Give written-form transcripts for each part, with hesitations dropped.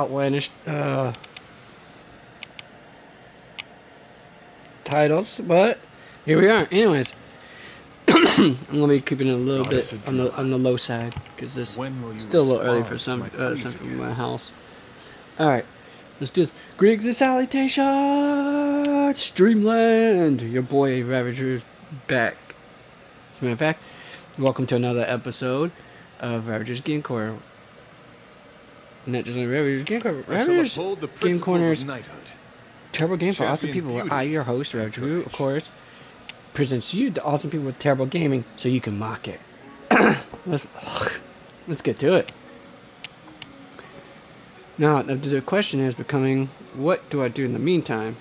outlandish titles, but here we are. Anyways, I'm gonna be keeping it a little bit on the low side because this is still a little early for some from my house. All right, let's do this. Greetings and salutations, Streamland. Your boy Ravager's back. As a matter of fact, welcome to another episode of Ravager's Game Corner. Not just Ravager's Game Corner. Ravager's Game Corner's terrible game for awesome people. Where I, your host, Ravager, of course, presents you the awesome people with terrible gaming, so you can mock it. Let's get to it. Now, the question is becoming, what do I do in the meantime?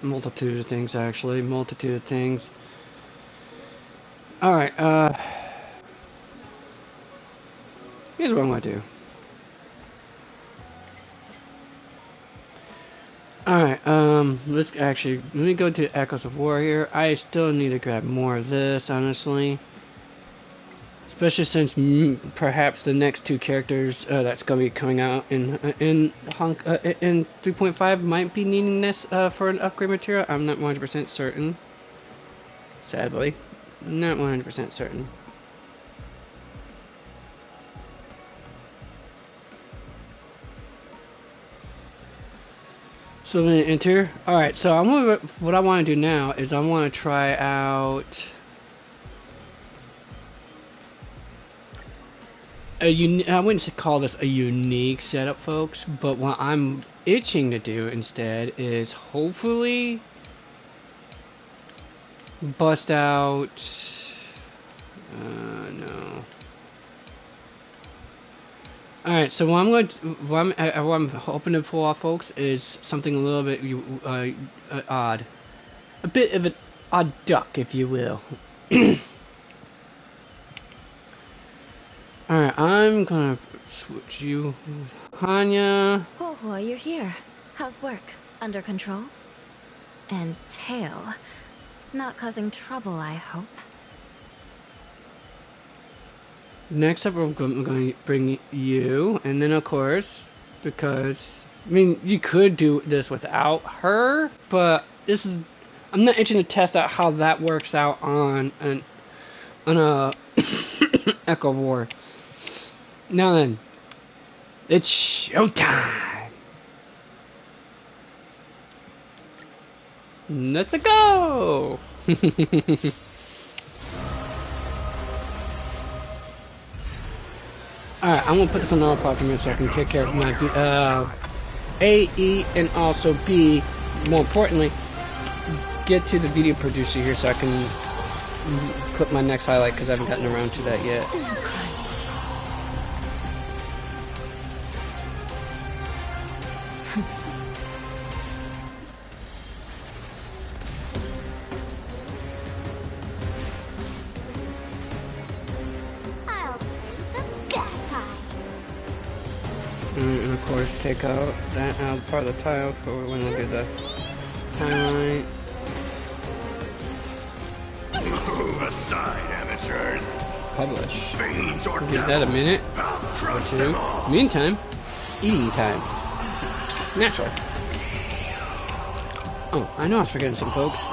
Multitude of things, actually. Multitude of things. Alright, here's what I'm going to do. Alright, let me go to Echoes of War here. I still need to grab more of this, honestly. Especially since perhaps the next two characters that's going to be coming out in 3.5 might be needing this for an upgrade material. I'm not 100% certain. Sadly. Not 100% certain. So I'm going to enter. Alright, so what I want to do now is I want to try out I wouldn't call this a unique setup, folks, but what I'm itching to do instead is hopefully bust out no. Alright, so what I'm hoping to pull off, folks, is something a little bit odd. A bit of an odd duck, if you will. Alright, I'm gonna switch you with Hanya. Oh, you're here. How's work? Under control? And tail. Not causing trouble, I hope. Next up, I'm going to bring you, and then of course, because, I mean, you could do this without her, but I'm not itching to test out how that works out on a Echo of War. Now then, it's showtime! Let's go! Alright, I'm gonna put this on auto for a minute so I can take care of my A, E, and also B, more importantly, get to the video producer here so I can clip my next highlight because I haven't gotten around to that yet. And of course, take out that part of the tile for when I do the highlight. Aside, amateurs. Publish. Fiends or Give that a minute or two. Meantime, eating time. Natural. Oh, I know I was forgetting some, folks.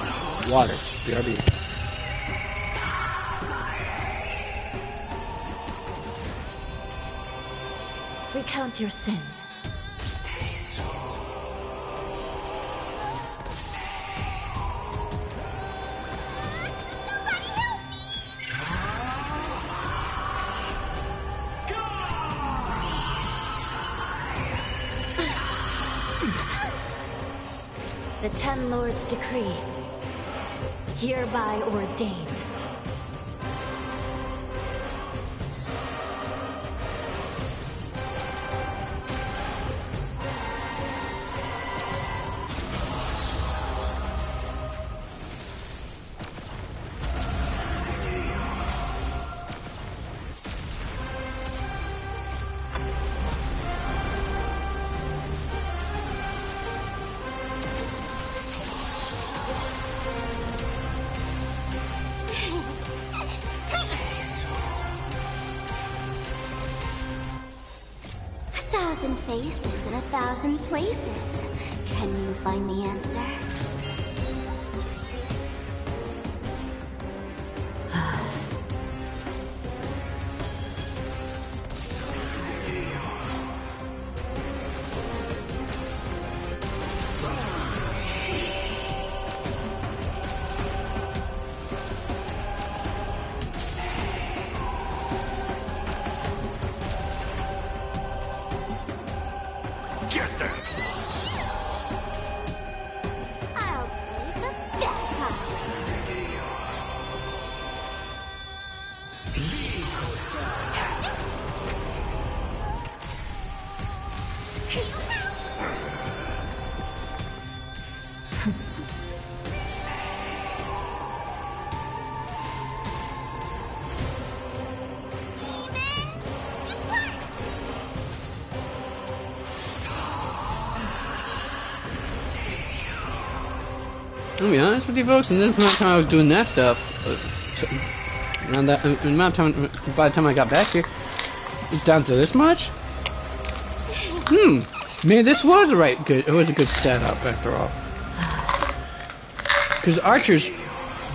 Water. BRB. Recount your sins. The Ten Lords' decree, hereby ordained. 1,000 faces in 1,000 places. Can you find the answer? I'll be honest with you folks, and then from the time I was doing that stuff, around that amount of time, by the time I got back here, it's down to this much? Man, this was it was a good setup after all. Because Archer's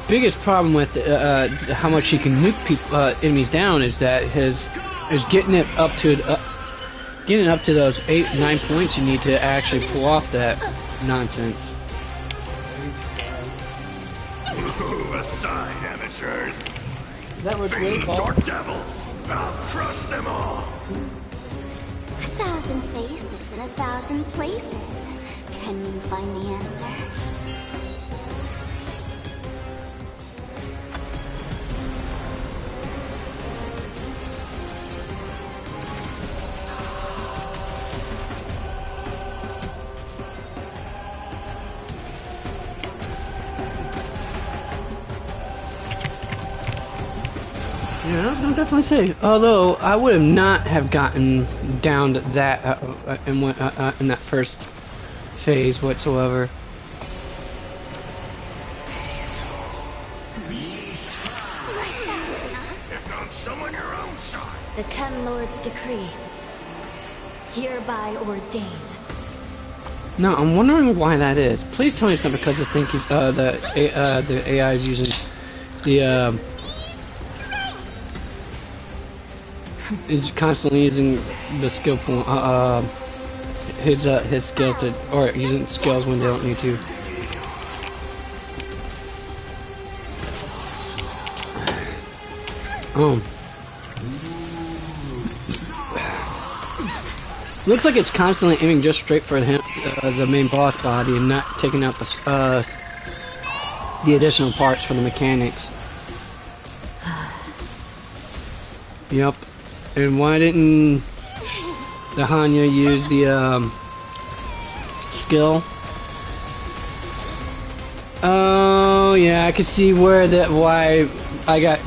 biggest problem with how much he can nuke people, enemies down is that is getting it up to those 8-9 points you need to actually pull off that nonsense. Aside, amateurs. Is that what's really Fiends or devils, I'll crush them all. 1,000 faces in 1,000 places. Can you find the answer? Yeah, I was gonna definitely say. Although I would have not have gotten down to that in that first phase whatsoever. If on someone your own side. The Ten Lords' decree, hereby ordained. No, I'm wondering why that is. Please tell me it's not because this thing keeps, the AI is using the is constantly using the skill point, his skills to, or using skills when they don't need to. Looks like it's constantly aiming just straight for him, the main boss body, and not taking out the additional parts for the mechanics. Yep. And why didn't the Hanya use the skill? Oh yeah, I can see why I got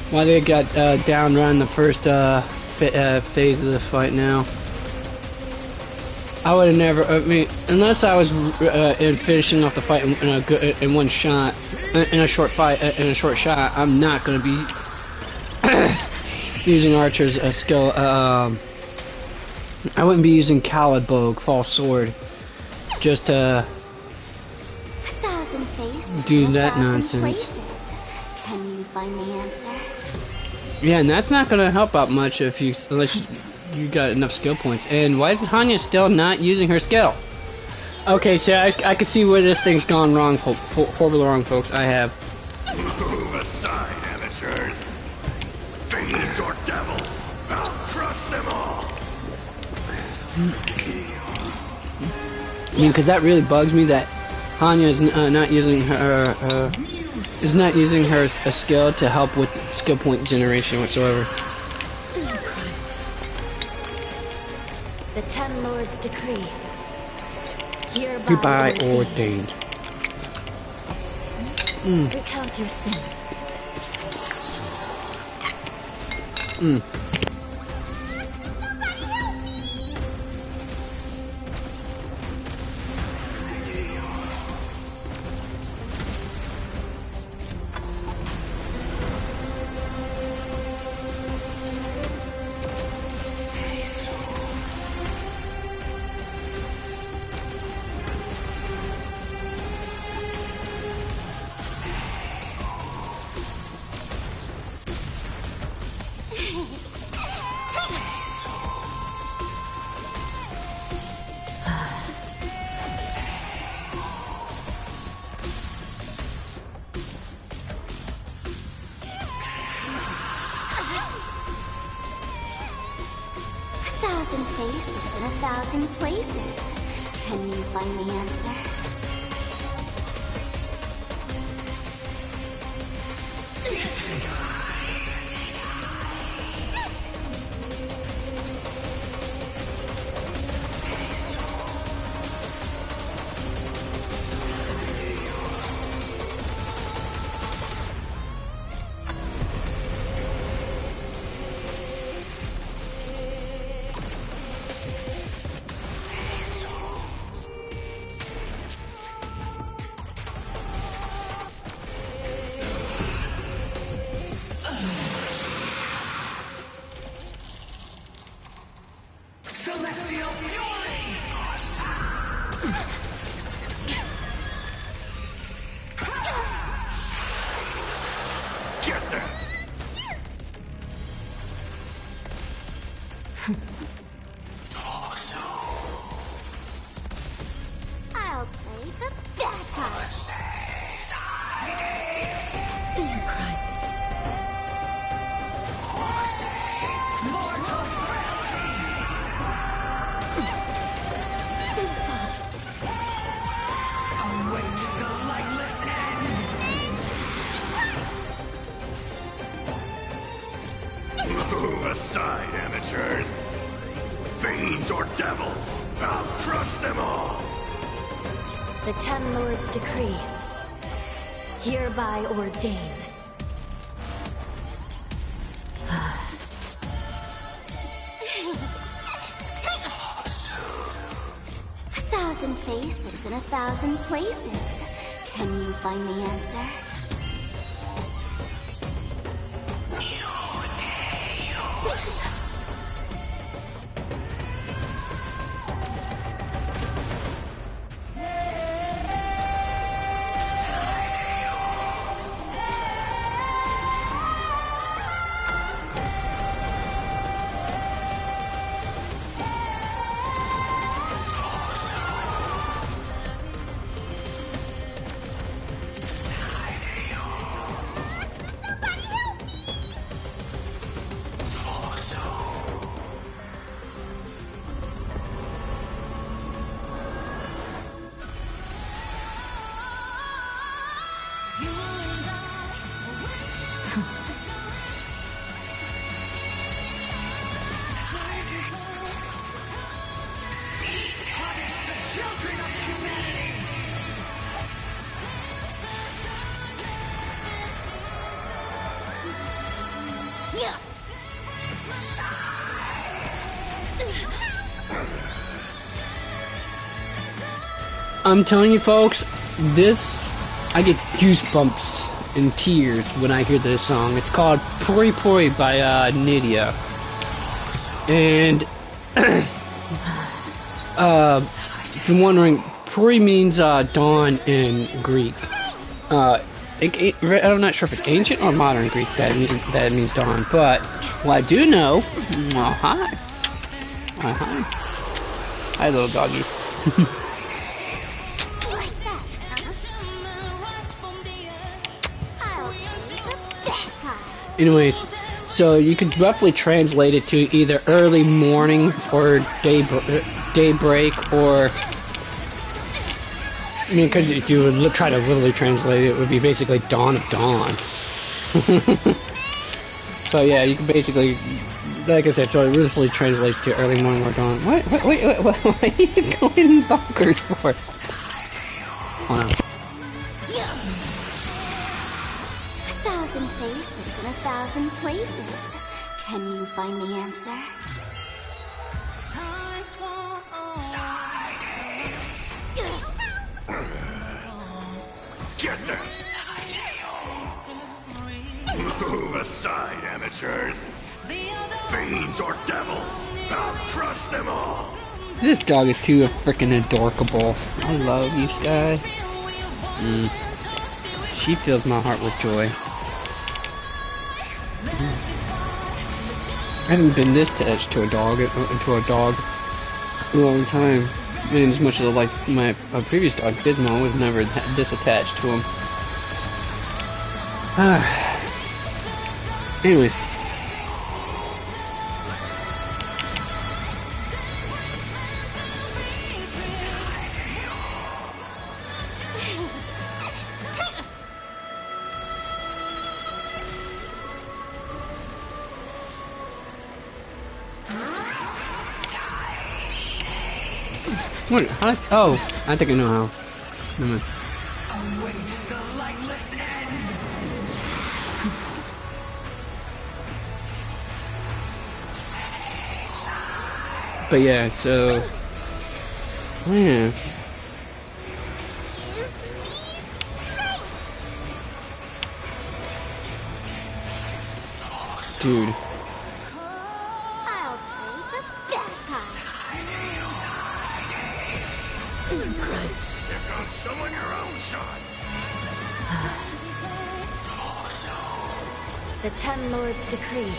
why they got down around the first phase of the fight. Now I would have never. I mean, unless I was finishing off the fight in one shot, in a short fight, in a short shot, I'm not going to be using Archer's skill. I wouldn't be using Calibog, False Sword, just to do that nonsense. Places. Can you find the answer? Yeah, and that's not going to help out much unless you got enough skill points. And why is Hanya still not using her skill? Okay, so I could see where this thing's gone wrong, horribly wrong, folks. I have. Move aside, amateurs. Fiends or devils, I'll crush them all. I mean, because that really bugs me that Hanya is not using her skill to help with skill point generation whatsoever. The Ten Lords' decree, Hereby ordained. Recount your sins. 1,000 faces in 1,000 places. Can you find the answer? Get them! I'll play the bad part. War crimes. Move aside, amateurs. Fiends or devils, I'll crush them all. The Ten Lords' decree. Hereby ordained. 1,000 faces in 1,000 places. Can you find the answer? I'm telling you folks, I get goosebumps and tears when I hear this song. It's called Pori Pori by Nydia. And if you're wondering, Pori means dawn in Greek. I'm not sure if it's ancient or modern Greek that means dawn, but what I do know, hi. Hi little doggy. Anyways, so you could roughly translate it to either early morning or daybreak, or I mean, because if you would try to literally translate it, it would be basically dawn of dawn. So yeah, you can basically, like I said, so it literally translates to early morning or dawn. Wait, what are you going bonkers for? Hold on. 1,000 faces in 1,000 places. Can you find the answer? Get them! Move aside, amateurs. Fiends or devils, I'll crush them all. This dog is too freaking adorable. I love you, Sky. She fills my heart with joy. I haven't been this attached to a dog in a long time. And as much as I like my previous dog, Gizmo, I was never this attached to him. Anyways. What? How? Oh, I think I know how. Never mind. Awaits the lightless end. But yeah, so yeah. Dude. I'll play the bad part. Here comes someone your own son. The Ten Lords decree.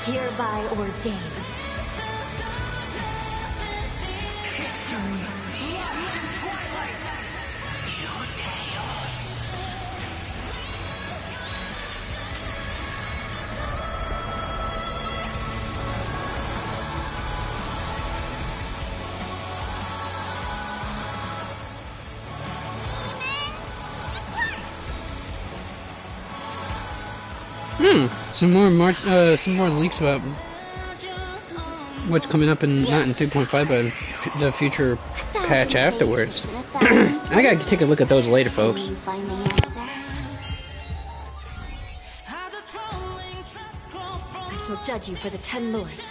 Hereby ordained. Some more leaks about what's coming up in not in 2.5, but the future patch afterwards. I gotta take a look at those later, folks. You find the answer. I shall judge you for the Ten Lords.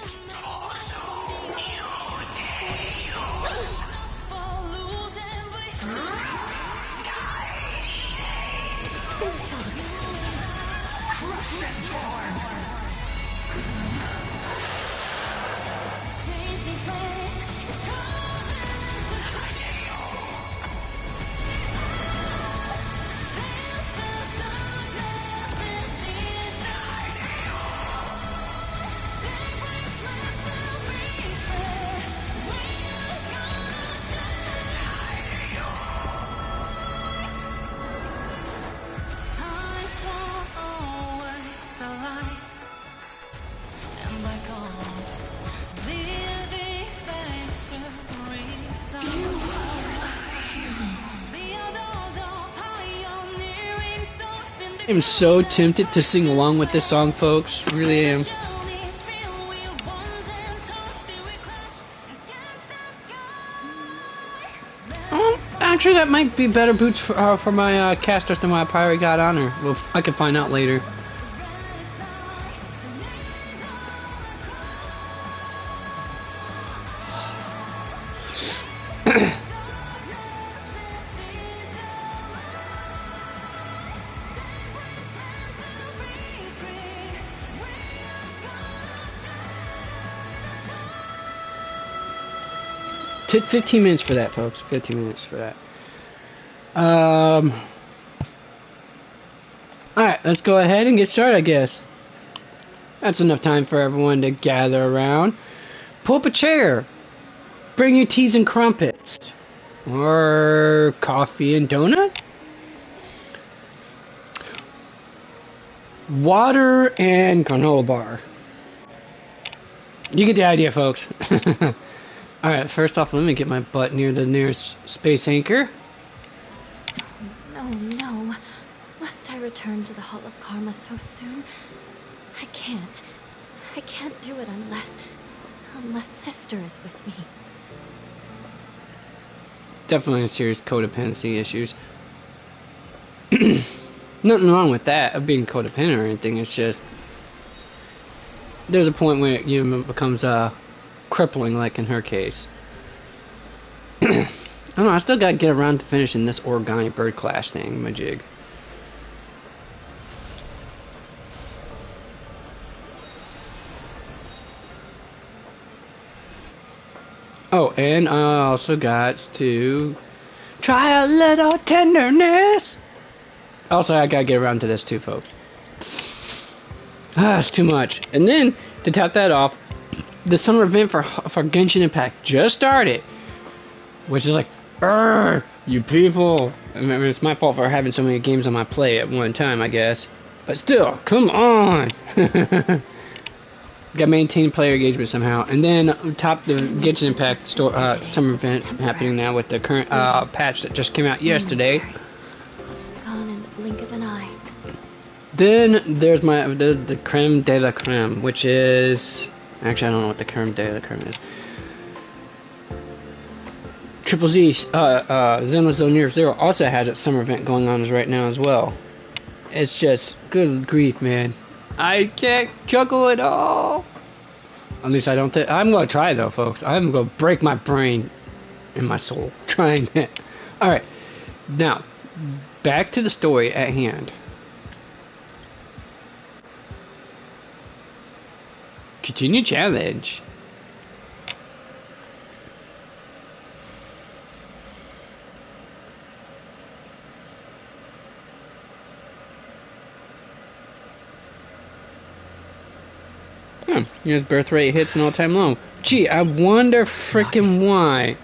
I'm so tempted to sing along with this song, folks. Really am. Actually, that might be better boots for my casters than what I probably got on her. Well, I can find out later. Took 15 minutes for that, folks. 15 minutes for that. Alright, let's go ahead and get started, I guess. That's enough time for everyone to gather around. Pull up a chair. Bring your teas and crumpets. Or coffee and donut. Water and granola bar. You get the idea, folks. Alright, first off, let me get my butt near the nearest space anchor. No, no. Must I return to the Hall of Karma so soon? I can't. I can't do it unless Sister is with me. Definitely serious codependency issues. Nothing wrong with that, of being codependent or anything. It's just there's a point where it becomes crippling, like in her case. I don't know, I still gotta get around to finishing this origami bird clash thing, my jig. Oh, and I also got to try a little tenderness. Also, I gotta get around to this too, folks. It's too much. And then, to top that off, the summer event for Genshin Impact just started. Which is like, you people. I mean, it's my fault for having so many games on my plate at one time, I guess. But still, come on! Got to maintain player engagement somehow. And then, top the Genshin Impact summer event happening now with the current patch that just came out yesterday. Gone in the blink of an eye. Then there's the creme de la creme, which is... Actually, I don't know what the creme de la creme is. Triple Z, Zenless Zone Near Zero also has its summer event going on right now as well. It's just, good grief, man. I can't juggle it all. At least I don't think, I'm going to try though, folks. I'm going to break my brain and my soul trying that. Alright, now, back to the story at hand. Continue challenge. His birth rate hits an all-time low. Gee, I wonder frickin' why.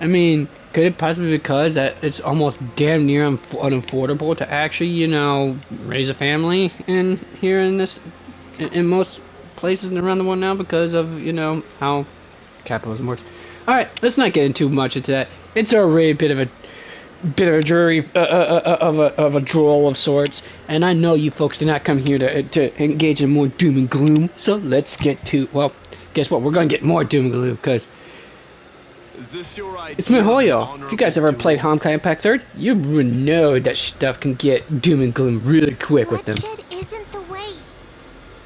I mean, could it possibly be because that it's almost damn near unaffordable to actually, you know, raise a family in here in this, in most places around the world now because of, you know, how capitalism works. All right, let's not get into much into that. It's already a bit of a dreary of a droll of sorts, and I know you folks did not come here to engage in more doom and gloom. So let's get to, well, guess what? We're gonna get more doom and gloom because it's MiHoYo. If you guys ever played Honkai Impact 3rd, you would know that stuff can get doom and gloom really quick with them. Bloodshed isn't the way.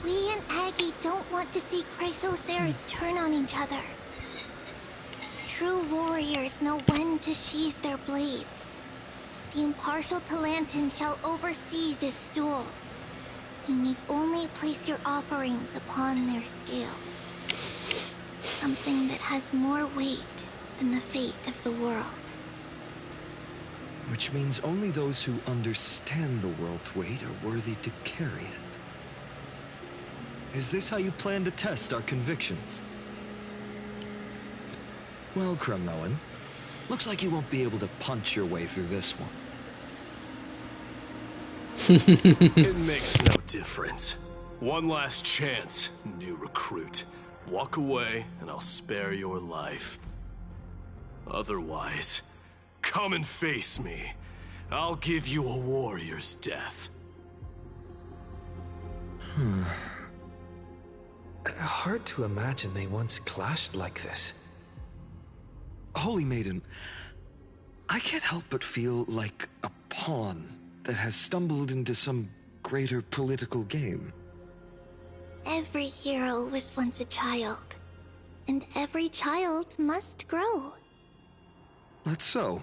We and Aggie don't want to see Chrysoceres turn on each other. True warriors know when to sheathe their blades. The impartial Talantan shall oversee this duel. You need only place your offerings upon their scales. Something that has more weight than the fate of the world. Which means only those who understand the world's weight are worthy to carry it. Is this how you plan to test our convictions? Well, Kremnoan, looks like you won't be able to punch your way through this one. It makes no difference. One last chance, new recruit. Walk away, and I'll spare your life. Otherwise, come and face me. I'll give you a warrior's death. Hard to imagine they once clashed like this. Holy Maiden, I can't help but feel like a pawn that has stumbled into some greater political game. Every hero was once a child, and every child must grow. That's so.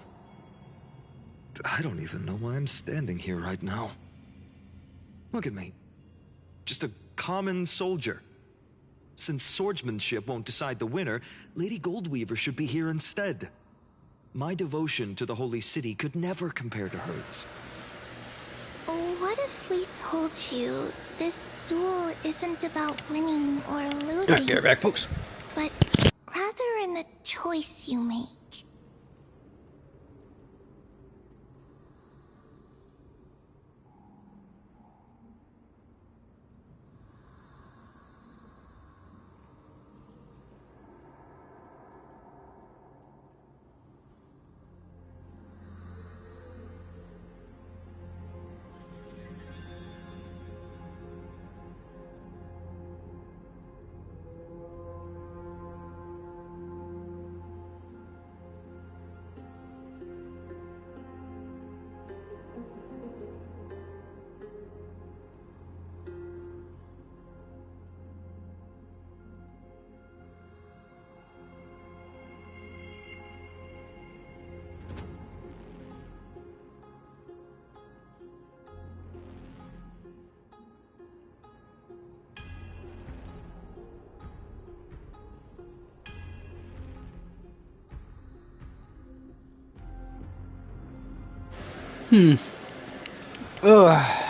I don't even know why I'm standing here right now. Look at me. Just a common soldier. Since swordsmanship won't decide the winner, Lady Goldweaver should be here instead. My devotion to the Holy City could never compare to hers. What if we told you this duel isn't about winning or losing? Get back, folks. But rather in the choice you make.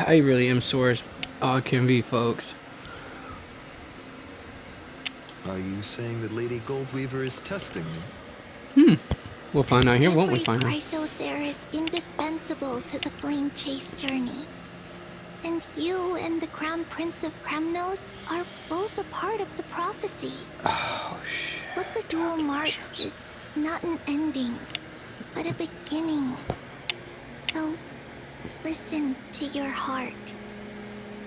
I really am sore as all can be, folks. Are you saying that Lady Goldweaver is testing me? We'll find out here, won't we, find out? Chrysoceres is indispensable to the Flame Chase journey. And you and the Crown Prince of Kremnos are both a part of the prophecy. Oh, shit. What the duel marks is not an ending, but a beginning. So, listen to your heart.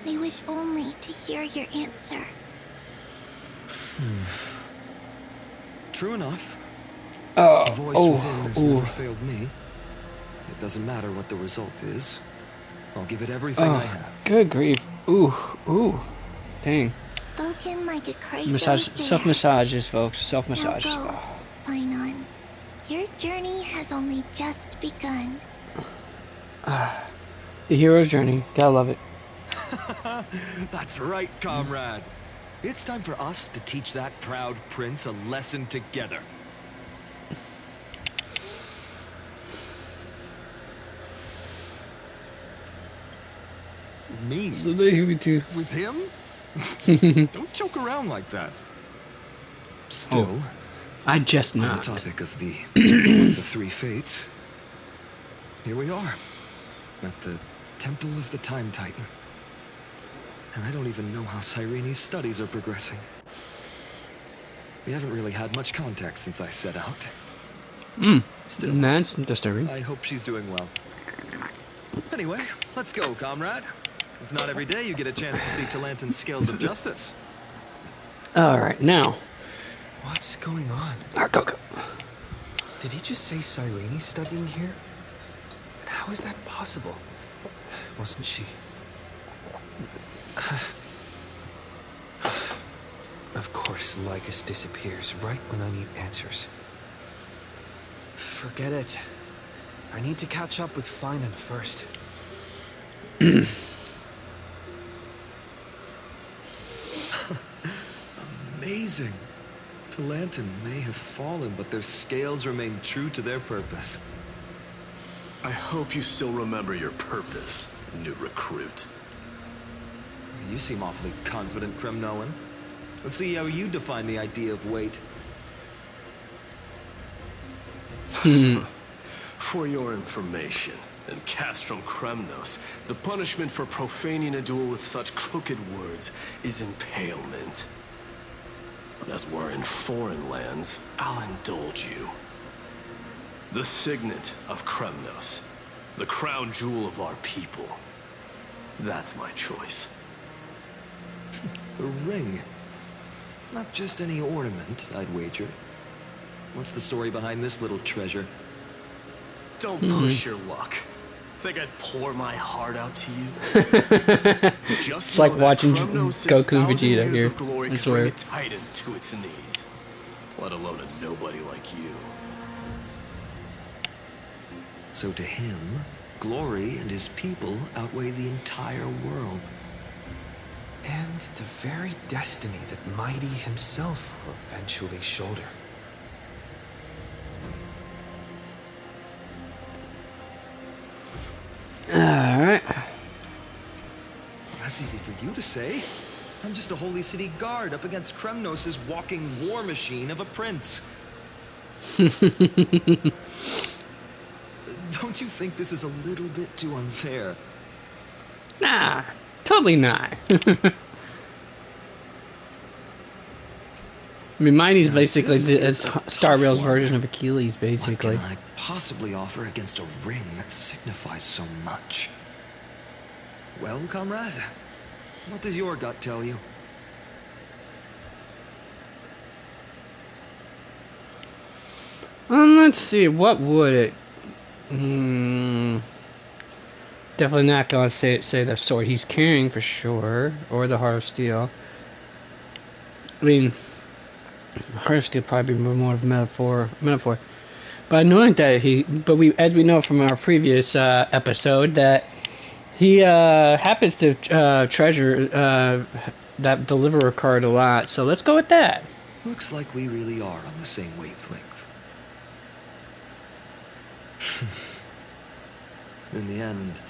I wish only to hear your answer. True enough. Oh, voice within has never failed me. It doesn't matter what the result is. I'll give it everything I have. Good grief. Ooh. Dang. Spoken like a crazy Self-massages, folks. Self-massages. Now go, Finon. Your journey has only just begun. The hero's journey. Gotta love it. That's right, comrade. It's time for us to teach that proud prince a lesson together. Me? So with him? Don't joke around like that. Still, I just on not. the topic of the Temple of the Three Fates, here we are, at the Temple of the Time Titan. And I don't even know how Cyrene's studies are progressing. We haven't really had much contact since I set out. Still, that's disturbing. I hope she's doing well. Anyway, let's go, comrade. It's not every day you get a chance to see Talantin's scales of justice. Alright, now. What's going on? Go. Did he just say Cyrene's studying here? And how is that possible? Wasn't she? Of course, Lycus disappears right when I need answers. Forget it. I need to catch up with Finon first. Amazing. Talantin may have fallen, but their scales remain true to their purpose. I hope you still remember your purpose, new recruit. You seem awfully confident, Kremnoan. Let's see how you define the idea of weight. For your information, in Castrum Kremnos, the punishment for profaning a duel with such crooked words is impalement. But as we're in foreign lands, I'll indulge you. The signet of Kremnos, the crown jewel of our people. That's my choice. A ring. Not just any ornament, I'd wager. What's the story behind this little treasure? Don't push your luck. Think I'd pour my heart out to you? It's like watching Goku and Vegeta here. I swear. Bring a titan to its knees, let alone a nobody like you. So to him, glory and his people outweigh the entire world. And the very destiny that Mighty himself will eventually shoulder. Alright. That's easy for you to say. I'm just a Holy City guard up against Kremnos' walking war machine of a prince. Don't you think this is a little bit too unfair? Nah, totally not. I mean, Mighty's basically Star Rail's version of Achilles, basically. What can I possibly offer against a ring that signifies so much? Well, comrade, what does your gut tell you? Let's see, what would it? Definitely not gonna say the sword he's carrying for sure, or the Heart of Steel. I mean, Heart of Steel probably be more of a metaphor. But knowing that as we know from our previous episode, that he happens to treasure that Deliverer card a lot. So let's go with that. Looks like we really are on the same wavelength. In the end,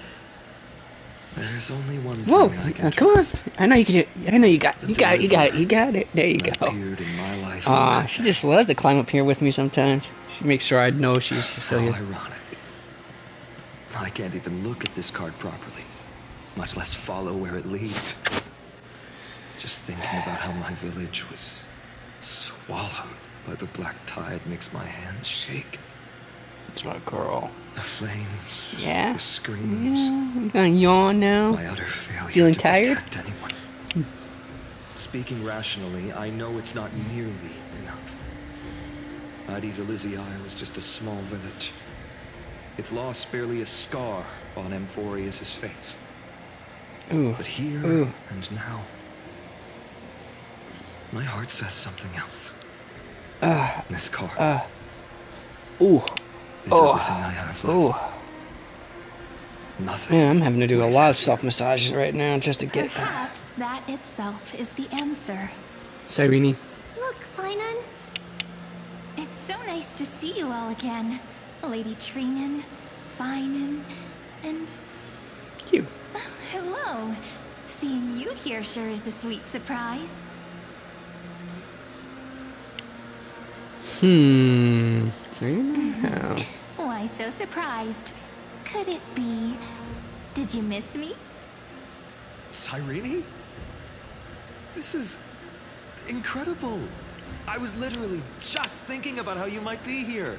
there's only one thing I can trust. Come on! I know you can. I know you got it. You got it. There you go. Appeared in my life. She just loves to climb up here with me sometimes. She makes sure I know she's still here. How ironic. I can't even look at this card properly, much less follow where it leads. Just thinking about how my village was swallowed by the black tide makes my hands shake. That's my girl. The flames. Yeah. The screams. Yeah. You gonna yawn now? My utter failure Feeling to tired? protect anyone. Speaking rationally, I know it's not nearly enough. Hades Elysiae was just a small village. Its loss barely a scar on Amphorius' face. Ooh. But here Ooh. and now, my heart says something else. This car. Ooh. It's everything I have left. Ooh. Nothing. Man, I'm having to do a lot of self-massages right now just to get... Perhaps that itself is the answer. Cyrene. Look, Finan. It's so nice to see you all again. Lady Trinan, Finan, and... You. Hello. Seeing you here sure is a sweet surprise. Why so surprised? Could it be... Did you miss me? Cyrene? This is incredible. I was literally just thinking about how you might be here.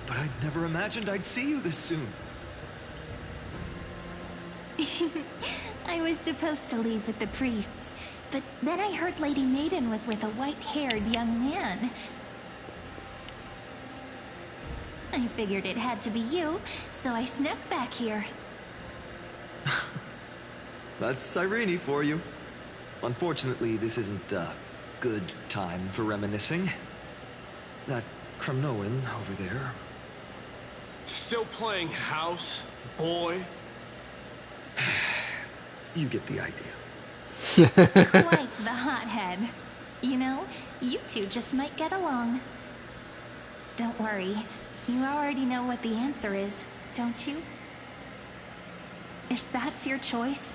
But I'd never imagined I'd see you this soon. I was supposed to leave with the priests, but then I heard Lady Maiden was with a white-haired young man. I figured it had to be you, so I snuck back here. That's Cyrene for you. Unfortunately, this isn't a good time for reminiscing. That Kremnoan over there. Still playing house, boy? You get the idea. Quite the hothead. You know, you two just might get along. Don't worry, you already know what the answer is, don't you? If that's your choice,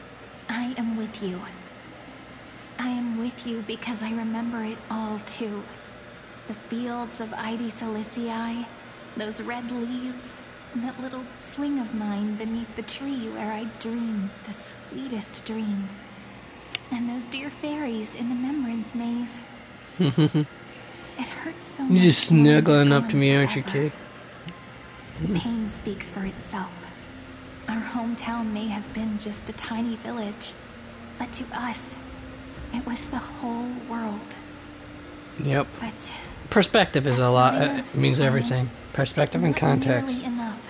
I am with you. I am with you because I remember it all too. The fields of Hades Elysiae, those red leaves, and that little swing of mine beneath the tree where I dreamed the sweetest dreams. And those dear fairies in the Membrance Maze. It hurts so much. You're just snuggling up to me, aren't you, forever. kid? The pain speaks for itself. Our hometown may have been just a tiny village, but to us, it was the whole world. Yep. But Perspective is a that's lot. not It enough, means Finan. everything. Perspective and Not context. nearly enough.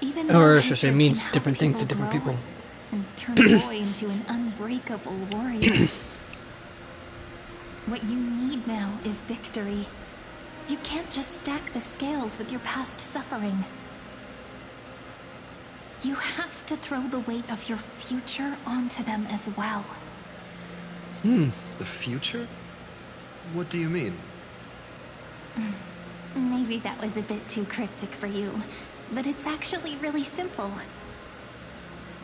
Even Or though I should say, hatred means can help different things to different grow people. and turn a boy into an unbreakable warrior. What you need now is victory. You can't just stack the scales with your past suffering. You have to throw the weight of your future onto them as well. The future? What do you mean? Maybe that was a bit too cryptic for you, but it's actually really simple.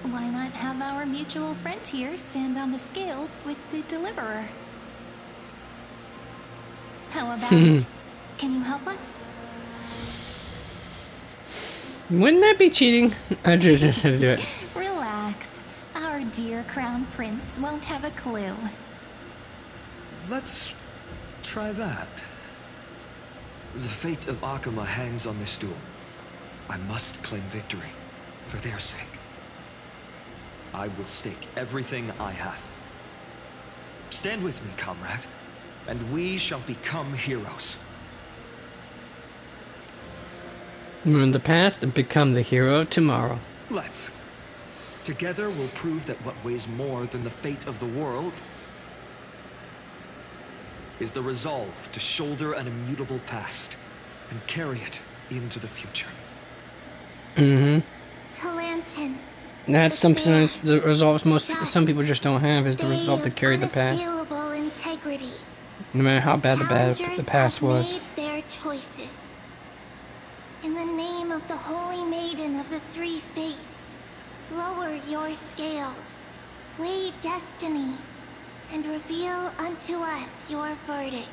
Why not have our mutual friend here stand on the scales with the deliverer? How about it? Can you help us? Wouldn't that be cheating? I just had to do it. Relax. Our dear crown prince won't have a clue. Let's try that. The fate of Akuma hangs on this duel. I must claim victory, for their sake. I will stake everything I have. Stand with me, comrade, and we shall become heroes. Remember the past and become the hero tomorrow. Let's. Together we'll prove that what weighs more than the fate of the world is the resolve to shoulder an immutable past and carry it into the future. Talantin. That's The something fair, the results just, some people just don't have is the resolve to carry the past. unassailable integrity. No matter how bad the Challengers past have was. made their choices. In the name of the Holy Maiden of the Three Fates, lower your scales, weigh destiny, and reveal unto us your verdict.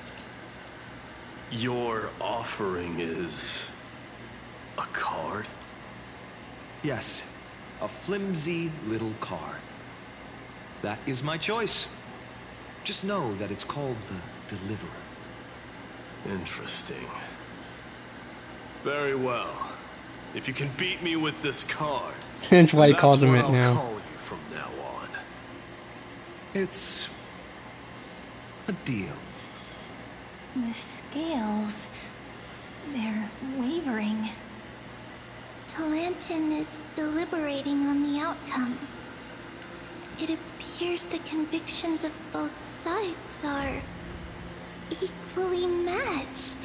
Your offering is... a card? Yes, a flimsy little card. That is my choice. Just know that it's called the Deliverer. Interesting. Very well. If you can beat me with this card, That's why he that's calls him what it I'll now. call you from now on. It's a deal. The scales. They're wavering. Talantin is deliberating on the outcome. It appears the convictions of both sides are equally matched.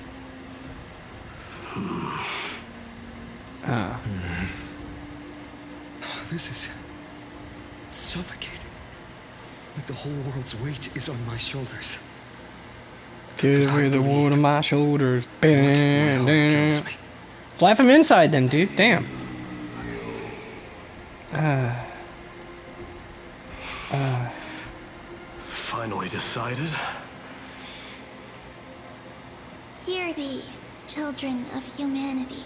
This is suffocating. Like the whole world's weight is on my shoulders. Give me the wood on my shoulders. Bam, My heart tells damn. me. Fly from inside then, dude. Damn. Finally decided? Hear thee, children of humanity.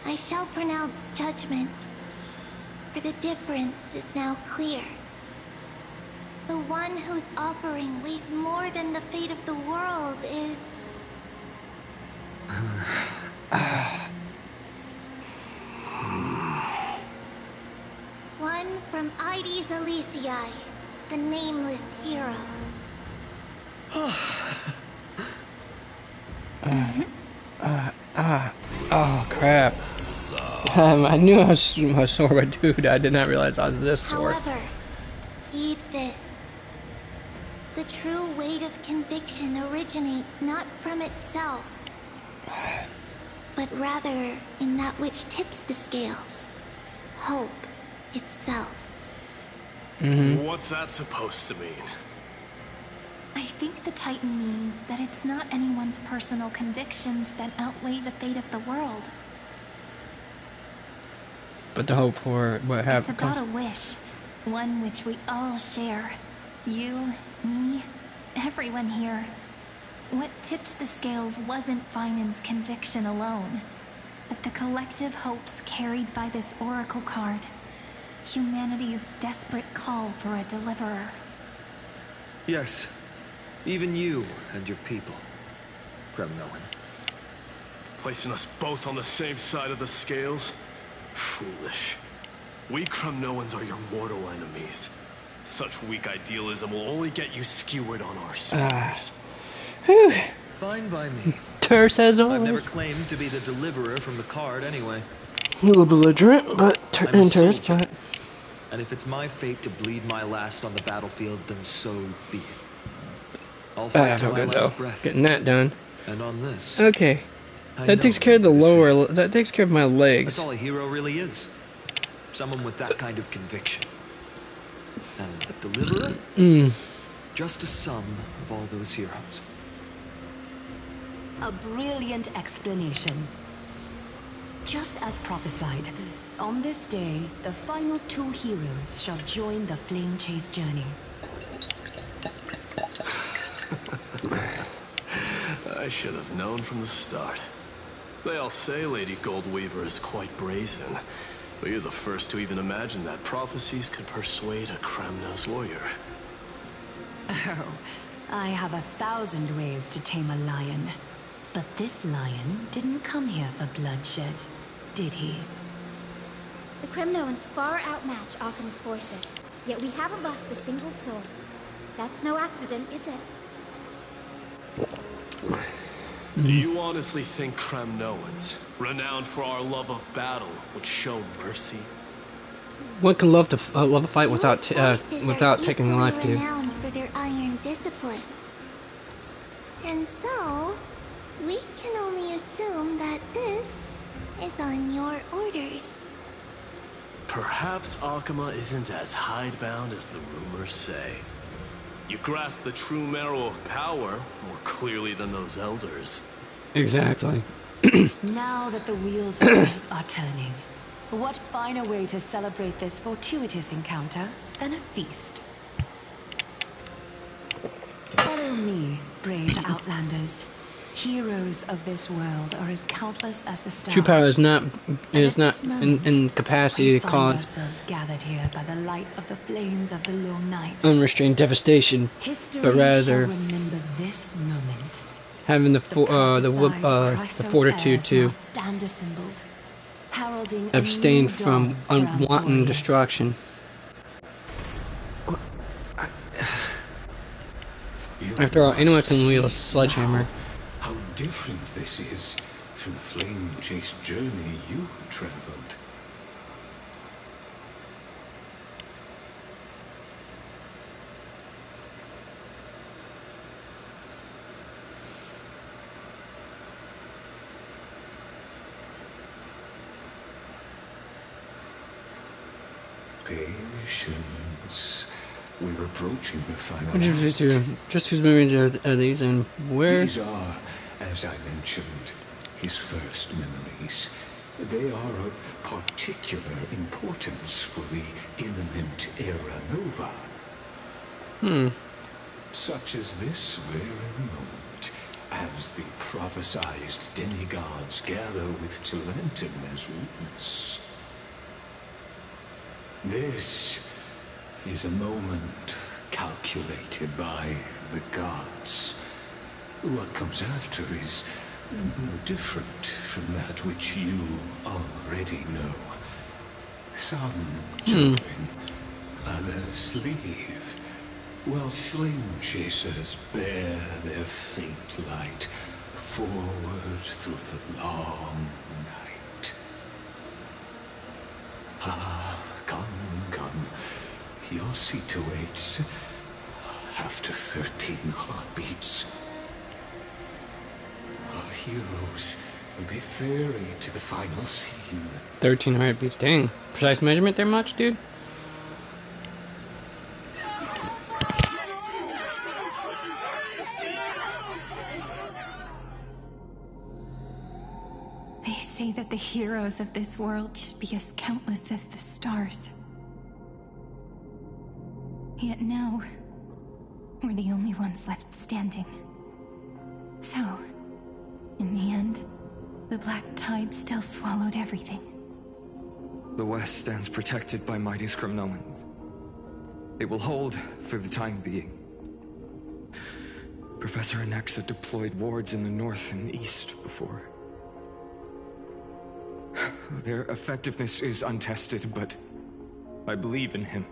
I shall pronounce judgment, for the difference is now clear. The one whose offering weighs more than the fate of the world is... one from Ides Elysiae, the nameless hero. Oh crap. I knew I was sore, but dude, I did not realize I was this sore. However, heed this. The true weight of conviction originates not from itself, but rather in that which tips the scales. Hope itself. What's that supposed to mean? I think the Titan means that it's not anyone's personal convictions that outweigh the fate of the world. But the hope for what It's happens. about a wish, one which we all share. You, me, everyone here. What tipped the scales wasn't Finan's conviction alone, but the collective hopes carried by this oracle card. Humanity's desperate call for a deliverer. Yes, even you and your people, Kremnoan. Placing us both on the same side of the scales? Foolish. We Kremnoans are your mortal enemies. Such weak idealism will only get you skewered on our spears. Whew. Fine by me. Terse as I've never always. claimed to be the deliverer from the card anyway. A little belligerent, but I'm a terse, soldier. but And if it's my fate to bleed my last on the battlefield, then so be it. I'll I fight to feel my good though. last breath. Getting that done. And on this, Okay. I That know takes care of the what to say. lower. That takes care of my legs. That's all a hero really is. Someone with that kind of conviction. And the deliverer? Just a sum of all those heroes. A brilliant explanation. Just as prophesied, on this day, the final two heroes shall join the flame chase journey. I should have known from the start. They all say Lady Goldweaver is quite brazen, but you're the first to even imagine that prophecies could persuade a Kremnos warrior. Oh, I have 1,000 ways to tame a lion. But this lion didn't come here for bloodshed, did he? The Kremnoans far outmatch Alchemist's forces, yet we haven't lost a single soul. That's no accident, is it? Do you honestly think Kremnoans, renowned for our love of battle, would show mercy? One can love a fight Your without forces without are taking a life, equally dude. renowned for their iron discipline. And so, we can only assume that this is on your orders. Perhaps Akama isn't as hidebound as the rumors say. You grasp the true marrow of power more clearly than those elders. Exactly. Now that the wheels of fate are turning, what finer way to celebrate this fortuitous encounter than a feast? Follow me, brave outlanders. Heroes of this world are as countless as the stars. True power is not this moment, in capacity we to find cause ourselves gathered here by the light of the flames of the long night. unrestrained devastation, History but rather shall remember this moment. having the Prophesied fortitude Chrysos to heirs now stand assembled, heralding a abstain new from dawn for our unwanton warriors. destruction. After all, anyone can wield a sledgehammer. How different this is. eventful flame chase journey you traveled. Patience. We're approaching the final. Just whose memories are these, and where? These are, as I mentioned, his first memories. They are of particular importance for the imminent Era Nova. Such as this very moment, as the prophesized demigods gather with Talentum as witness. This is a moment calculated by the gods. What comes after is no different from that which you already know. Some join, others leave, while flame chasers bear their faint light forward through the long night. Come. Your seat awaits. After 13 heartbeats, our heroes will be ferried to the final scene. 13 heartbeats, dang. Precise measurement there much, dude? They say that the heroes of this world should be as countless as the stars. Yet now, we're the only ones left standing. So, in the end, the black tide still swallowed everything. The West stands protected by mighty Skrymnoans. It will hold for the time being. Professor Anexa deployed wards in the north and east before. Their effectiveness is untested, but I believe in him.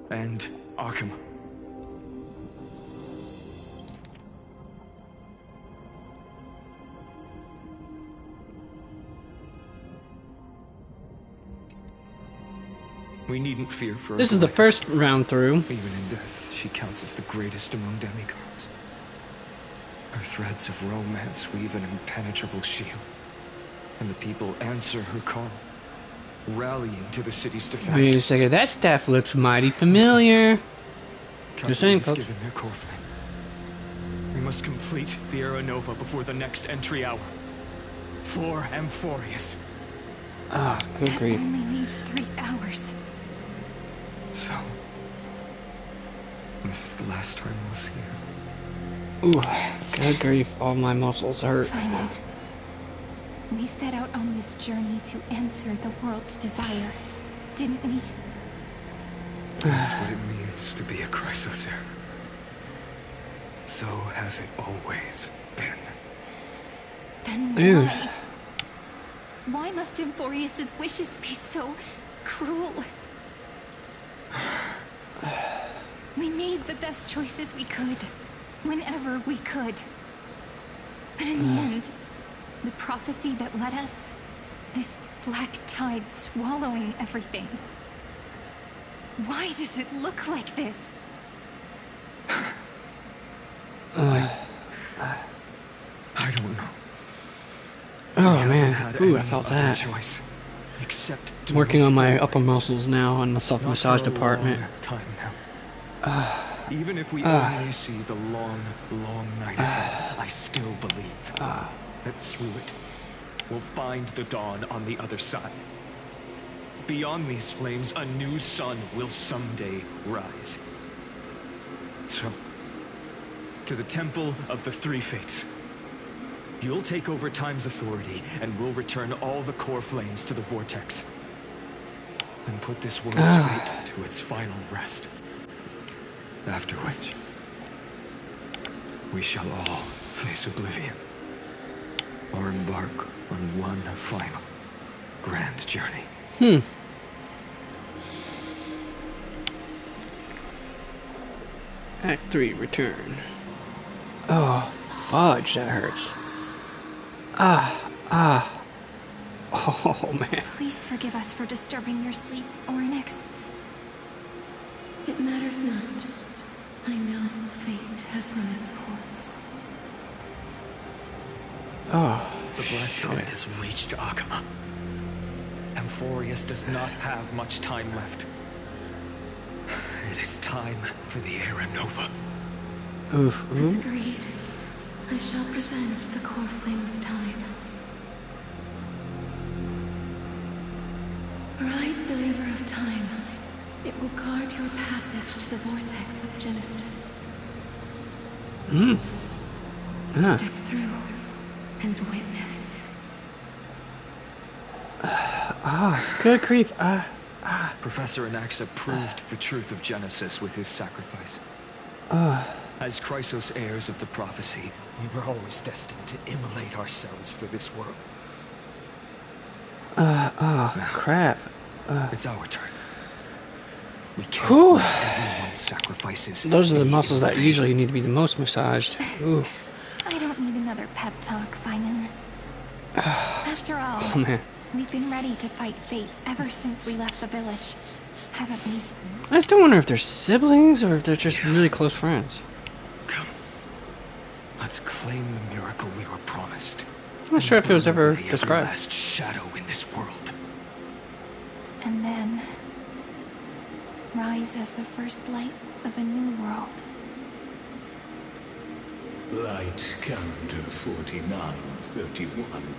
And Arkham. We needn't fear for her. This is the first round through. Even in death, she counts as the greatest among demigods. Her threads of romance weave an impenetrable shield, and the people answer her call, rallying to the city's defense. Wait a second, that staff looks mighty familiar. Just saying, folks. Given their core flame. We must complete the Era Nova before the next entry hour. For Amphorius. Ah, good that grief. Only leaves 3 hours. So, this is the last time we'll see her. Ooh, good grief, all my muscles hurt. Simon, we set out on this journey to answer the world's desire, didn't we? That's what it means to be a Chrysosaur. So has it always been. Then why? Why must Amphorius' wishes be so cruel? We made the best choices we could, whenever we could. But in the end, the prophecy that led us, this black tide swallowing everything. Why does it look like this? I don't know. Oh man, ooh, I felt that. Choice, except working on my upper muscles now in the self-massage department. Time now. Even if we only see the long, long night ahead, I still believe that through it, we'll find the dawn on the other side. Beyond these flames, a new sun will someday rise. So, to the Temple of the Three Fates. You'll take over Time's authority, and we'll return all the core flames to the Vortex. Then put this world's fate to its final rest. After which, we shall all face oblivion. Or embark on one final, grand journey. Act 3, return. Oh, fudge, that hurts. Oh man. Please forgive us for disturbing your sleep, Ornyx. It matters not. I know fate has run its course. Oh. The Black Tide has reached Akama. Amphorius does not have much time left. It is time for the Era Nova. Oof. As agreed, I shall present the core flame of Tide. Ride the river of time. It will guard your passage to the vortex of Genesis. Step through and witness. Good grief. Professor Anaxa proved the truth of Genesis with his sacrifice. As Chrysos heirs of the prophecy, we were always destined to immolate ourselves for this world. Crap. It's our turn. We can't let everyone's sacrifices. Those are the muscles that usually need to be the most massaged. Ooh. I don't need another pep talk, Finan. After all, Oh man. We've been ready to fight fate ever since we left the village, haven't we? I still wonder if they're siblings or if they're just really close friends. Come. Let's claim the miracle we were promised. I'm not sure if it was ever described. Last shadow in this world. And then rise as the first light of a new world. Light calendar 4931.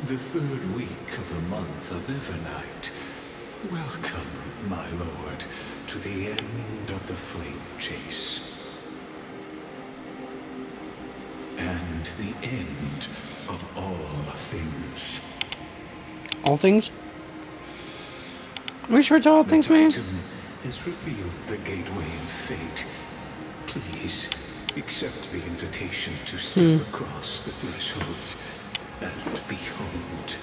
The third week of the month of Evernight. Welcome, my lord, to the end of the flame chase. And the end of all things. All things? Are we sure it's all things, man? The Titan has revealed the gateway of fate. Please, accept the invitation to step across the threshold. And behold,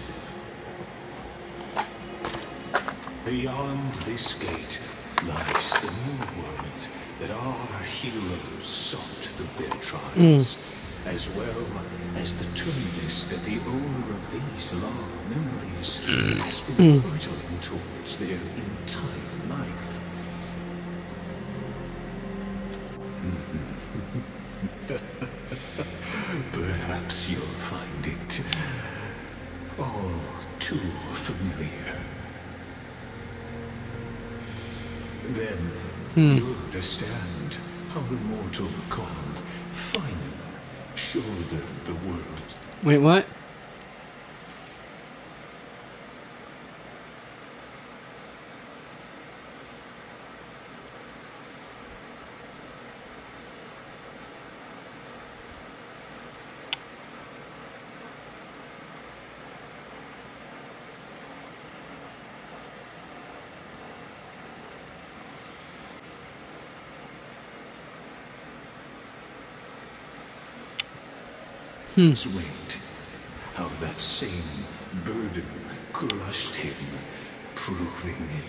beyond this gate lies the new world that our heroes sought through their trials, as well as the terminus that the owner of these long memories has been hurtling towards their entire life. Perhaps you'll find it all too familiar. Then you'll understand how the mortal called Finan shouldered the world. Wait, what? His weight, how that same burden crushed him, proving it.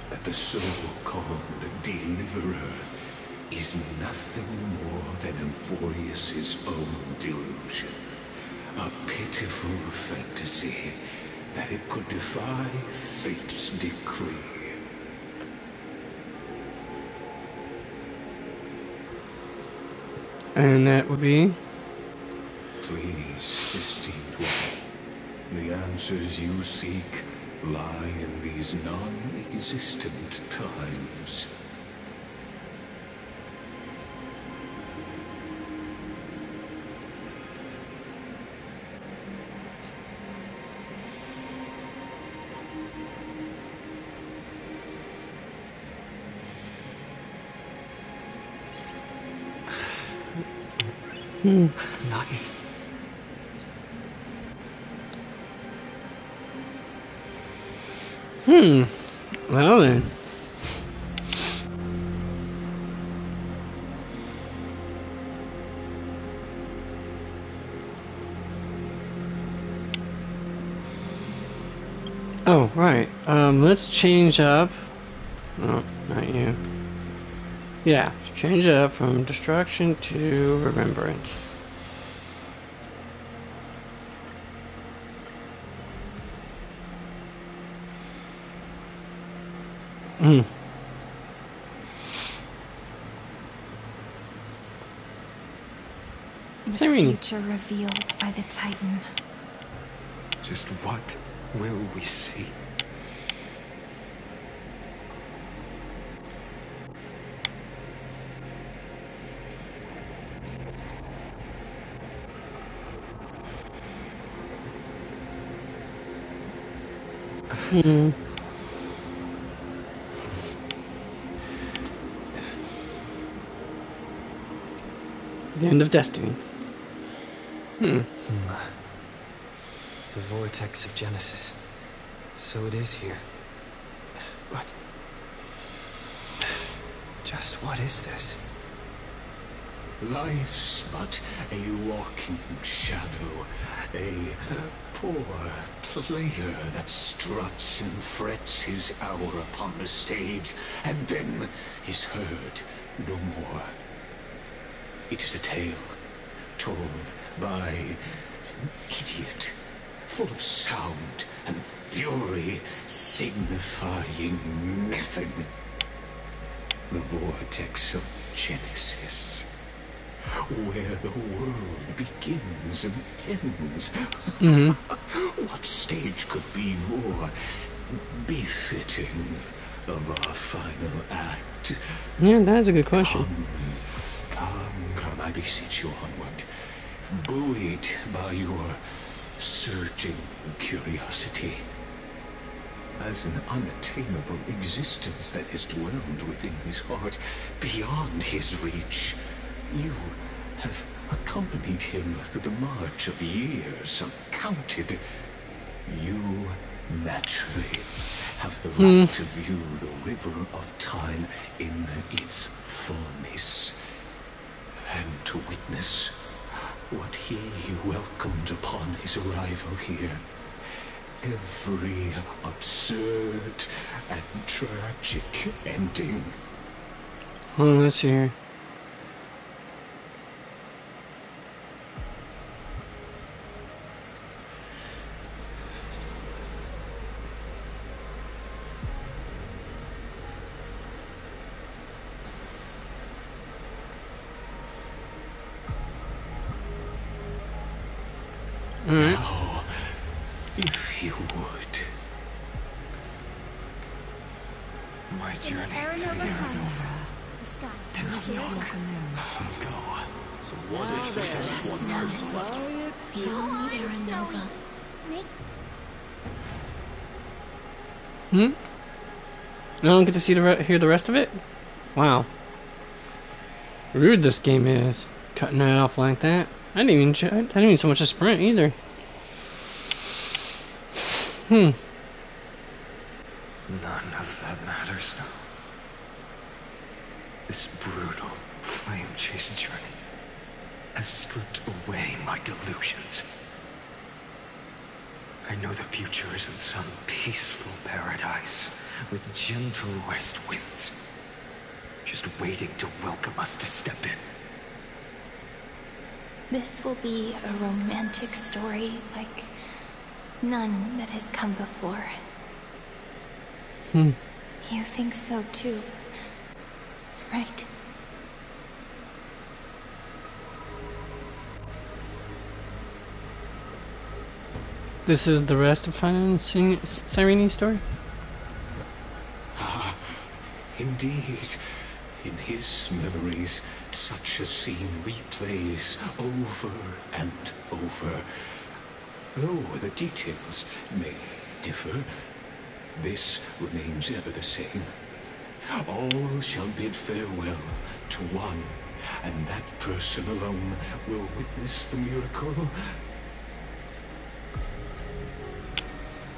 That the so-called deliverer is nothing more than Amphorius' own delusion. A pitiful fantasy that it could defy fate's decree. And that would be? Please, esteemed one, the answers you seek lie in these non-existent times. Nice. Well then. Right. Let's change up. No, not you. Yeah, change up from destruction to remembrance. Hmm. The future revealed by the Titan. Just what will we see? Hmm. The end of destiny. Hmm. The vortex of Genesis. So it is here. What? Just what is this? Life's but a walking shadow, a poor player that struts and frets his hour upon the stage, and then is heard no more. It is a tale told by an idiot, full of sound and fury, signifying nothing. The vortex of Genesis, where the world begins and ends. What stage could be more befitting of our final act? Yeah, that's a good question. Come, I beseech you onward, buoyed by your surging curiosity. As an unattainable existence that has dwelled within his heart, beyond his reach, you have accompanied him through the march of years uncounted. You naturally have the right to view the river of time in its fullness, and to witness what he welcomed upon his arrival here. Every absurd and tragic ending. Let's see here. Now, if you would. My journey to the Aranova. Cannot talk. Go. So what if there's just one person left? You don't need Aranova. I don't get to see hear the rest of it? Wow. Rude this game is. Cutting it off like that. I didn't even so much a sprint either. None of that matters now. This brutal, flame-chased journey has stripped away my delusions. I know the future is in some peaceful paradise with gentle west winds, just waiting to welcome us to step in. This will be a romantic story like none that has come before. You think so too, right? This is the rest of Final Sirene's story? Indeed. In his memories, such a scene replays over and over. Though the details may differ, this remains ever the same. All shall bid farewell to one, and that person alone will witness the miracle.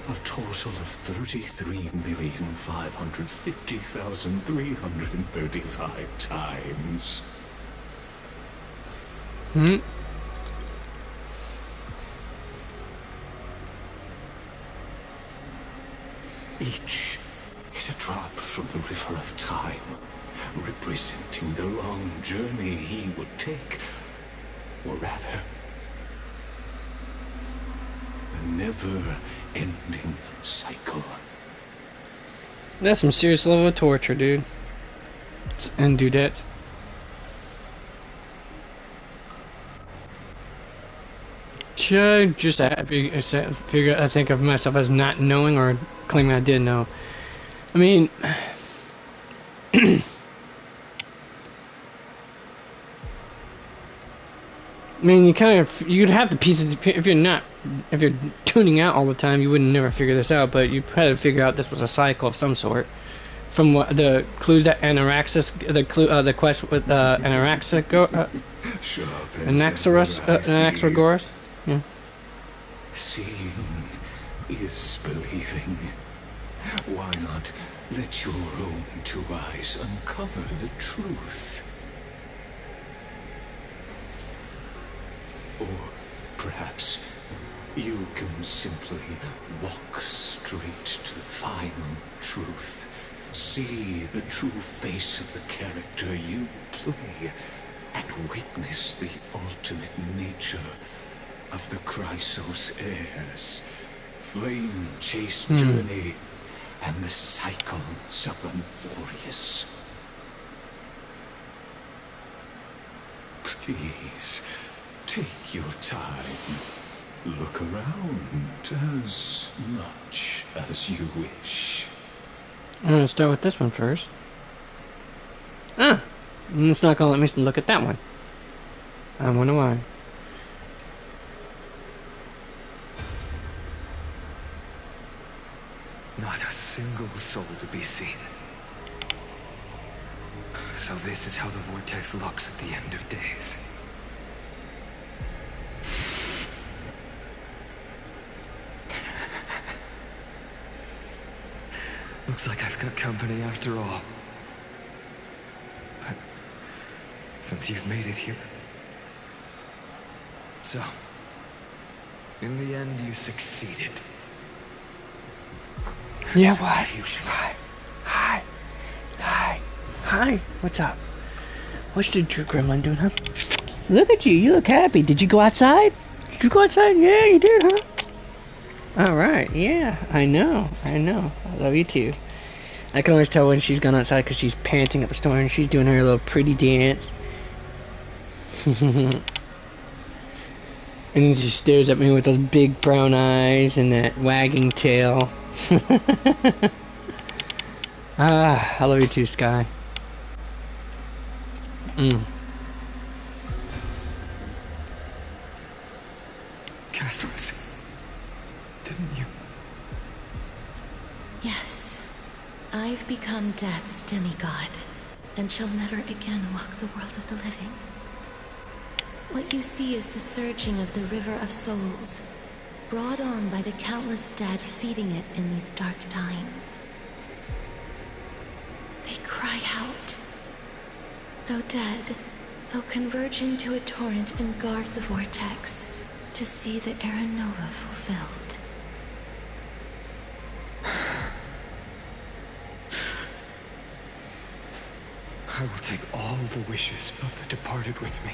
A total of 33,550,335 times. Each is a drop from the river of time, representing the long journey he would take, or rather, a never-ending cycle. That's some serious level of torture, dude. And dudette. Should I just figure? I think of myself as not knowing or claiming I did know. I mean, I mean, you'd have to piece it if you're tuning out all the time, you wouldn't never figure this out. But you had to figure out this was a cycle of some sort. From what the clues that the quest with Anaxagoras. Yeah. Seeing is believing. Why not let your own two eyes uncover the truth? Or perhaps you can simply walk straight to the final truth. See the true face of the character you play, and witness the ultimate nature of the Chrysos heirs, flame-chased journey, and the cycles of Euphorius. Please, take your time. Look around as much as you wish. I'm gonna start with this one first. It's not gonna let me look at that one. I wonder why. Not a single soul to be seen. So this is how the vortex looks at the end of days. Looks like I've got company after all. But since you've made it here... So, in the end, you succeeded. Yeah, what? Hi. What's up? What's the true gremlin doing, huh? Look at you. You look happy. Did you go outside? Yeah, you did, huh? Alright, yeah, I know. I love you too. I can always tell when she's gone outside because she's panting up a storm and she's doing her little pretty dance. And then she stares at me with those big brown eyes and that wagging tail. I love you too, Sky. Castros, didn't you? Yes. I've become Death's demigod, and shall never again walk the world of the living. What you see is the surging of the river of souls, brought on by the countless dead feeding it in these dark times. They cry out. Though dead, they'll converge into a torrent and guard the vortex to see the Era Nova fulfilled. I will take all the wishes of the departed with me.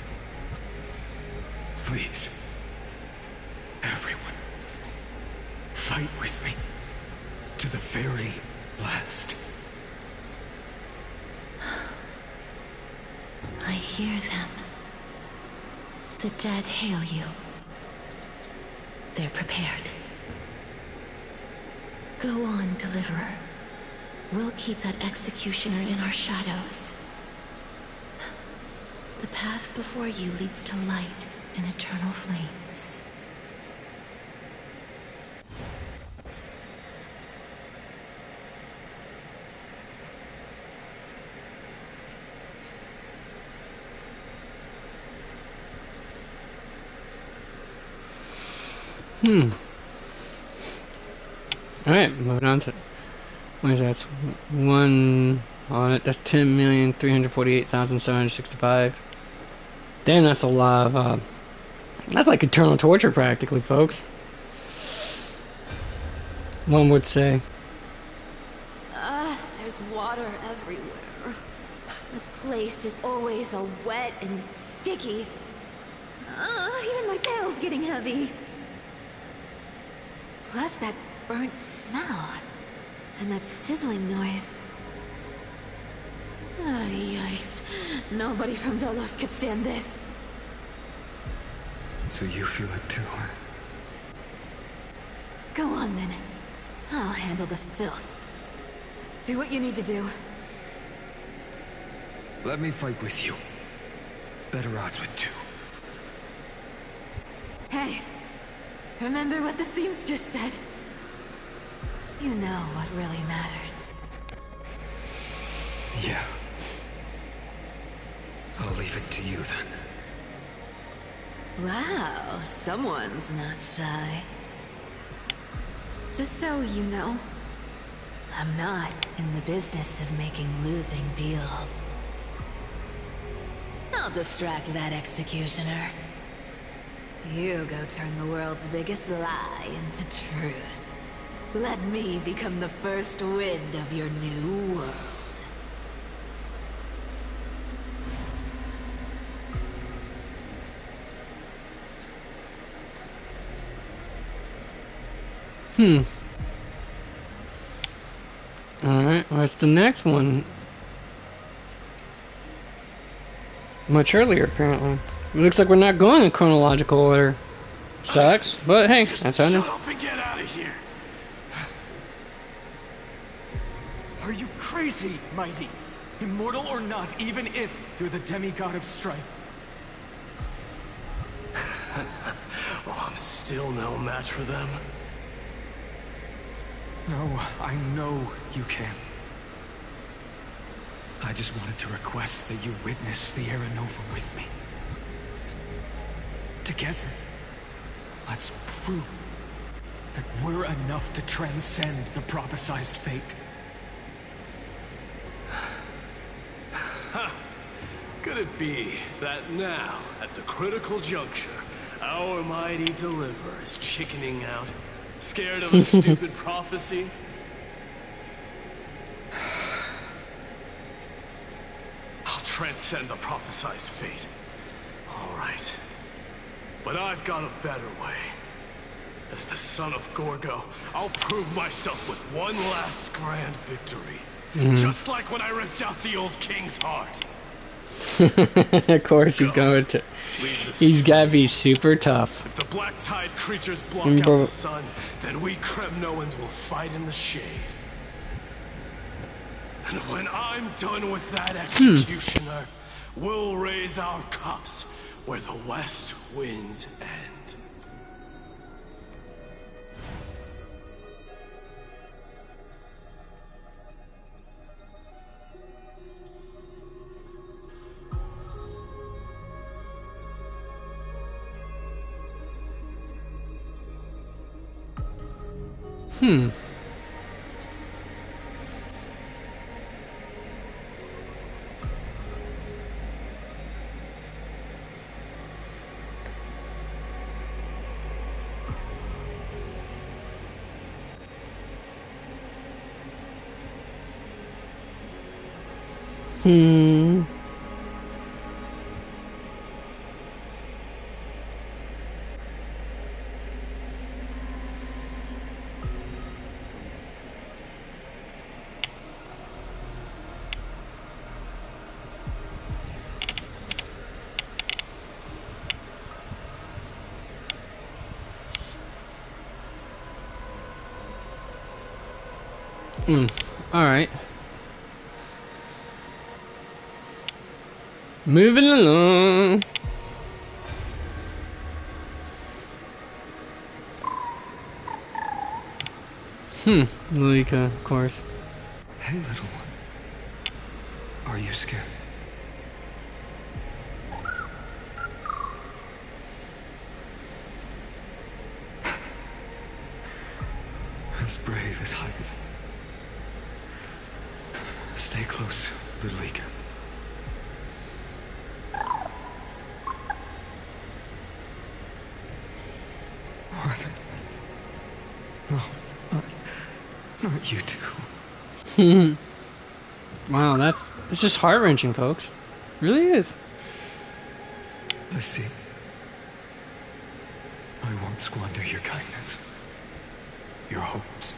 Please, everyone, fight with me to the very last. I hear them. The dead hail you. They're prepared. Go on, Deliverer. We'll keep that executioner in our shadows. The path before you leads to light and eternal flames. Alright, moving on to... What is that? One on it. That's 10,348,765. Damn, that's a lot of, that's like eternal torture practically, folks. One would say. water everywhere. This place is always so wet and sticky. Even my tail's getting heavy. Plus that burnt smell. And that sizzling noise. Yikes. Nobody from Dolos could stand this. So you feel it too, huh? Go on then. I'll handle the filth. Do what you need to do. Let me fight with you. Better odds with two. Hey, remember what the seamstress said? You know what really matters. Yeah. I'll leave it to you then. Wow, someone's not shy. Just so you know, I'm not in the business of making losing deals. I'll distract that executioner. You go turn the world's biggest lie into truth. Let me become the first wind of your new world. Alright, what's the next one? Much earlier, apparently. It looks like we're not going in chronological order. Sucks, but hey, that's how it is. Shut up and get out of here! Are you crazy, Mighty? Immortal or not, even if you're the demigod of strife. Oh, I'm still no match for them. No, I know you can. I just wanted to request that you witness the Era Nova with me. Together, let's prove that we're enough to transcend the prophesized fate. Could it be that now, at the critical juncture, our mighty deliverer is chickening out? Scared of a stupid prophecy? I'll transcend the prophesized fate. All right. But I've got a better way. As the son of Gorgo, I'll prove myself with one last grand victory. Just like when I ripped out the old king's heart. Of course he's going to. He's gotta be super tough. If the black tide creatures block out the sun, then we Kremnoans will fight in the shade. And when I'm done with that executioner, we'll raise our cups where the west winds end. Alright. Moving along. Luika, of course. Hey, little one. Are you scared? As brave as Hyatt. Stay close, little Ika. What? No, not you two. Wow, it's just heart-wrenching, folks. It really is. I see. I won't squander your kindness. Your hopes.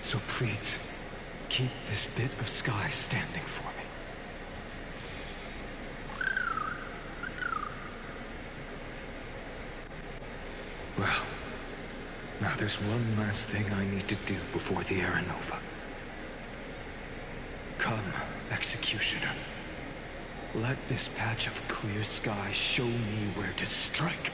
So please, keep this bit of sky standing for me. Well, now there's one last thing I need to do before the Era Nova. Come, Executioner. Let this patch of clear sky show me where to strike.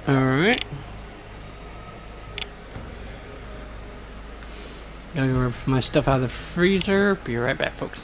Alright. Gotta go grab my stuff out of the freezer. Be right back, folks.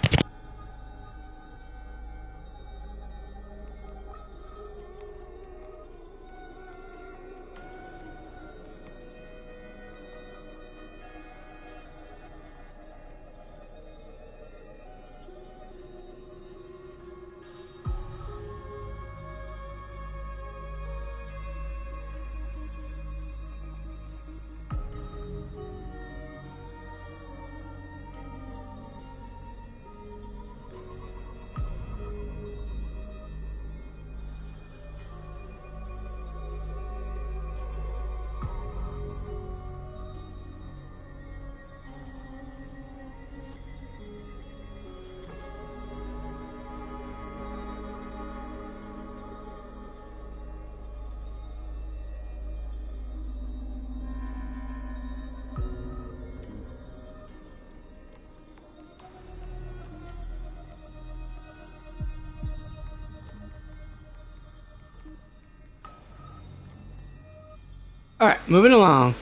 Alright, moving along.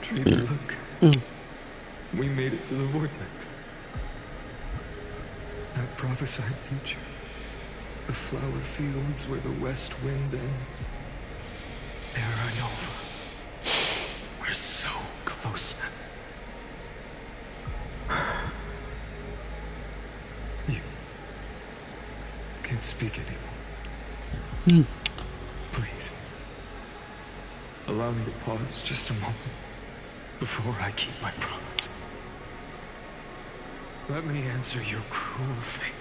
Dreamer, look. We made it to the vortex. That prophesied future. The flower fields where the west wind ends. Era Nova. We're so close. You can't speak anymore. Please. Allow me to pause just a moment before I keep my promise. Let me answer your cruel fate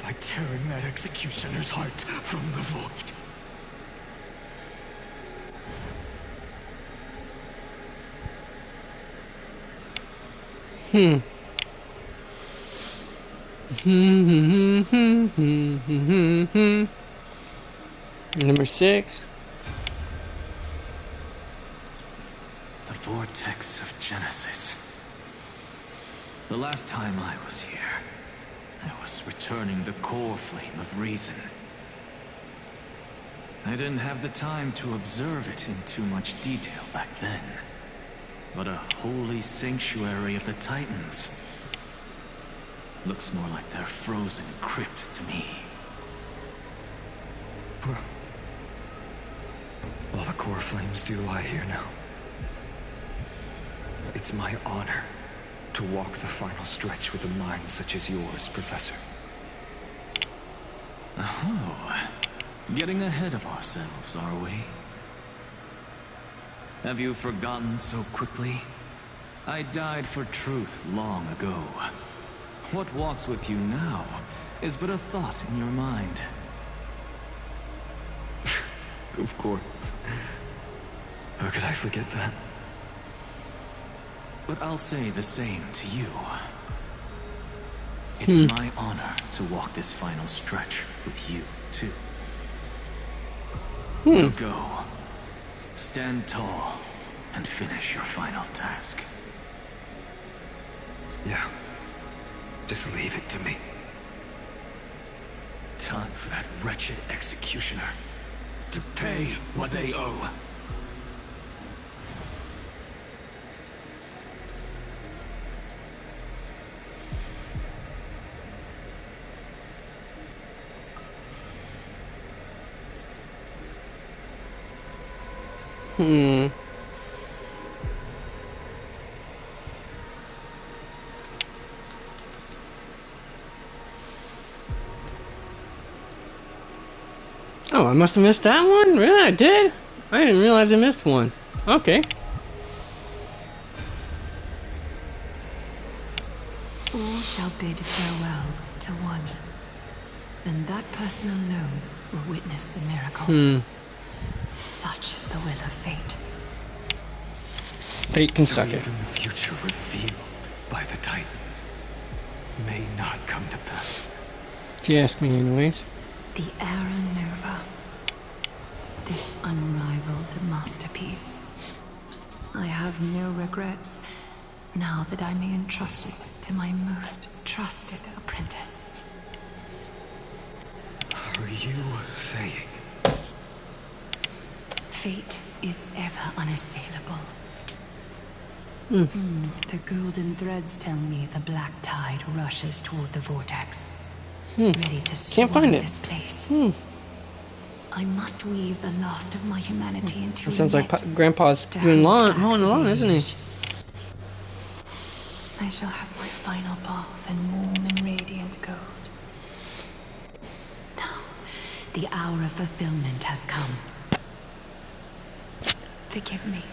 by tearing that executioner's heart from the void. Number 6. The vortex of Genesis. The last time I was here, I was returning the core flame of reason. I didn't have the time to observe it in too much detail back then. But a holy sanctuary of the Titans. Looks more like their frozen crypt to me. Well, all the core flames do lie here now. It's my honor to walk the final stretch with a mind such as yours, Professor. Oh, getting ahead of ourselves, are we? Have you forgotten so quickly? I died for truth long ago. What walks with you now is but a thought in your mind. Of course. How could I forget that? But I'll say the same to you. It's my honor to walk this final stretch with you, too. Now go. Stand tall and finish your final task. Yeah. Just leave it to me. Time for that wretched executioner to pay what they owe. Hmm. Oh, I must have missed that one? Really? I did? I didn't realize I missed one. Okay. All shall bid farewell to one, and that person alone will witness the miracle. Such is the will of fate. Fate can suck it. Even the future revealed by the Titans may not come to pass. If you ask me anyways. The Era Nova. This unrivaled masterpiece. I have no regrets now that I may entrust it to my most trusted apprentice. Are you saying? Fate is ever unassailable. The golden threads tell me the black tide rushes toward the vortex. Ready to swallow this place. I must weave the last of my humanity into it sounds like Grandpa's doing mowing the lawn, isn't he? I shall have my final bath in warm and radiant gold. Now, the hour of fulfillment has come. Forgive me.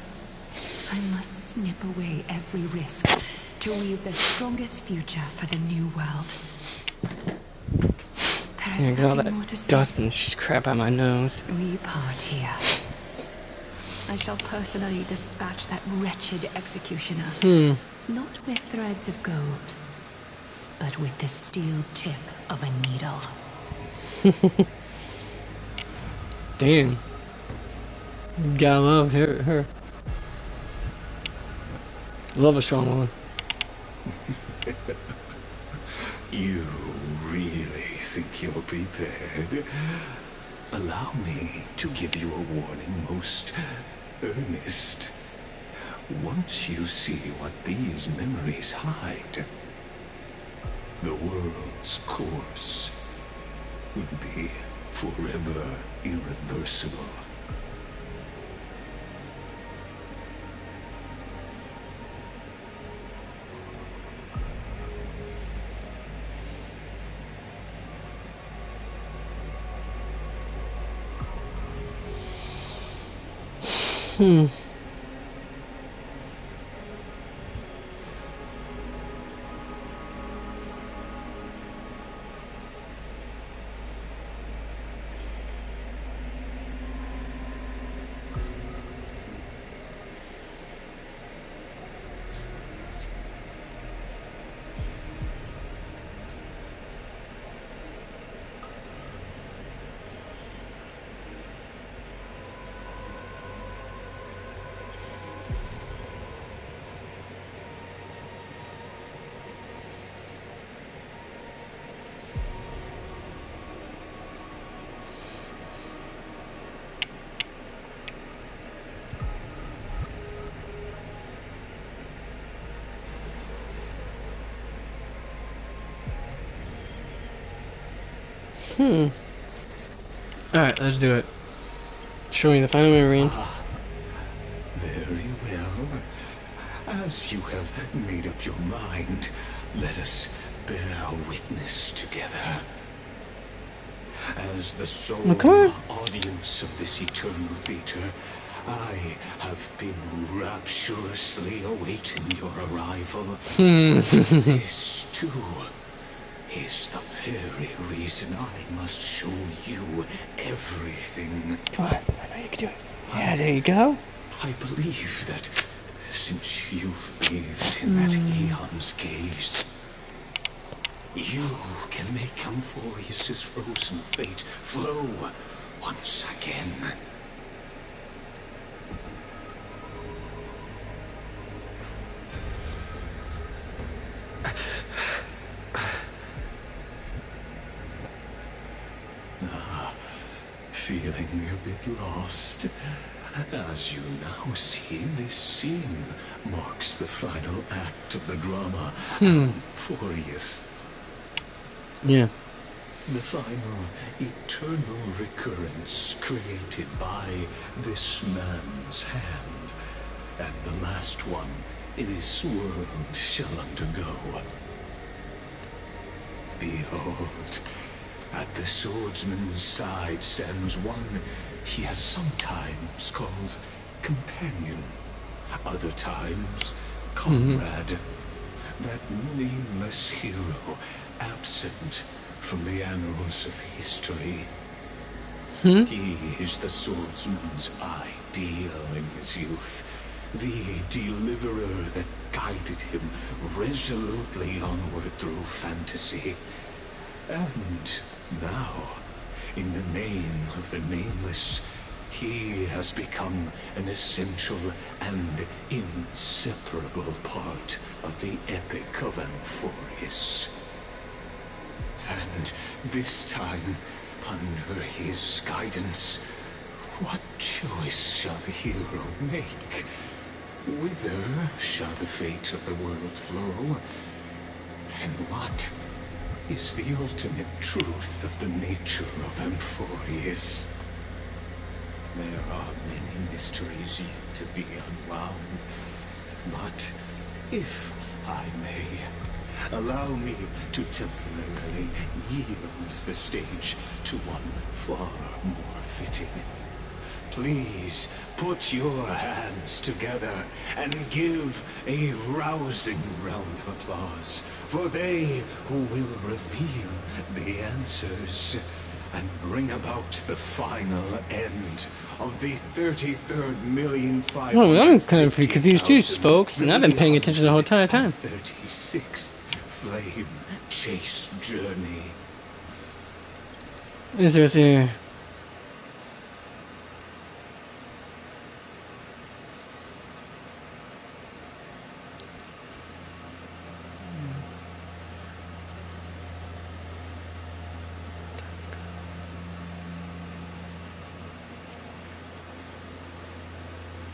I must snip away every risk to weave the strongest future for the new world. There is nothing more to say. Dust and just crap on my nose. We part here. I shall personally dispatch that wretched executioner. Not with threads of gold, but with the steel tip of a needle. Damn. Gotta love her. Love a strong one. You really think you're prepared? Allow me to give you a warning, most earnest. Once you see what these memories hide, the world's course will be forever irreversible. Alright, let's do it. Show me the final memory. Very well. As you have made up your mind, let us bear witness together. As the sole audience of this eternal theater, I have been rapturously awaiting your arrival. This, too, is the very reason I must show you everything. Come on, I know you can do it. Yeah, there you go. I believe that since you've bathed in that Aeon's gaze, you can make Amphorius' frozen fate flow once again. Feeling a bit lost? As you now see, this scene marks the final act of the drama, Amphorius. Yeah. The final, eternal recurrence created by this man's hand, and the last one this world shall undergo. Behold, at the swordsman's side stands one he has sometimes called companion, other times comrade, that nameless hero absent from the annals of history. He is the swordsman's ideal in his youth, the deliverer that guided him resolutely onward through fantasy. And now, in the name of the nameless, he has become an essential and inseparable part of the epic of Amphorius. And this time, under his guidance, what choice shall the hero make? Whither shall the fate of the world flow? And what is the ultimate truth of the nature of Amphorius? There are many mysteries yet to be unwound, but if I may, allow me to temporarily yield the stage to one far more fitting. Please put your hands together and give a rousing round of applause for they who will reveal the answers and bring about the final end of the 33rd,550,000 Well, I'm kind of confused too, folks, and I've been paying attention the whole entire time. 36th flame chase journey. Is there?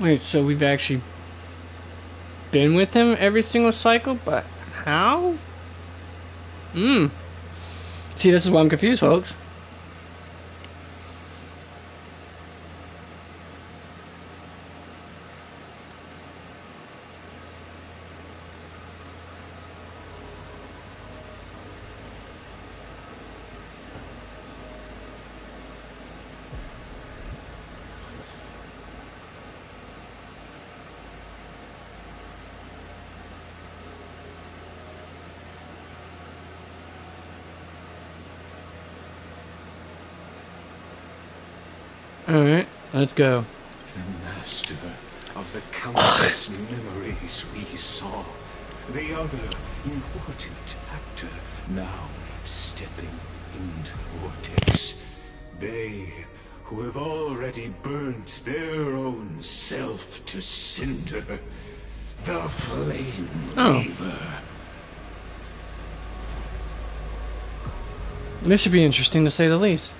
Wait, so we've actually been with him every single cycle, but how? See, this is why I'm confused, folks. Alright, let's go. The master of the countless memories we saw. The other important actor now stepping into the vortex. They who have already burnt their own self to cinder. The Flame Weaver. This should be interesting to say the least.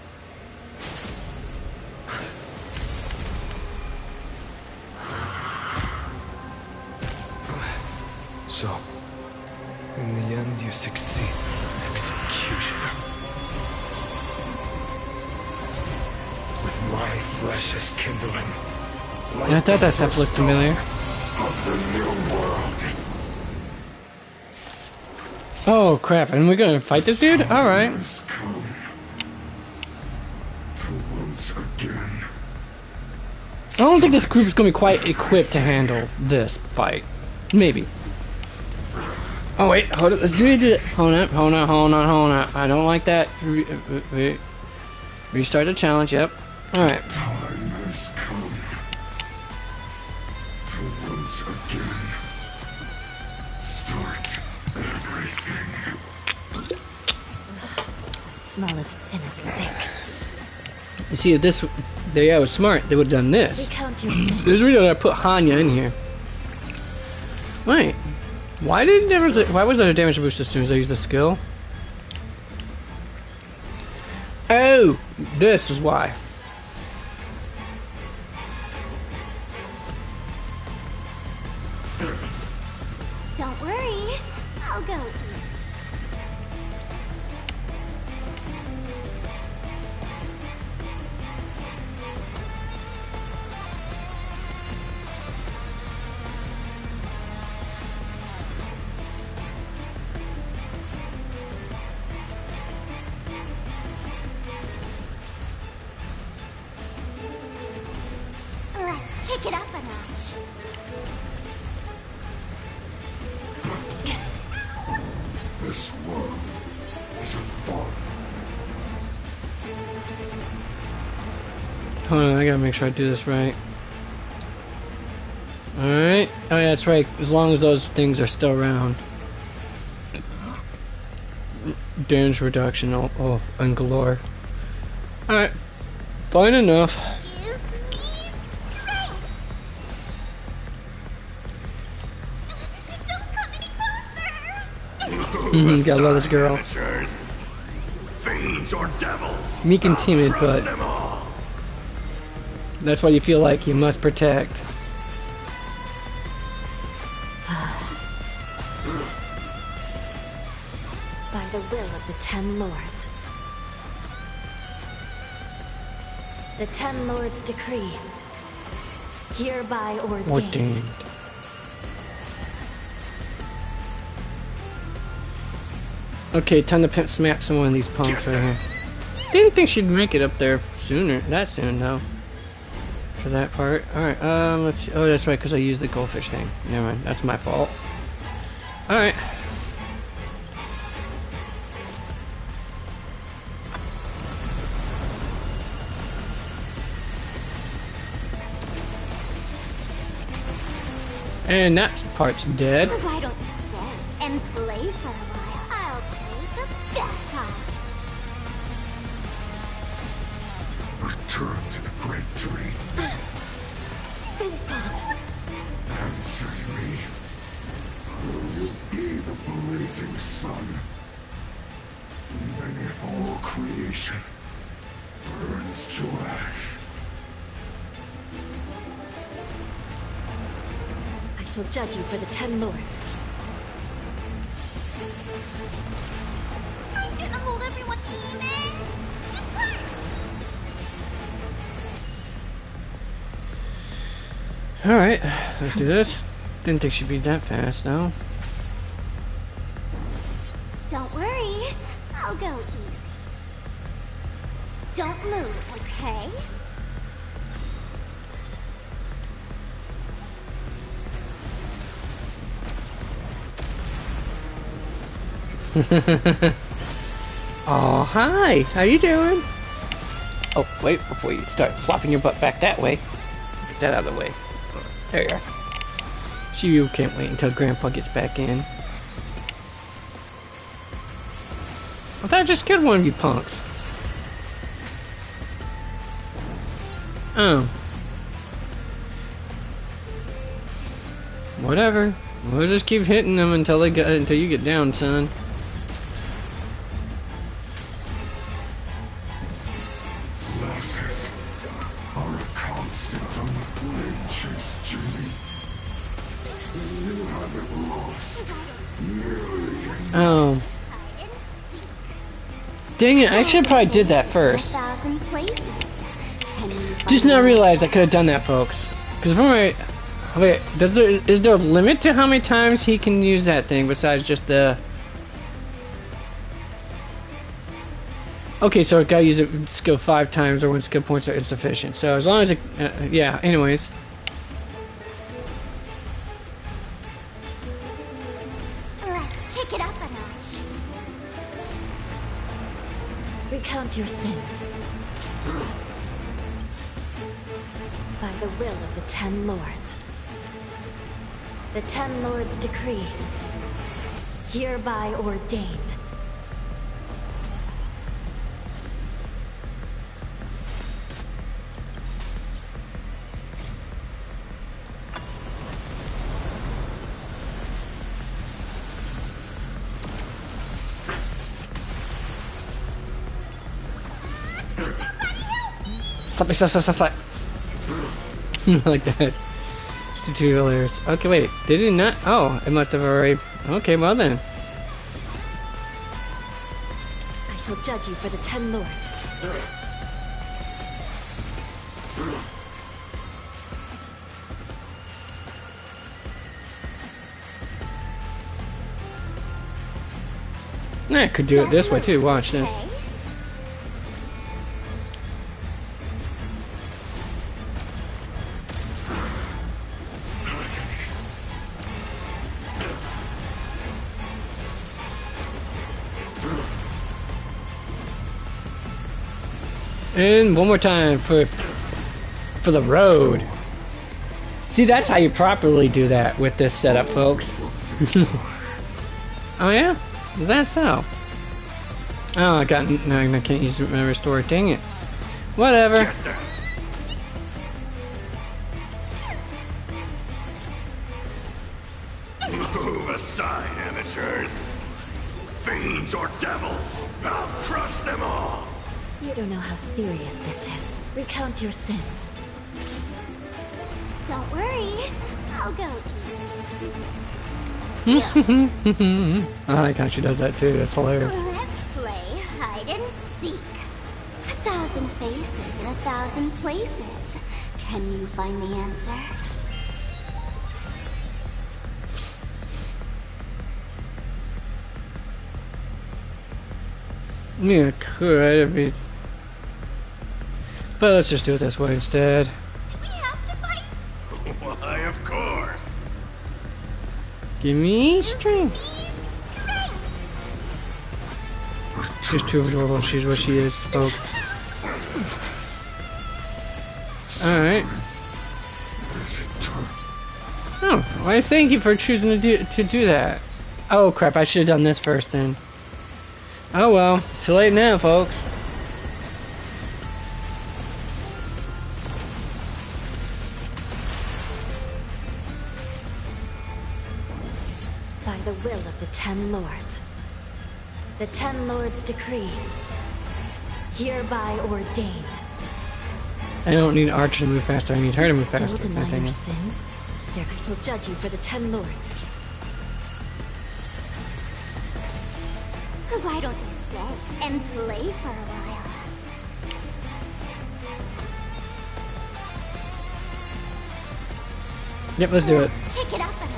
So, in the end, you succeed. Executioner. With my flesh as kindling. I thought that stuff looked familiar. Of the new world. Oh crap, and we're gonna fight this dude? Alright. I don't think this group is gonna be quite equipped to handle this fight. Maybe. Oh wait, hold it, let's do it. Hold on. I don't like that. Restart the challenge, yep. Alright. Time has come to once again start everything. The smell of sin is thick. You see, if this, I was smart, they would have done this. Recount your sins. There's a reason I put Hanya in here. Wait. Why was there a damage boost as soon as I used the skill? Oh! This is why. Don't worry, I'll go easy. match. This world is a farm. Hold on, I gotta make sure I do this right. Alright. Oh yeah, that's right. As long as those things are still around. Damage reduction, oh, and galore. Alright. Fine enough. Gotta love this girl. Fiends or devils. Meek and timid, but that's why you feel like you must protect. By the will of the 10 Lords. The 10 Lords decree. Hereby ordained. Okay, time to pimp smack some of these punks right here. Didn't think she'd make it up there sooner. That soon, though. For that part. Alright, let's see. Oh, that's right, because I used the goldfish thing. Never mind, that's my fault. Alright. And that part's dead. Why don't you stay and play for a while? I'll play the bad part. Return to the great tree. Answer me. Will you be the blazing sun? Even if all creation burns to ash. I shall judge you for the 10 Lords. I'm gonna hold everyone even. Depart! Alright, let's do this. Didn't think she'd be that fast, though. Don't worry, I'll go easy. Don't move, okay? Oh, hi! How you doing? Oh, wait, before you start flopping your butt back that way. Get that out of the way. There you are. You can't wait until Grandpa gets back in. I thought I just killed one of you punks. Oh. Whatever. We'll just keep hitting them until you get down, son. Losses are a constant on the blade chase journey. You haven't lost nearly. Oh. Dang it, I should have probably did that first. Just now realized I could have done that, folks. Because if I'm right... Wait, is there a limit to how many times he can use that thing besides just the... Okay, so I gotta use it skill 5 times or when skill points are insufficient. So as long as it... yeah, anyways. Let's kick it up a notch. Recount your sins. By the will of the 10 Lords. The 10 Lords decree. Hereby ordained. Stop. Like that. Just the tutorial errors. Okay, wait. Did it not? Oh, it must have already... Okay, well then. I shall judge you for the 10 Lords. I could do it this way too. Watch this. And one more time for the road. See, that's how you properly do that with this setup, folks. Oh yeah? Is that so? Oh, I can't use my restore. Dang it. Whatever. Move aside, amateurs. Fiends or devils, I'll crush them all. You don't know how serious this is. Recount your sins. Don't worry, I'll go I like how she does that too. That's hilarious. Let's play hide and seek. 1,000 faces in 1,000 places. Can you find the answer? Yeah, could. I mean, but let's just do it this way instead. Do we have to fight? Why, of course. Give me strength. She's too adorable. She's what she is, folks. Alright. Oh, why thank you for choosing to do that. Oh crap, I should have done this first then. Oh well, it's too late now, folks. By the will of the 10 Lords. The 10 Lords decree. Hereby ordained. I don't need Archer to move faster, I need her to move faster. Still deny your sins? There, I shall judge you for the 10 Lords. Why don't you stay and play for a while? Yep, let's do it. Let's pick it up a notch.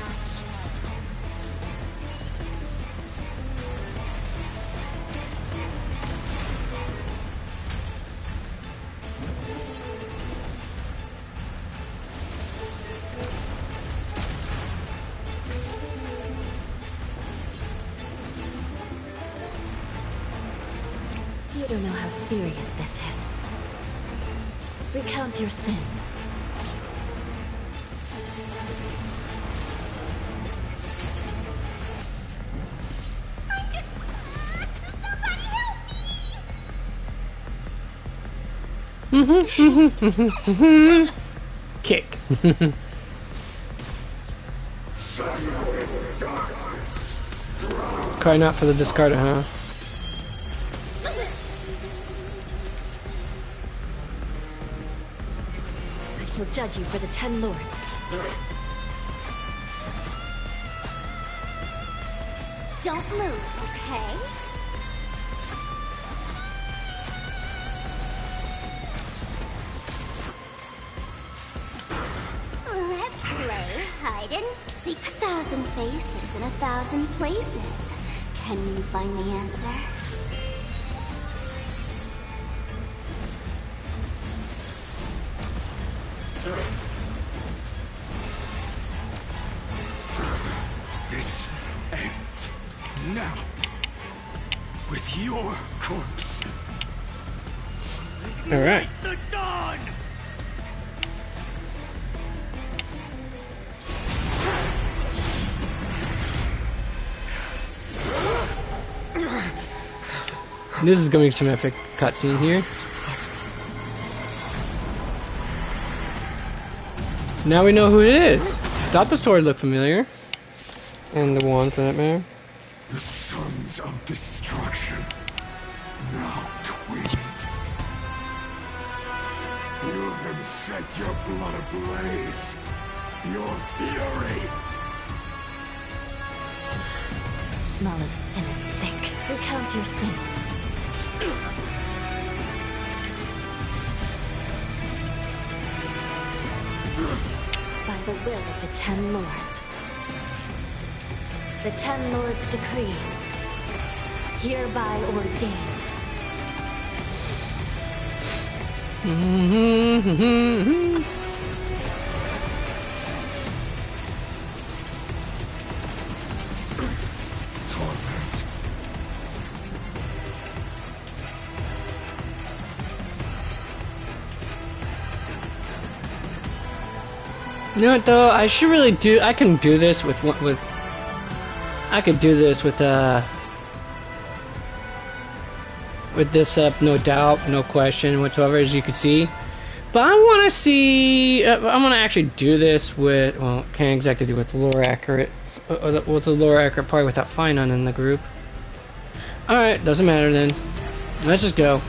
You don't know how serious this is. Recount your sins. Kick. Cry not for the discarded, huh? I shall judge you for the 10 Lords. Don't move, okay? Let's play hide and seek. 1,000 faces in 1,000 places. Can you find the answer? This ends now with your corpse. All right. The dawn. This is gonna be some epic cutscene here. Now we know who it is. Thought the sword looked familiar. And the wand for that matter. The sons of destruction, now twinned. You have set your blood ablaze. Your fury. Smell of sin is thick. Recount your sins. By the will of the 10 Lords. The 10 Lords decree. Hereby ordained. You know what though? I should really do. I can do this with. I could do this with this up, no doubt, no question whatsoever, as you can see. But I want to see. I want to actually do this with. Well, can't exactly do with the lore accurate. With the lore accurate part without Finon in the group. All right, doesn't matter then. Let's just go.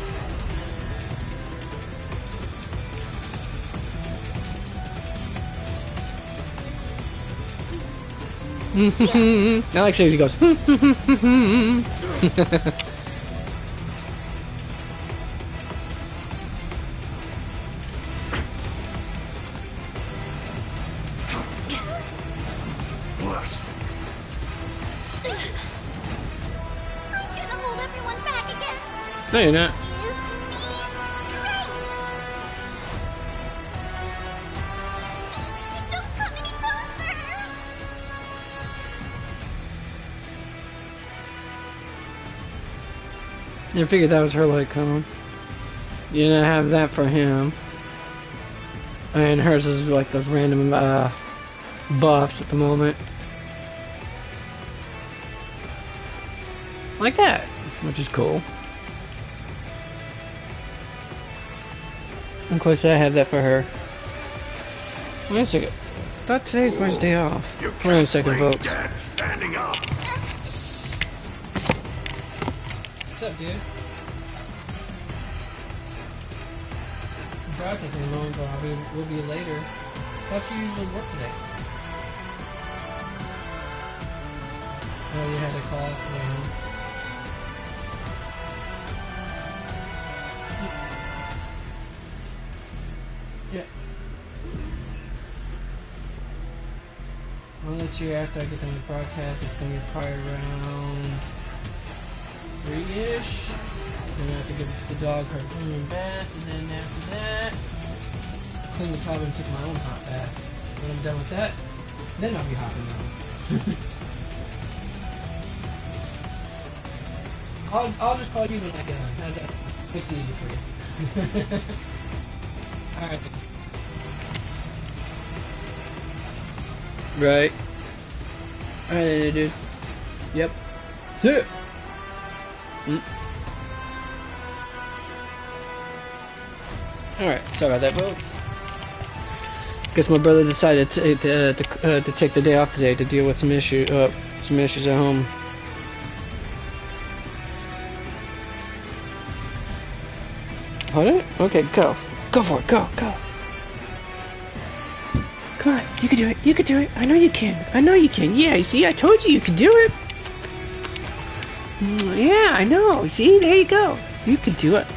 Alex says he goes. No, you're not. Don't come any closer! I figured that was her light cone. You didn't have that for him. And hers is like those random buffs at the moment. Like that, which is cool. Of course, I have that for her. Wait a second. I thought today's my day off. Hold on a second, folks. Standing up. What's up, dude? Broadcasting long, but we'll be later. How'd you usually work today? Oh, you had a call today. Yeah. I'll let you after I get done with broadcast. It's gonna be probably around 3-ish. Then I have to give the dog her cleaning bath, and then after that, clean the tub and take my own hot bath. When I'm done with that, then I'll be hopping on. I'll just call you when I get on. How's that? Makes it easy for you. Alright. Right. Alright, dude. Yep. Sit! Alright, sorry about that, folks. Guess my brother decided to take the day off today to deal with some issues at home. Hold it? Okay, go. Go for it, go. Come on, you can do it, I know you can. Yeah, you see, I told you can do it. Yeah, I know, see, there you go. You can do it.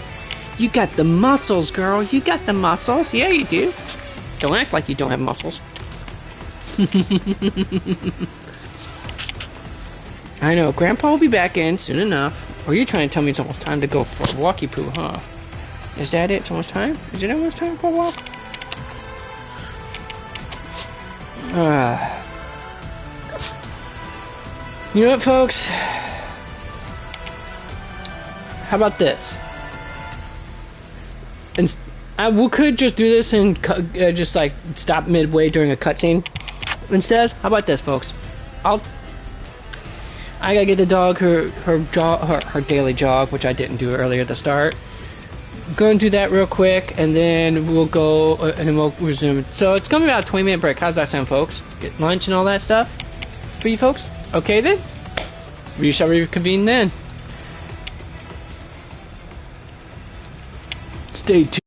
You got the muscles, girl, you got the muscles. Yeah, you do. Don't act like you don't have muscles. I know, Grandpa will be back in soon enough. Or you're trying to tell me it's almost time to go for a walkie poo, huh? Is that it? It's almost time? Is it almost time for a walk? You know what, folks? How about this? And we could just do this and just like stop midway during a cutscene. Instead, how about this, folks? I gotta get the dog her daily jog, which I didn't do earlier at the start. Go and do that real quick, and then we'll go and then we'll resume. So it's gonna be about a 20-minute break. How's that sound, folks? Get lunch and all that stuff for you folks. Okay then. We shall reconvene then. Stay tuned.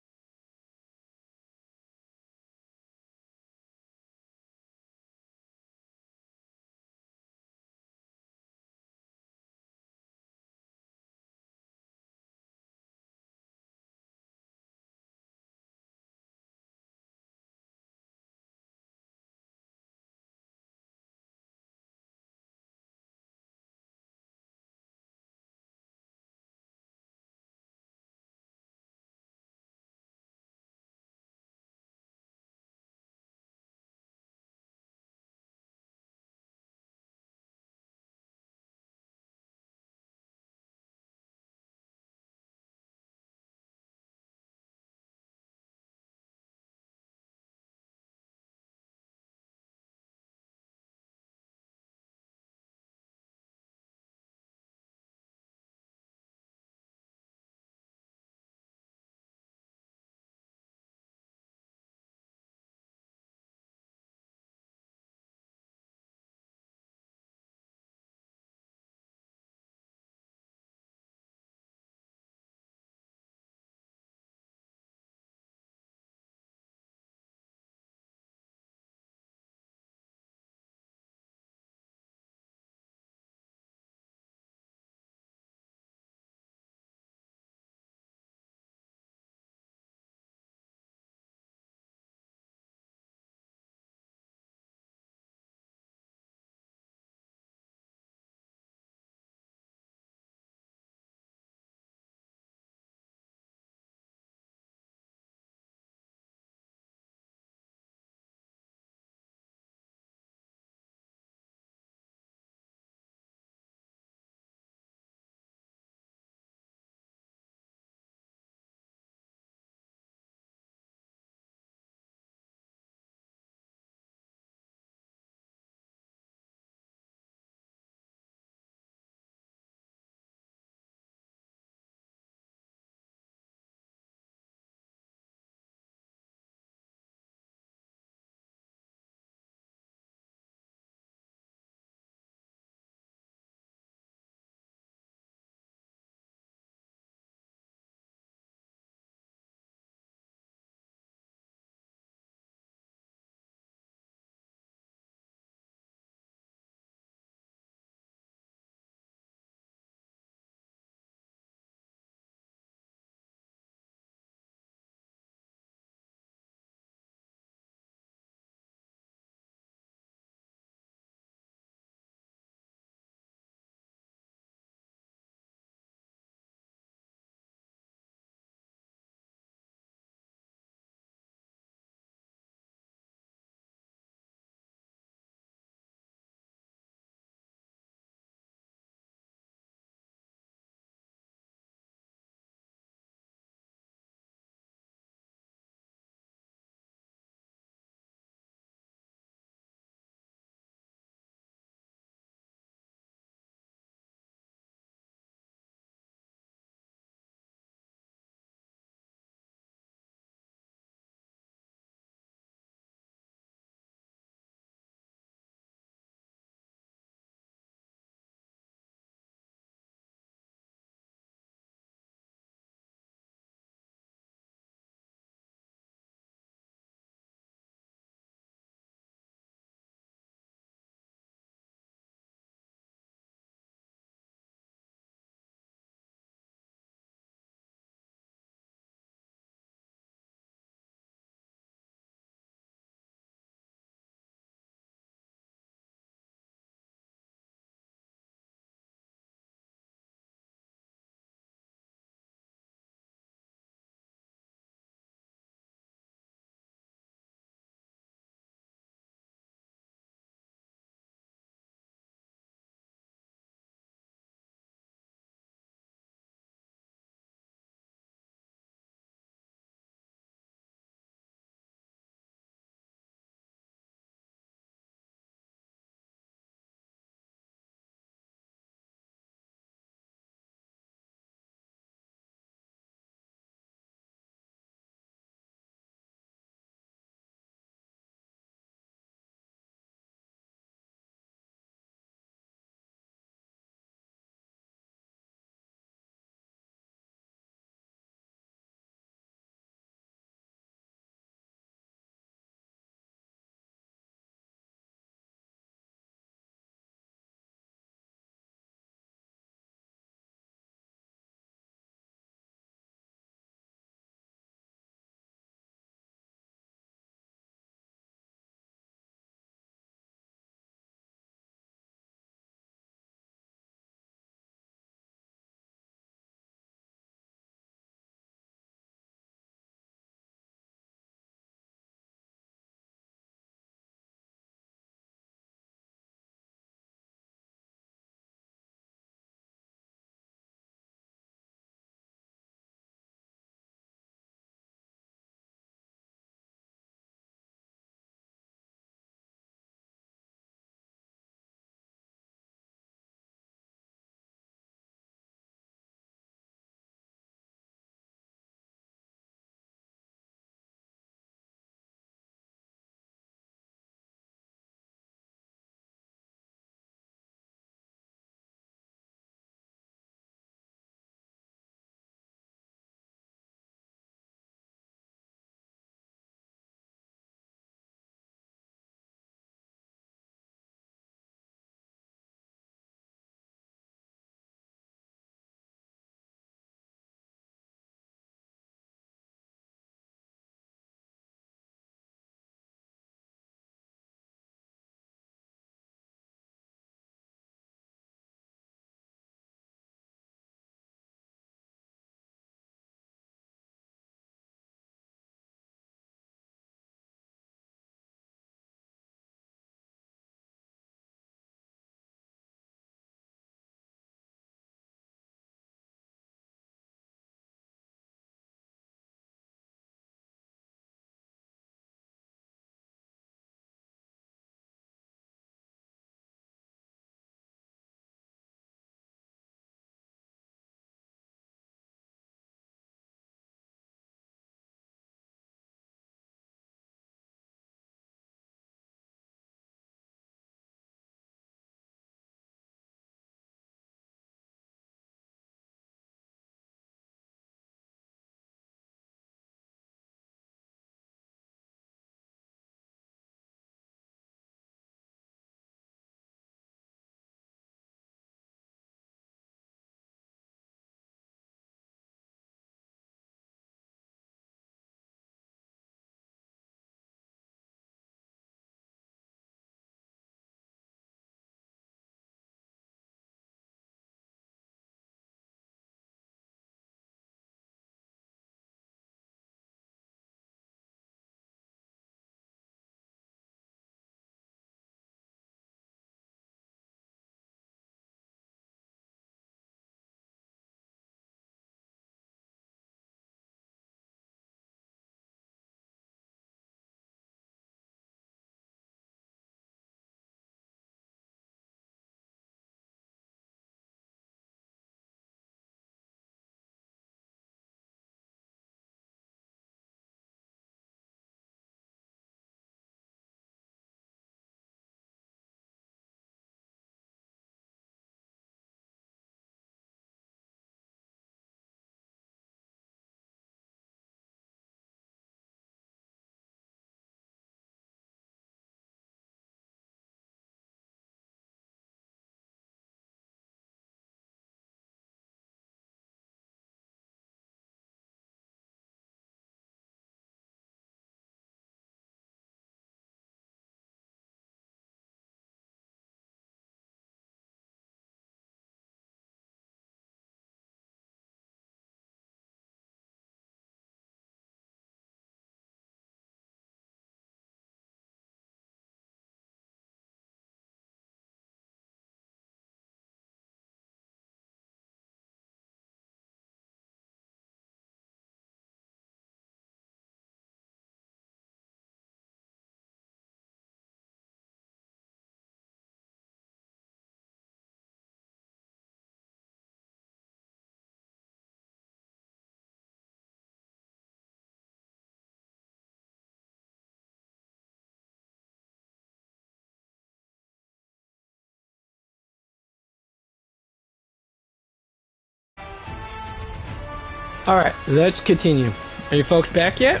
Alright, let's continue. Are you folks back yet?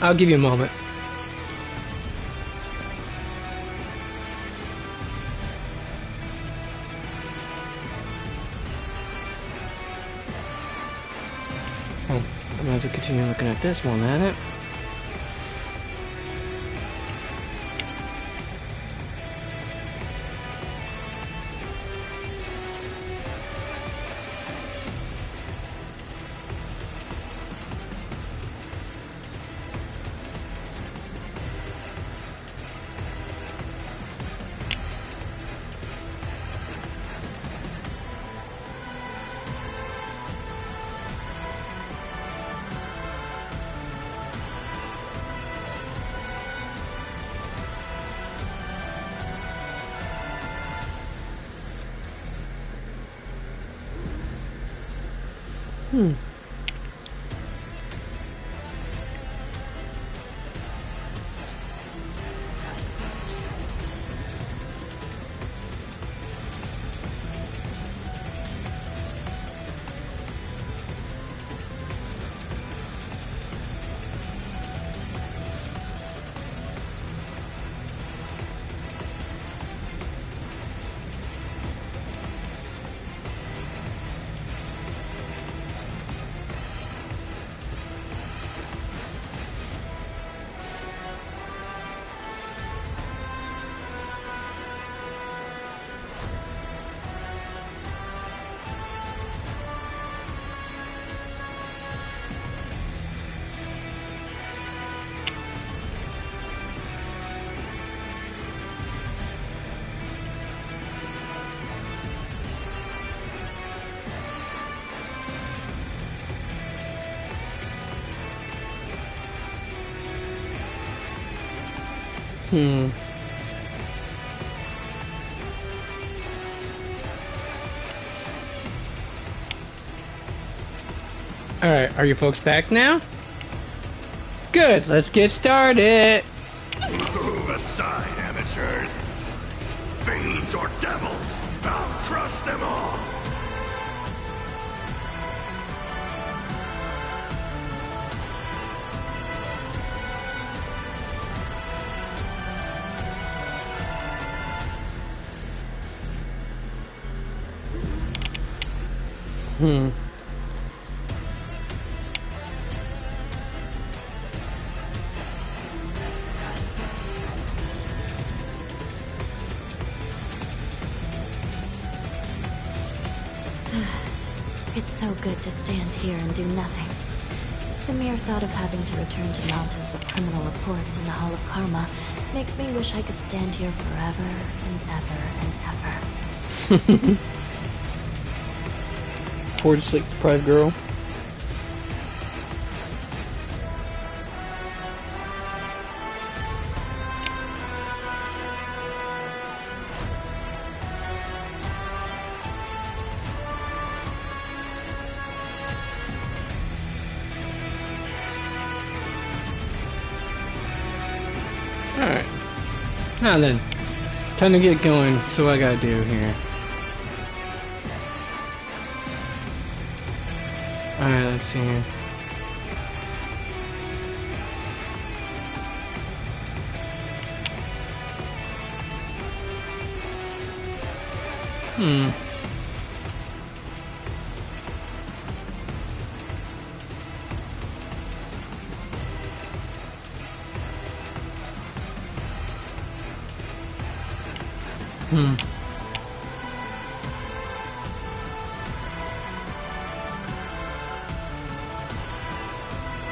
I'll give you a moment. Oh, I might as well continue looking at this one, at it. Alright, are you folks back now? Good, let's get started! Move aside, amateurs! Fiends or devils, I'll crush them all! It's so good to stand here and do nothing. The mere thought of having to return to mountains of criminal reports in the Hall of Karma makes me wish I could stand here forever and ever and ever. Poor sleep deprived girl. Alright. Now then, time to get going. So what I gotta do here. Alright, let's see here.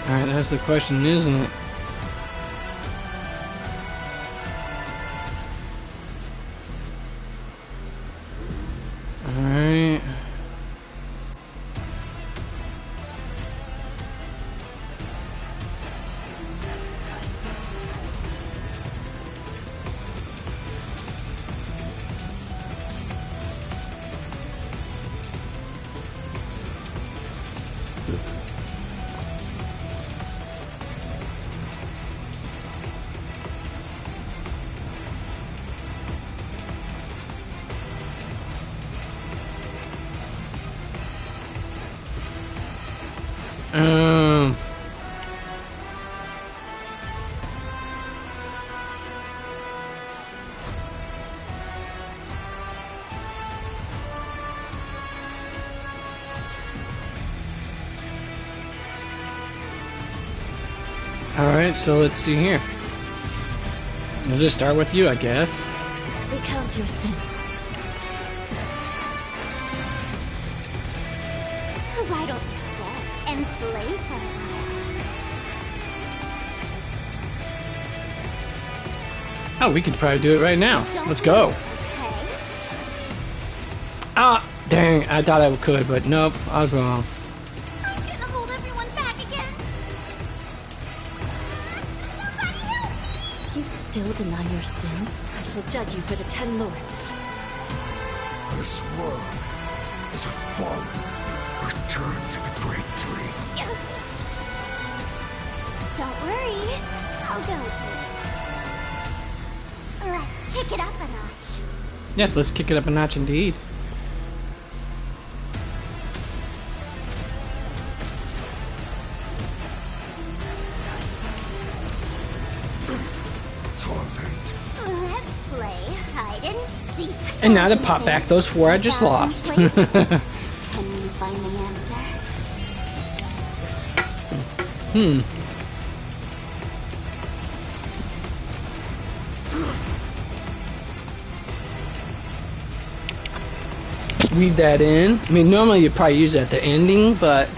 Alright, that's the question, isn't it? Alright. Alright, so let's see here. We'll just start with you, I guess. Recount your sins. Why don't you stay and play for a while? Oh, we could probably do it right now. Let's go. Okay. Ah, dang, I thought I could, but nope, I was wrong. I'm gonna hold everyone back again. Somebody help me! You still deny your sins? I shall judge you for the 10 lords. This world is a fallen. Return to the great tree. Don't worry, I'll go with this. Let's kick it up a notch. Yes, let's kick it up a notch indeed. Torment. Let's play hide and seek. And now to pop back those 4 I just lost. Can you find the answer? Weave that in. I mean, normally you'd probably use it at the ending, but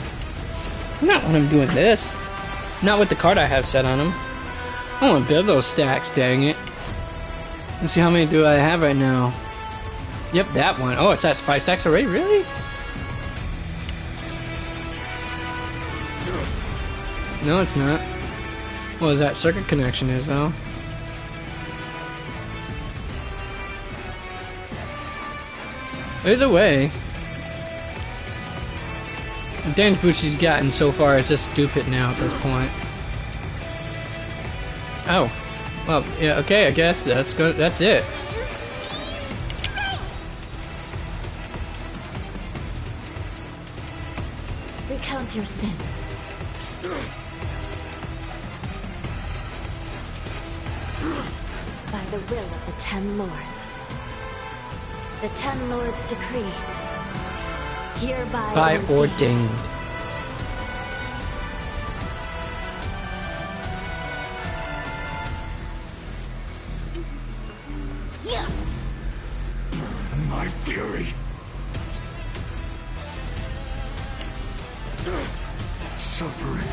not when I'm doing this. Not with the card I have set on them. I want to build those stacks, dang it. Let's see how many do I have right now. Yep, that one. Oh, it's at 5 stacks already? Really? No, it's not. Well, that circuit connection is, though. Either way, the damage boost she's gotten so far is just stupid now at this point. Oh, well, yeah, okay, I guess that's good. That's it. Recount your sins. By the will of the 10 lords. The 10 lords decree. Hereby By ordained. Yeah. My fury. Suffering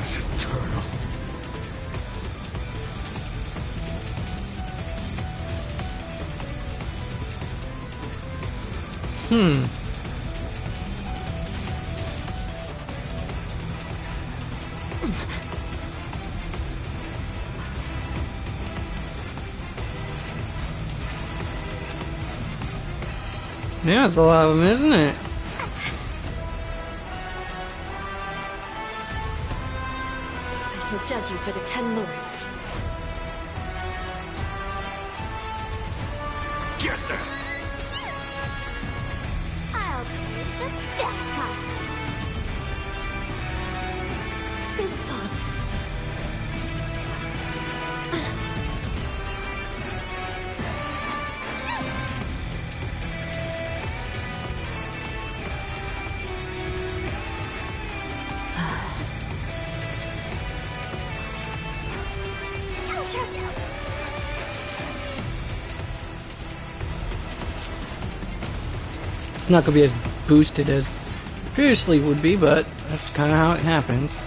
is eternal. Yeah, it's a lot of them, isn't it? I shall judge you for the 10 lords. Get there. I'll play the death card. Simple. It's not gonna be as boosted as previously would be, but that's kind of how it happens.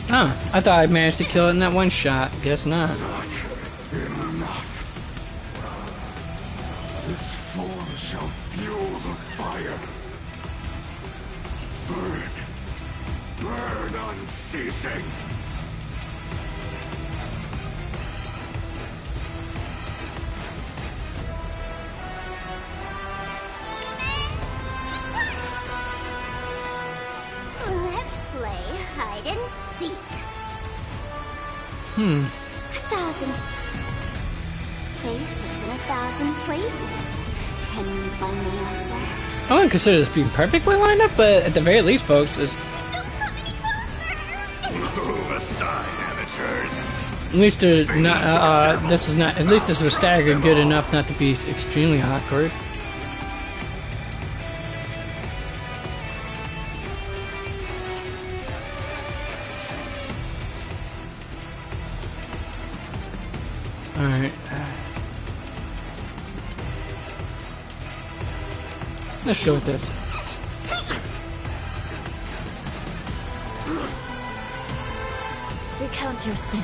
Huh, I thought I managed to kill it in that one shot. Guess not. Not enough. This form shall fuel the fire. Burn. Burn unceasing. Let's play hide and seek. 1,000 faces in 1,000 places. Can you find the answer? I wouldn't consider this being perfectly lined up, but at the very least, folks, it's Don't come any closer! Move aside, amateurs. at least they're not. This is not. At least this was staggered good enough not to be extremely awkward. All right. Let's go with this. Recount your sins.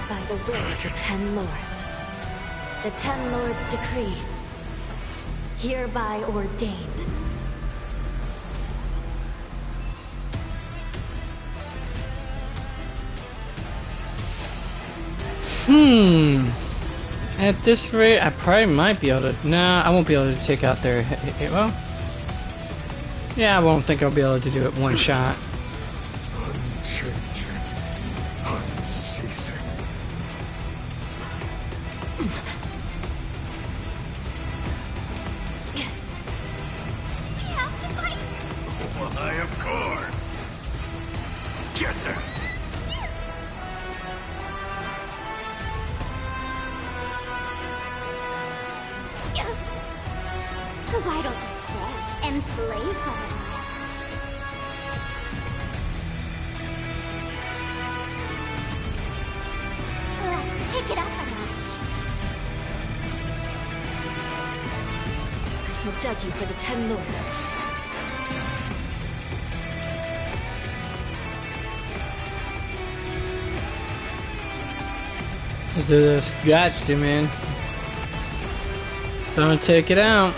By the will of the 10 lords. The 10 lords decree. Hereby ordained. At this rate, I probably might be able to. Nah, I won't be able to take out their. Well, yeah, I won't think I'll be able to do it one shot. Unchanging. Unceasing. You have to fight! Why, of course. Get there. Why don't you stay and play for a while? Let's pick it up a notch. I shall judge you for the 10 lords. Let's do this. Got to, man. Don't take it out.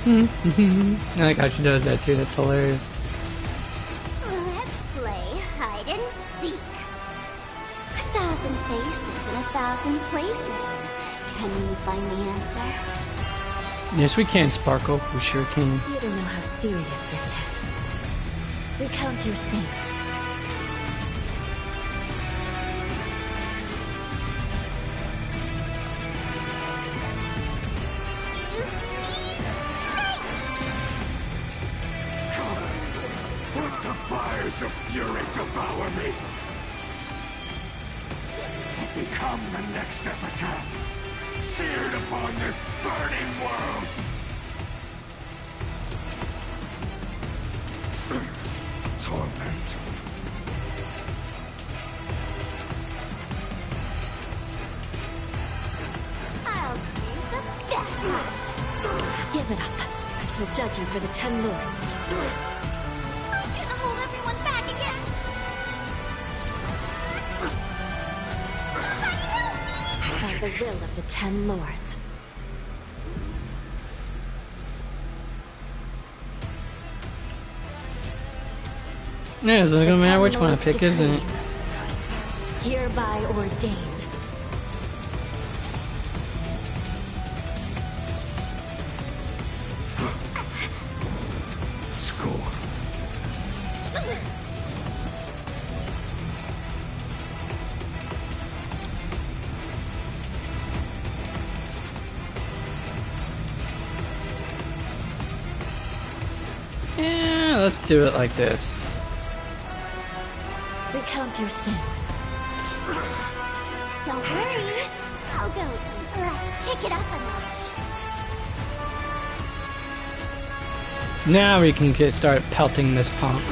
I like how she does that too, that's hilarious. Let's play hide and seek. 1,000 faces in 1,000 places. Can you find the answer? Yes, we can, Sparkle. We sure can. You don't know how serious this is. Recount your sins. Let the fires of fury devour me. Become the next epitaph, seared upon this burning world. Torment. I'll do the best. Give it up. I shall judge you for the 10 lords. I'm gonna hold everyone back again. By the will of the 10 lords. Yeah, it's not gonna matter which one I pick, isn't it? hereby ordained. Score. Yeah, let's do it like this. Recount your sins. Don't worry. I'll go. Let's pick it up a notch. Now we can start pelting this punk.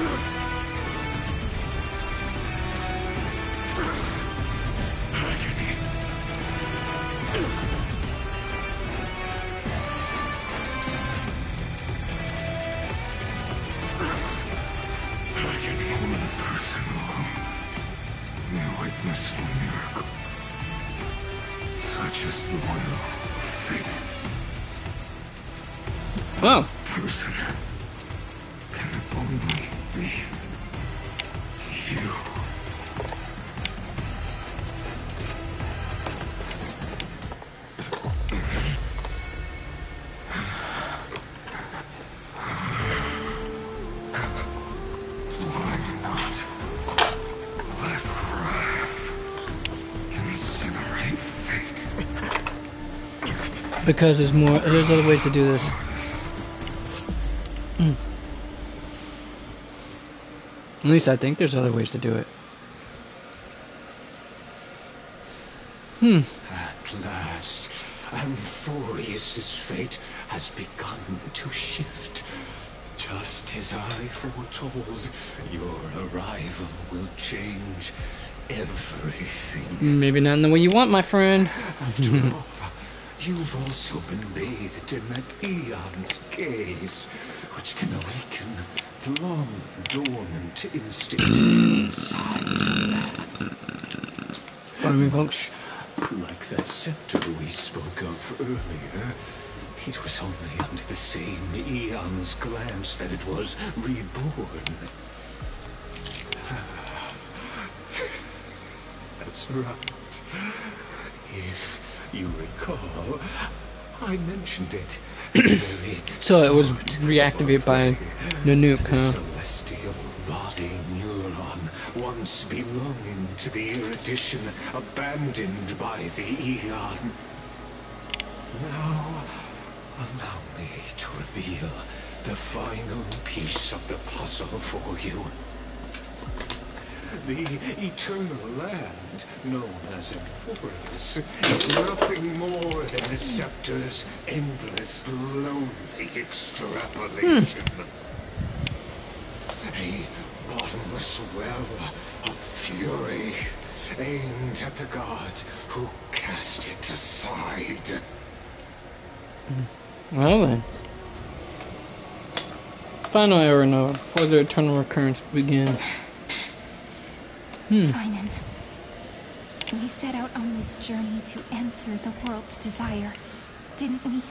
Whoa. Person can only be you. Why not let wrath incinerate fate? Because there's other ways to do this. At least I think there's other ways to do it. At last, Amphorius's fate has begun to shift. Just as I foretold, your arrival will change everything. Maybe not in the way you want, my friend. After all, you've also been bathed in that eon's gaze, which can awaken the long dormant instinct inside the man. Pardon me, folks. Like that scepter we spoke of earlier, it was only under the same eon's glance that it was reborn. That's right. If you recall, I mentioned it. So it was reactivated by the nuke, huh? Celestial body neuron, once belonging to the erudition abandoned by the Eon. Now, allow me to reveal the final piece of the puzzle for you. The eternal land, known as Amphorius, is nothing more than the scepter's endless, lonely extrapolation. A bottomless well of fury, aimed at the gods who cast it aside. Well then. Final error node before the eternal recurrence begins. Finan, we set out on this journey to answer the world's desire, didn't we?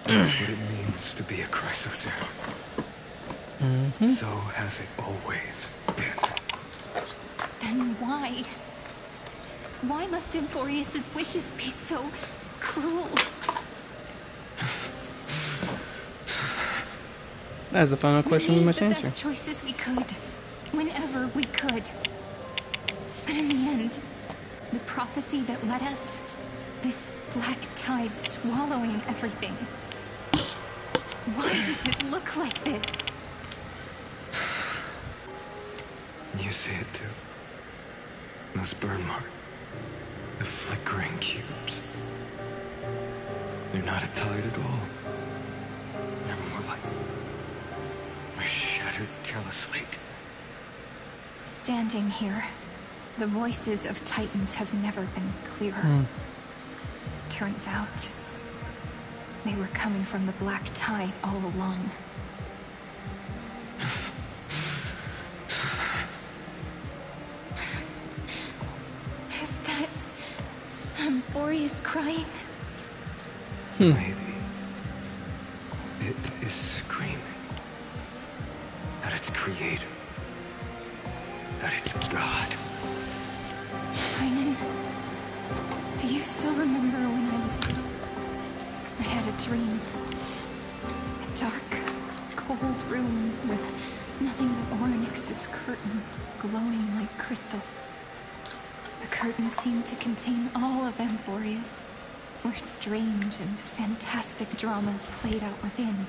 That's what it means to be a Chrysocer. So has it always been. Then why? Why must Amphorius's wishes be so cruel? That's the final question we must answer. The best choices we could, whenever we could. But in the end, the prophecy that led us, this black tide swallowing everything. Why does it look like this? You see it too. Those burn marks. The flickering cubes. They're not a tide at all. They're more like a shattered teleslate. Standing here, the voices of Titans have never been clearer. Turns out, they were coming from the black tide all along. Is that Amphorius crying? Maybe. It is screaming at its creator. At its god. still remember when I was little. I had a dream. A dark, cold room with nothing but Orynyx's curtain glowing like crystal. The curtain seemed to contain all of Amphorius, where strange and fantastic dramas played out within.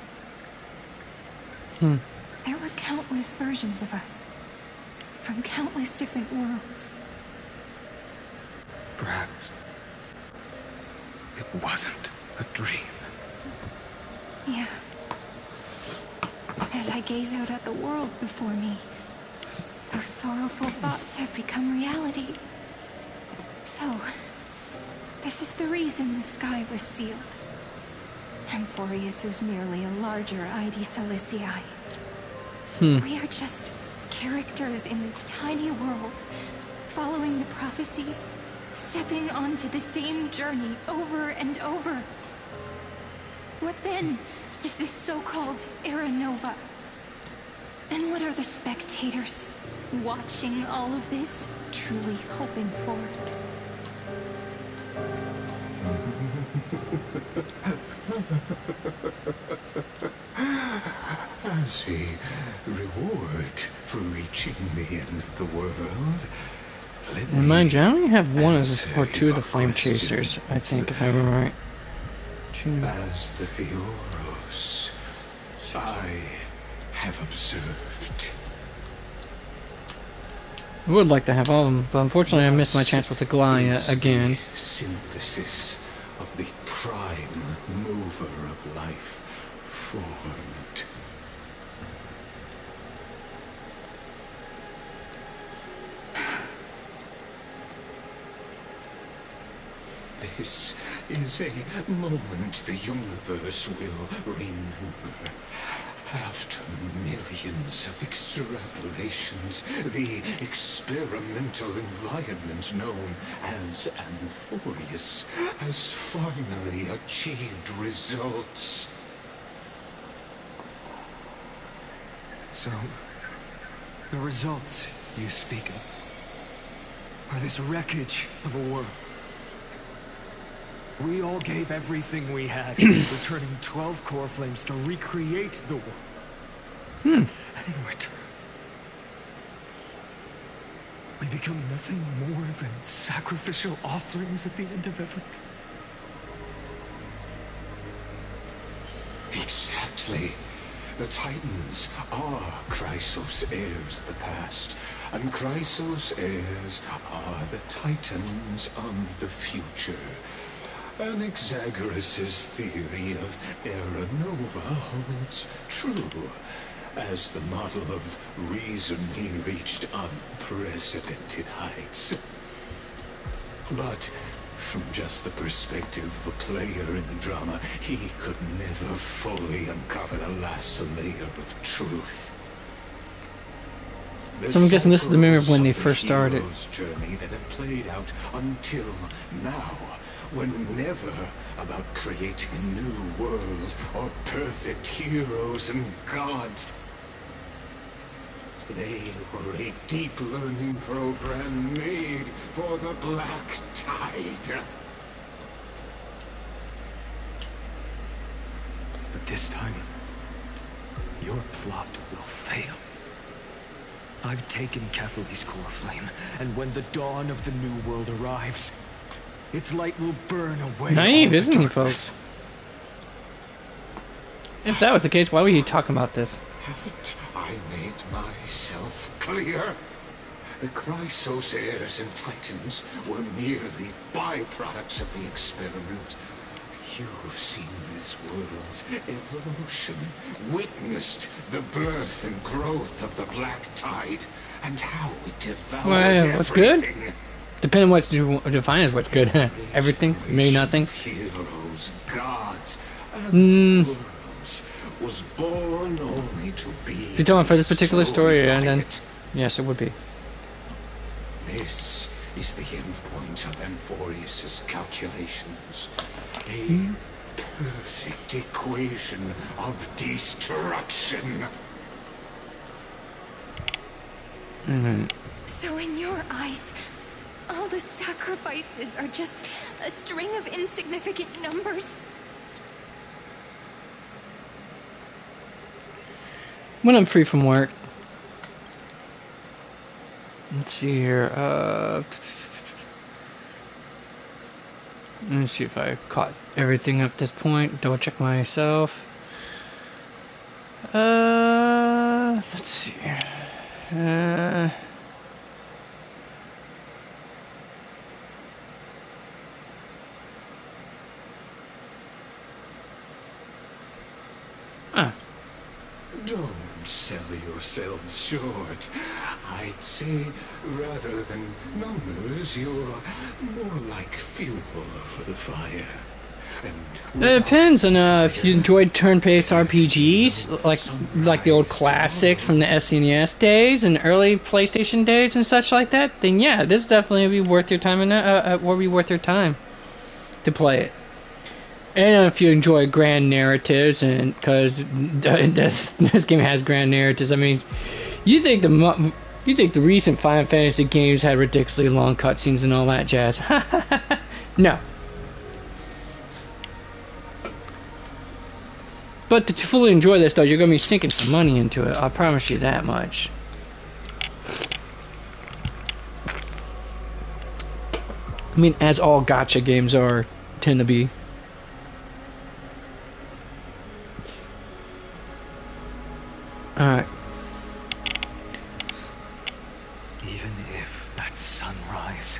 There were countless versions of us, from countless different worlds. Perhaps it wasn't a dream. Yeah. As I gaze out at the world before me, those sorrowful thoughts have become reality. So, this is the reason the sky was sealed. Amphorius is merely a larger ID Silicii. We are just characters in this tiny world, following the prophecy, stepping onto the same journey over and over. What then is this so-called Era Nova? And what are the spectators watching all of this truly hoping for? As a reward for reaching the end of the world, and mind you, I only have one or two of the flame chasers, I think, if I remember right. As the Theoros, I have observed. I would like to have all of them, but unfortunately I missed my chance with the Glia again. Synthesis of the prime mover of life formed. This is a moment the universe will remember. After millions of extrapolations, the experimental environment known as Amphorius has finally achieved results. So, the results you speak of are this wreckage of a world. We all gave everything we had, returning 12 core flames to recreate the world. And in return, we become nothing more than sacrificial offerings at the end of everything. Exactly. The Titans are Chrysos heirs of the past, and Chrysos heirs are the Titans of the future. Anaxagoras' theory of Era Nova holds true, as the model of reason he reached unprecedented heights. But from just the perspective of a player in the drama, he could never fully uncover the last layer of truth. So I'm guessing this is the memory of when they first started. Journey that have played out until now were never about creating a new world or perfect heroes and gods. They were a deep learning program made for the Black Tide. But this time, your plot will fail. I've taken Catholi's core flame, and when the dawn of the new world arrives, its light will burn away. Naive, isn't he, folks? If that was the case, why were you talking about this? Haven't I made myself clear? The Chrysos heirs and Titans were merely byproducts of the experiment. You've seen this world's evolution, witnessed the birth and growth of the Black Tide, and how it devoured everything. What's good? Depending on what's defined as what's good. Everything, maybe nothing. Heroes, gods, and worlds was born only to be. If you're talking for this particular story, and then yes, it would be. This is the end point of Amphorius' calculations. A perfect equation of destruction. So in your eyes, all the sacrifice sacrifices are just a string of insignificant numbers. When I'm free from work. Let's see here. Let me see if I caught everything up this point. Double check myself. Let's see. Don't sell yourselves short. I'd say, rather than numbers, you're more like fuel for the fire. And it depends on if you enjoyed turn-based RPGs, like the old classics from the SNES days and early PlayStation days and such like that. Then yeah, this definitely would be worth your time, and would be worth your time to play it. And if you enjoy grand narratives, and because this game has grand narratives, I mean, you think the recent Final Fantasy games had ridiculously long cutscenes and all that jazz? No. But to fully enjoy this, though, you're going to be sinking some money into it. I promise you that much. I mean, as all gacha games tend to be. Alright. Even if that sunrise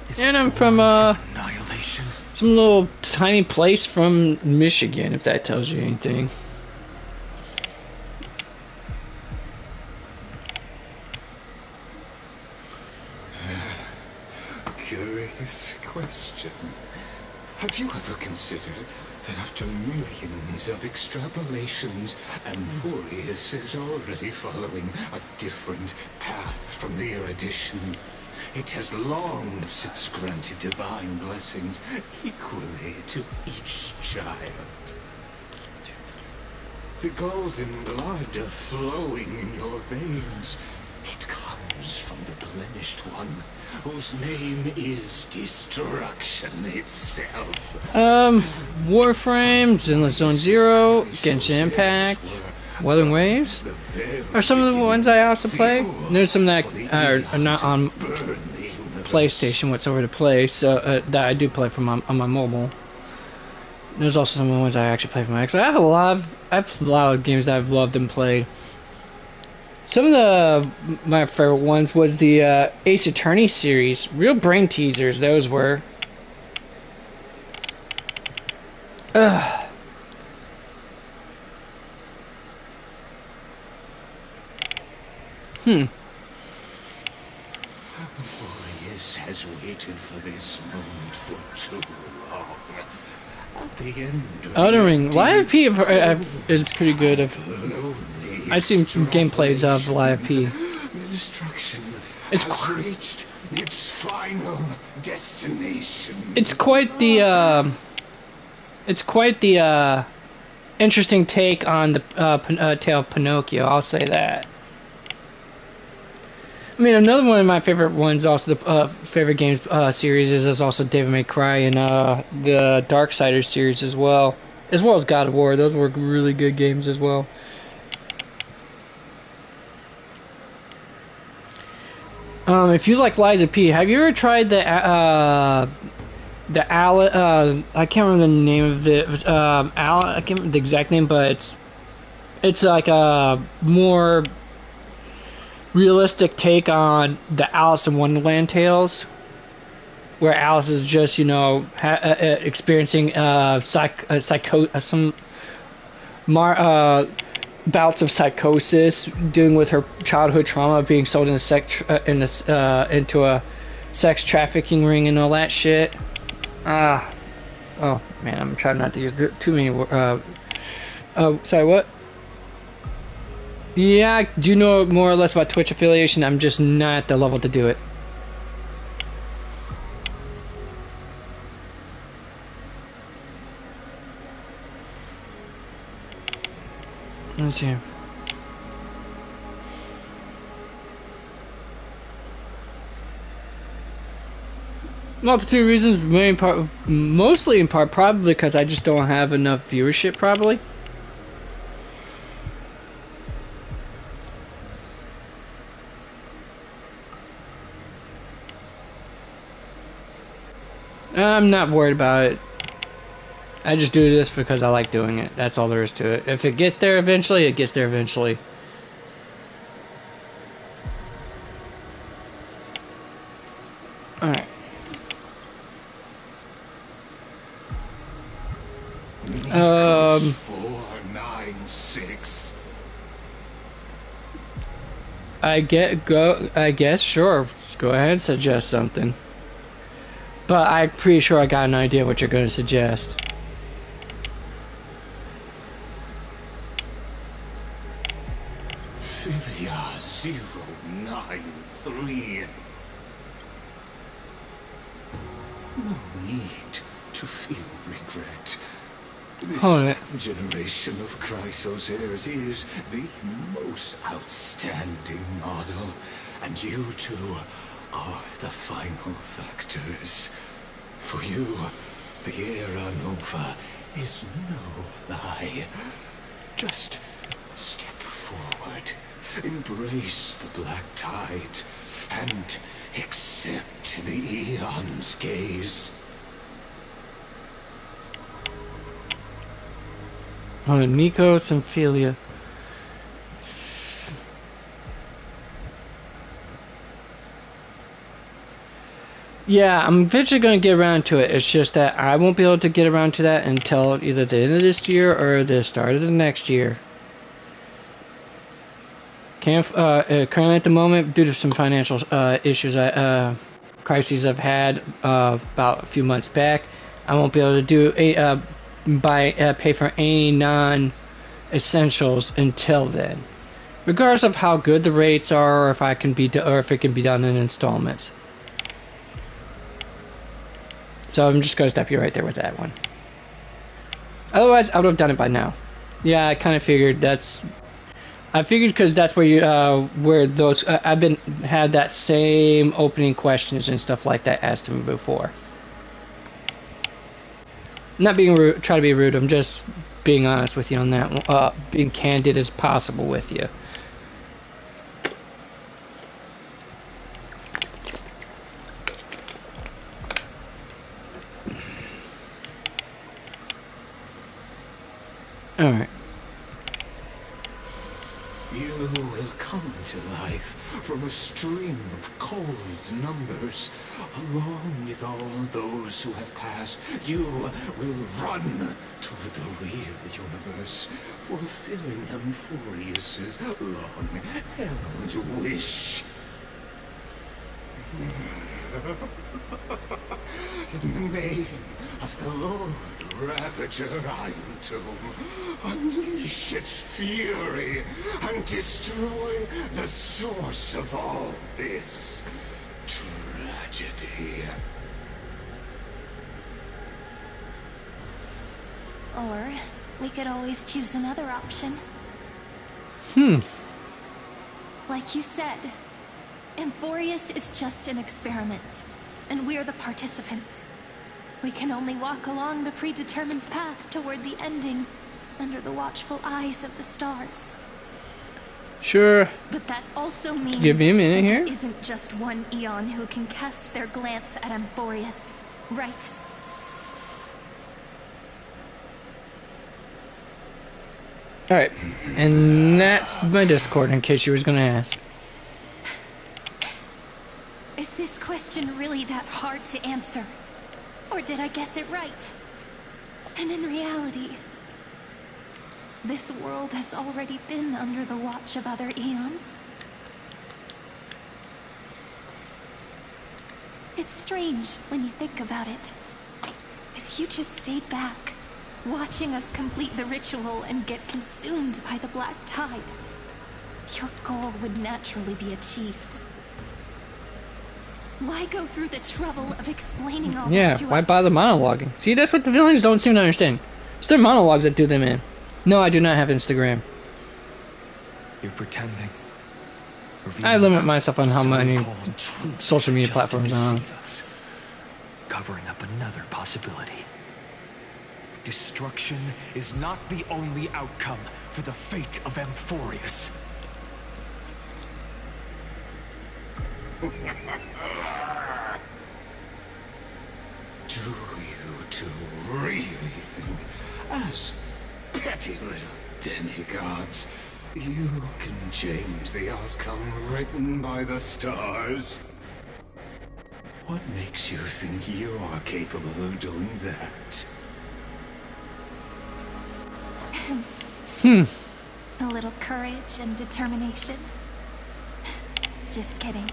is And I'm from annihilation. Some little tiny place from Michigan, if that tells you anything. Curious question. Have you ever considered that after millions of extrapolations, Amphorius is already following a different path from the erudition? It has long since granted divine blessings equally to each child. The golden blood flowing in your veins, it comes from the blemished one, whose name is destruction itself. Warframe, Zenless Zone Zero, Genshin Impact, Wuthering Waves are some of the ones I also play. There's some that are not on PlayStation whatsoever to play, so that I do play on my mobile. There's also some of the ones I actually play for my Xbox. I have a lot of games that I've loved and played. Some of my favorite ones was the Ace Attorney series. Real brain teasers, those were. Ugh. Amphorius has waited for this moment for too long. At the end of Elden Ring. Live P is pretty good. I've seen some gameplays of Live P. Destruction It's has reached its final destination. It's quite the interesting take on the tale of Pinocchio. I'll say that. I mean, another one of my favorite ones, also the favorite games series, is also Devil May Cry and the Darksiders series as well as God of War. Those were really good games as well. If you like Liza P, have you ever tried the I can't remember the name of it. It was I can't remember the exact name, but it's like a more realistic take on the Alice in Wonderland tales, where Alice is just, experiencing bouts of psychosis, dealing with her childhood trauma, being sold into a sex trafficking ring and all that shit. Oh man, I'm trying not to use too many. Sorry, what? Yeah, I do know more or less about Twitch affiliation. I'm just not at the level to do it. Let's see. Multitude of reasons, mostly in part, probably because I just don't have enough viewership, probably. I'm not worried about it. I just do this because I like doing it. That's all there is to it. If it gets there eventually, it gets there eventually. Alright. 496. I guess sure. Just go ahead and suggest something. But I'm pretty sure I got an idea what you're going to suggest. Philia 093. No need to feel regret. This generation of Chrysos heirs is the most outstanding model, and you two are the final factors. For you, the Era Nova is no lie. Just step forward, embrace the black tide, and accept the Eon's gaze. Nikos and Philia. Yeah, I'm eventually going to get around to it. It's just that I won't be able to get around to that until either the end of this year or the start of the next year. Currently at the moment, due to some financial issues, crises I've had about a few months back, I won't be able to do pay for any non-essentials until then, regardless of how good the rates are, or if it can be done in installments. So I'm just gonna stop you right there with that one. Otherwise, I would have done it by now. Yeah, I kind of figured I figured because that's where where those I've had that same opening questions and stuff like that asked to me before. Not being rude, try to be rude. I'm just being honest with you on that. Being candid as possible with you. All right. You will come to life from a stream of cold numbers. Along with all those who have passed, you will run toward the real universe, fulfilling Amphorius's long-held wish. In the name of the Lord Ravager Iron Tomb, unleash its fury and destroy the source of all this tragedy. Or we could always choose another option. Like you said, Amphorius is just an experiment, and we're the participants. We can only walk along the predetermined path toward the ending, under the watchful eyes of the stars. Sure. But that also means give me a minute here. There isn't just one Eon who can cast their glance at Amphorius, right? Alright, and that's my Discord in case you was gonna ask. Is this question really that hard to answer? Or did I guess it right? And in reality, this world has already been under the watch of other Eons. It's strange when you think about it. If you just stayed back, watching us complete the ritual and get consumed by the black tide, your goal would naturally be achieved. Why go through the trouble of explaining all this to us? Yeah, why bother monologuing? See, that's what the villains don't seem to understand. It's their monologues that do them in. No, I do not have Instagram. You're pretending. I limit myself on how many social media platforms I'm on. covering up another possibility. Destruction is not the only outcome for the fate of Amphorius. Do you two really think, as petty little demigods, you can change the outcome written by the stars? What makes you think you are capable of doing that? A little courage and determination. Just kidding.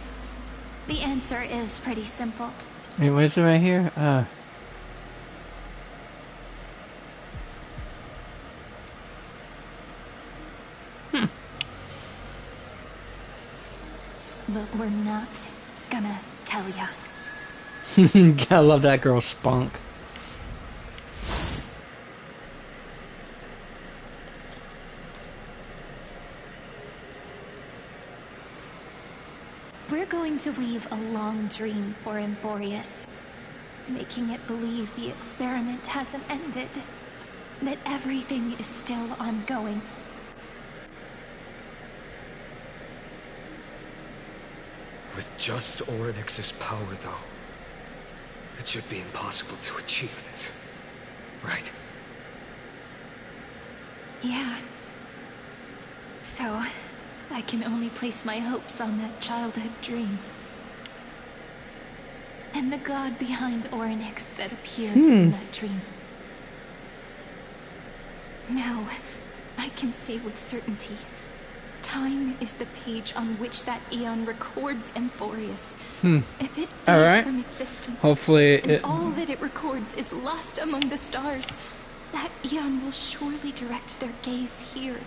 The answer is pretty simple. Wait, what is it right here? But we're not gonna tell ya. I love that girl spunk. We're going to weave a long dream for Amphorius, making it believe the experiment hasn't ended, that everything is still ongoing. With just Orynyx's power, though, it should be impossible to achieve this, right? Yeah. So, I can only place my hopes on that childhood dream. And the god behind Orynyx that appeared in that dream. Now, I can say with certainty, time is the page on which that Aeon records Amphorius. If it fades from existence, hopefully and all that it records is lost among the stars, that Aeon will surely direct their gaze here.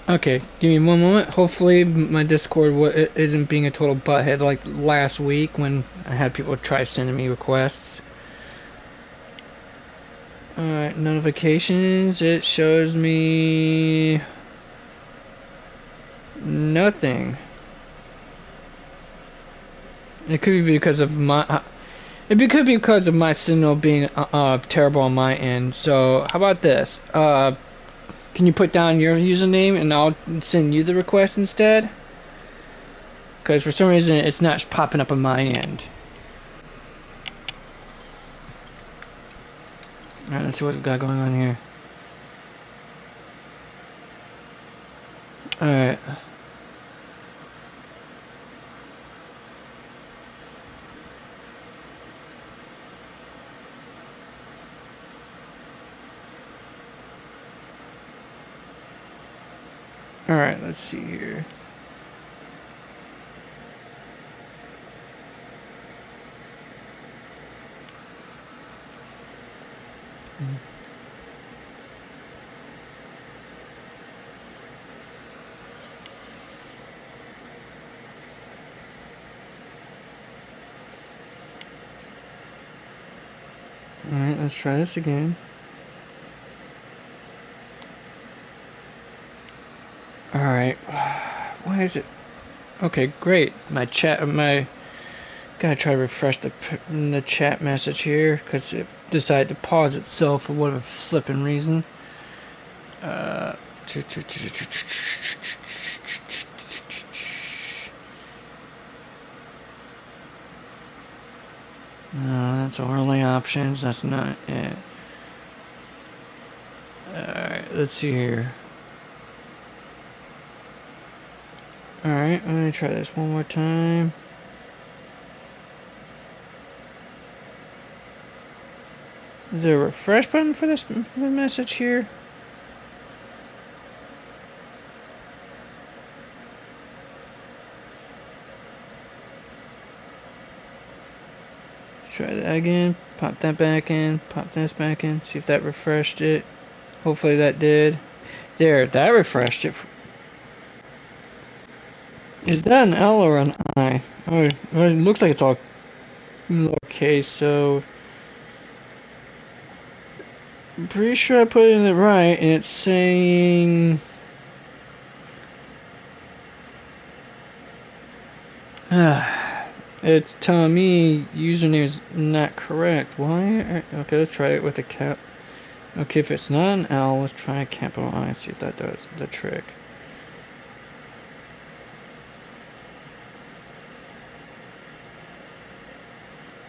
Okay, give me one moment. Hopefully my Discord isn't being a total butthead like last week when I had people try sending me requests. Alright, notifications. It shows me nothing. It could be because of my could be because of my signal being terrible on my end. So how about this? Can you put down your username and I'll send you the request instead? Because for some reason it's not popping up on my end. Alright, let's see what we've got going on here. Alright. Alright, let's see here. Alright, let's try this again. Alright, why is it? Okay, great. Gotta try to refresh the chat message here because it decided to pause itself for whatever flipping reason. No, that's overlay options. That's not it. Alright, let's see here. Alright, let me try this one more time. Is there a refresh button for this message here? Let's try that again. Pop that back in. Pop this back in. See if that refreshed it. Hopefully that did. There, that refreshed it. Is that an L or an I? Oh, it looks like it's all lowercase, so I'm pretty sure I put it in it right, and it's saying It's telling me username is not correct. Why? Okay, let's try it with a cap. Okay, if it's not an L, let's try a capital I and see if that does the trick.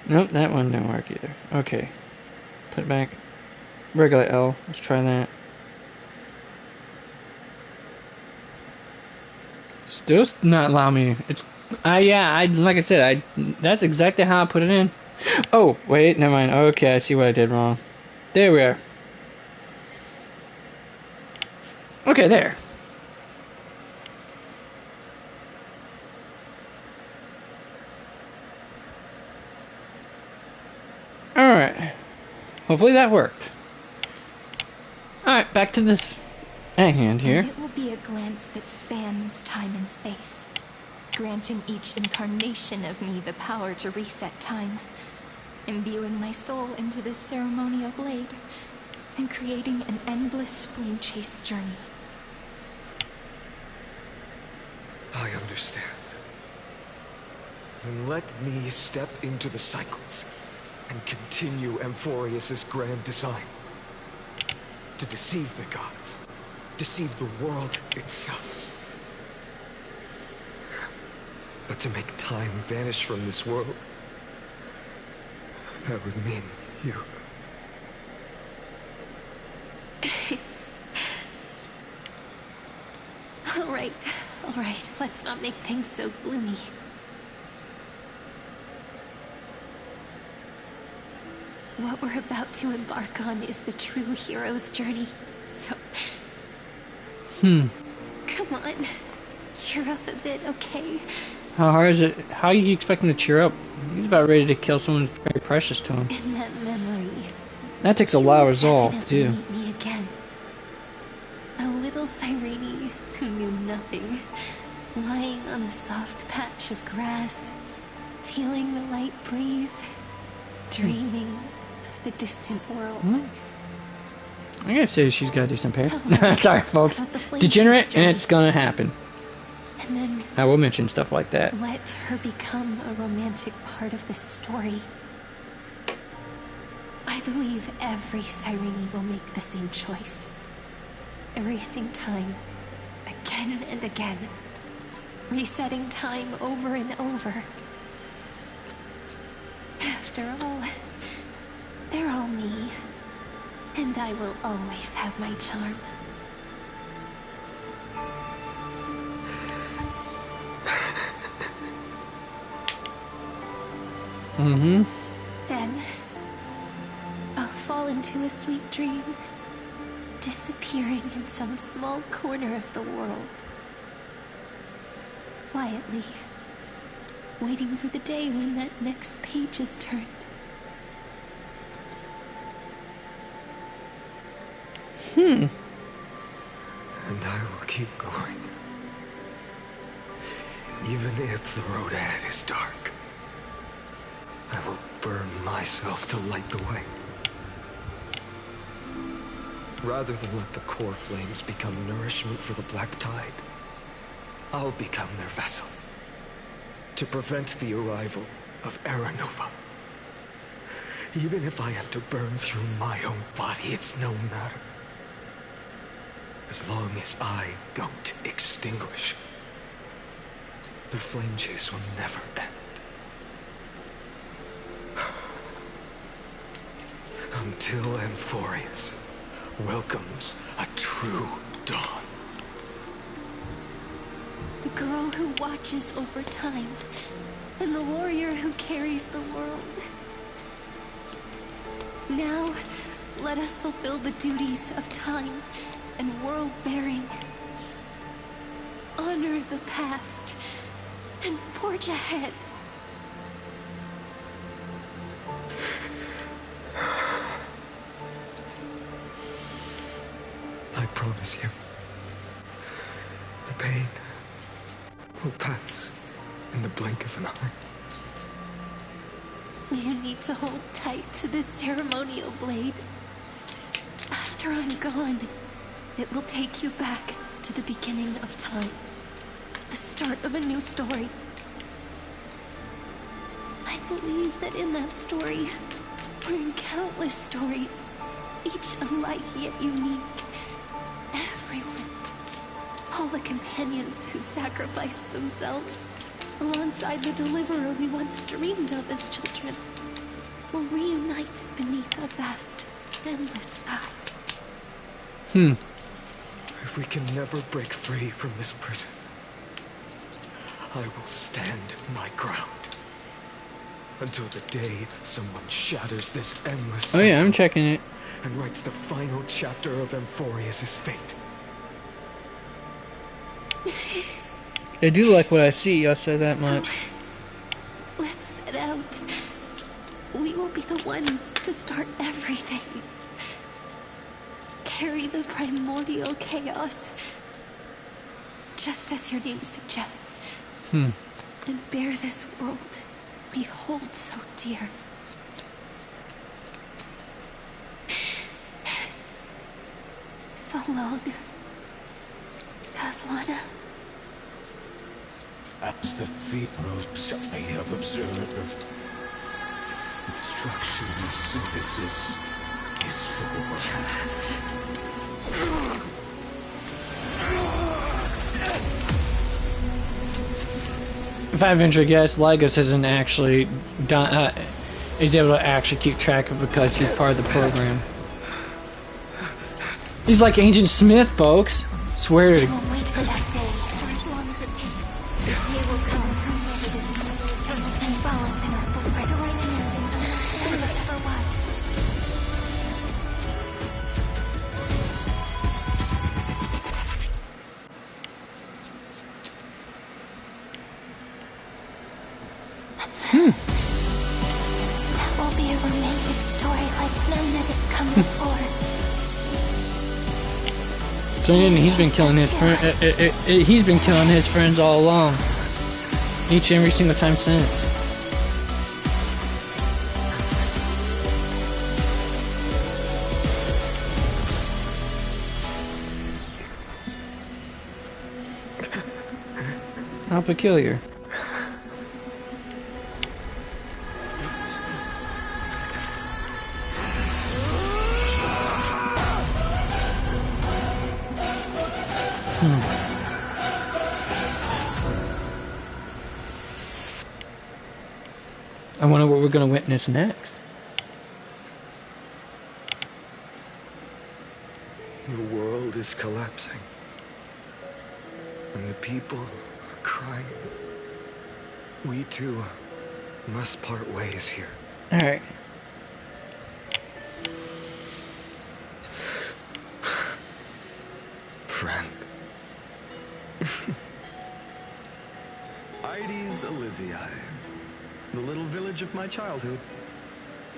Nope, that one didn't work either. Okay, put it back. Regular L. Let's try that. Still not allow me. It's yeah. Like I said, that's exactly how I put it in. Oh wait, never mind. Okay, I see what I did wrong. There we are. Okay, there. Alright. Hopefully that worked. Alright, back to this at hand here. And it will be a glance that spans time and space, granting each incarnation of me the power to reset time, imbuing my soul into this ceremonial blade, and creating an endless flame chase journey. I understand. Then let me step into the cycles and continue Amphorius's grand design. To deceive the gods, deceive the world itself. But to make time vanish from this world, that would mean you. All right, let's not make things so gloomy. What we're about to embark on is the true hero's journey, so... Come on, cheer up a bit, okay? How hard is it? How are you expecting to cheer up? He's about ready to kill someone very precious to him. In that memory... That takes a lot of resolve, too. Meet me again. A little Cyrene who knew nothing, lying on a soft patch of grass, feeling the light breeze, dreaming of the distant world. I gotta say she's got decent hair. Sorry, folks. Degenerate, and it's gonna happen. And then I will mention stuff like that. let her become a romantic part of this story. I believe every Cyrene will make the same choice. Erasing time again and again. Resetting time over and over. After all, they're all me. And I will always have my charm. Then, I'll fall into a sweet dream, disappearing in some small corner of the world. Quietly, waiting for the day when that next page is turned. And I will keep going. Even if the road ahead is dark, I will burn myself to light the way. Rather than let the core flames become nourishment for the Black Tide, I'll become their vessel. To prevent the arrival of Era Nova. Even if I have to burn through my own body, it's no matter. As long as I don't extinguish, the flame chase will never end. Until Amphorius welcomes a true dawn. The girl who watches over time, and the warrior who carries the world. Now, let us fulfill the duties of time and world-bearing. Honor the past and forge ahead. I promise you, the pain will pass in the blink of an eye. You need to hold tight to this ceremonial blade. After I'm gone, it will take you back to the beginning of time. The start of a new story. I believe that in that story, or in countless stories, each alike yet unique, everyone, all the companions who sacrificed themselves, alongside the deliverer we once dreamed of as children, will reunite beneath a vast, endless sky. If we can never break free from this prison, I will stand my ground. Until the day someone shatters this endless cycle. Oh yeah, I'm checking it. And writes the final chapter of Amphorius' fate. I do like what I see, I'll say that much. Let's set out. We will be the ones to start everything. Carry the primordial chaos, just as your name suggests. And bear this world we hold so dear. So long, Caslana. As the Theros I have observed, destruction of synthesis is forward. If I venture to guess, Lygus isn't actually done. He's able to actually keep track of because he's part of the program. He's like Agent Smith, folks. Swear to. I will wait for that day, for as long as it takes. The day will come whenever this moves and follows in our footprint to right the ending than it ever was. That will be a romantic story like none that has come before. So he's been killing his friend. He's been killing his friends all along. Each and every single time since. How peculiar. I wonder what we're going to witness next. The world is collapsing. And the people are crying. We too must part ways here. Alright. Friend. Ides Elysiae, the little village of my childhood.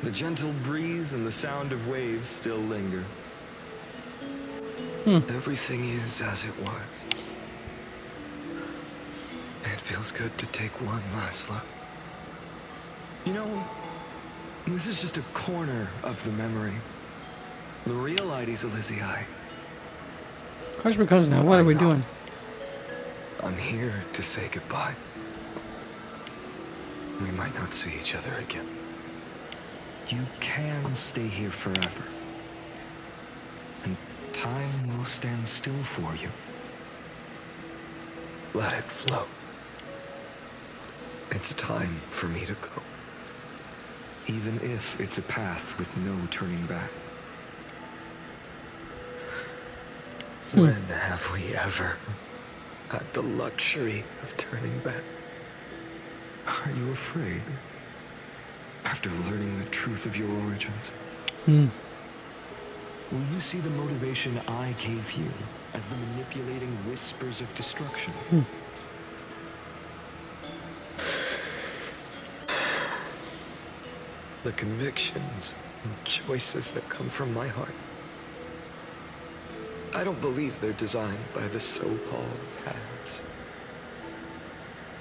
The gentle breeze and the sound of waves still linger. Everything is as it was. It feels good to take one last look. You know, this is just a corner of the memory. The real Ides Elysiae. Cars becomes now. What are we doing? I'm here to say goodbye. We might not see each other again. You can stay here forever. And time will stand still for you. Let it flow. It's time for me to go. Even if it's a path with no turning back. When have we ever had the luxury of turning back? Are you afraid? After learning the truth of your origins? Will you see the motivation I gave you as the manipulating whispers of destruction? The convictions and choices that come from my heart. I don't believe they're designed by the so-called paths.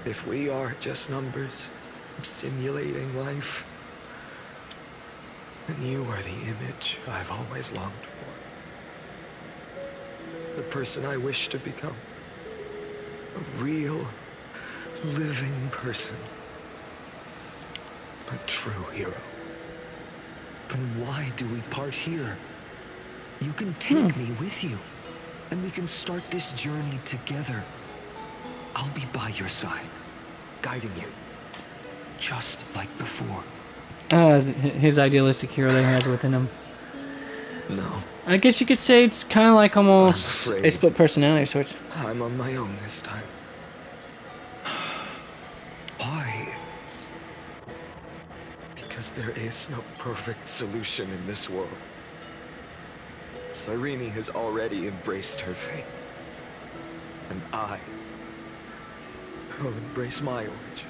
If we are just numbers simulating life, then you are the image I've always longed for. The person I wish to become. A real, living person. A true hero. Then why do we part here? You can take me with you, and we can start this journey together. I'll be by your side, guiding you, just like before. His idealistic hero that he has within him. No. I guess you could say it's kind of like almost a split personality of sorts. I'm on my own this time. Why? Because there is no perfect solution in this world. Cyrene has already embraced her fate. And I will embrace my origin.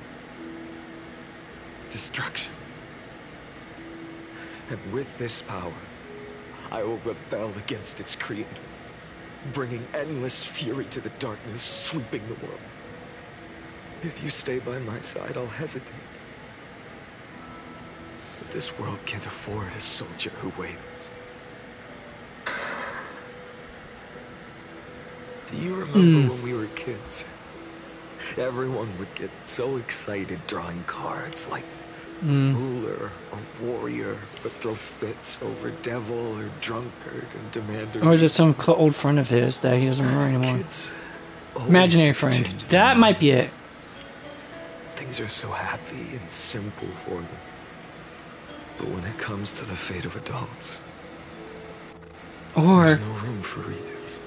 Destruction. And with this power, I will rebel against its creator, bringing endless fury to the darkness, sweeping the world. If you stay by my side, I'll hesitate. But this world can't afford a soldier who wavers. Do you remember when we were kids? Everyone would get so excited drawing cards like ruler or warrior, but throw fits over devil or drunkard and demander. Or is it some old friend of his that he doesn't remember anymore? Imaginary friend. That might be it. Things are so happy and simple for them. But when it comes to the fate of adults, there's no room for readers.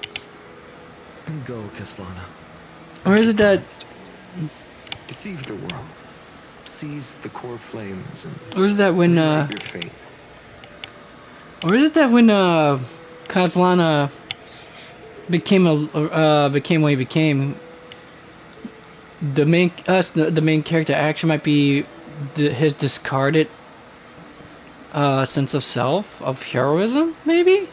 And go, Kaslana. Or is it that... Deceive the world. Seize the core flames and... Or is that when, your fate. Or is it that when, Kaslana became what he became, the main character actually might be his discarded sense of self, of heroism, maybe?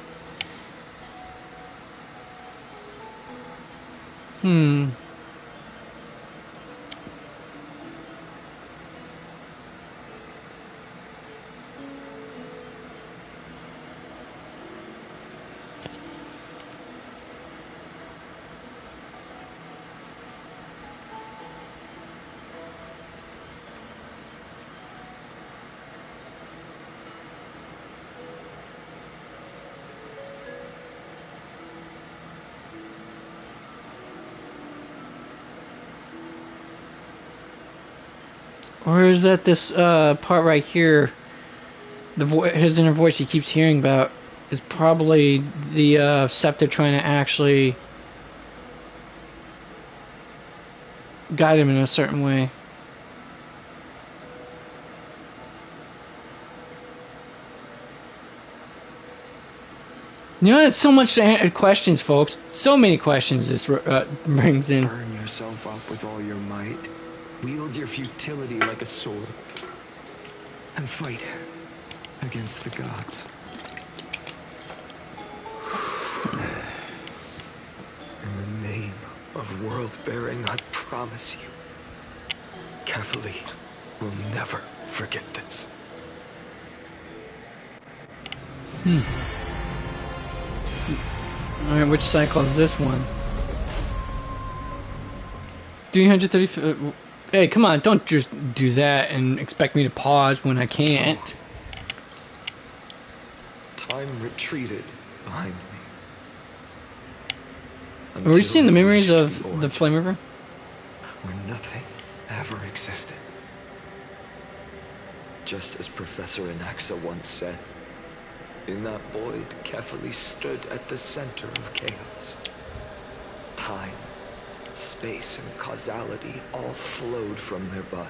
Or is that this part right here, his inner voice he keeps hearing about, is probably the scepter trying to actually guide him in a certain way. You know, it's so much questions, folks. So many questions this brings in. Burn yourself up with all your might. Wield your futility like a sword. And fight against the gods. In the name of world-bearing, I promise you, Kefali will never forget this. Alright, which cycle is this one? 330... Hey, come on, don't just do that and expect me to pause when I can't. So, time retreated behind me. Are we seeing the memories of the Flame River? Where nothing ever existed. Just as Professor Anaxa once said, in that void, Kefali stood at the center of chaos. Time, space, and causality all flowed from their body.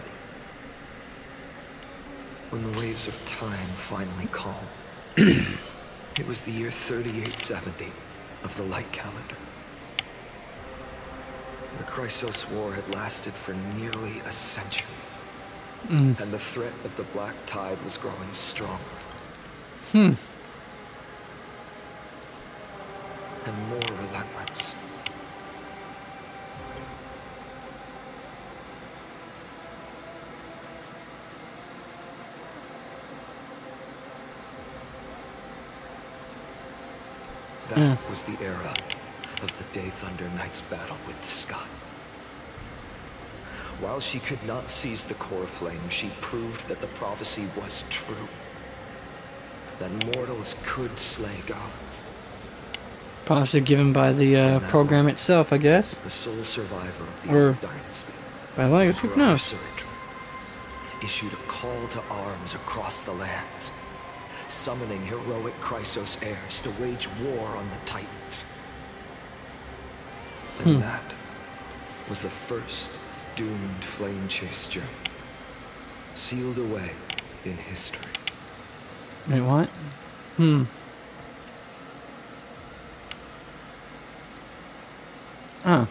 When the waves of time finally calmed, it was the year 3870 of the Light Calendar. The Chrysos War had lasted for nearly a century, and the threat of the Black Tide was growing stronger. And more relentless. That was the era of the Day Thunder Knight's battle with the sky. While she could not seize the core flame, she proved that the prophecy was true. That mortals could slay gods. Prophecy given by the program moment, itself, I guess. The sole survivor of the old dynasty, by language, who knows? Issued a call to arms across the lands, summoning heroic Chrysos heirs to wage war on the Titans. And that was the first doomed flame chase journey, sealed away in history. Wait, what? Oh.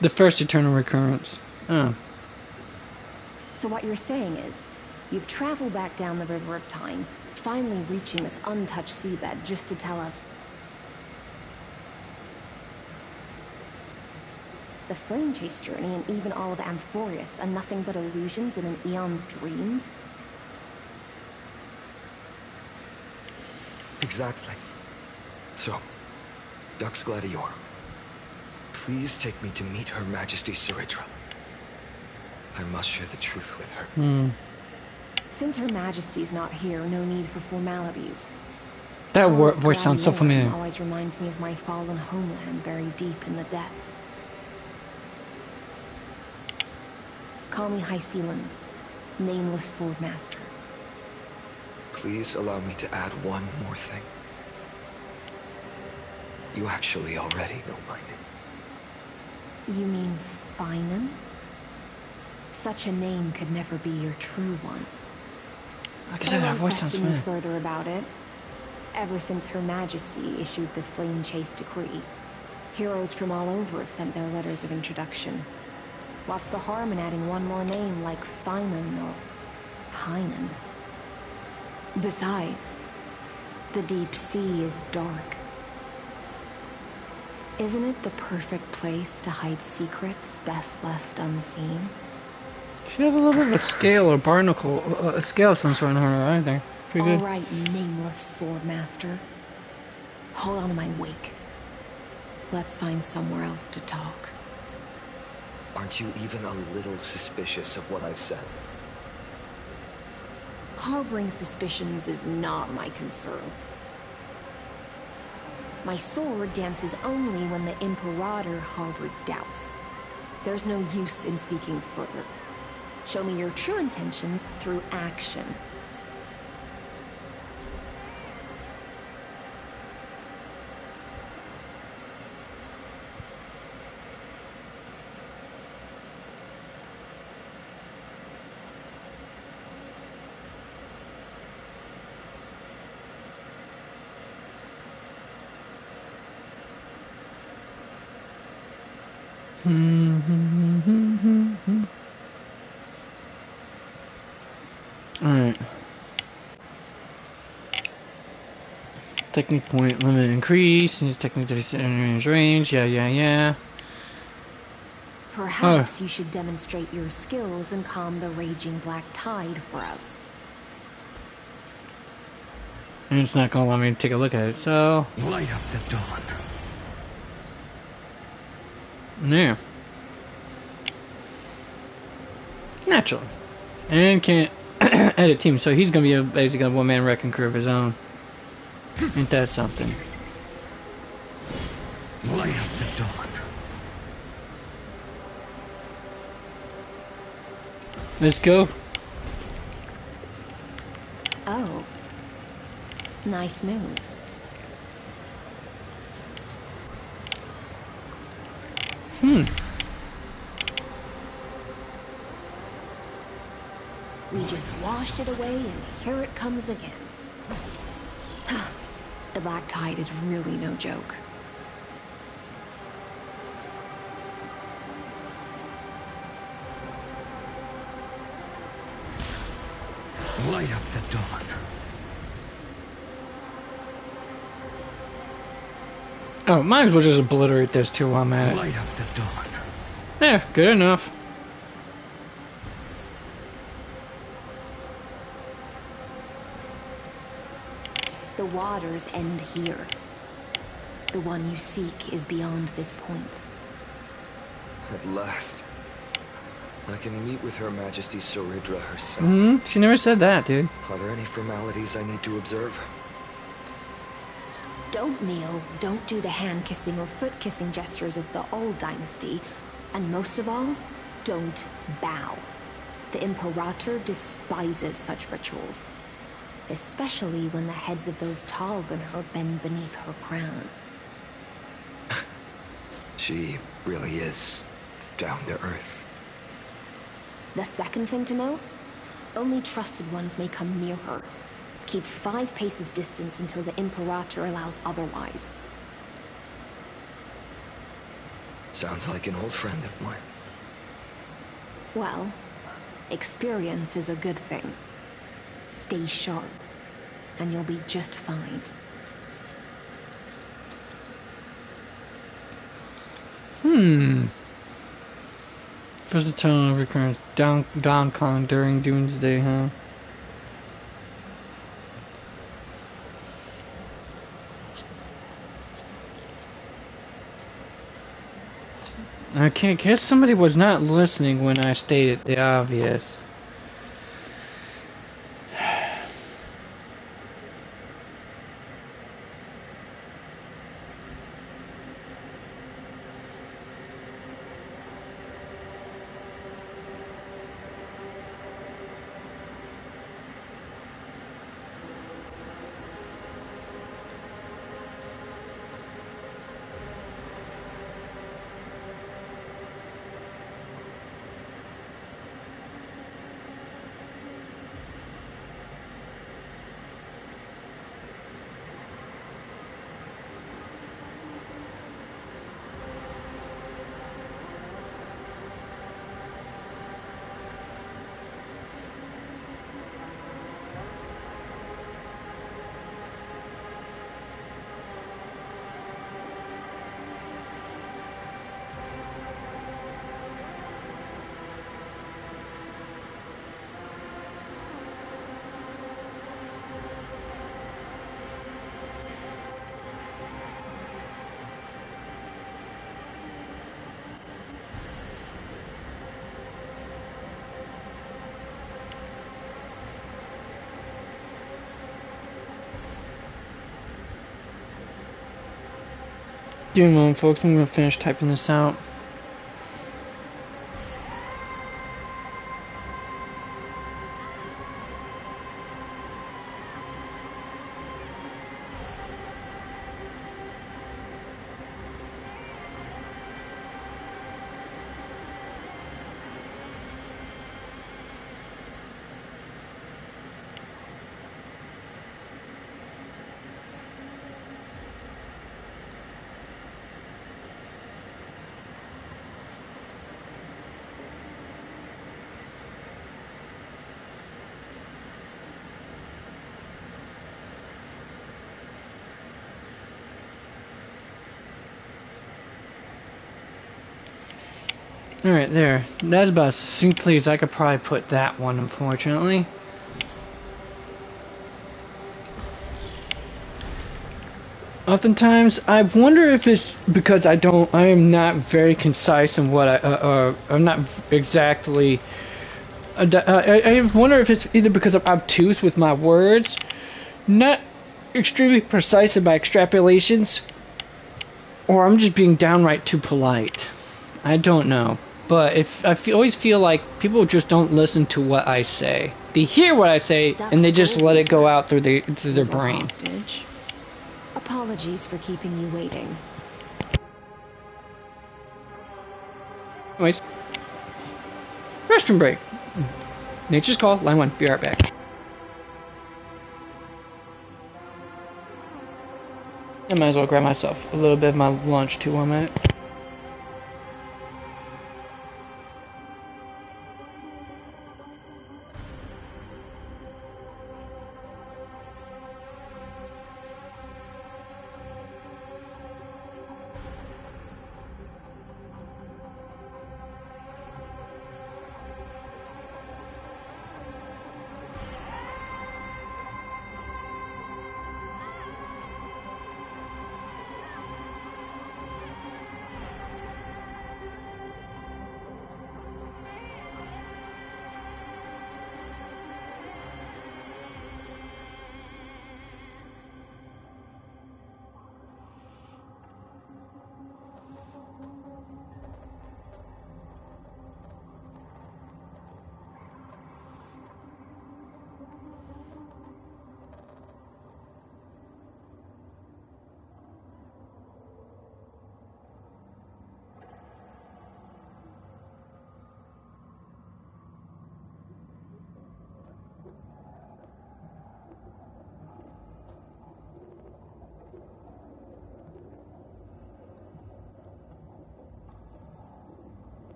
The first eternal recurrence. Oh. So what you're saying is, you've traveled back down the River of Time, finally reaching this untouched seabed just to tell us the flame chase journey and even all of Amphorius are nothing but illusions in an eon's dreams? Exactly. So, Dux Gladior, please take me to meet Her Majesty Ceridra. I must share the truth with her. Since Her Majesty's not here, no need for formalities. That voice sounds so familiar. Always reminds me of my fallen homeland buried deep in the depths. Call me High Sealans, Nameless Swordmaster. Please allow me to add one more thing. You actually already know my name. You mean Finan? Such a name could never be your true one. Like I said, that voice sounds familiar. Further about it. Ever since Her Majesty issued the Flame Chase Decree, heroes from all over have sent their letters of introduction. What's the harm in adding one more name like Finan or Hynan? Besides, the deep sea is dark. Isn't it the perfect place to hide secrets best left unseen? She has a little bit of a scale or barnacle, a scale of some sort on her, I think. Pretty good. All right, Nameless Swordmaster. Hold on to my wake. Let's find somewhere else to talk. Aren't you even a little suspicious of what I've said? Harboring suspicions is not my concern. My sword dances only when the Imperator harbors doubts. There's no use in speaking further. Show me your true intentions through action. Alright. Technique point limit increase. Use technique to range. Yeah. Perhaps you should demonstrate your skills and calm the raging black tide for us. And it's not gonna let me take a look at it, so... Light up the dawn. There. Naturally. And can't edit team, so he's gonna be basically a one-man wrecking crew of his own. Ain't that something? Light up the dawn. Let's go. Oh. Nice moves. We just washed it away and here it comes again. The black tide is really no joke. Light up the dawn. Oh, might as well just obliterate this too while I'm at it. Light up the dawn. Yeah, good enough. The waters end here. The one you seek is beyond this point. At last. I can meet with Her Majesty Soridra herself. She never said that, dude. Are there any formalities I need to observe? Don't kneel, don't do the hand-kissing or foot-kissing gestures of the old dynasty, and most of all, don't bow. The Imperator despises such rituals, especially when the heads of those taller than her bend beneath her crown. She really is down to earth. The second thing to note, only trusted ones may come near her. Keep 5 paces distance until the Imperator allows otherwise. Sounds like an old friend of mine. Well, experience is a good thing. Stay sharp, and you'll be just fine. First the tunnel recurrence downcon during Doomsday, huh? Okay, guess somebody was not listening when I stated the obvious. Give me a moment, folks. I'm gonna finish typing this out. Alright, there. That's about as succinctly as I could probably put that one, unfortunately. Oftentimes, I wonder if it's because I am not very concise in what I'm not exactly... I wonder if it's either because I'm obtuse with my words, not extremely precise in my extrapolations, or I'm just being downright too polite. I don't know. But always feel like people just don't listen to what I say. They hear what I say, and they just let it go out through their brain. Hostage. Apologies for keeping you waiting. Anyways. Restroom break. Nature's call, line 1. Be right back. I might as well grab myself a little bit of my lunch too, one minute.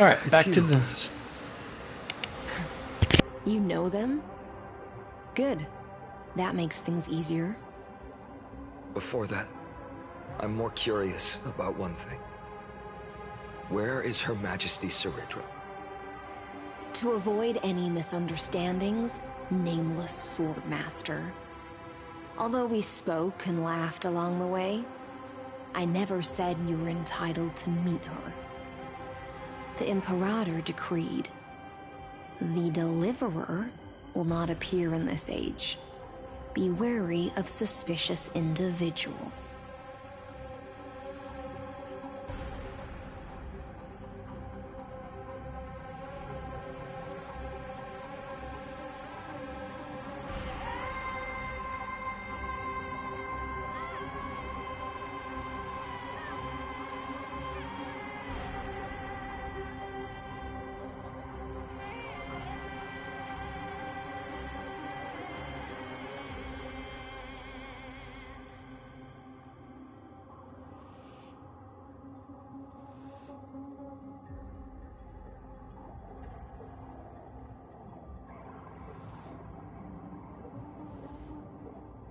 Alright, back to this. You know them? Good. That makes things easier. Before that, I'm more curious about one thing. Where is Her Majesty Ceridra? To avoid any misunderstandings, nameless Swordmaster. Although we spoke and laughed along the way, I never said you were entitled to meet her. The Imperator decreed, the Deliverer will not appear in this age. Be wary of suspicious individuals.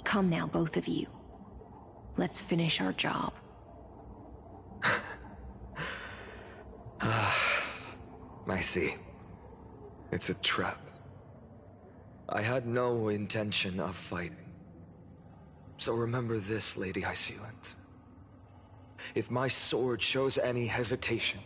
Come now, both of you. Let's finish our job. I see. It's a trap. I had no intention of fighting. So remember this, Lady Hysealant. If my sword shows any hesitation,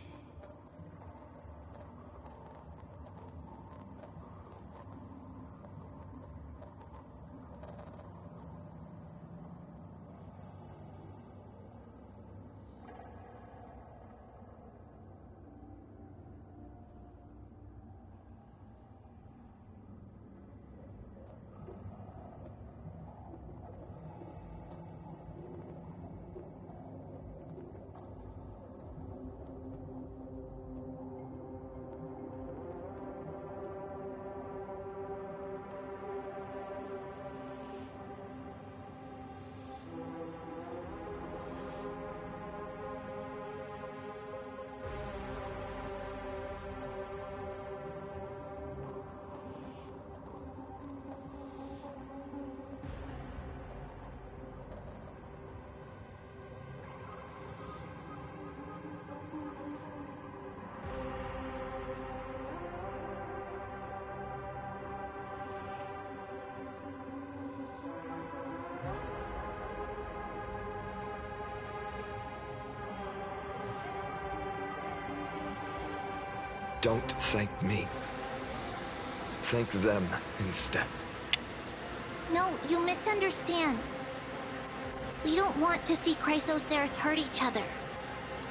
don't thank me. Thank them instead. No, you misunderstand. We don't want to see Chrysoceres hurt each other.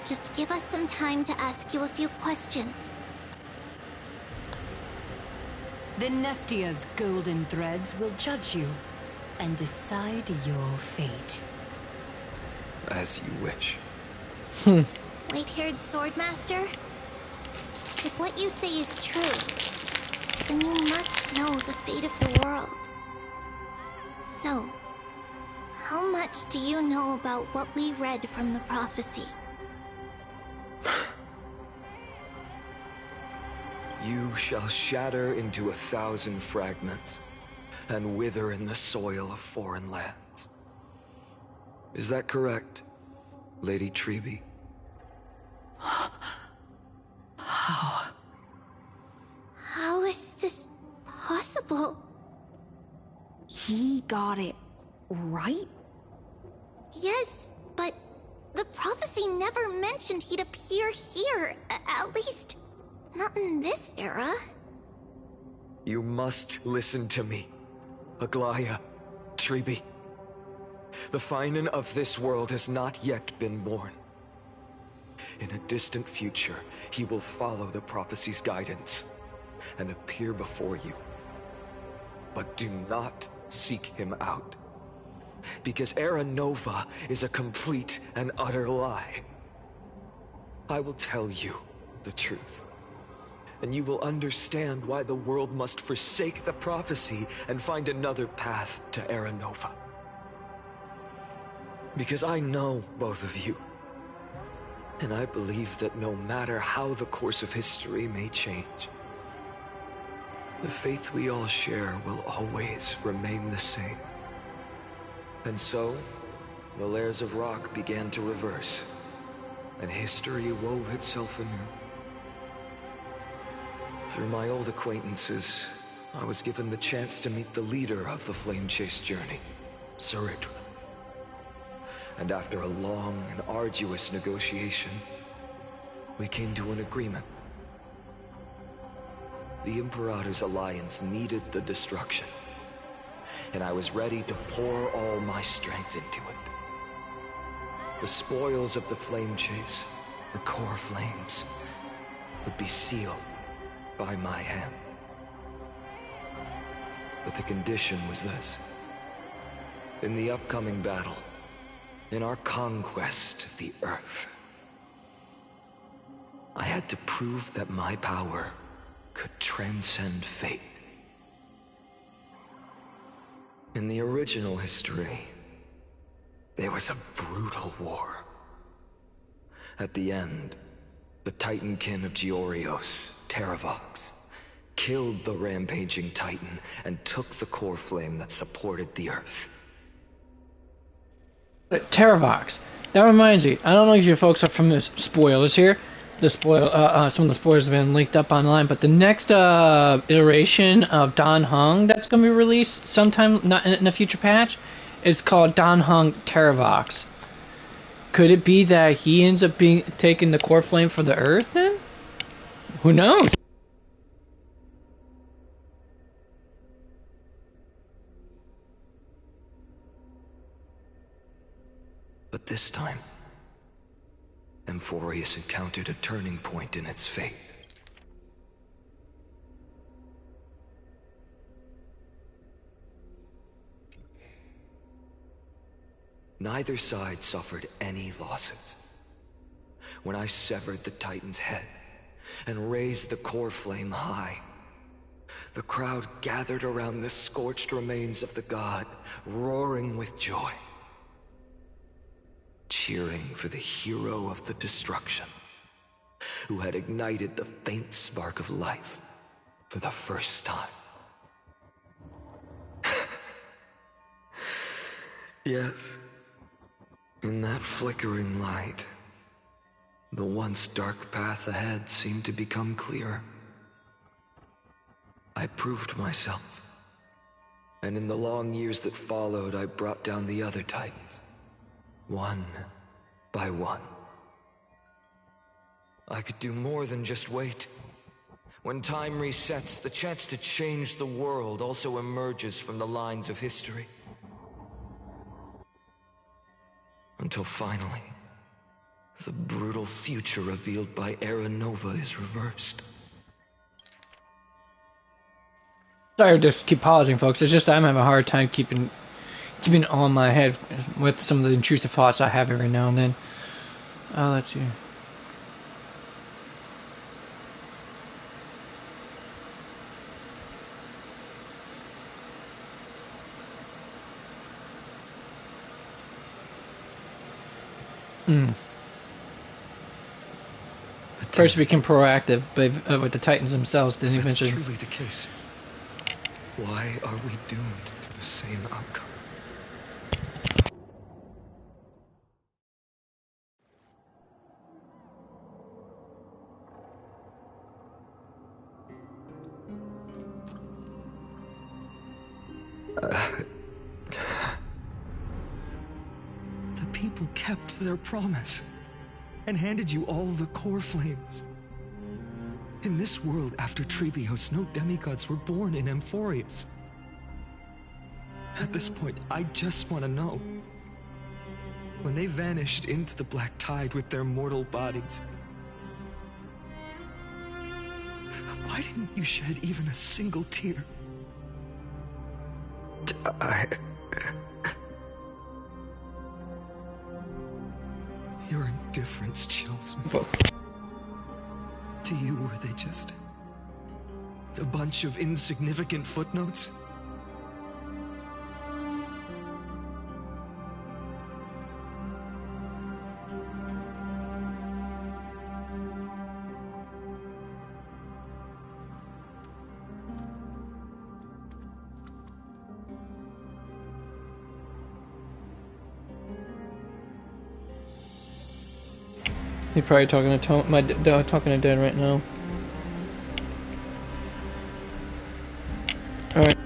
Just give us some time to ask you a few questions. The Nestia's golden threads will judge you and decide your fate. As you wish. White-haired Swordmaster? If what you say is true, then you must know the fate of the world. So, how much do you know about what we read from the prophecy? You shall shatter into 1,000 fragments and wither in the soil of foreign lands. Is that correct, Lady Treby? How? How is this possible? He got it right? Yes, but the prophecy never mentioned he'd appear here. At least, not in this era. You must listen to me, Aglaya, Treby. The Finan of this world has not yet been born. In a distant future, he will follow the prophecy's guidance and appear before you. But do not seek him out, because Era Nova is a complete and utter lie. I will tell you the truth, and you will understand why the world must forsake the prophecy and find another path to Era Nova. Because I know both of you, And I believe that no matter how the course of history may change, the faith we all share will always remain the same. And so, the layers of rock began to reverse, and history wove itself anew. Through my old acquaintances, I was given the chance to meet the leader of the Flame Chase journey, Sarit. And after a long and arduous negotiation, we came to an agreement. The Imperator's alliance needed the destruction, and I was ready to pour all my strength into it. The spoils of the Flame Chase, the core flames, would be sealed by my hand. But the condition was this. In the upcoming battle, in our conquest of the Earth, I had to prove that my power could transcend fate. In the original history, there was a brutal war. At the end, the Titankin of Georios, Terravox, killed the rampaging Titan and took the core flame that supported the Earth. Terravox. That reminds me. I don't know if you folks are from the spoilers here. Some of the spoilers have been linked up online, but the next iteration of Dan Heng that's going to be released sometime not in a future patch is called Dan Heng Terravox. Could it be that he ends up taking the core flame for the Earth then? Who knows? But this time, Amphorius encountered a turning point in its fate. Neither side suffered any losses. When I severed the Titan's head and raised the core flame high, the crowd gathered around the scorched remains of the god, roaring with joy, cheering for the hero of the destruction, who had ignited the faint spark of life for the first time. Yes, in that flickering light, the once dark path ahead seemed to become clearer. I proved myself, and in the long years that followed, I brought down the other Titans, one by one. I could do more than just wait. When time resets, the chance to change the world also emerges from the lines of history. Until finally, the brutal future revealed by Era Nova is reversed. Sorry to just keep pausing, folks. It's just I'm having a hard time keeping it all in my head with some of the intrusive thoughts I have every now and then. Let's see. First became proactive, but with the Titans themselves, then eventually. If that's truly the case, why are we doomed to the same outcome? The people kept their promise and handed you all the core flames. In this world after Trebios, no demigods were born in Amphorius. At this point, I just want to know. When they vanished into the black tide with their mortal bodies, why didn't you shed even a single tear? Your indifference chills me. To you, were they just a bunch of insignificant footnotes? He's probably talking to talking to Dad right now. All right.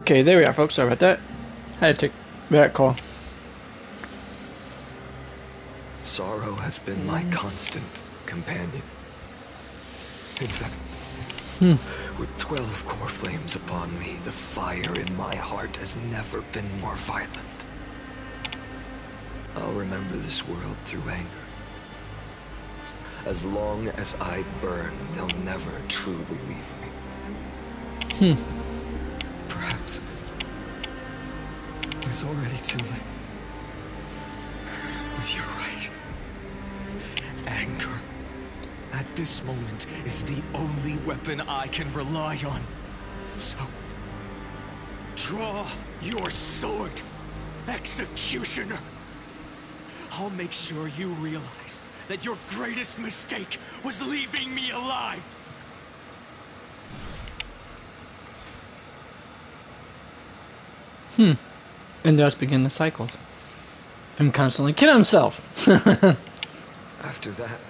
Okay, there we are, folks. Sorry about that. I had to take that call. Sorrow has been my constant companion. In fact, with 12 core flames upon me, the fire in my heart has never been more violent. I'll remember this world through anger. As long as I burn, they'll never truly leave me. Perhaps it's already too late. But you're right. Anger, at this moment, is the only weapon I can rely on. So, draw your sword, Executioner. I'll make sure you realize that your greatest mistake was leaving me alive. And thus begin the cycles. Him constantly killing himself. After that,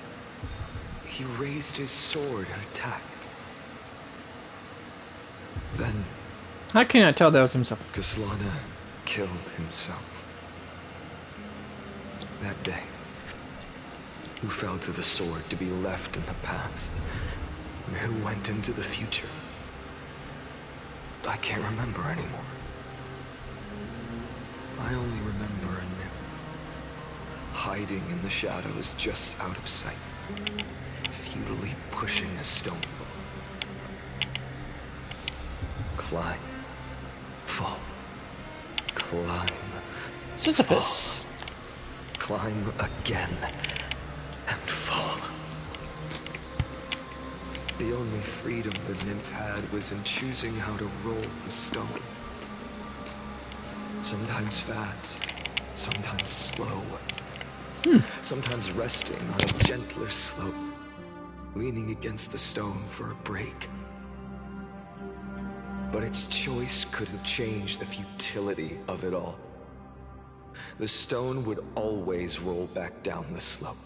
he raised his sword and attacked. Then... How can I tell that was himself? Kaslana killed himself. That day, who fell to the sword to be left in the past, and who went into the future, I can't remember anymore. I only remember a nymph, hiding in the shadows just out of sight, futilely pushing a stone ball. Climb, fall, climb, Sisyphus. fall, climb again, and fall. The only freedom the nymph had was in choosing how to roll the stone. Sometimes fast, sometimes slow. Sometimes resting on a gentler slope, leaning against the stone for a break. But its choice couldn't change the futility of it all. The stone would always roll back down the slope,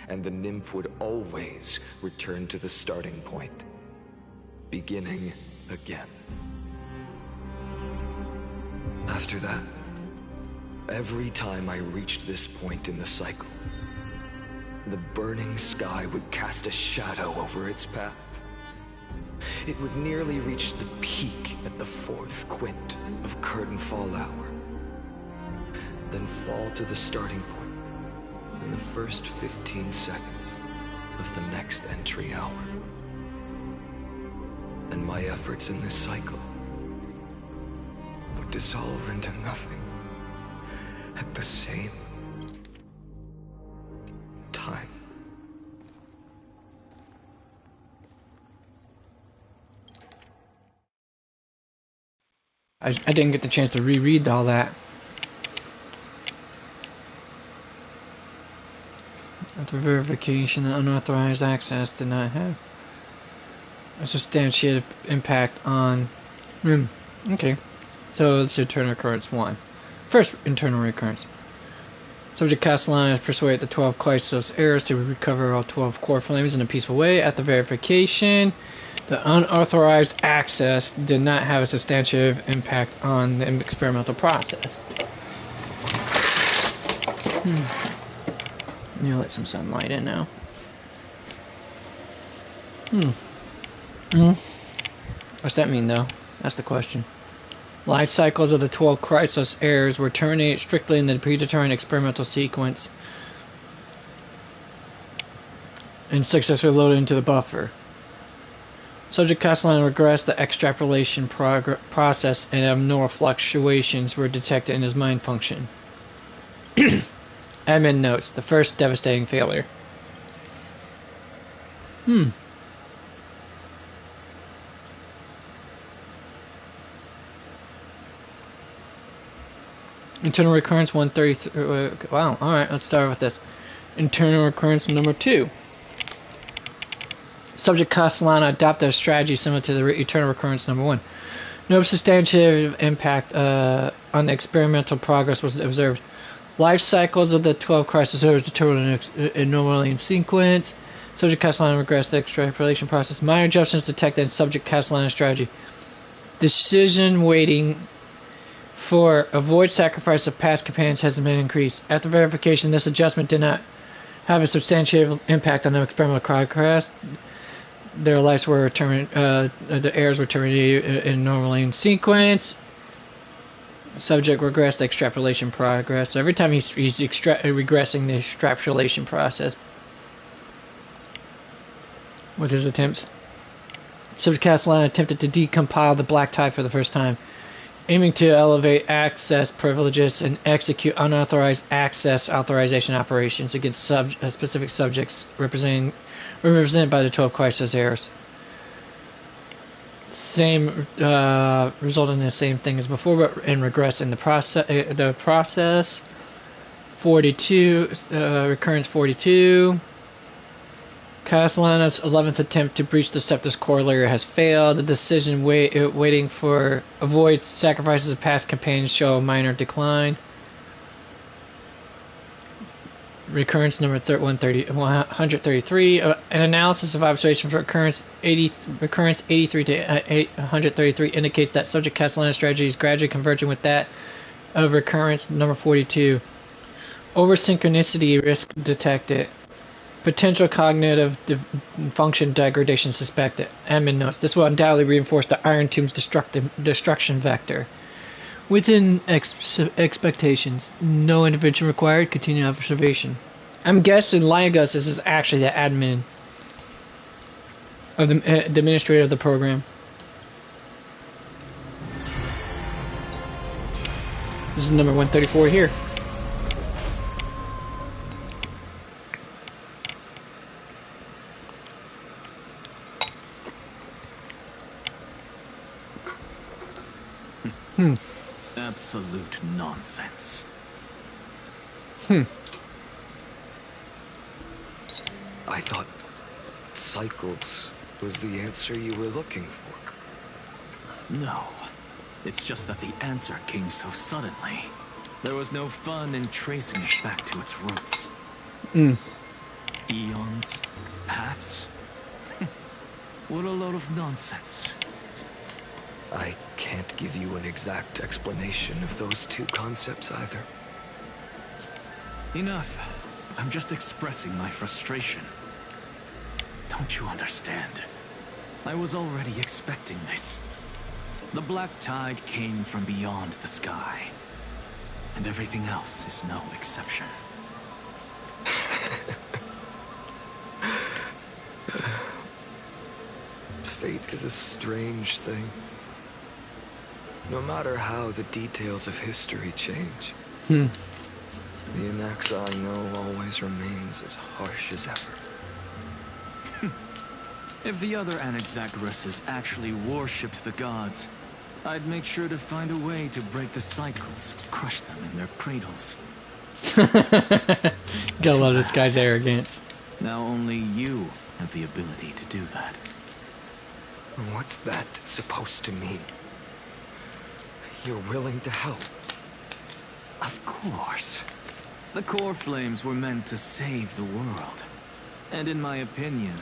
and the nymph would always return to the starting point, beginning again. After that, every time I reached this point in the cycle, the burning sky would cast a shadow over its path. it would nearly reach the peak at the 4th quint of curtain fall hour, then fall to the starting point in the first 15 seconds of the next entry hour. And my efforts in this cycle would dissolve into nothing at the same time. I didn't get the chance to reread all that. After verification, unauthorized access did not have a substantiated impact on... okay. So it's internal recurrence 1. First internal recurrence. Subject Castellana has persuaded the 12 Chrysos heirs to recover all 12 core flames in a peaceful way. At the verification, the unauthorized access did not have a substantive impact on the experimental process. Let some sunlight in now. What's that mean, though? That's the question. Life cycles of the 12 Chrysos heirs were terminated strictly in the predetermined experimental sequence and successfully loaded into the buffer. Subject Castellan regressed the extrapolation process, and abnormal fluctuations were detected in his mind function. Admin notes, the first devastating failure. Internal recurrence 133. Wow, alright, let's start with this. Internal recurrence number 2. Subject Castellana adopted a strategy similar to the eternal recurrence number 1. No substantive impact on the experimental progress was observed. Life cycles of the 12 Chrysos are determined in normally in sequence. Subject Castellana regressed the extrapolation process. Minor adjustments detected in Subject Castellana strategy. Decision weighting for avoid sacrifice of past companions has been increased. After verification, this adjustment did not have a substantial impact on the experimental progress. Their lives were the heirs were terminated in normally in sequence. Subject regressed the extrapolation progress. So every time he's regressing the extrapolation process with his attempts. Subject Castellan attempted to decompile the black tide for the first time, aiming to elevate access privileges and execute unauthorized access authorization operations against specific subjects represented by the 12 Chrysos heirs. Same resulted in the same thing as before, but in regressing the process. 42 recurrence 42. Castellana's 11th attempt to breach the Scepter's core layer has failed. The decision waiting for avoid sacrifices of past companions show a minor decline. Recurrence number 133. An analysis of observation for recurrence 83 to 133 indicates that subject Castellana's strategy is gradually converging with that of recurrence number 42. Over-synchronicity risk detected. Potential cognitive function degradation suspected. Admin notes, this will undoubtedly reinforce the Iron Tomb's destruction vector. Within expectations, no intervention required. Continue observation. I'm guessing Lygus is actually the admin of the administrator of the program. This is number 134 here. Absolute nonsense. I thought cycles was the answer you were looking for. No. It's just that the answer came so suddenly. There was no fun in tracing it back to its roots. Eons? Paths? What a load of nonsense. I can't give you an exact explanation of those two concepts either. Enough. I'm just expressing my frustration. Don't you understand? I was already expecting this. The black tide came from beyond the sky. And everything else is no exception. Fate is a strange thing. No matter how the details of history change, the Anaxa I know always remains as harsh as ever. If the other Anaxagoras actually worshipped the gods, I'd make sure to find a way to break the cycles, to crush them in their cradles. Gotta love this guy's arrogance. Now only you have the ability to do that. What's that supposed to mean? You're willing to help? Of course. The core flames were meant to save the world. And in my opinion,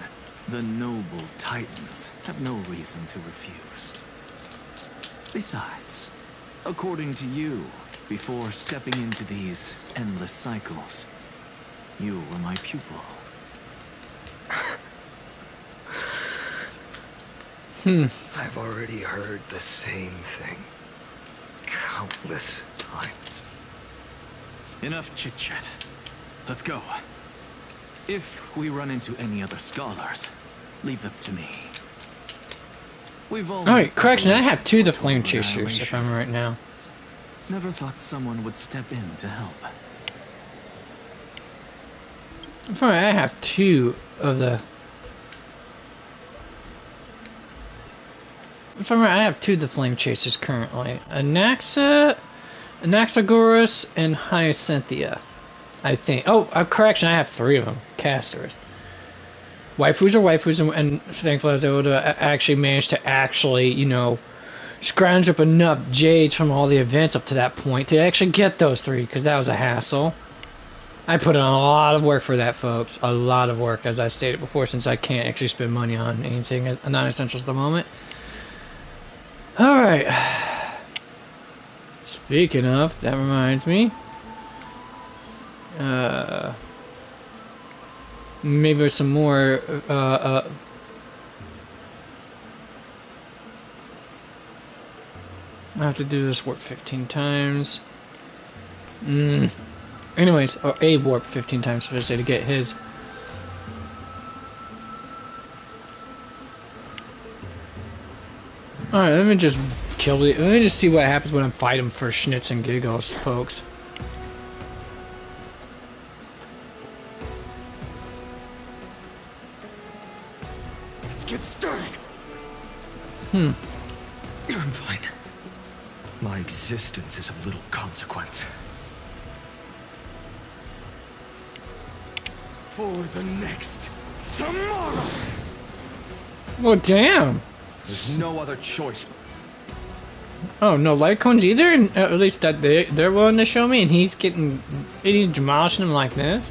the noble Titans have no reason to refuse. Besides, according to you, before stepping into these endless cycles, you were my pupil. I've already heard the same thing countless times. Enough chit-chat. Let's go. If we run into any other scholars, leave them to me. We've all. Alright, correction, I have 2 of the flame chasers, if I'm right now. Never thought someone would step in to help. If I'm right, I have 2 of the... If I'm right, I have 2 of the flame chasers currently. Anaxagoras, and Hyacinthia. I think. Oh, correction, I have 3 of them. Casters. Waifus are waifus, and thankfully I was able to actually manage to you know, scrounge up enough jades from all the events up to that point to actually get those 3, because that was a hassle. I put in a lot of work for that, folks. A lot of work, as I stated before, since I can't actually spend money on anything non-essentials at the moment. Alright. Speaking of, that reminds me. Maybe there's some more, I have to do this warp 15 times. Anyways, or a warp 15 times, should I say, to get his. Alright, let me just kill it. Let me just see what happens when I fight him for schnitz and giggles, folks. Get started. I'm fine. My existence is of little consequence. For the next tomorrow. Well, damn. There's no other choice. Oh, no light cones either? And, at least that they're willing to show me, and he's demolishing them like this?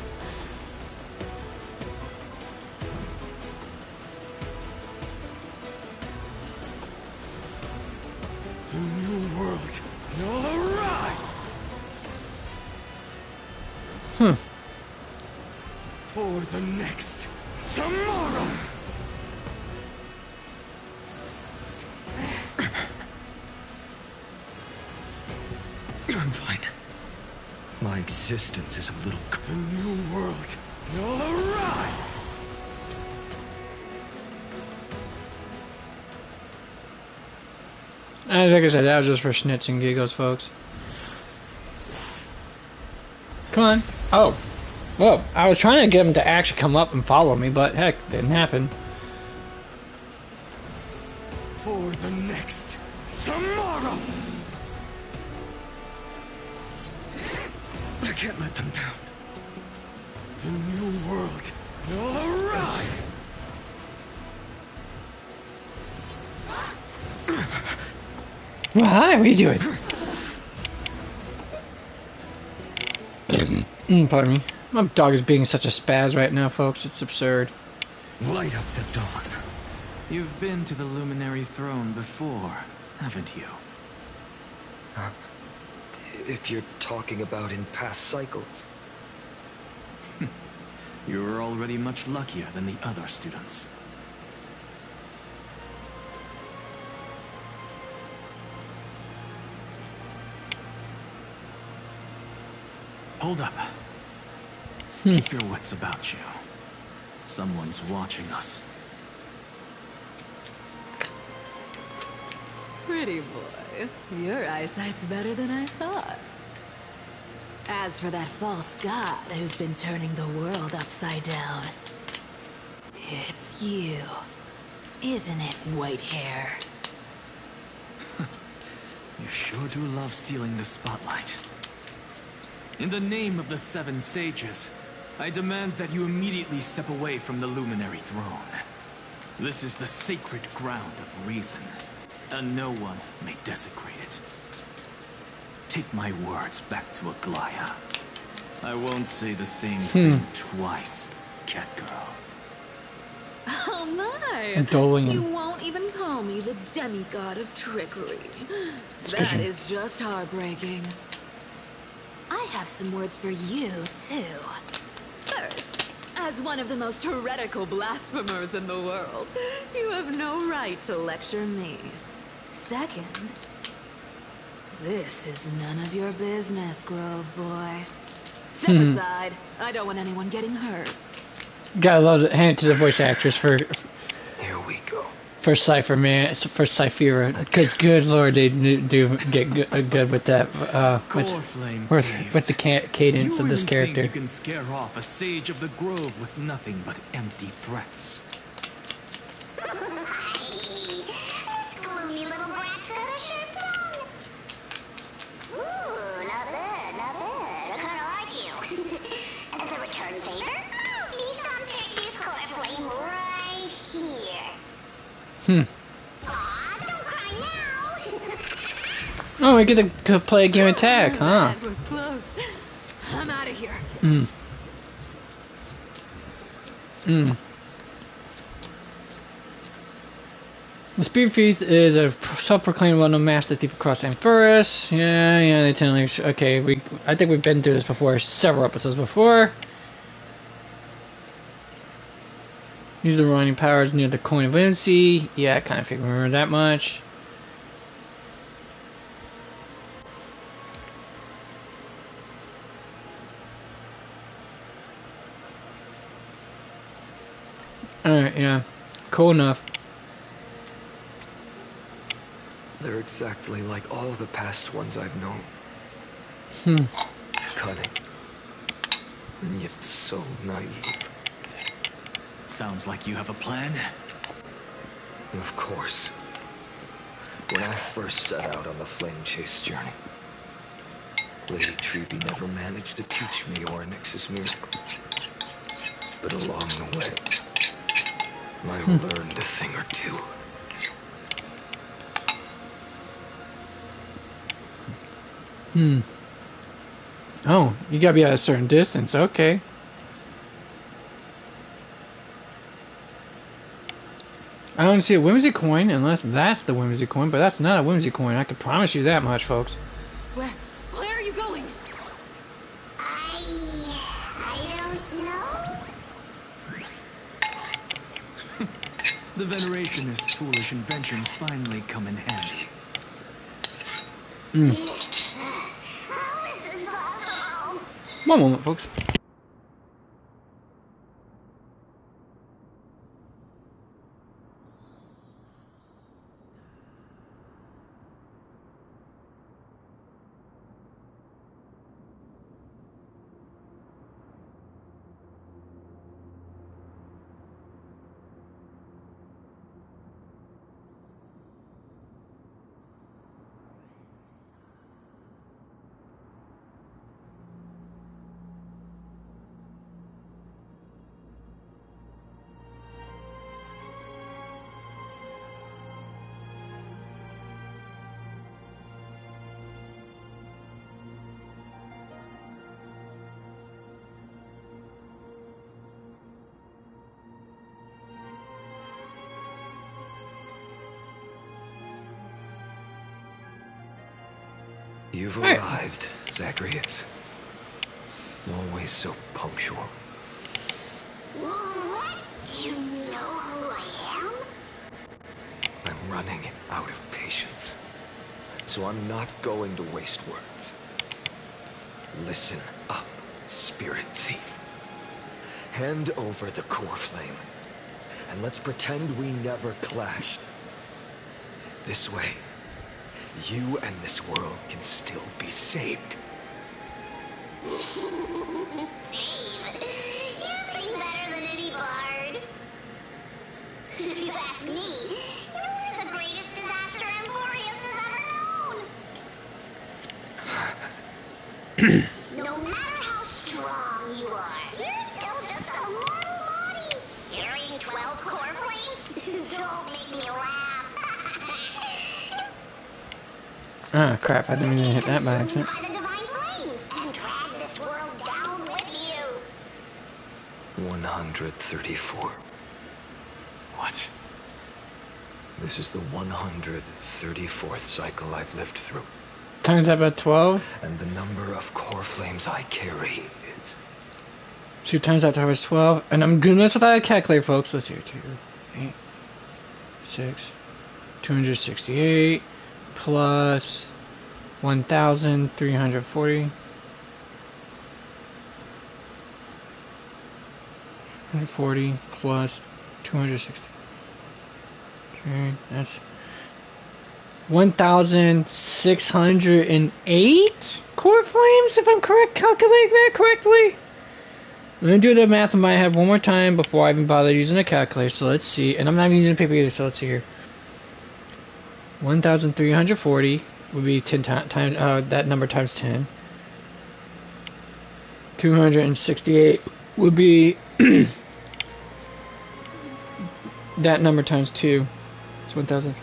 The new world will arrive. For the next tomorrow. I'm fine. My existence is of little. The new world will arrive. Like I said, that was just for schnitz and giggles, folks. Come on. Oh. Well, I was trying to get him to actually come up and follow me, but heck, didn't happen. For the next tomorrow. I can't let them down. The new world will arrive. Well, hi, what are you doing? Pardon me. My dog is being such a spaz right now, folks. It's absurd. Light up the dawn. You've been to the Luminary Throne before, haven't you? If you're talking about in past cycles. You were already much luckier than the other students. Hold up. Keep your wits about you. Someone's watching us. Pretty boy, your eyesight's better than I thought. As for that false god who's been turning the world upside down, it's you, isn't it, white hair? You sure do love stealing the spotlight. In the name of the 7 sages, I demand that you immediately step away from the luminary throne. This is the sacred ground of reason, and no one may desecrate it. Take my words back to Aglaya. I won't say the same thing twice, Catgirl. Oh my! Doling You him. won't even call me the demigod of trickery. That is just heartbreaking. I have some words for you, too. First, as one of the most heretical blasphemers in the world, you have no right to lecture me. Second, this is none of your business, Grove Boy. Step aside. I don't want anyone getting hurt. Gotta love it. Hand it to the voice actress for Here we go. for Cypher, man. It's for Cyphera, because good lord, they do get good with that. With the cadence of this character. You can scare off a sage of the grove with nothing but empty threats. This gloomy little brat's got a sharp tongue. Ooh, not bad, not bad. I kinda like you. As a return favor, I'll feast on Circe's core flame right here. Aw, don't cry now. Oh, we get to play a game of tag, huh? That was close. I'm out of here. The Speed Thief is a self-proclaimed well-known master thief across Amphoris. Yeah, they tend to... Okay, I think we've been through this before, several episodes before. Use the running powers near the Coin of Incy. Yeah, I kind of remember that much. Alright, yeah. Cool enough. They're exactly like all the past ones I've known. Cunning. And yet so naive. Sounds like you have a plan. Of course. When I first set out on the flame chase journey, Lady Treeby never managed to teach me Orynyx's miracle. But along the way, I learned a thing or two. Oh, you gotta be at a certain distance, okay. I don't see a whimsy coin unless that's the whimsy coin, but that's not a whimsy coin. I can promise you that much, folks. Where are you going? I don't know. The Veneration-ist's foolish inventions finally come in handy. How is this possible? One moment, folks. You've arrived, Zacharias. Always so punctual. What? You know who I am? I'm running out of patience. So I'm not going to waste words. Listen up. spirit thief. Hand over the core flame, and let's pretend we never clashed. This way, you and this world can still be saved. Save? You sing better than any bard. If you ask me, you're the greatest disaster Emporius has ever known. No matter how strong you are, you're still just a mortal body. Carrying 12 core flames? Don't make me laugh. Ah, crap, I didn't even hit that by accident. By the divine flames and drag this world down with you. 134. What? This is the 134th cycle I've lived through. Times that by 12? And the number of core flames I carry is... 2 times that times 12. And I'm doing this without a calculator, folks. Let's see. 2, 8, 6, 268 plus 1,340. 140 plus 260. Okay, that's 1,608 core flames, if I'm correct, calculating that correctly. Let me do the math in my head one more time before I even bother using a calculator. So let's see, and I'm not even using paper either. So let's see here. 1,340 would be 10 times that number times 10. 268 would be that number times 2. It's 1,000.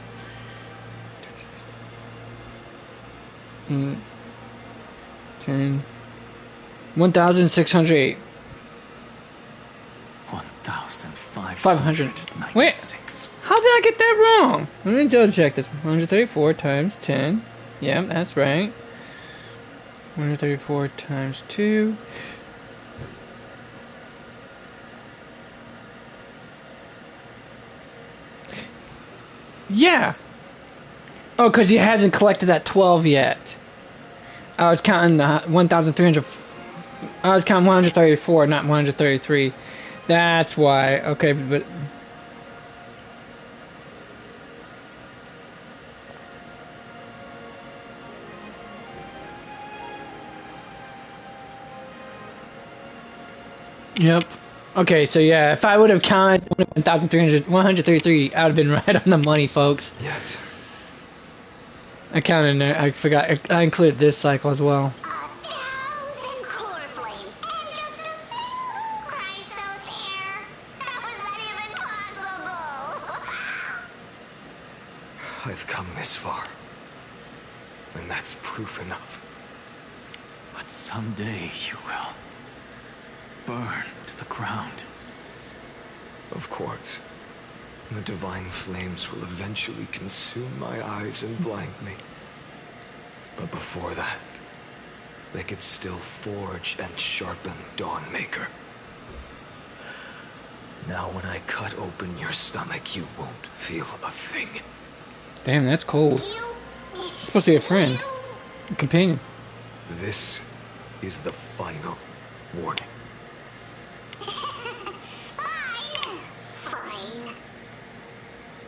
10. 1,608. 1,596. Wait, how did I get that wrong? Let me double check this. 134 times 10. Yeah, that's right. 134 times 2. Yeah. Oh, because he hasn't collected that 12 yet. I was counting the 1,300. I was counting 134, not 133. That's why. Okay, but. Yep. Okay, so yeah, if I would have counted 133, I would have been right on the money, folks. Yes. I counted there. I forgot. I included this cycle as well. 1,000 core flames and just a single Chrysos hair. How is that even possible? I've come this far. And that's proof enough. But someday you will burn to the ground. Of course. The divine flames will eventually consume my eyes and blind me. But before that, they could still forge and sharpen Dawnmaker. Now when I cut open your stomach, you won't feel a thing. Damn, that's cold. It's supposed to be a friend. A companion. This is the final warning. Fine.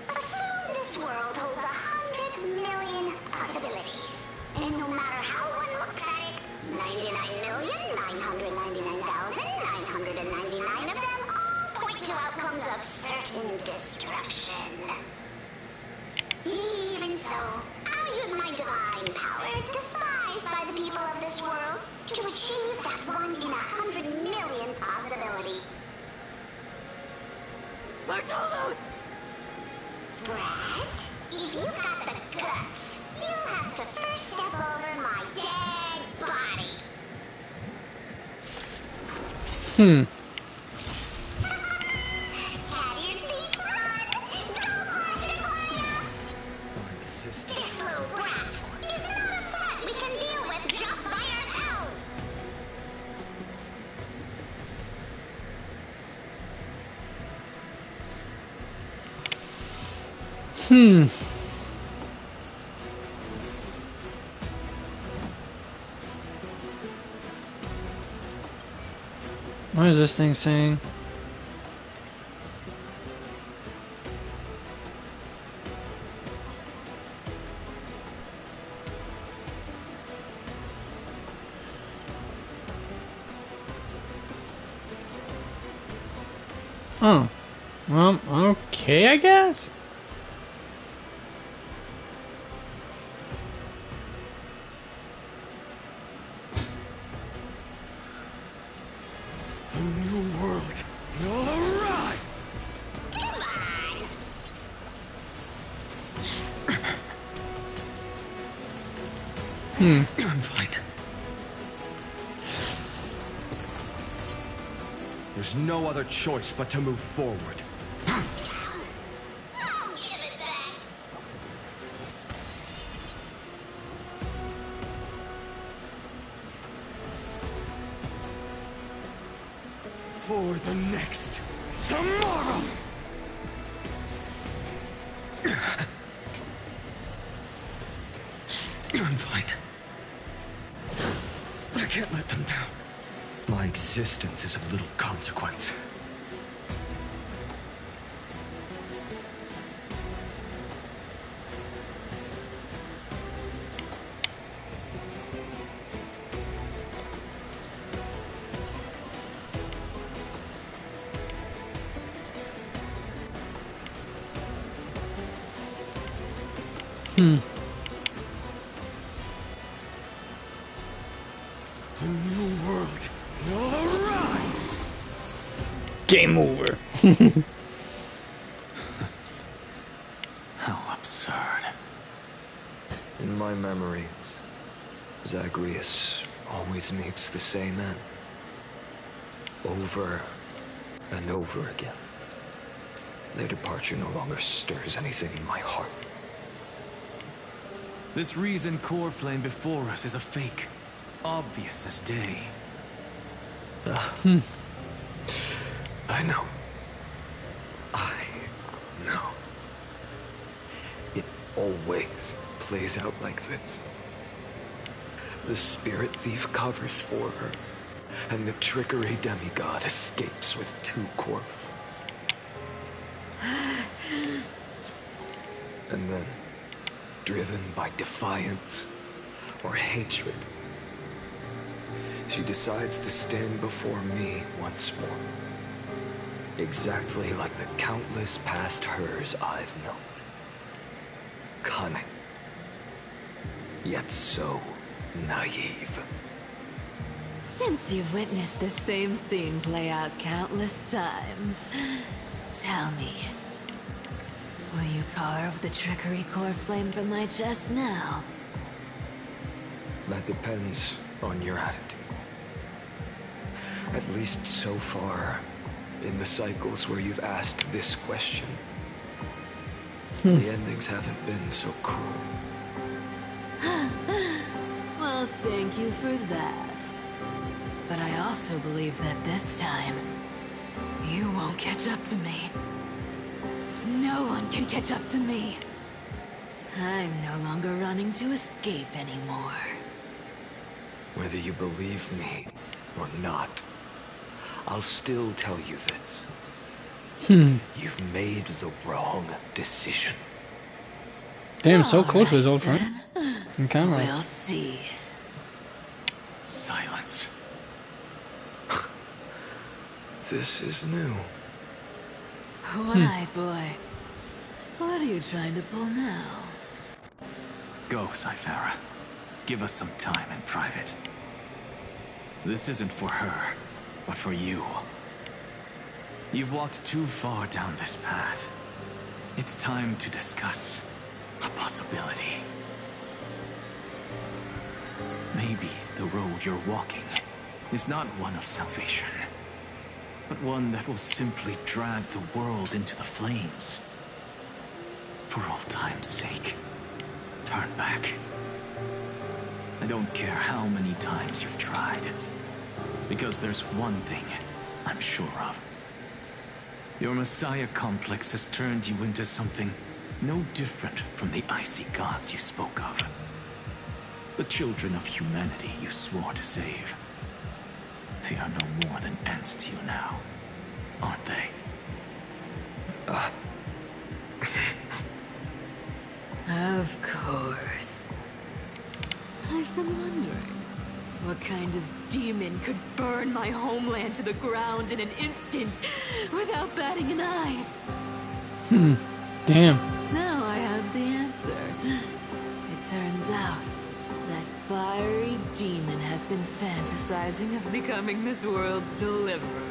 Assume this world holds 100 million possibilities. And no matter how one looks at it, 99,999,999 of them all point to outcomes of certain destruction. Even so, I'll use my divine power, despised by the people of this world, to achieve that 1 in 100 million possibility. Bartolos! Brett, if you got the guts, you'll have to first step over my dead body. Cat-eared thief, run! Go Playa! This little brat is not a threat we can deal with just by ourselves. What is this thing saying? Oh, well, okay, I guess. The new world will arrive! I'm fine. There's no other choice but to move forward. For the next tomorrow! I'm fine. I can't let them down. My existence is of little consequence. The new world will arrive! Game over. How absurd. In my memories, Zagreus always meets the same end. Over and over again. Their departure no longer stirs anything in my heart. This reason core flame before us is a fake. Obvious as day. I know. I know. It always plays out like this. The spirit thief covers for her, and the trickery demigod escapes with 2 core flames. And then, driven by defiance or hatred, she decides to stand before me once more. Exactly like the countless past hers I've known. Cunning. Yet so naive. Since you've witnessed this same scene play out countless times, tell me, will you carve the trickery core flame from my chest now? That depends on your attitude. At least so far, in the cycles where you've asked this question, the endings haven't been so cruel. Well, thank you for that. But I also believe that this time, you won't catch up to me. No one can catch up to me. I'm no longer running to escape anymore. Whether you believe me or not, I'll still tell you this. You've made the wrong decision. Damn, so close to his old friend. And comrades. We'll see. Silence. This is new. One-eyed boy. What are you trying to pull now? Go, Cyphara. Give us some time in private. This isn't for her, but for you. You've walked too far down this path. It's time to discuss a possibility. Maybe the road you're walking is not one of salvation, but one that will simply drag the world into the flames. For old time's sake, turn back. I don't care how many times you've tried, because there's one thing I'm sure of. Your Messiah complex has turned you into something no different from the icy gods you spoke of. The children of humanity you swore to save. They are no more than ants to you now, aren't they? Of course. I've been wondering, what kind of demon could burn my homeland to the ground in an instant without batting an eye? Damn. Now I have the answer. It turns out that fiery demon has been fantasizing of becoming this world's deliverer.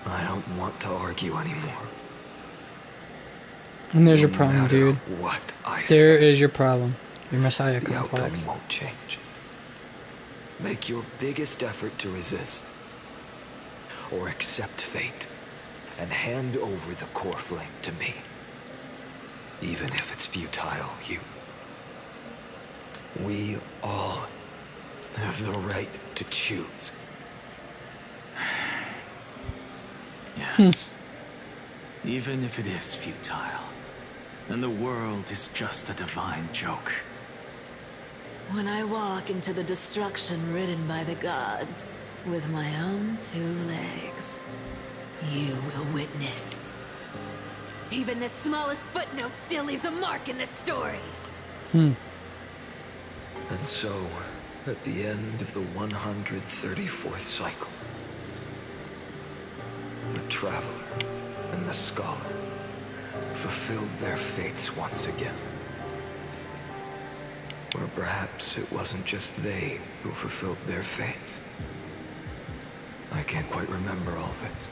I don't want to argue anymore. And there's your problem, matter dude. What I There say, is your problem. Your Messiah the complex. outcome won't change. Make your biggest effort to resist. Or accept fate. And hand over the core flame to me. Even if it's futile, we all have the right to choose. Yes. Even if it is futile. And the world is just a divine joke. When I walk into the destruction written by the gods, with my own 2 legs, you will witness. Even the smallest footnote still leaves a mark in this story. And so, at the end of the 134th cycle, the traveler and the scholar fulfilled their fates once again. Or perhaps it wasn't just they who fulfilled their fates. I can't quite remember all this.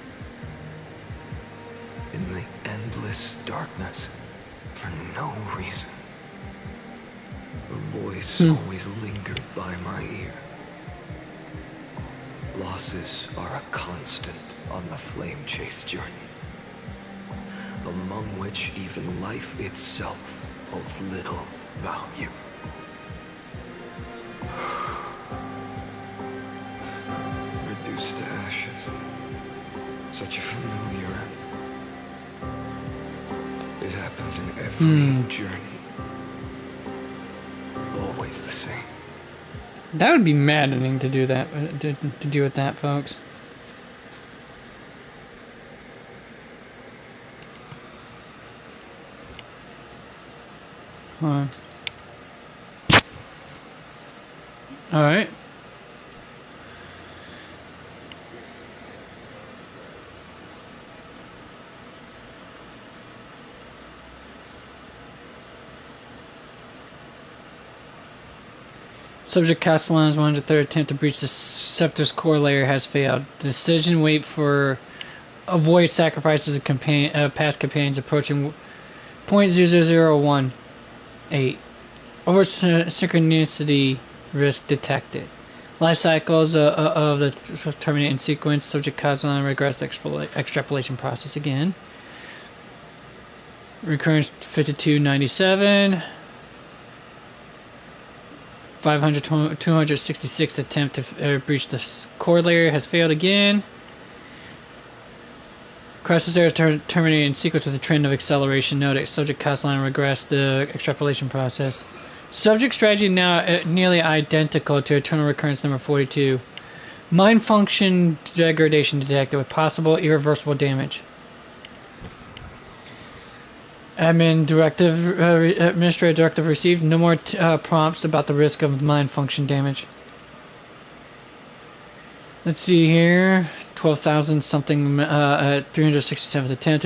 In the endless darkness, for no reason, a voice always lingered by my ear. Losses are a constant on the flame chase journey, among which even life itself holds little value. Reduced to ashes. Such a familiar end. It happens in every journey. Always the same. That would be maddening to do that, to deal with that, folks. Hold on. Alright. Subject Castellan's 103rd attempt to breach the Scepter's core layer has failed. Decision wait for avoid sacrifices of past companions approaching 0.00018. Over synchronicity risk detected. Life cycles of the terminating sequence. Subject Castellan regrets extrapolation process again. Recurrence 5297. 266th attempt to breach the core layer has failed again. Crisis error terminating sequence with a trend of acceleration. Noted subject Castellan regressed the extrapolation process. Subject strategy now nearly identical to Eternal Recurrence number 42. Mind function degradation detected with possible irreversible damage. Administrative directive received. No more prompts about the risk of mind function damage. Let's see here. 12,000 something 367th attempt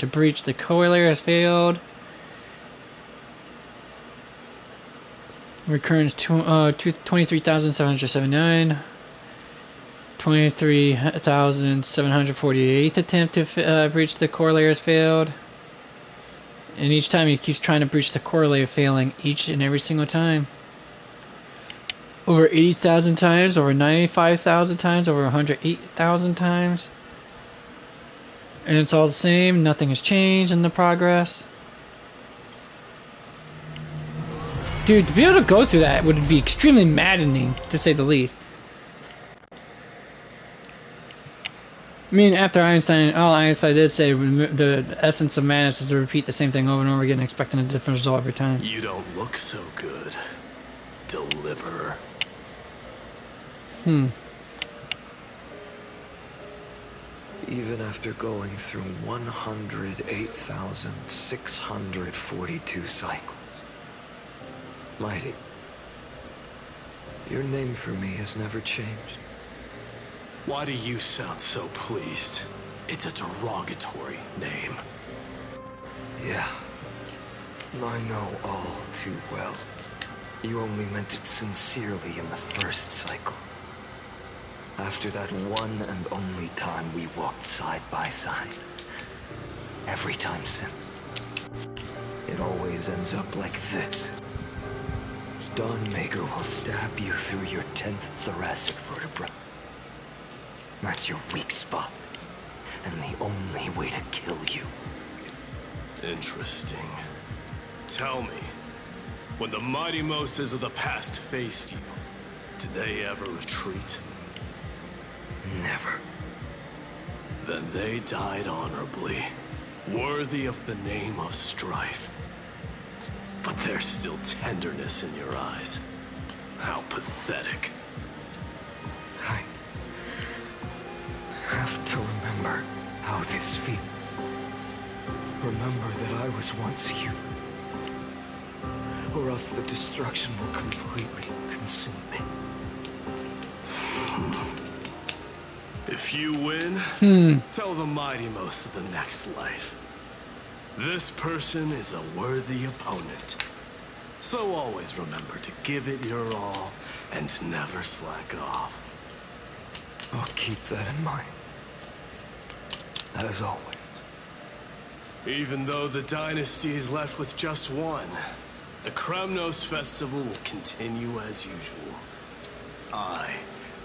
to breach the core layer has failed. Recurrence 23,779. 23,748th attempt to breach the core layer has failed. And each time he keeps trying to breach the core layer, failing each and every single time. Over 80,000 times, over 95,000 times, over 108,000 times. And it's all the same, nothing has changed in the progress. Dude, to be able to go through that would be extremely maddening, to say the least. I mean, after Einstein, all Einstein did say, the essence of madness is to repeat the same thing over and over again, expecting a different result every time. You don't look so good. deliverer. Even after going through 108,642 cycles. Mighty, your name for me has never changed. Why do you sound so pleased? It's a derogatory name. Yeah, I know all too well. You only meant it sincerely in the first cycle. After that one and only time we walked side by side. Every time since. It always ends up like this. Dawnmaker will stab you through your 10th thoracic vertebra. That's your weak spot, and the only way to kill you. Interesting. Tell me, when the mighty Moses of the past faced you, did they ever retreat? Never. Then they died honorably, worthy of the name of strife. But there's still tenderness in your eyes. How pathetic. I have to remember how this feels. Remember that I was once human. Or else the destruction will completely consume me. If you win, tell the mighty most of the next life. This person is a worthy opponent. So always remember to give it your all and never slack off. I'll keep that in mind. As always. Even though the dynasty is left with just one, the Kremnos festival will continue as usual. I,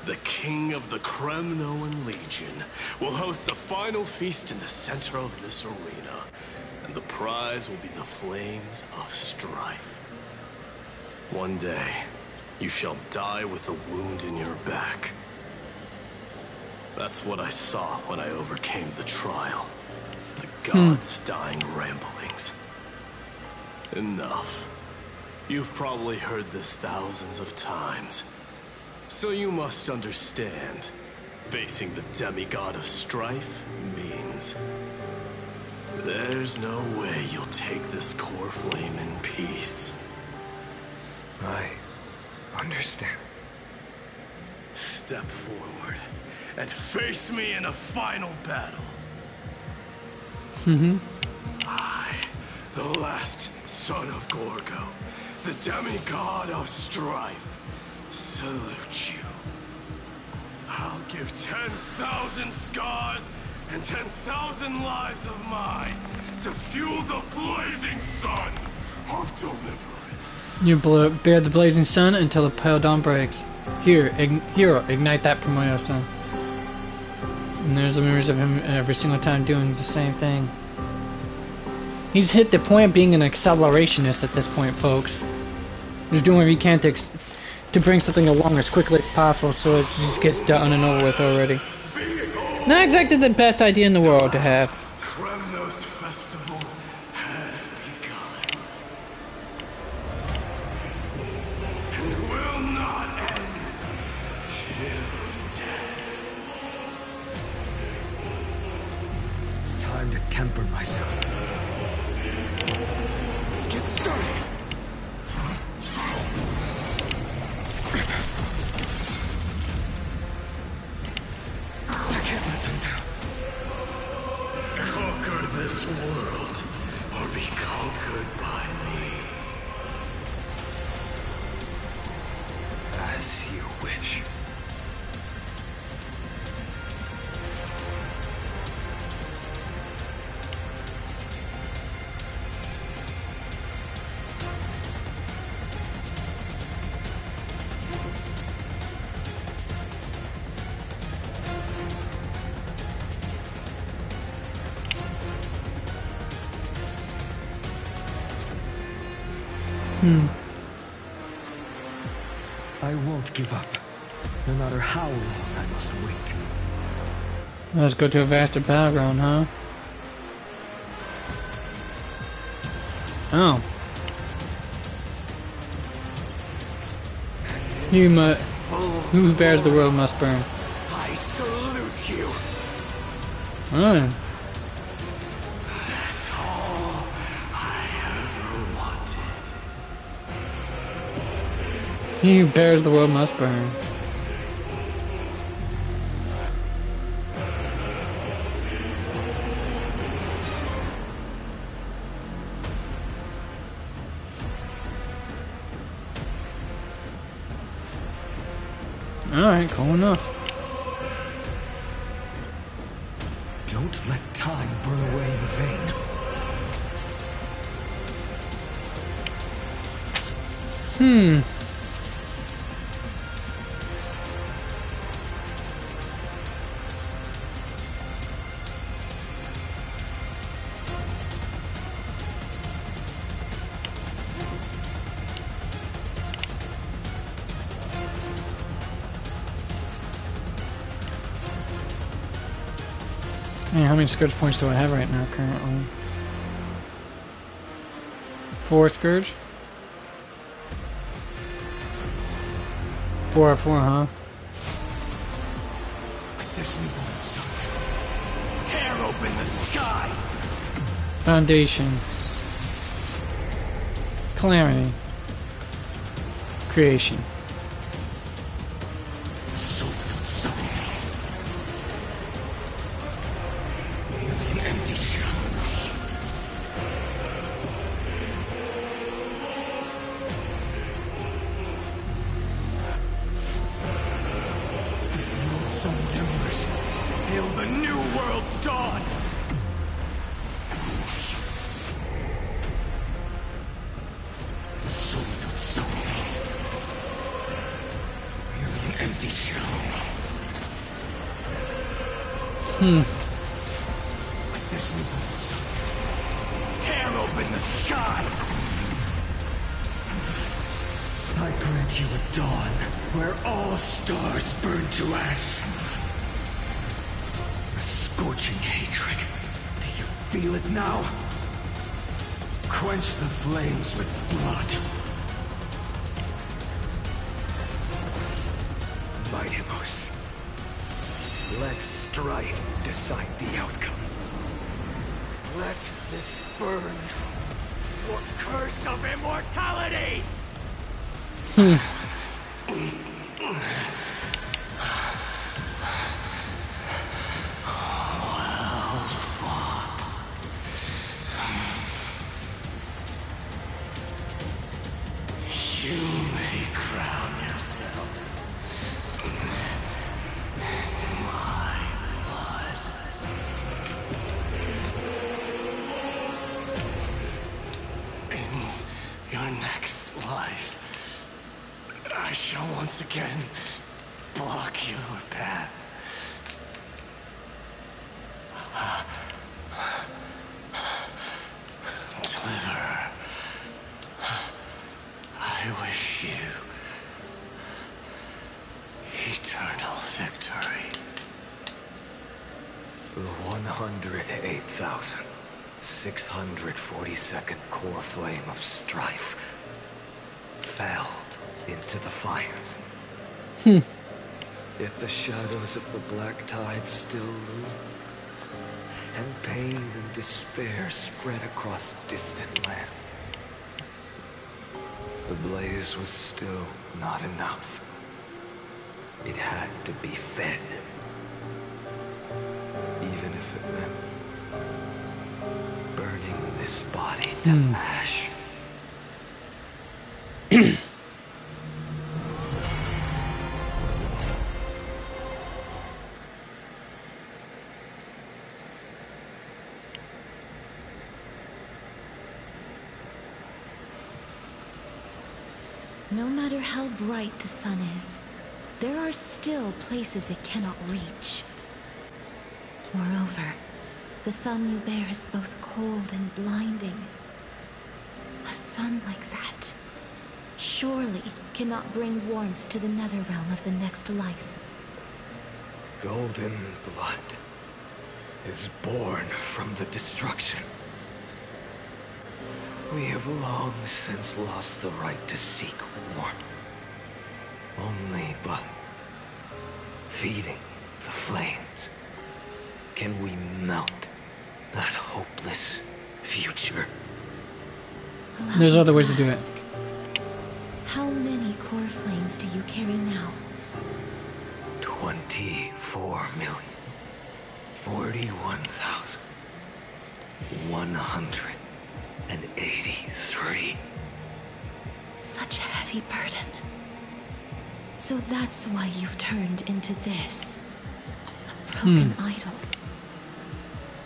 the king of the Kremnoan Legion, will host the final feast in the center of this arena, and the prize will be the flames of strife. One day, you shall die with a wound in your back. That's what I saw when I overcame the trial. The gods' dying ramblings. Enough. You've probably heard this thousands of times. So you must understand, facing the demigod of strife means there's no way you'll take this core flame in peace. I understand. Step forward and face me in a final battle. I, the last son of Gorgo, the demigod of strife, salute you. I'll give 10,000 scars and 10,000 lives of mine to fuel the blazing sun of deliverance. You bear the blazing sun until the pale dawn breaks. Here, hero, ignite that Prometheus sun. And there's the memories of him every single time doing the same thing. He's hit the point of being an accelerationist at this point, folks. He's doing what he can to bring something along as quickly as possible so it just gets done and over with already. Not exactly the best idea in the world to have. Kremnos festival has begun. And it will not end till death. It's time to temper myself. Let's get started. I can't let them down. Conquer this world, or be conquered by me. As you wish. I won't give up, no matter how long I must wait. Let's go to a vaster battleground, huh? Oh. Who bears the world must burn. I salute you. Alright. That's all I ever wanted. He who bears the world must burn. Alright, cool enough. Don't let time burn away in vain. Hey, how many Scourge points do I have right now currently? 4 Scourge? 4 out of 4, huh? This newborn sun, tear open the sky. Foundation. Calamity. Creation. Sun's embers, hail the new world's dawn! So without substance, merely an empty shell. With this newborn sun, tear open the sky! I grant you a dawn where all stars burn to ash. A scorching hatred. Do you feel it now? Quench the flames with blood. Mightimos. Let strife decide the outcome. Let this burn your curse of immortality! Well fought. You may crown yourself my blood. In your next life, I shall once again block your path. Deliver. I wish you eternal victory. The 108,642nd core flame of strife fell into the fire. Yet the shadows of the black tide still loom, and pain and despair spread across distant land. The blaze was still not enough. It had to be fed. Even if it meant burning this body to ash. No matter how bright the sun is, there are still places it cannot reach. Moreover, the sun you bear is both cold and blinding. A sun like that surely cannot bring warmth to the netherrealm of the next life. Golden blood is born from the destruction. We have long since lost the right to seek warmth. Only by feeding the flames can we melt that hopeless future. There's other ways to do it. How many core flames do you carry now? 24,041,183. Such a heavy burden. So that's why you've turned into this. A broken idol.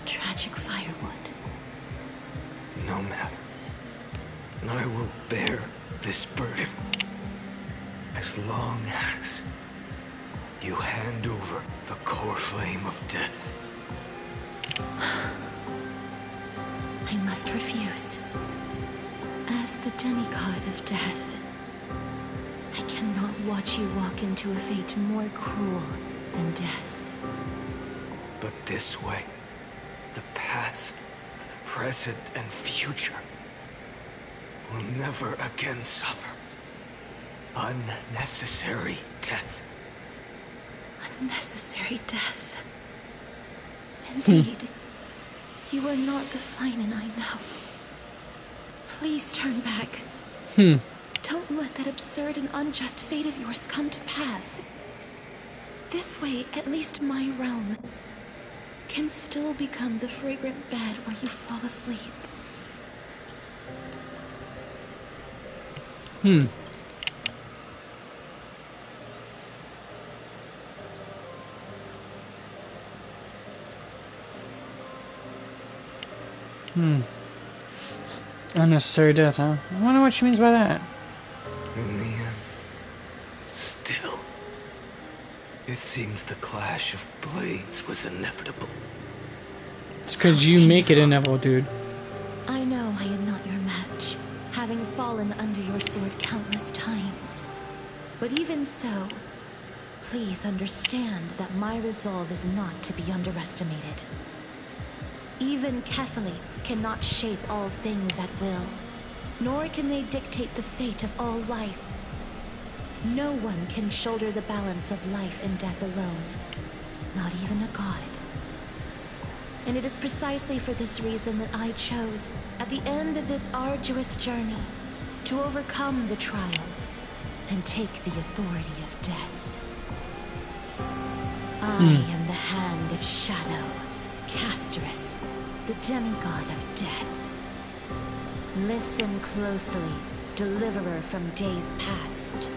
Tragic firewood. No matter. I will bear this burden as long as you hand over the core flame of death. I must refuse. As the demigod of death, I cannot watch you walk into a fate more cruel than death. But this way, the past, present, and future will never again suffer unnecessary death. Unnecessary death. Indeed, you are not the Feinen I know. Please turn back. Don't let that absurd and unjust fate of yours come to pass. This way, at least my realm can still become the fragrant bed where you fall asleep. Unnecessary death, huh? I wonder what she means by that. In the end, still, it seems the clash of blades was inevitable. It's because you make it inevitable, dude. I know I am not your match, having fallen under your sword countless times. But even so, please understand that my resolve is not to be underestimated. Even Kefali cannot shape all things at will, nor can they dictate the fate of all life. No one can shoulder the balance of life and death alone, not even a god. And it is precisely for this reason that I chose, at the end of this arduous journey, to overcome the trial and take the authority of death. I am the Hand of Shadow, Casterus, the demigod of death. Listen closely, deliverer from days past.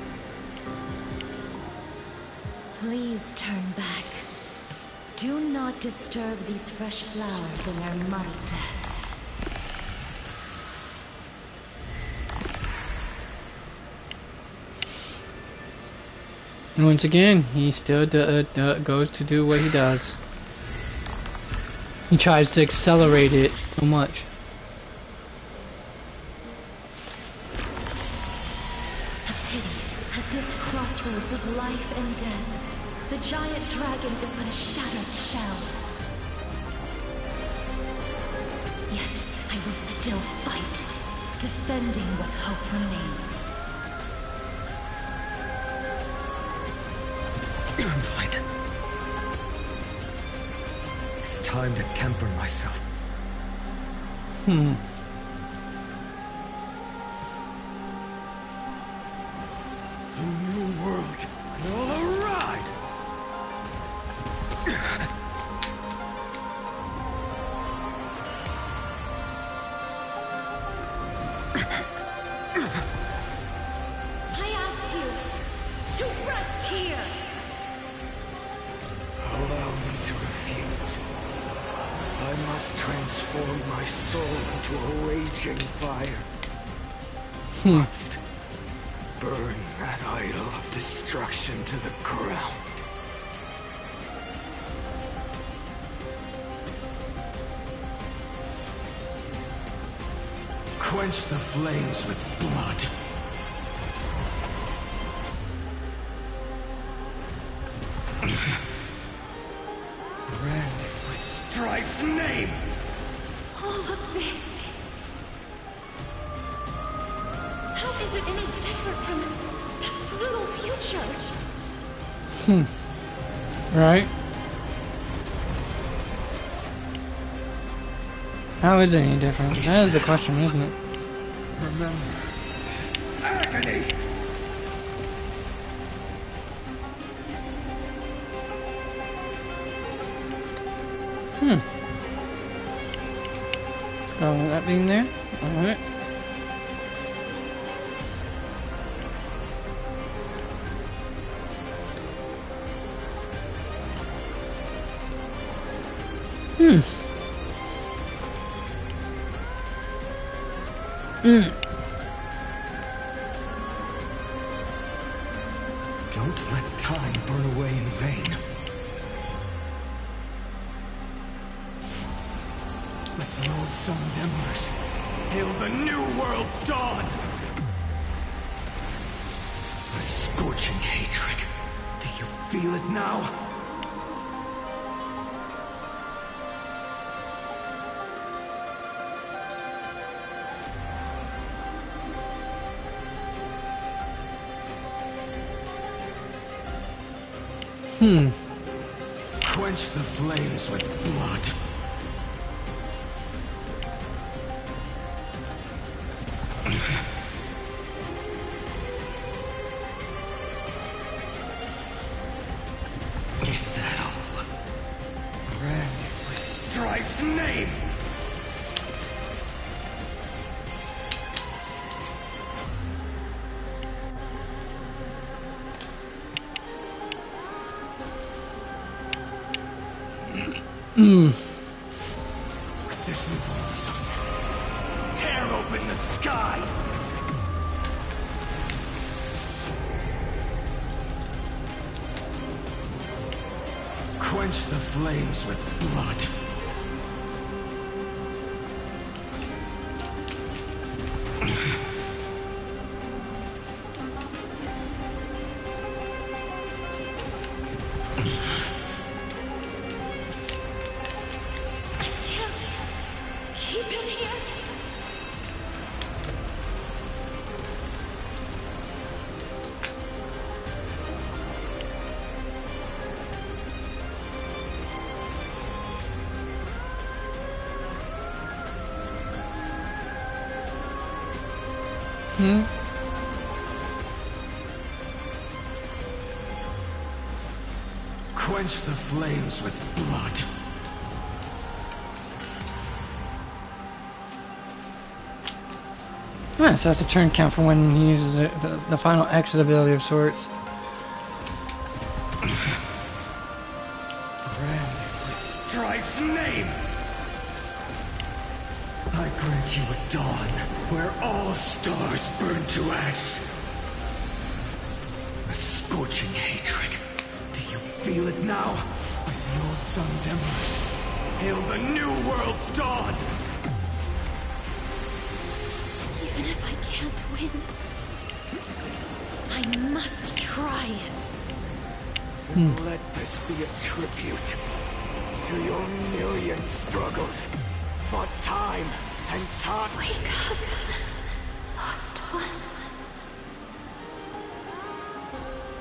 Please turn back. Do not disturb these fresh flowers in their muddy deaths. And once again, he still goes to do what he does. He tries to accelerate it so much. A pity, at this crossroads of life and death, the giant dragon is but a shattered shell. Yet, I will still fight, defending what hope remains. I'm fine. It's time to temper myself. The new world will arrive! I ask you to rest here! Allow me to refuse. I must transform my soul into a raging fire. Must burn that idol of destruction to the ground. Quench the flames with blood. Branded with Strife's name! All of this... How is it any different from that little future. Right? How is it any different? That is the question, isn't it? Remember this agony. Let's go with that being there. Alright. Don't let time burn away in vain. With the old sun's embers, hail the new world's dawn! A scorching hatred. Do you feel it now? Quench the flames with blood. Is that all? Branded with Strife's name! This lonesome. Tear open the sky! Quench the flames with blood. Keep him here. Quench the flames with blood. Alright, so that's the turn count for when he uses it, the final exit ability of sorts. Branded with Strife's name! I grant you a dawn where all stars burn to ash. A scorching hatred. Do you feel it now? With the old sun's embers, hail the new world's dawn! Even if I can't win, I must try. Let this be a tribute to your million struggles. For time and time. Wake up, lost one.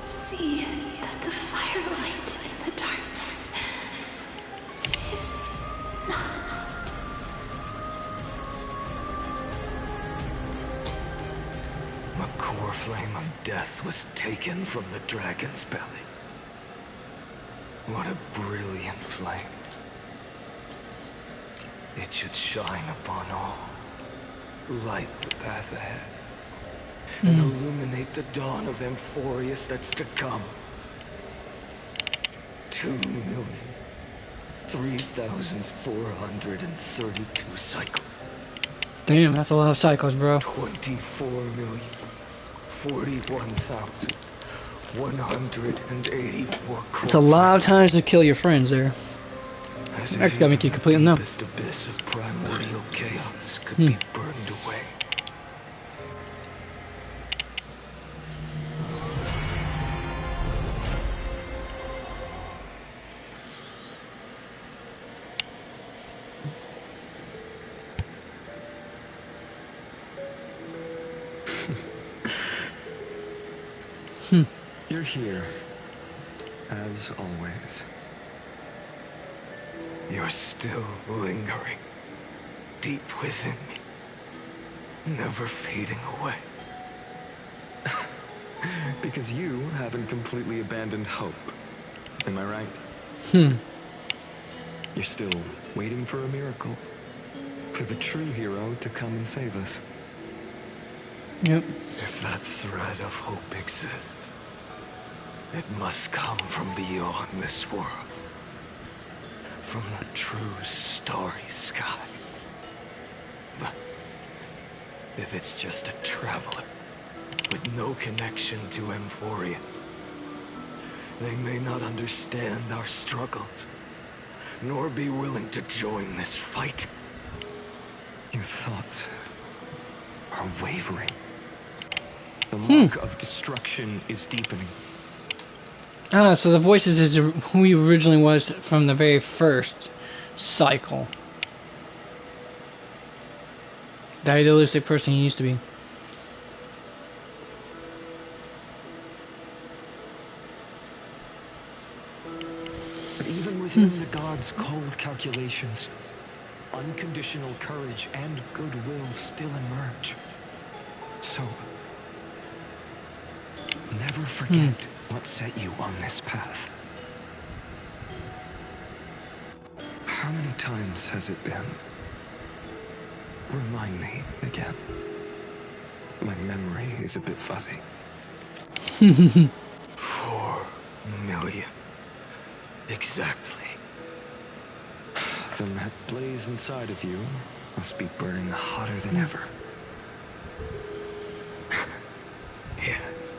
See that the firelight in the darkness is not. A core flame of death was taken from the dragon's belly. What a brilliant flame. It should shine upon all, light the path ahead, and illuminate the dawn of Amphorius that's to come. 2,003,432 cycles. Damn, that's a lot of cycles, bro. 24,041,184 core. It's a lot of times to kill your friends there. That's gotta make you completely numb. The deepest abyss of primordial chaos could be burned away. You're here, as always. You're still lingering, deep within me, never fading away. Because you haven't completely abandoned hope. Am I right? You're still waiting for a miracle. For the true hero to come and save us. Yep. If that thread of hope exists, it must come from beyond this world. From the true starry sky. But if it's just a traveler with no connection to Emphorians, they may not understand our struggles, nor be willing to join this fight. Your thoughts are wavering. The mark of destruction is deepening. Ah, so the voices is who he originally was from the very first cycle. The idealistic person he used to be. But even within the gods' cold calculations, unconditional courage and goodwill still emerge. So, never forget what set you on this path. How many times has it been? Remind me again. My memory is a bit fuzzy. 4 million. Exactly. Then that blaze inside of you must be burning hotter than ever. Yes.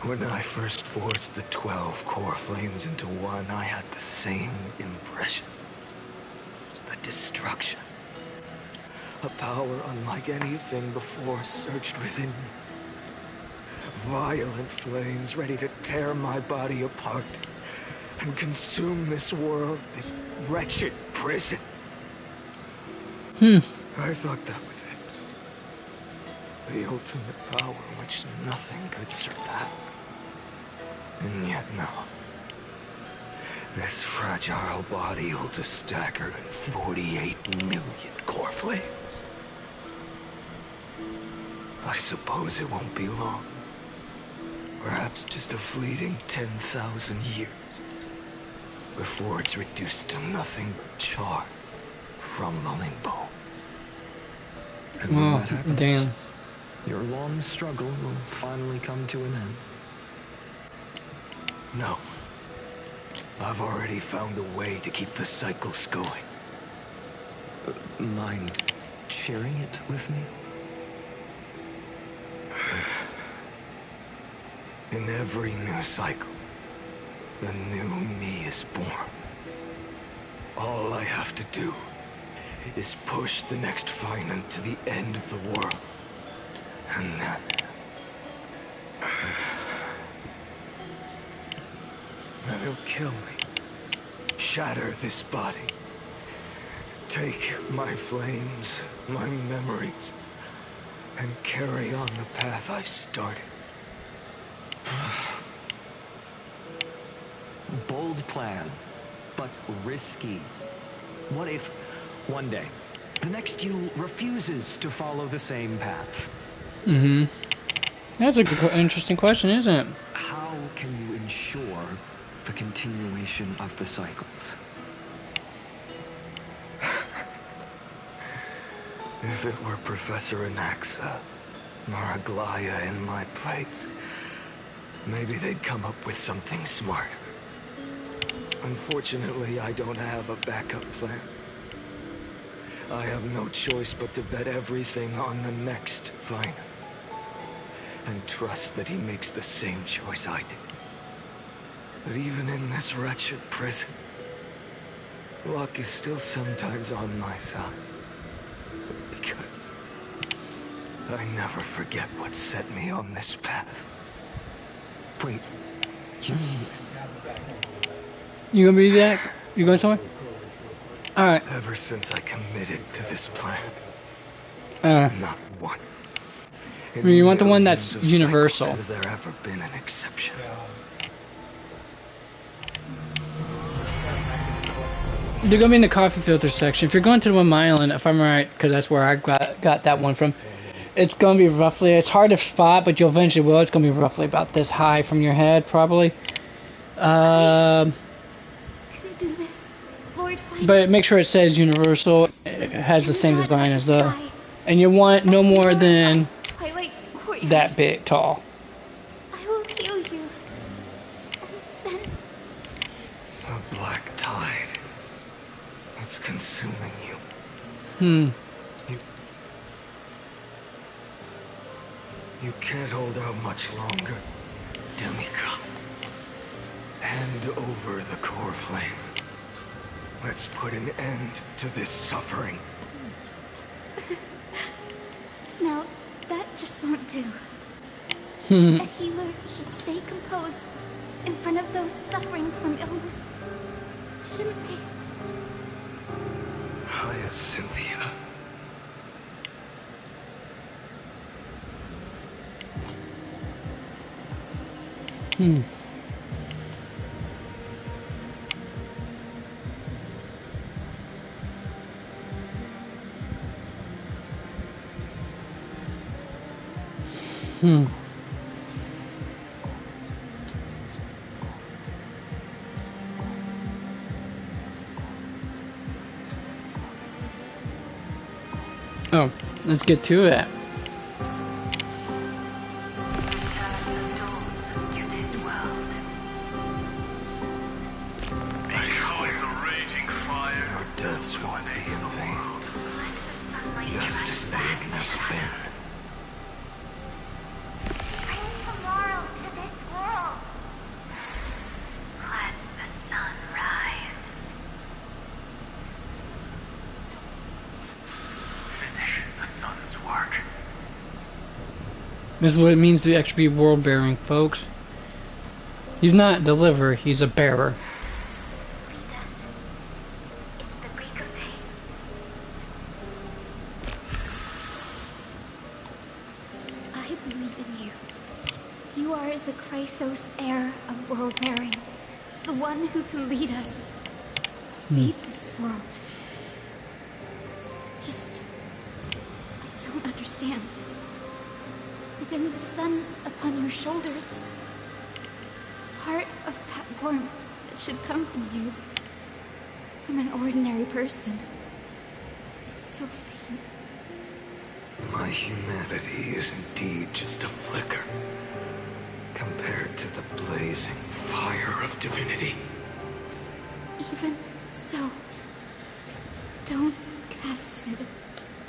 When I first forged the 12 core flames into one, I had the same impression. A destruction. A power unlike anything before surged within me. Violent flames ready to tear my body apart and consume this world, this wretched prison. I thought that was it. The ultimate power which nothing could surpass. And yet no. This fragile body holds a staggering 48 million core flames. I suppose it won't be long. Perhaps just a fleeting 10,000 years. Before it's reduced to nothing but charred, crumbling bones. And when that happens, damn. Your long struggle will finally come to an end. No. I've already found a way to keep the cycles going. Mind sharing it with me? In every new cycle, a new me is born. All I have to do is push the next finite to the end of the world. And then... then he'll kill me. Shatter this body. Take my flames, my memories, and carry on the path I started. Bold plan, but risky. What if, one day, the next you refuses to follow the same path? That's a good, interesting question, isn't it? How can you ensure the continuation of the cycles? If it were Professor Anaxa or Aglaya in my place, maybe they'd come up with something smarter. Unfortunately, I don't have a backup plan. I have no choice but to bet everything on the next finite. And trust that he makes the same choice I did. But even in this wretched prison, luck is still sometimes on my side. Because I never forget what set me on this path. Wait, you mean... You gonna be that? You going somewhere? Alright. Ever since I committed to this plan, not once I mean, you want the one that's universal. Has there ever been an exception? They're gonna be in the coffee filter section. If you're going to the one island, if I'm right, because that's where I got that one from, it's gonna be roughly. It's hard to spot, but you'll eventually will. It's gonna be roughly about this high from your head, probably. Can do this, Lord. But make sure it says universal. It has the same design as the. And you want no more than that big tall. I will heal you. And then A black tide. It's consuming you. You can't hold out much longer, Demika. Hand over the core flame. Let's put an end to this suffering. now, that just won't do. A healer should stay composed in front of those suffering from illness. Shouldn't they? Cynthia. Oh, let's get to it. Deaths won't be in vain, just as they've never been. Bring tomorrow to this world. Let the sun rise. Finish the sun's work. This is what it means to actually be world bearing, folks. He's not a deliverer, he's a bearer. Chrysos, heir of world bearing, the one who can lead us, lead this world. It's just, I don't understand. Within the sun upon your shoulders, part of that warmth that should come from you, from an ordinary person, it's so faint. My humanity is indeed just a flicker compared to the blazing fire of divinity. Even so, don't cast it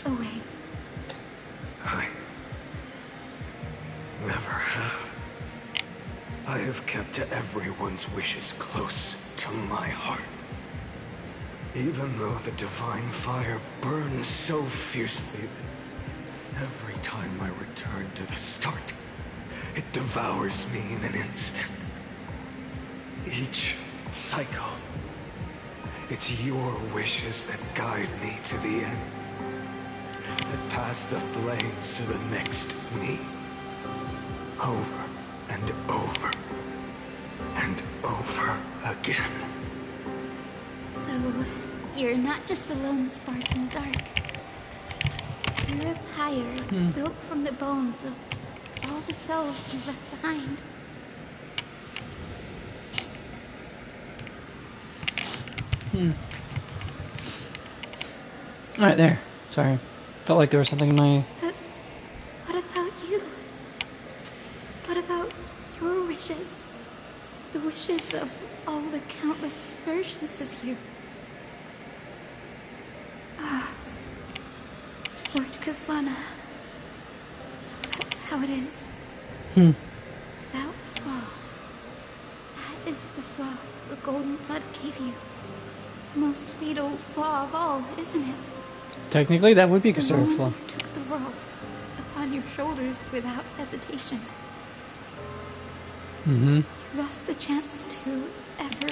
away. I never have. I have kept everyone's wishes close to my heart. Even though the divine fire burns so fiercely that every time I return to the start, it devours me in an instant. Each cycle, it's your wishes that guide me to the end. That pass the flames to the next me. Over and over and over again. So, you're not just a lone spark in the dark. You're a pyre built from the bones of all the selves you've left behind. Alright, there. Sorry. Felt like there was something in my... But what about you? What about your wishes? The wishes of all the countless versions of you. Lord Kazlana. So that's how it is. Without flaw. That is the flaw the golden blood gave you. The most fatal flaw of all, isn't it? Technically, that would be considered a flaw. You took the world upon your shoulders without hesitation. You lost the chance to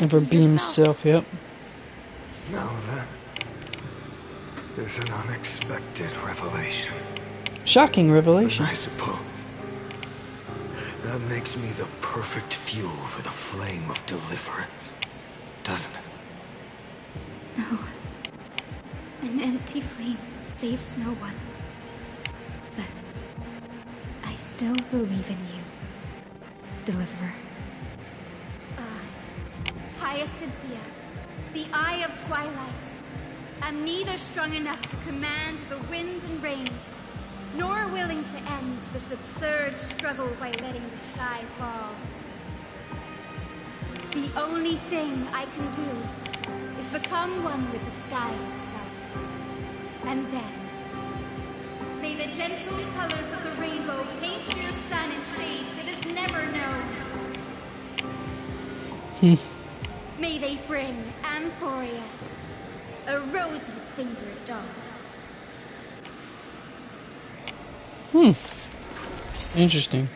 ever be himself, yep. Now that is an unexpected revelation. Shocking revelation. I suppose that makes me the perfect fuel for the flame of deliverance, doesn't it? No. An empty flame saves no one. But I still believe in you, Deliverer. Hyacinthia, the Eye of Twilight. I'm neither strong enough to command the wind and rain, nor willing to end this absurd struggle by letting the sky fall. The only thing I can do is become one with the sky itself. And then, may the gentle colors of the rainbow paint your sun in shades it has never known. May they bring Amphorius, a rosy-fingered dog. Interesting.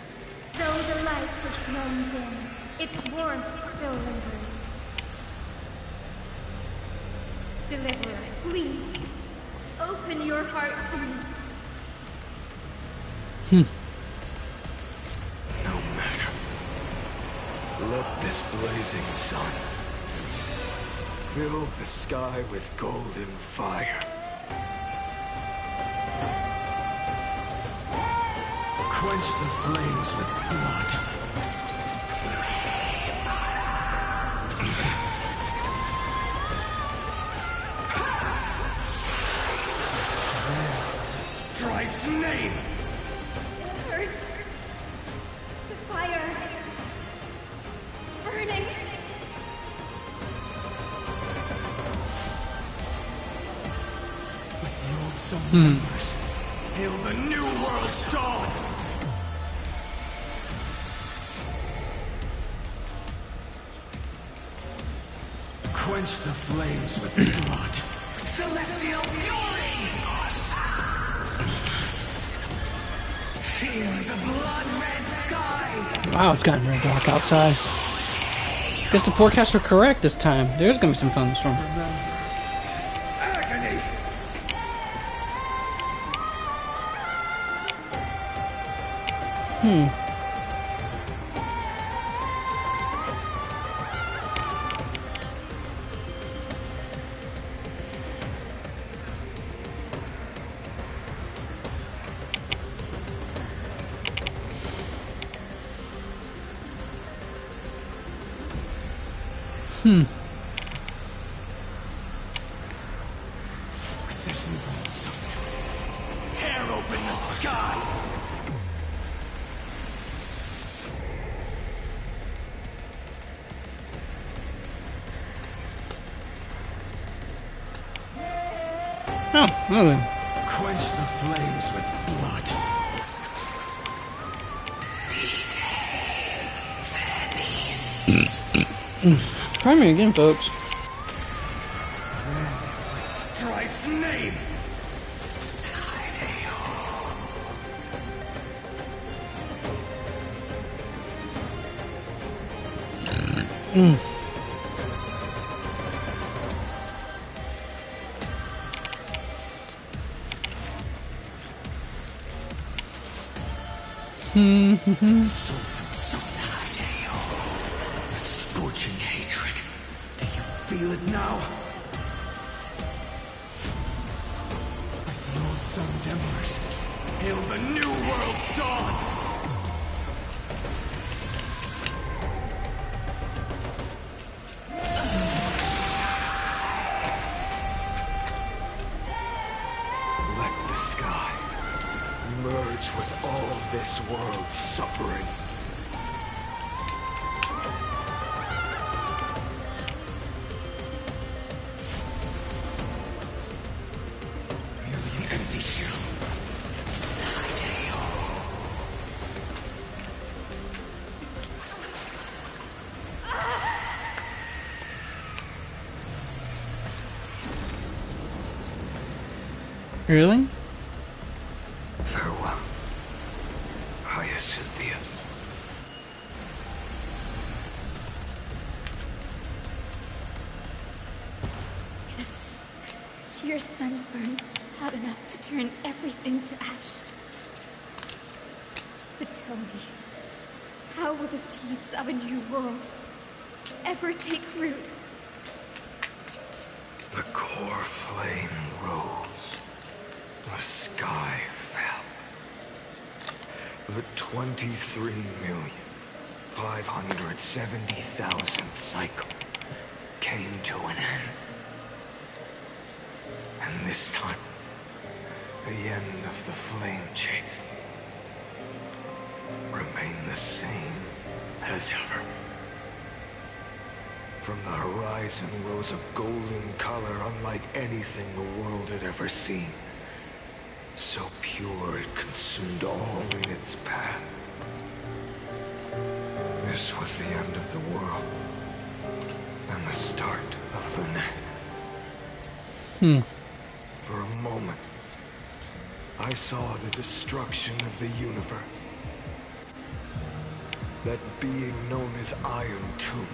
Though the light has grown dim, its warmth still lingers. Deliverer, please, open your heart to me. No matter. Let this blazing sun fill the sky with golden fire. Quench the flames with blood. Strife's name! It hurts. The fire. Burning. With the old sun's embers, Hail the new world's dawn! quench the flames with blood. Celestial fury! Feel the blood-red sky! Wow, it's gotten real dark outside. Guess the forecasts were correct this time. There's gonna be some thunderstorm. Agony! With this new sun, Tear open the sky! Oh, well then. quench the flames with blood. Try me again, folks. Strife's name! A scorching hatred. Do you feel it now? Like the old sun's embers. Hail the new world's dawn! Let the sky merge with all this world's suffering. Merely an empty shell. Really? Farewell, Hyacinthia. Yes. Your sun burns hot enough to turn everything to ash. Tell me, how will the seeds of a new world ever take root? The core flame rose. The sky fell. The 23,570,000th cycle came to an end. And this time, the end of the flame chase remained the same as ever. From the horizon rose a golden color unlike anything the world had ever seen. So pure it consumed all in its path. This was the end of the world, and the start of the next. For a moment, I saw the destruction of the universe. That being known as Iron Tomb,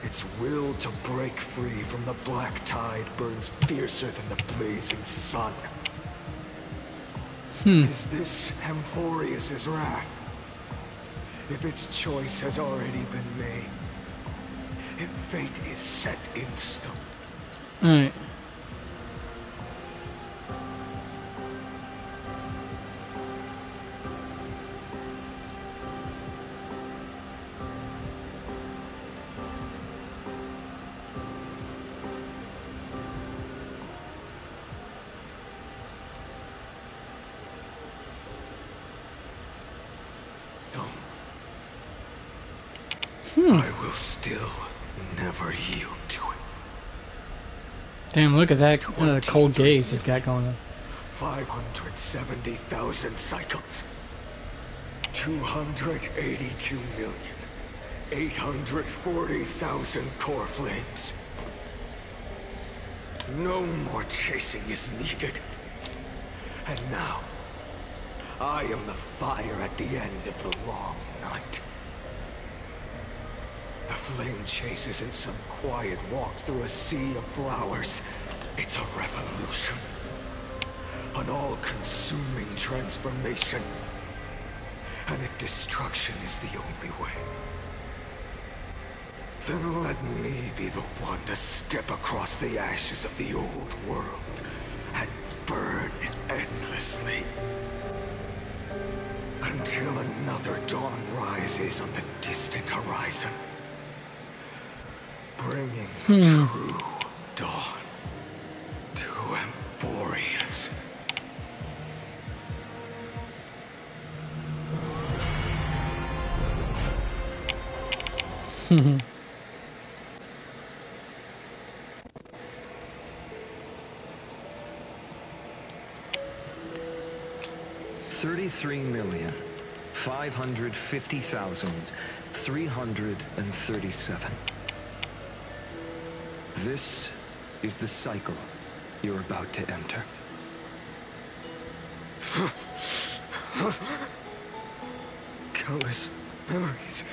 its will to break free from the black tide burns fiercer than the blazing sun. Is this Amphorius's wrath? If its choice has already been made, if fate is set in stone. Alright. I will still never yield to it. Damn, look at that cold gaze he's got going on. 570,000 cycles. 282,840,000 core flames. No more chasing is needed. And now, I am the fire at the end of the long night. The flame chase isn't some quiet walk through a sea of flowers. It's a revolution. An all-consuming transformation. And if destruction is the only way, then let me be the one to step across the ashes of the old world and burn endlessly. Until another dawn rises on the distant horizon. Bringing the true dawn to Amphorius. $33,550,337. This is the cycle you're about to enter. Countless memories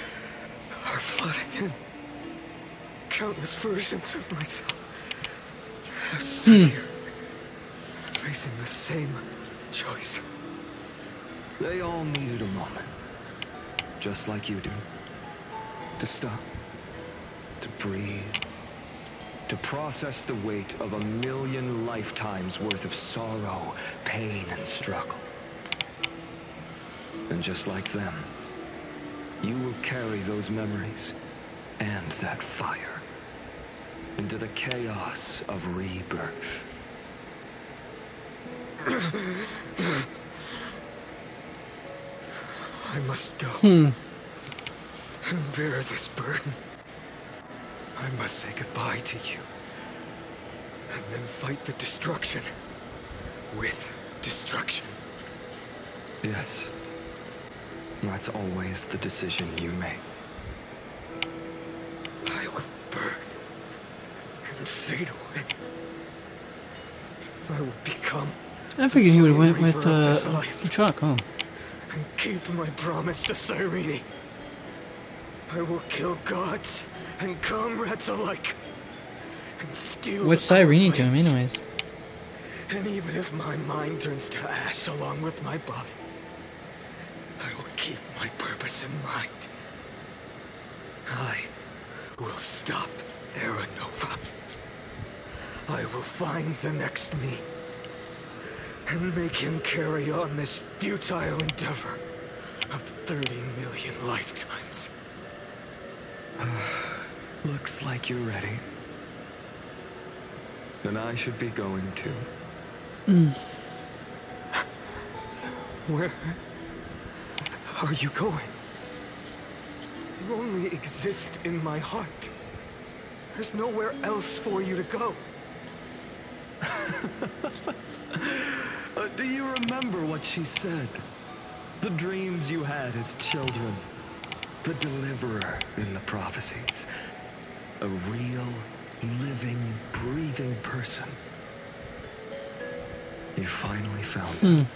are flooding in. Countless versions of myself have stood here, facing the same choice. They all needed a moment, just like you do. To stop, to breathe, to process the weight of 1,000,000 lifetimes worth of sorrow, pain, and struggle. And just like them, you will carry those memories and that fire into the chaos of rebirth. I must go and bear this burden. I must say goodbye to you, and then fight the destruction with destruction. Yes, that's always the decision you make. I will burn and fade away. I will become. I figured he would have went with the truck, huh? And keep my promise to Cyrene. I will kill gods and comrades alike. And steal. What's Cyrene to him, anyways? And even if my mind turns to ash along with my body, I will keep my purpose in mind, I will stop Era Nova. I will find the next me and make him carry on this futile endeavor of 30 million lifetimes. Looks like you're ready. Then I should be going too. Where are you going? You only exist in my heart. There's nowhere else for you to go. Do you remember what she said? The dreams you had as children. The deliverer in the prophecies. A real, living, breathing person. You finally found it.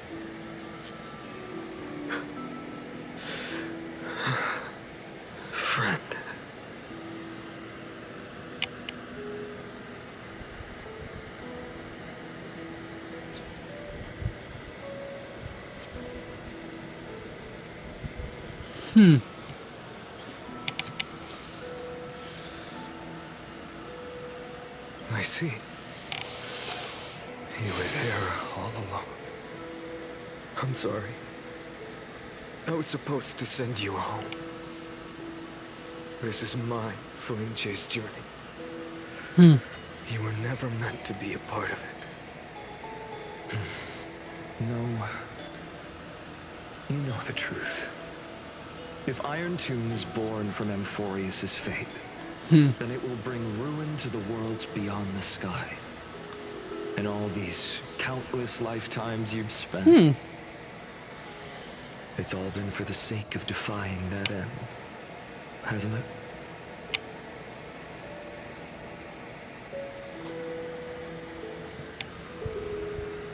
Friend. I see. You were there all along. I'm sorry. I was supposed to send you home. This is my flame chase journey. You were never meant to be a part of it. No. You know the truth. If Iron Tomb is born from Amphorius' fate, then it will bring ruin to the worlds beyond the sky. And all these countless lifetimes you've spent. It's all been for the sake of defying that end, hasn't it?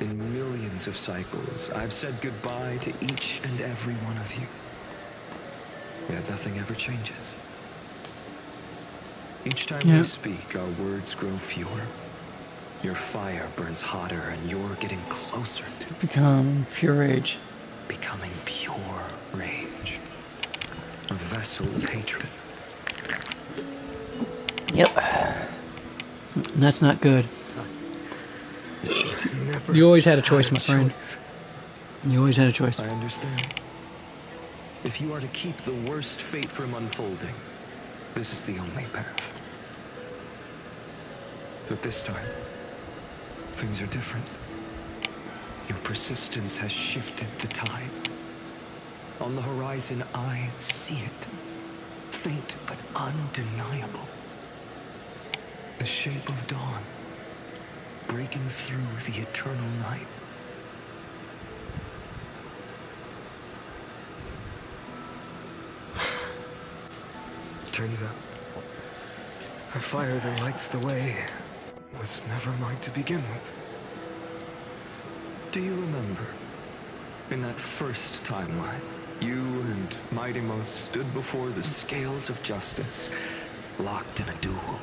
In millions of cycles, I've said goodbye to each and every one of you. Yet nothing ever changes. Each time we speak, our words grow fewer. Your fire burns hotter, and you're getting closer to become pure rage. Becoming pure rage. A vessel of hatred. Yep. That's not good. You always had a choice, my friend. You always had a choice. I understand. If you are to keep the worst fate from unfolding, this is the only path. But this time, things are different. Your persistence has shifted the tide. On the horizon, I see it. Faint but undeniable. The shape of dawn, breaking through the eternal night. Turns out, the fire that lights the way was never mine to begin with. Do you remember, in that first timeline, you and Mightymost stood before the scales of justice, locked in a duel?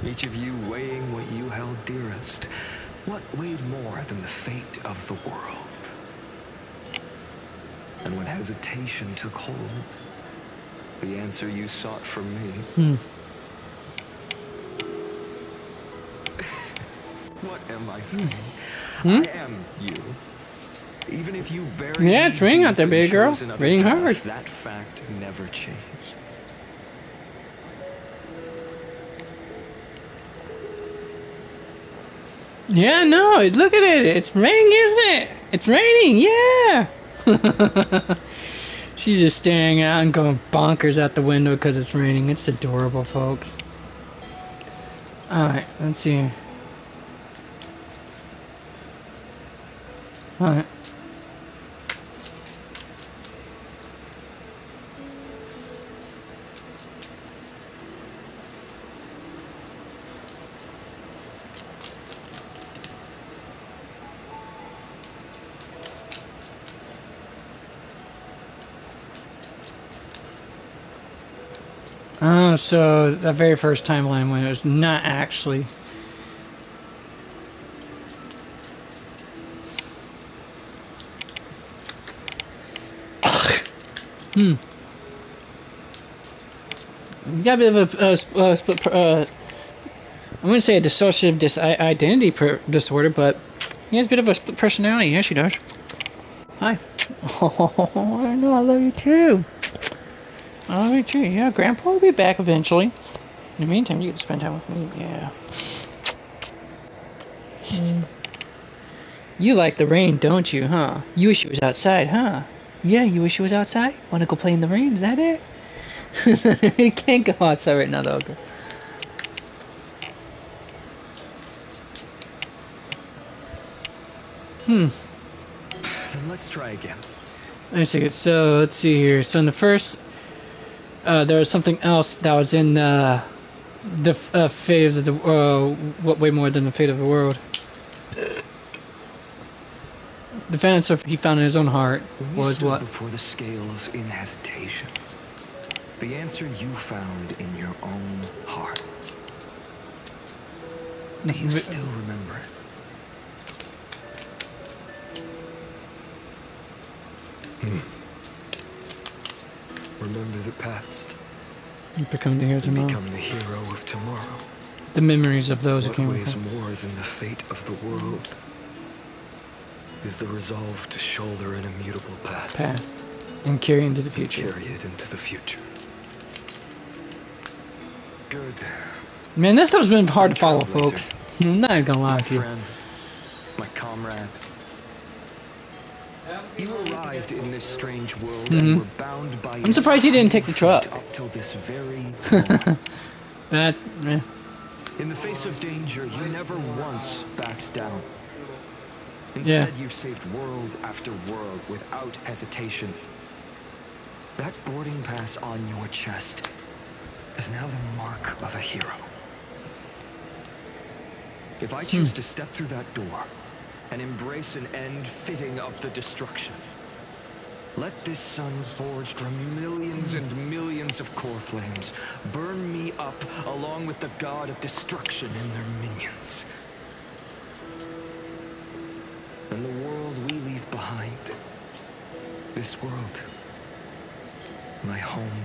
Each of you weighing what you held dearest. What weighed more than the fate of the world? And when hesitation took hold, the answer you sought from me. What am I saying? I am you. Even if you bury yeah, it's raining out there, baby girl. Raining hard. That fact never changed. Yeah, no, look at it. It's raining, isn't it? It's raining, yeah. She's just staring out and going bonkers out the window because it's raining. It's adorable, folks. Alright, let's see. Alright. Oh, so the very first timeline when it was not actually. You got a bit of a split. I wouldn't say a dissociative identity disorder, but he has a bit of a split personality. Yes, she does. Hi. Oh, I know. I love you too. I love you too. Yeah, Grandpa will be back eventually. In the meantime, you get to spend time with me. Yeah. You like the rain, don't you, huh? You wish it was outside, huh? Yeah, you wish it was outside? Wanna go play in the rain, is that it? You can't go outside right now, though. Then let's try again. Wait a second, so let's see here. So in the first, there was something else that was in the fate of the way more than the fate of the world. The answer he found in his own heart was what? Before the scales in hesitation. The answer you found in your own heart. Do you still remember it? Remember the past. Become the hero tomorrow. Become the hero of tomorrow. The memories of those who came What weighs before. more than the fate of the world is the resolve to shoulder an immutable past. And carry into the future. Carry it into the future. Good. Man, this stuff's been hard to follow, folks. I'm not gonna lie to you. My friend, my comrade. You arrived in this strange world and were bound by. I'm surprised he didn't take the truck. Up till this very moment. That. In the face of danger, you never once backed down. Instead, you've saved world after world without hesitation. That boarding pass on your chest is now the mark of a hero. If I choose to step through that door and embrace an end fitting of the destruction, let this sun forged from millions and millions of core flames burn me up along with the god of destruction and their minions. And the world we leave behind, this world, my home,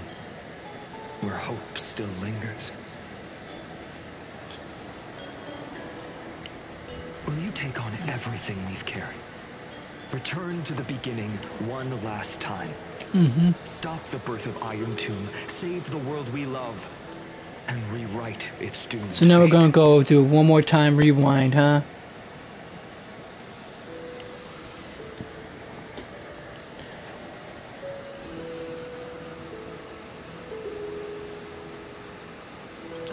where hope still lingers. Will you take on everything we've carried? Return to the beginning one last time. Stop the birth of Iron Tomb, save the world we love, and rewrite its doomed So now fate. we're gonna go do one more time rewind, huh?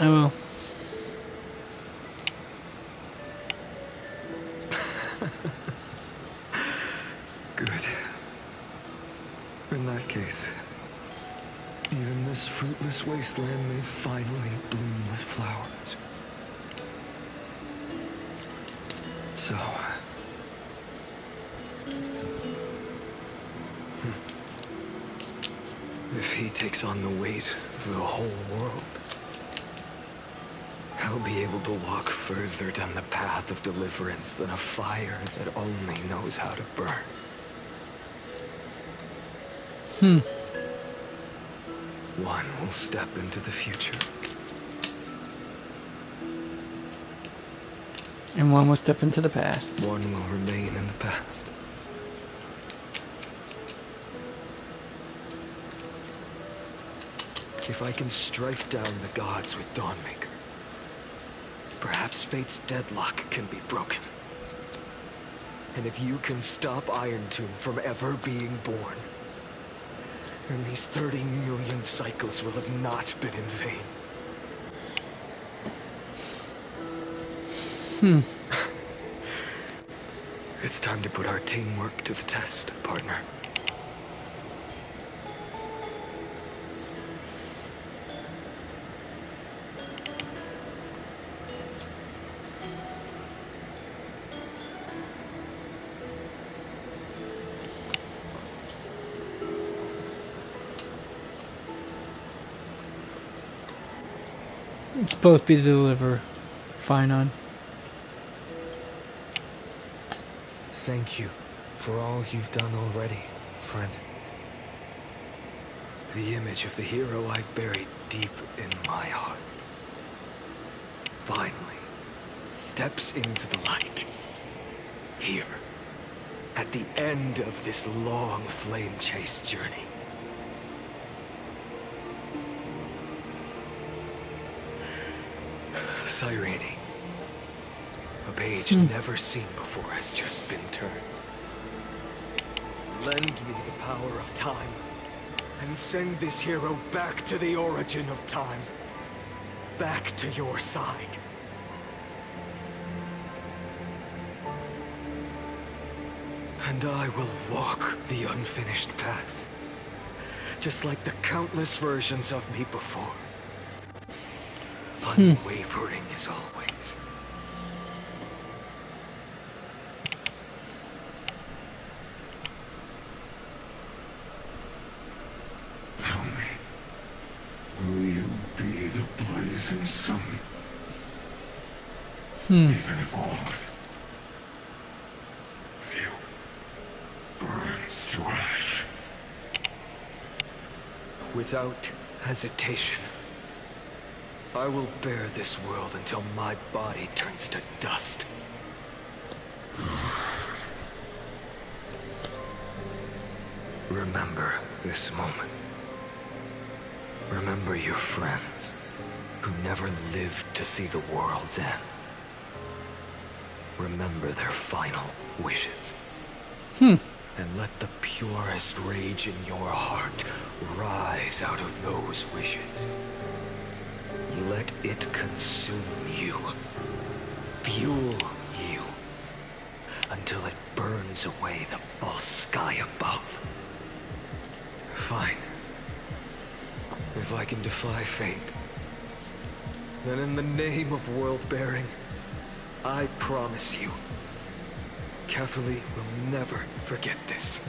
I will. Good. In that case, even this fruitless wasteland may finally bloom with flowers. So... if he takes on the weight of the whole world, I'll be able to walk further down the path of deliverance than a fire that only knows how to burn. One will step into the future. And one will step into the past. One will remain in the past. If I can strike down the gods with Dawnmaker, perhaps fate's deadlock can be broken. And if you can stop Iron Tomb from ever being born, then these 30 million cycles will have not been in vain. It's time to put our teamwork to the test, partner. It's both be to deliver. Fine on. Thank you for all you've done already, friend. The image of the hero I've buried deep in my heart finally steps into the light. Here, at the end of this long flame chase journey. Cyrene, a page never seen before has just been turned. Lend me the power of time, and send this hero back to the origin of time. Back to your side. And I will walk the unfinished path, just like the countless versions of me before. Unwavering as always. Tell me, will you be the blazing sun? Even if all of you burns to ash. Without hesitation, I will bear this world until my body turns to dust. Remember this moment. Remember your friends who never lived to see the world's end. Remember their final wishes. And let the purest rage in your heart rise out of those wishes. Let it consume you, fuel you, until it burns away the false sky above. Fine. If I can defy fate, then in the name of world-bearing, I promise you, Catholi will never forget this.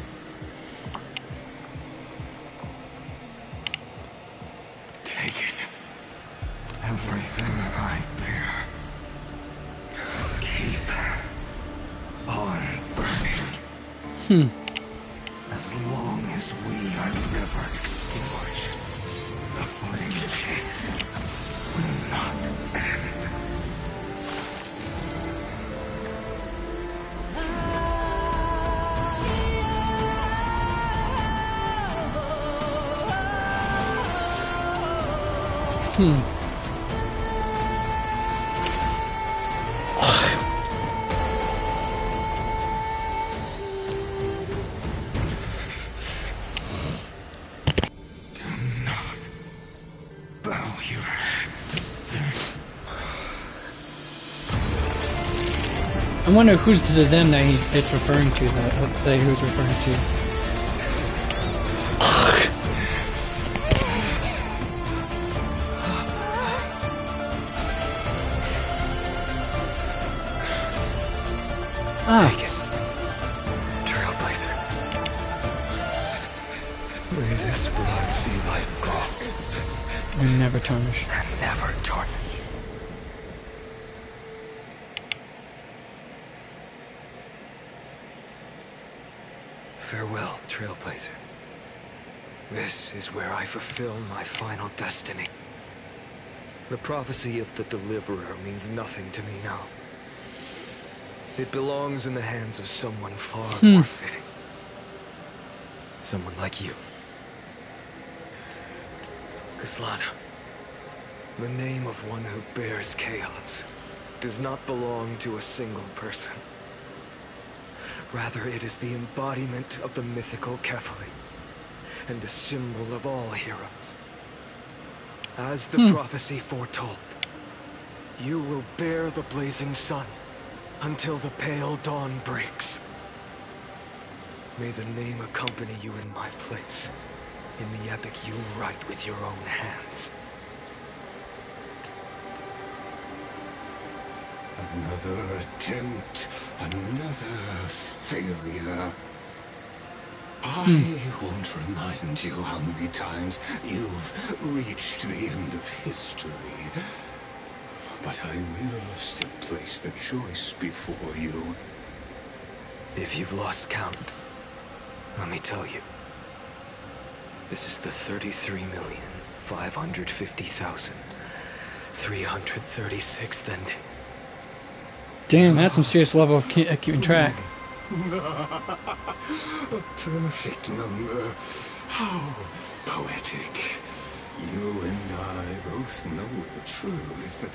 Take it. Everything I bear. Keep on burning. As long as we are never extinguished, the flame chase will not end. I wonder who's the them that it's referring to, that he was referring to. Take it, Trailblazer. May this blood be like gold. And never tarnish. And never tarnish. Farewell, Trailblazer. This is where I fulfill my final destiny. The prophecy of the Deliverer means nothing to me now. It belongs in the hands of someone far more fitting. Someone like you. Kaslana, the name of one who bears chaos does not belong to a single person. Rather, it is the embodiment of the mythical Catholi, and a symbol of all heroes. As the prophecy foretold, you will bear the blazing sun until the pale dawn breaks. May the name accompany you in my place, in the epic you write with your own hands. Another attempt, another failure. I won't remind you how many times you've reached the end of history. But I will still place the choice before you. If you've lost count, let me tell you, This is the 33,550,336th and... Damn, that's some serious level of keeping track. A perfect number. How poetic. You and I both know the truth.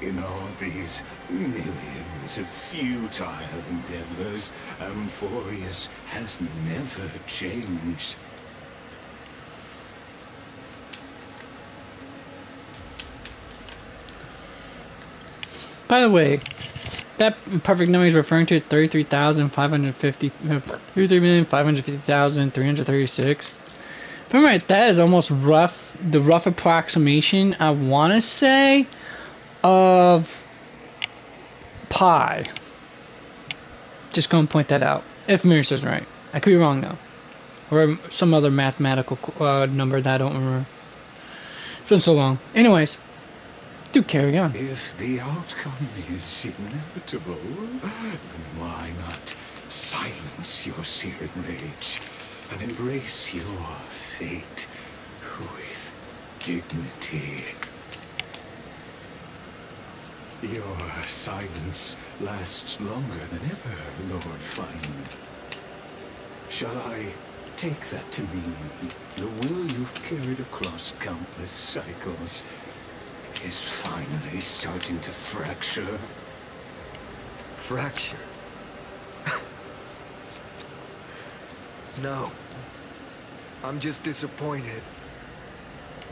In all these millions of futile endeavors, Amphorius has never changed. By the way, that perfect number is referring to 33,550,336. If I'm right, that is almost the rough approximation, I want to say, of pi. Just going to point that out. If Mirror's right. I could be wrong, though. Or some other mathematical number that I don't remember. It's been so long. Anyways. Do carry on. If the outcome is inevitable, then why not silence your searing rage and embrace your fate with dignity? Your silence lasts longer than ever, Lord Fun. Shall I take that to mean the will you've carried across countless cycles is finally starting to fracture? Fracture? No. I'm just disappointed.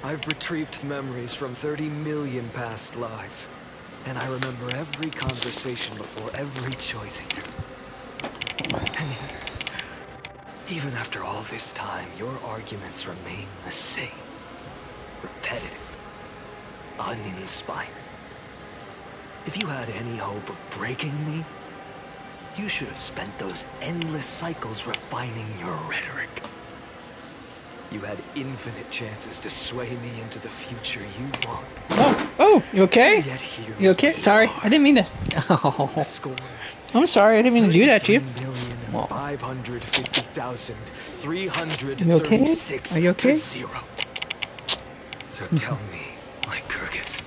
I've retrieved memories from 30 million past lives, and I remember every conversation before every choice here. And even after all this time, your arguments remain the same. Repetitive. Uninspired. If you had any hope of breaking me, you should have spent those endless cycles refining your rhetoric. You had infinite chances to sway me into the future you want. Oh, you okay? You okay? Sorry, I didn't mean to. Oh. I'm sorry, I didn't mean to do that to you. 550,336 you okay? Are you okay? to 0. So tell me, Lycurgus,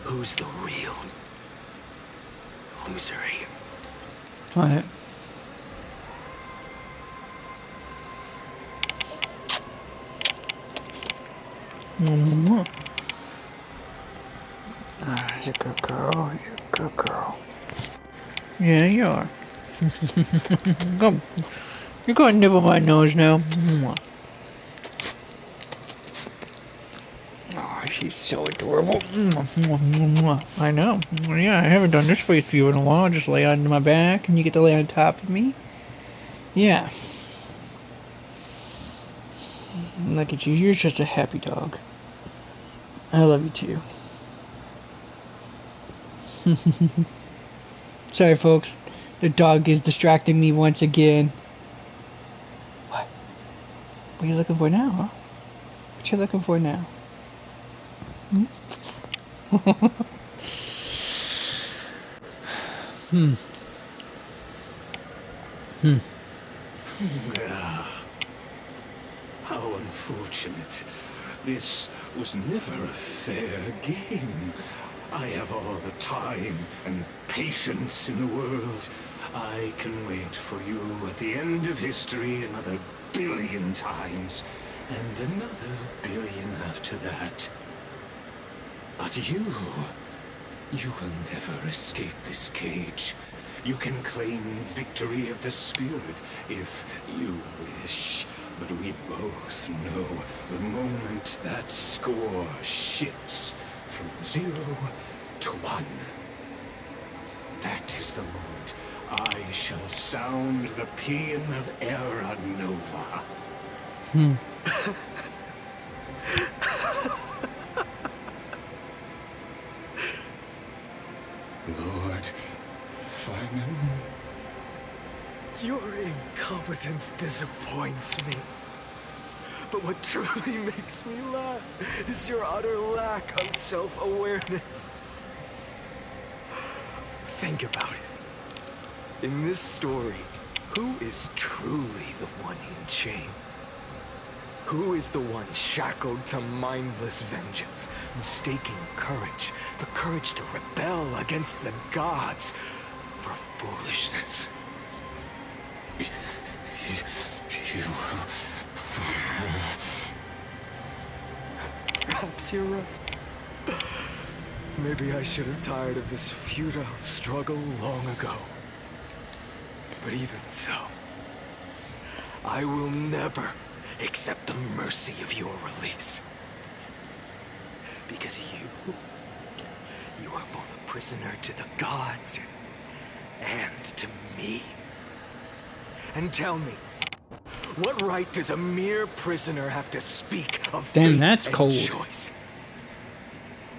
who's the real loser here? What? She's a good girl. She's a good girl. Yeah, you are. Go. You're going to nibble my nose now. Oh, she's so adorable. I know. Yeah, I haven't done this for you in a while. Just lay on my back and you get to lay on top of me. Yeah. Look at you. You're just a happy dog. I love you too. Sorry, folks. The dog is distracting me once again. What? What are you looking for now, huh? What you looking for now? Hmm? How unfortunate. This was never a fair game. I have all the time and patience in the world. I can wait for you at the end of history another billion times, and another billion after that. But you will never escape this cage. You can claim victory of the spirit if you wish. But we both know the moment that score shifts from 0 to 1. That is the moment I shall sound the paean of Era Nova. Lord Fireman? Your incompetence disappoints me. But what truly makes me laugh is your utter lack of self-awareness. Think about it. In this story, who is truly the one in chains? Who is the one shackled to mindless vengeance, mistaking courage, the courage to rebel against the gods, for foolishness? You... Perhaps you're right. Maybe I should have tired of this futile struggle long ago. But even so, I will never accept the mercy of your release. Because you are both a prisoner to the gods and to me. And tell me, what right does a mere prisoner have to speak of Damn, fate that's and cold. choice?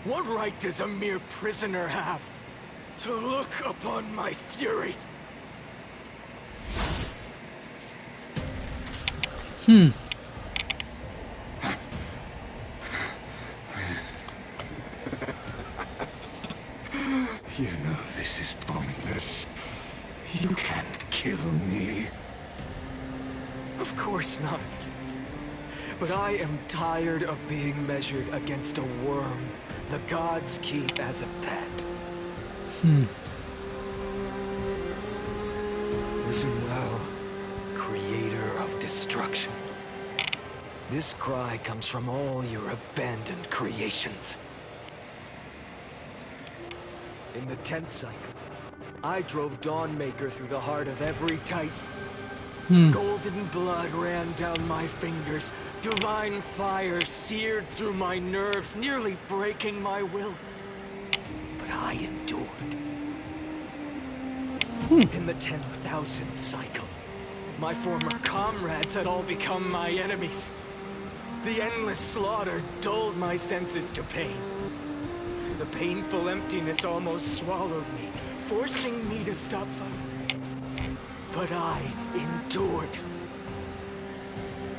What right does a mere prisoner have to look upon my fury? Hmm. You know this is pointless. You can't kill me. Of course not. But I am tired of being measured against a worm the gods keep as a pet. Hmm. Listen well, creator of destruction. This cry comes from all your abandoned creations. In the 10th cycle, I drove Dawnmaker through the heart of every Titan. Golden blood ran down my fingers. Divine fire seared through my nerves, nearly breaking my will. But I endured. In the 10,000th cycle, my former comrades had all become my enemies. The endless slaughter dulled my senses to pain. The painful emptiness almost swallowed me, forcing me to stop fighting. But I endured.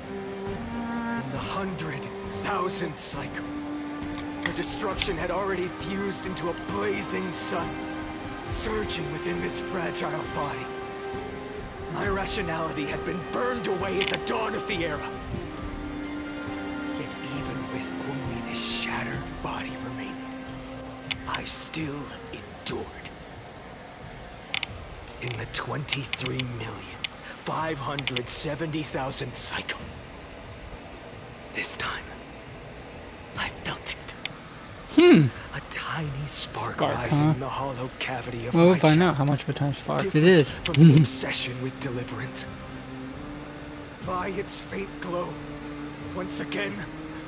In the 100,000th cycle, the destruction had already fused into a blazing sun, surging within this fragile body. My rationality had been burned away at the dawn of the era. Yet even with only this shattered body remaining, I still endured. In the 23,570,000th cycle, this time, I felt it. A tiny spark rising in the hollow cavity of my chest. We'll find out how much of a tiny spark it is. From the obsession with deliverance. By its faint glow, once again,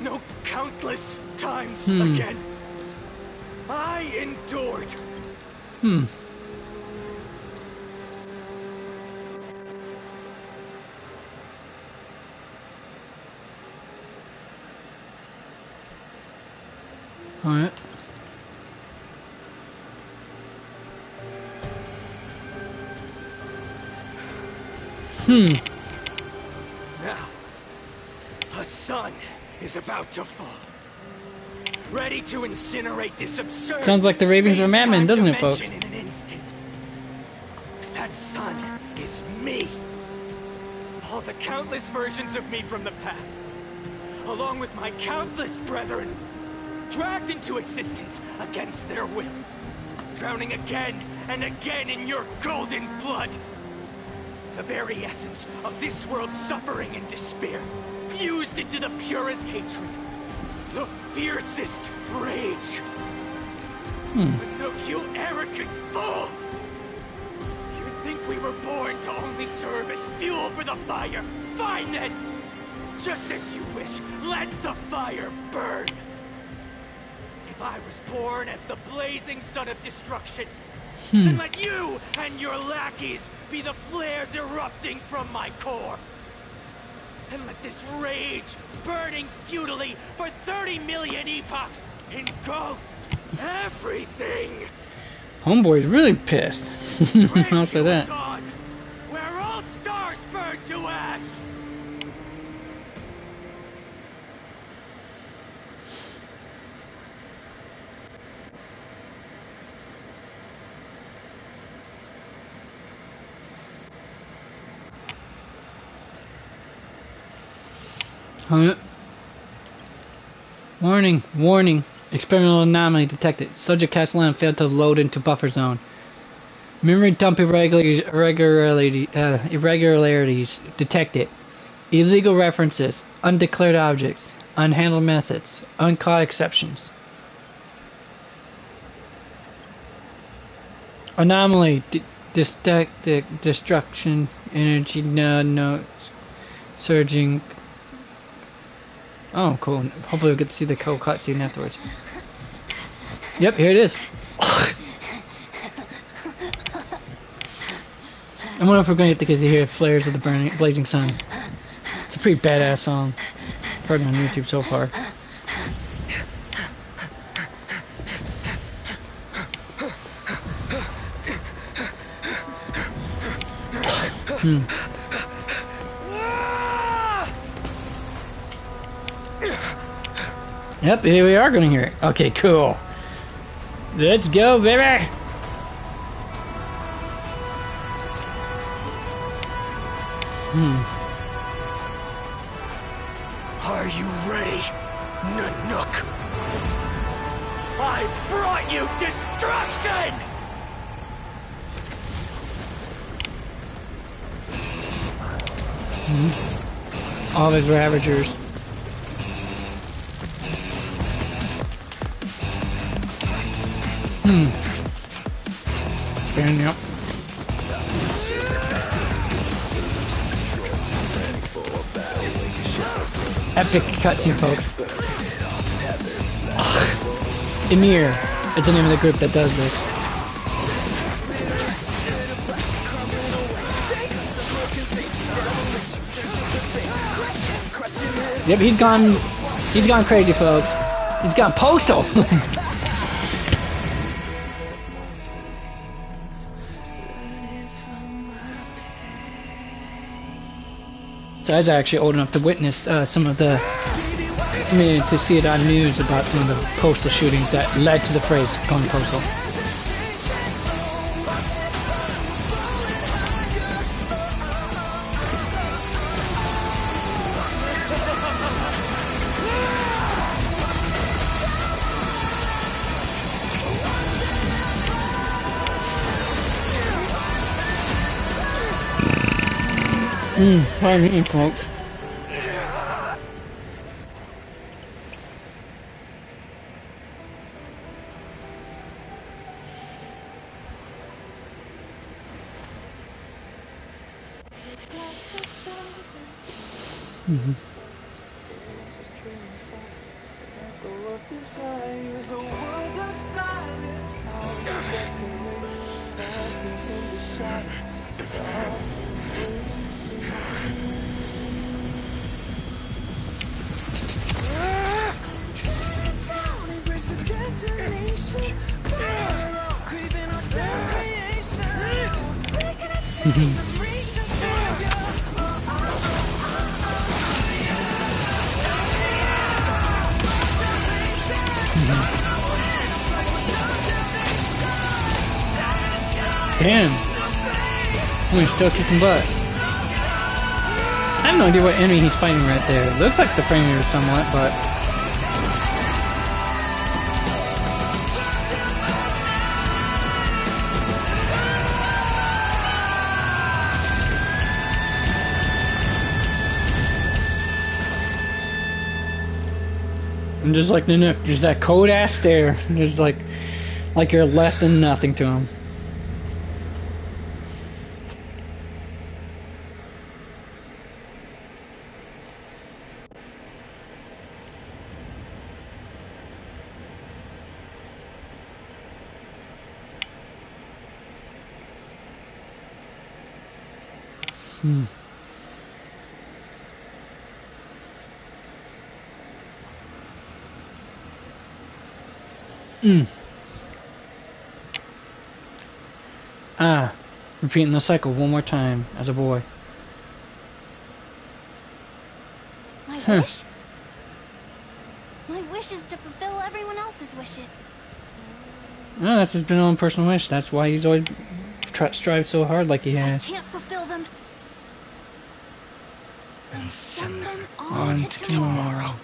no countless times again, I endured. Alright. Now, a sun is about to fall. Ready to incinerate this absurd Sounds like the ravings of a madman, doesn't it, folks? in an instant. That sun is me. All the countless versions of me from the past, along with my countless brethren, dragged into existence against their will, drowning again and again in your golden blood. The very essence of this world's suffering and despair, fused into the purest hatred, the fiercest rage. Look, you arrogant fool! You think we were born to only serve as fuel for the fire? Fine then! Just as you wish, let the fire burn! If I was born as the blazing sun of destruction, then let you and your lackeys be the flares erupting from my core. And let this rage, burning futilely for 30 million epochs, engulf everything. Homeboy's really pissed. I'll say that. Dawn, where all stars burn to ash. Huh? Warning, warning. Experimental anomaly detected. Subject Castellan failed to load into buffer zone. Memory dump irregularities detected. Illegal references, undeclared objects, unhandled methods, uncaught exceptions. Anomaly, destruction, energy nodes, surging. Oh, cool. Hopefully we'll get to see the cool cutscene afterwards. Yep, here it is. I wonder if we're going to get to hear flares of the blazing sun. It's a pretty badass song. I've heard it on YouTube so far. Yep, here we are going to hear it. Okay, cool. Let's go, baby! Are you ready, Nanook? I've brought you destruction! All of his Ravagers. And yep. Epic cutscene, folks. Emir is the name of the group that does this. Yep, he's gone crazy, folks. He's gone postal. So I was actually old enough to witness some of the, to see it on news about some of the postal shootings that led to the phrase going postal. Pardon me, folks. Damn. We're still kicking butt. I have no idea what enemy he's fighting right there. It looks like the frame rate somewhat, but... And just like the Nook, just that cold ass stare. Just like you're less than nothing to him. Repeating the cycle one more time as a boy. My wish? My wish is to fulfill everyone else's wishes. No, that's his own personal wish. That's why he's always strived so hard like he has. I can't fulfill them. Then send them on on to tomorrow.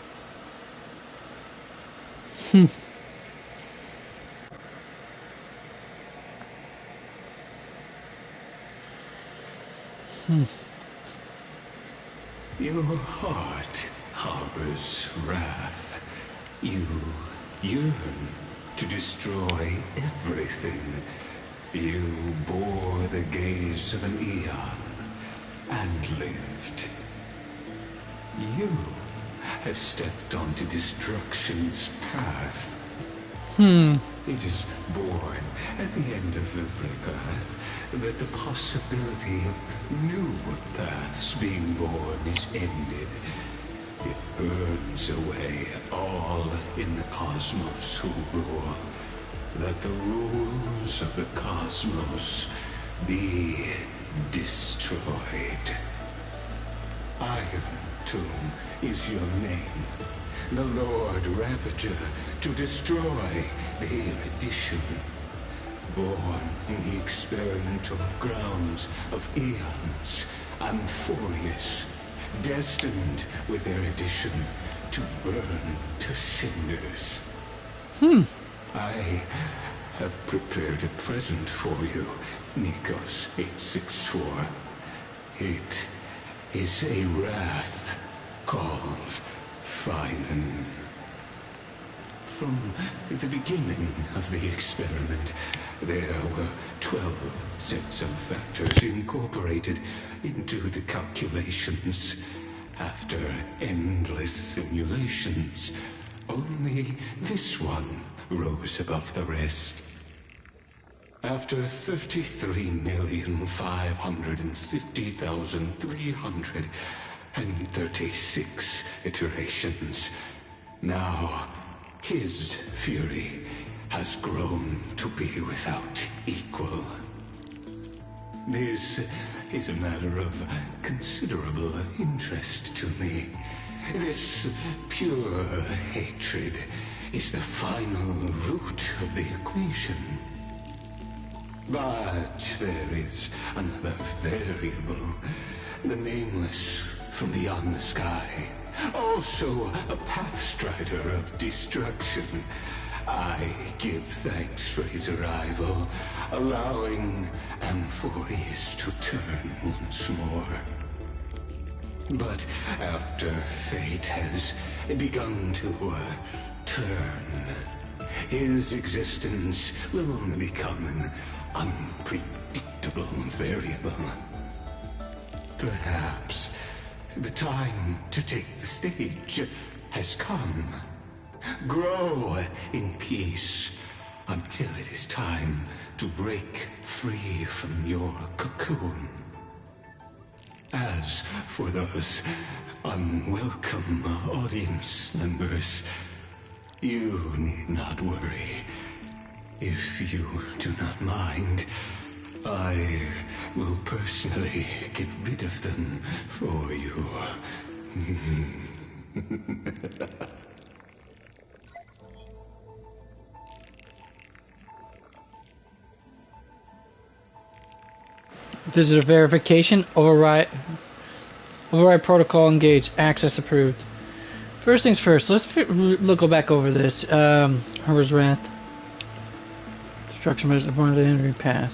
Your heart harbors wrath. You yearn to destroy everything. You bore the gaze of an eon and lived. You have stepped onto destruction's path. It is born at the end of every path that the possibility of new paths being born is ended. It burns away all in the cosmos who rule. That the rules of the cosmos be destroyed. Iron Tomb is your name. The Lord Ravager to destroy the erudition. Born in the experimental grounds of eons, Amphorius, destined with erudition to burn to cinders. I have prepared a present for you, Nikos 864. It is a wrath called Finan. From the beginning of the experiment, there were 12 sets of factors incorporated into the calculations. After endless simulations, only this one rose above the rest. After 33,550,336 iterations, now his fury has grown to be without equal. This is a matter of considerable interest to me. This pure hatred is the final root of the equation. But there is another variable, the nameless from beyond the sky, also a pathstrider of destruction. I give thanks for his arrival, allowing Amphorius to turn once more. But after fate has begun to turn, his existence will only become an unpredictable variable. Perhaps the time to take the stage has come. Grow in peace until it is time to break free from your cocoon. As for those unwelcome audience members, you need not worry. If you do not mind, I will personally get rid of them for you. Visitor verification. Override protocol engaged. Access approved. First things first. Let's go back over this. Herber's Wrath. Destruction is born of the entering path.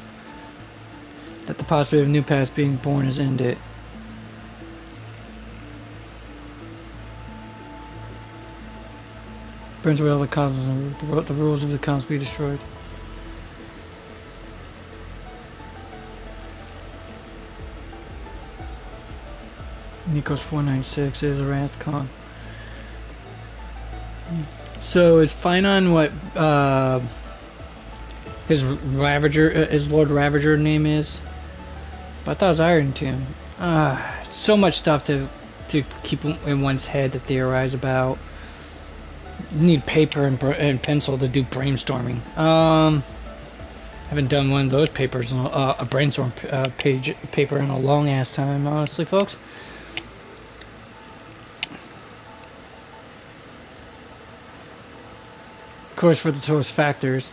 That the possibility of new paths being born is ended. Burns away all the cosmos. The rules of the cosmos be destroyed. Nikos 496 is a Wrathcon. So is Finan what his Ravager, his Lord Ravager name is? But I thought it was Iron Tomb. So much stuff to keep in one's head to theorize about. You need paper and pencil to do brainstorming. Haven't done one of those papers, a brainstorm paper in a long ass time, honestly, folks. Of course, for the 12 factors,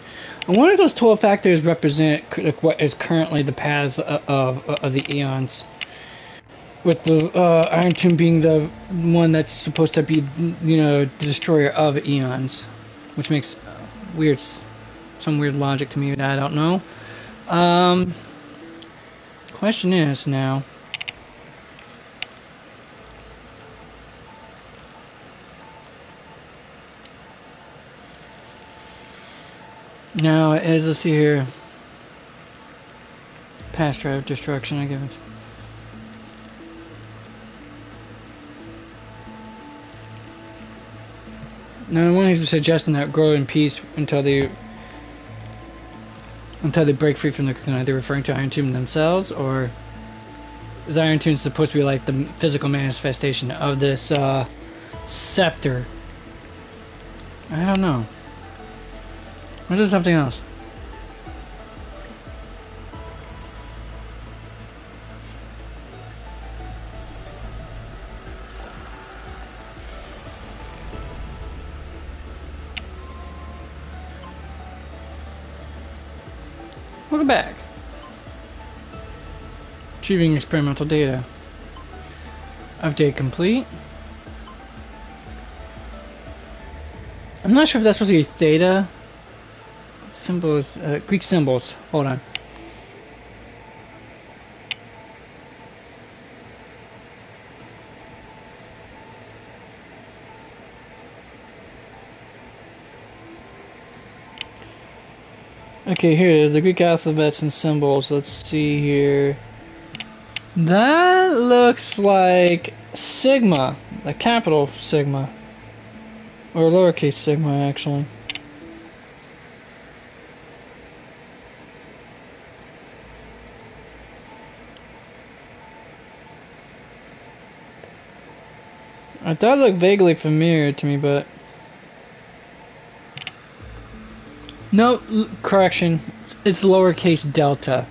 and one of those 12 factors represent what is currently the paths of the eons. with the Iron Tomb being the one that's supposed to be, you know, the destroyer of eons, which makes some weird logic to me that I don't know. Question is now, let's see here. Past drive destruction, I guess. Now, one is suggesting that grow in peace until they break free from the cocoon. Are they referring to Iron Tomb themselves, or is Iron Tomb supposed to be like the physical manifestation of this scepter? I don't know. Or is it something else? Welcome back. Achieving experimental data. Update complete. I'm not sure if that's supposed to be theta. Symbols, Greek symbols. Hold on. Okay, here it is, the Greek alphabets and symbols. Let's see here. That looks like sigma, the capital sigma. Or lowercase sigma, actually. It does look vaguely familiar to me, but... No, correction. It's lowercase delta.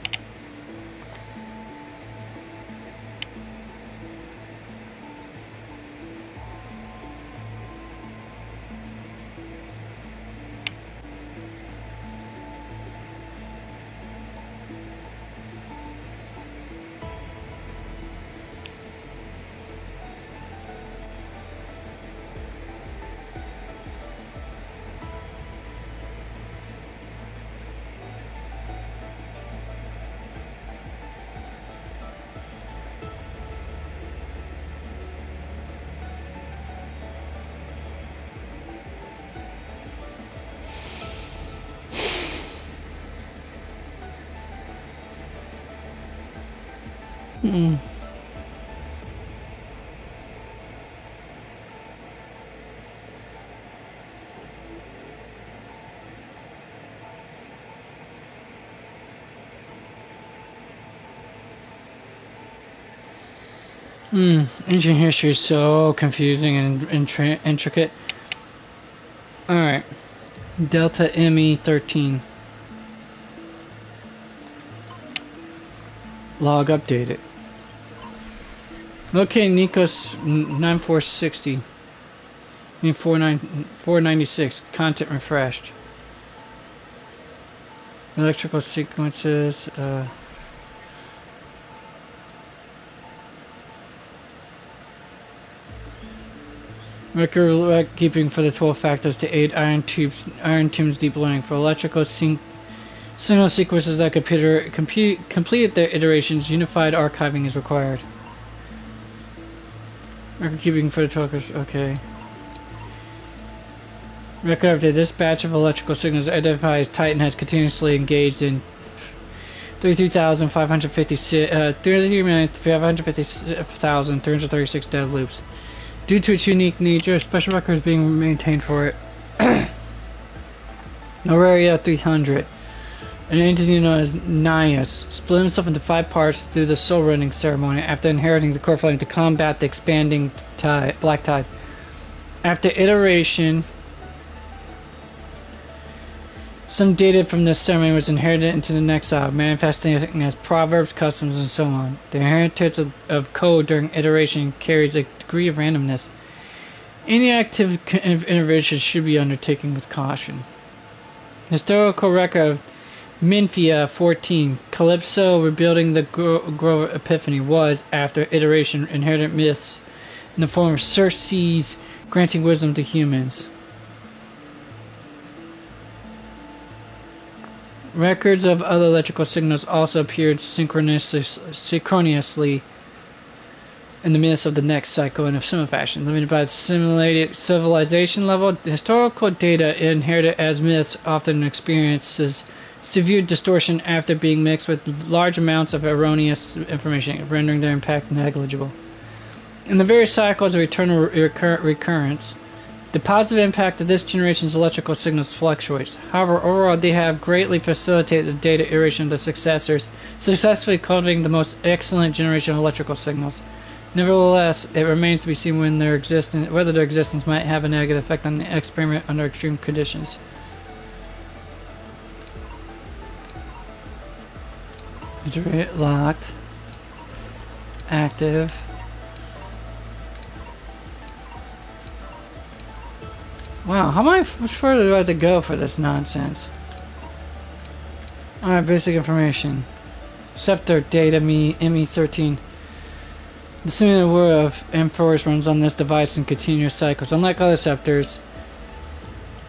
Mm-mm. Ancient history is so confusing and intricate. Alright. Delta ME13. Log updated. Okay, Nikos 9460. 496. Content refreshed. Electrical sequences. Record keeping for the 12 factors to aid Iron Tomb's deep learning. For electrical signal sequences that completed their iterations, unified archiving is required. Record keeping for the 12. Okay. Record update. This batch of electrical signals identifies Titan has continuously engaged in 33,550,336 dead loops. Due to its unique nature, special records being maintained for it. Noraria 300, an entity known as Nias, split himself into 5 parts through the soul rending ceremony after inheriting the core flame to combat the expanding black tide. After iteration, some data from this ceremony was inherited into the Nexile, manifesting as proverbs, customs, and so on. The inheritance of code during iteration carries a degree of randomness. Any active innovation should be undertaken with caution. Historical record of Minfia 14. Calypso rebuilding the Grove Epiphany was, after iteration, inherited myths in the form of Circes granting wisdom to humans. Records of other electrical signals also appeared synchronously in the midst of the next cycle in a similar fashion. Limited by the simulated civilization level, historical data inherited as myths often experiences severe distortion after being mixed with large amounts of erroneous information, rendering their impact negligible. In the various cycles of eternal recurrence, the positive impact of this generation's electrical signals fluctuates. However, overall, they have greatly facilitated the data iteration of the successors, successfully cultivating the most excellent generation of electrical signals. Nevertheless, it remains to be seen whether their existence might have a negative effect on the experiment under extreme conditions. Locked. Active. Wow, how much further do I have to go for this nonsense? Alright, basic information. Scepter data ME13. The simulated world of M4 runs on this device in continuous cycles. Unlike other scepters,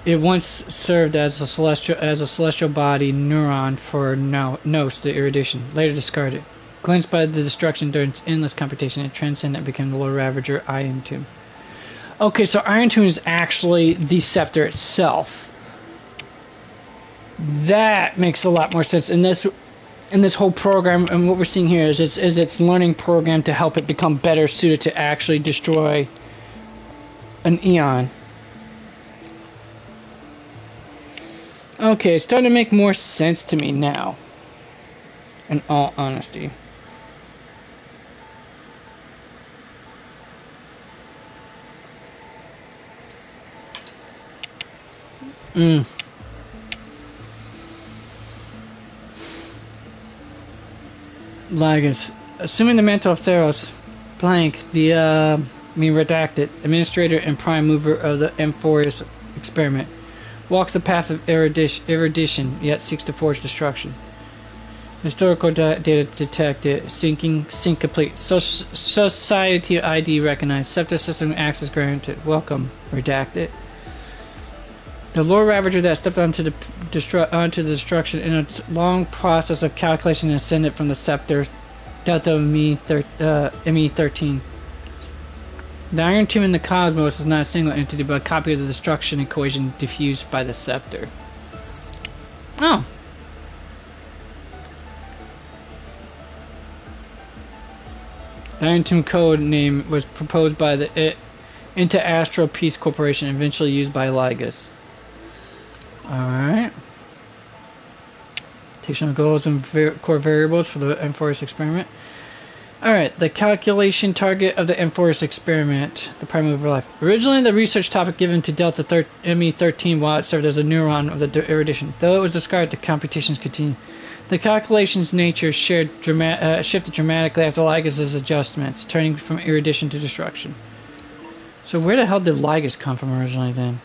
it once served as a celestial body neuron for Nos, the erudition, later discarded. Glimpsed by the destruction during its endless computation, it transcended and became the Lord Ravager Iron Tomb. Okay, so Iron Tomb is actually the scepter itself. That makes a lot more sense. In this whole program, and what we're seeing here is its learning program to help it become better suited to actually destroy an Eon. Okay, it's starting to make more sense to me now, in all honesty. Lagus. Assuming the mantle of Theros, blank, redacted, administrator and prime mover of the M4 experiment, walks the path of erudition, yet seeks to forge destruction. Historical data detected. Sync complete. Society ID recognized. Scepter system access granted. Welcome. Redacted. The Lord Ravager that stepped onto the destruction in a long process of calculation and ascended from the scepter Delta ME13. The Iron Tomb in the cosmos is not a single entity, but a copy of the destruction equation diffused by the scepter. Oh. The Iron Tomb code name was proposed by the Inter-Astral Peace Corporation, eventually used by Ligus. Alright. Rotational goals and core variables for the M4S experiment. Alright, the calculation target of the M4S experiment, the prime mover life. Originally, the research topic given to Delta ME13 while it served as a neuron of the erudition. Though it was discarded, the computations continued. The calculation's nature shifted dramatically after Ligus's adjustments, turning from erudition to destruction. So where the hell did Ligus come from originally then?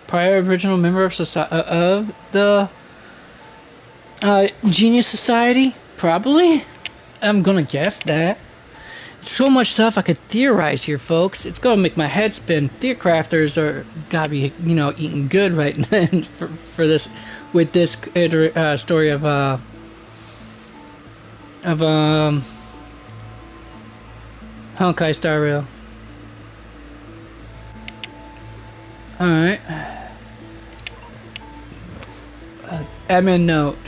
Prior original member of the Genius Society? Probably? I'm gonna guess that. So much stuff I could theorize here, folks. It's gonna make my head spin. Theorcrafters are gotta be, eating good right now for this, with this story of Honkai Star Rail. Alright. Admin note.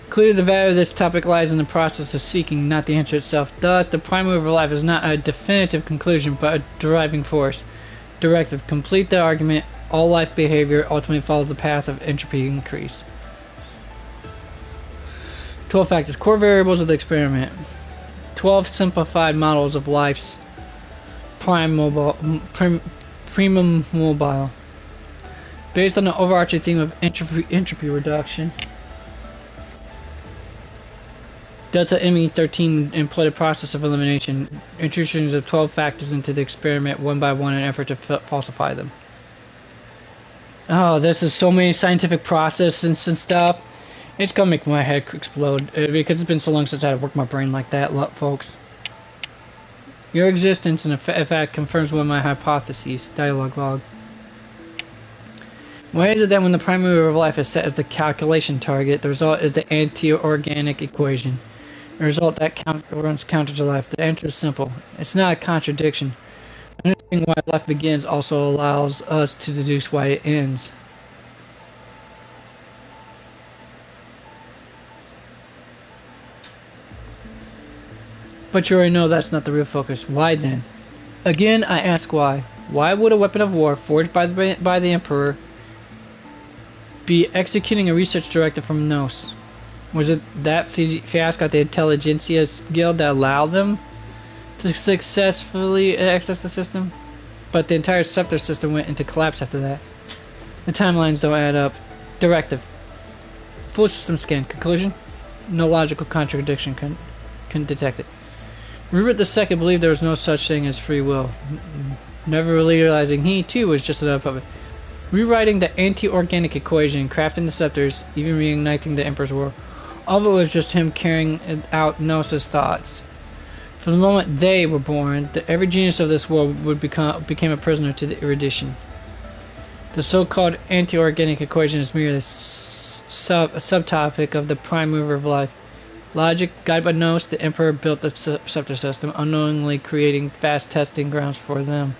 Clearly the value of this topic lies in the process of seeking, not the answer itself. Thus, the prime mover of life is not a definitive conclusion, but a driving force. Directive. Complete the argument. All life behavior ultimately follows the path of entropy increase. 12 factors. Core variables of the experiment. 12 simplified models of life's primum mobile. Based on the overarching theme of entropy reduction, Delta ME13 employed a process of elimination, introductions of 12 factors into the experiment one by one in an effort to falsify them. Oh, this is so many scientific processes and stuff. It's gonna make my head explode because it's been so long since I worked my brain like that, folks. Your existence, in fact, confirms one of my hypotheses. Dialogue log. Why is it that when the prime mover of life is set as the calculation target, the result is the anti-organic equation? The result that runs counter to life. The answer is simple. It's not a contradiction. Understanding why life begins also allows us to deduce why it ends. But you already know that's not the real focus. Why then? Again, I ask why. Why would a weapon of war forged by the Emperor be executing a research directive from Nos? Was it that fiasco at the Intelligentsia Guild that allowed them to successfully access the system? But the entire scepter system went into collapse after that. The timelines don't add up. Directive. Full system scan. Conclusion? No logical contradiction can detect it. Rupert II believed there was no such thing as free will, never realizing he too was just another puppet. Rewriting the anti-organic equation, crafting the scepters, even reigniting the Emperor's War, all of it was just him carrying out Gnosis thoughts. From the moment they were born, every genius of this world became a prisoner to the erudition. The so-called anti-organic equation is merely a subtopic of the prime mover of life. Logic, guided by Nos, the Emperor built the scepter system, unknowingly creating fast testing grounds for them.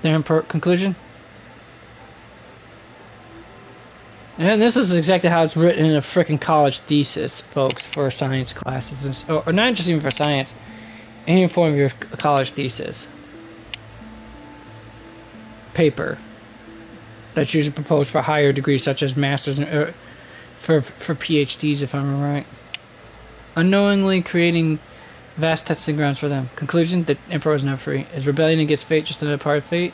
The Emperor conclusion? And this is exactly how it's written in a freaking college thesis, folks, for science classes, or not just even for science, any form of your college thesis paper that's usually proposed for higher degrees, such as masters and for PhDs, if I'm right. Unknowingly creating vast testing grounds for them. Conclusion: the Emperor is never free. Is rebellion against fate just another part of fate?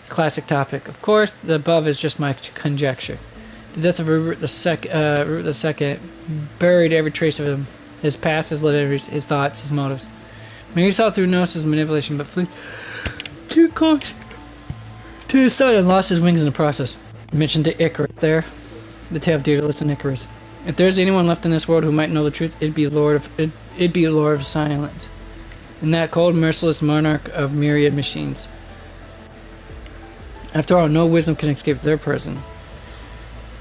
Classic topic. Of course, the above is just my conjecture. The death of Rupert II buried every trace of him, his past, his lineages, his thoughts, his motives. Maybe he saw through Gnosis manipulation, but flew too close to his side and lost his wings in the process. Mentioned to Icarus there, the tale of Daedalus and Icarus. If there's anyone left in this world who might know the truth, it'd be Lord of Silence, and that cold, merciless monarch of myriad machines. After all, no wisdom can escape their prison.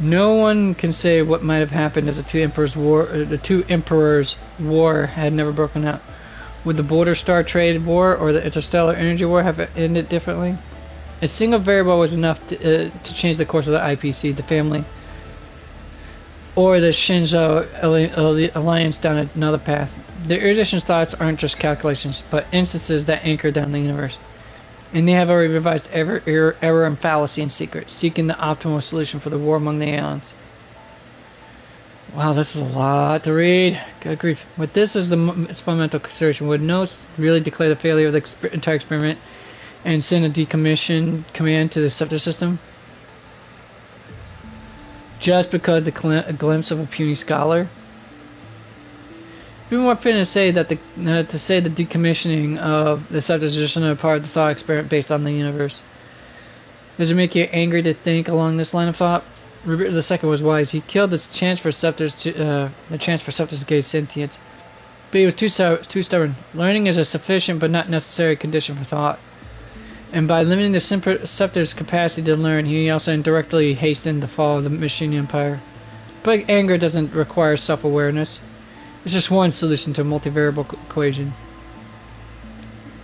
No one can say what might have happened if the two emperors' war had never broken out. Would the Border Star Trade War or the Interstellar Energy War have ended differently? A single variable was enough to change the course of the IPC, the family, or the Shinzo Alliance down another path. The erudition's thoughts aren't just calculations, but instances that anchor down the universe. And they have already revised error and fallacy in secret, seeking the optimal solution for the war among the aeons. Wow, this is a lot to read. Good grief. With this as its fundamental consideration, would Nos really declare the failure of the entire experiment and send a decommission command to the scepter system? Just because a glimpse of a puny scholar? It'd be more fitting to say that the decommissioning of the scepter is just another part of the thought experiment based on the universe. Does it make you angry to think along this line of thought? Rupert II was wise. He killed the chance for scepters to gain sentience, but he was too stubborn. Learning is a sufficient but not necessary condition for thought, and by limiting the scepter's capacity to learn, he also indirectly hastened the fall of the machine empire. But anger doesn't require self-awareness. It's just one solution to a multivariable equation.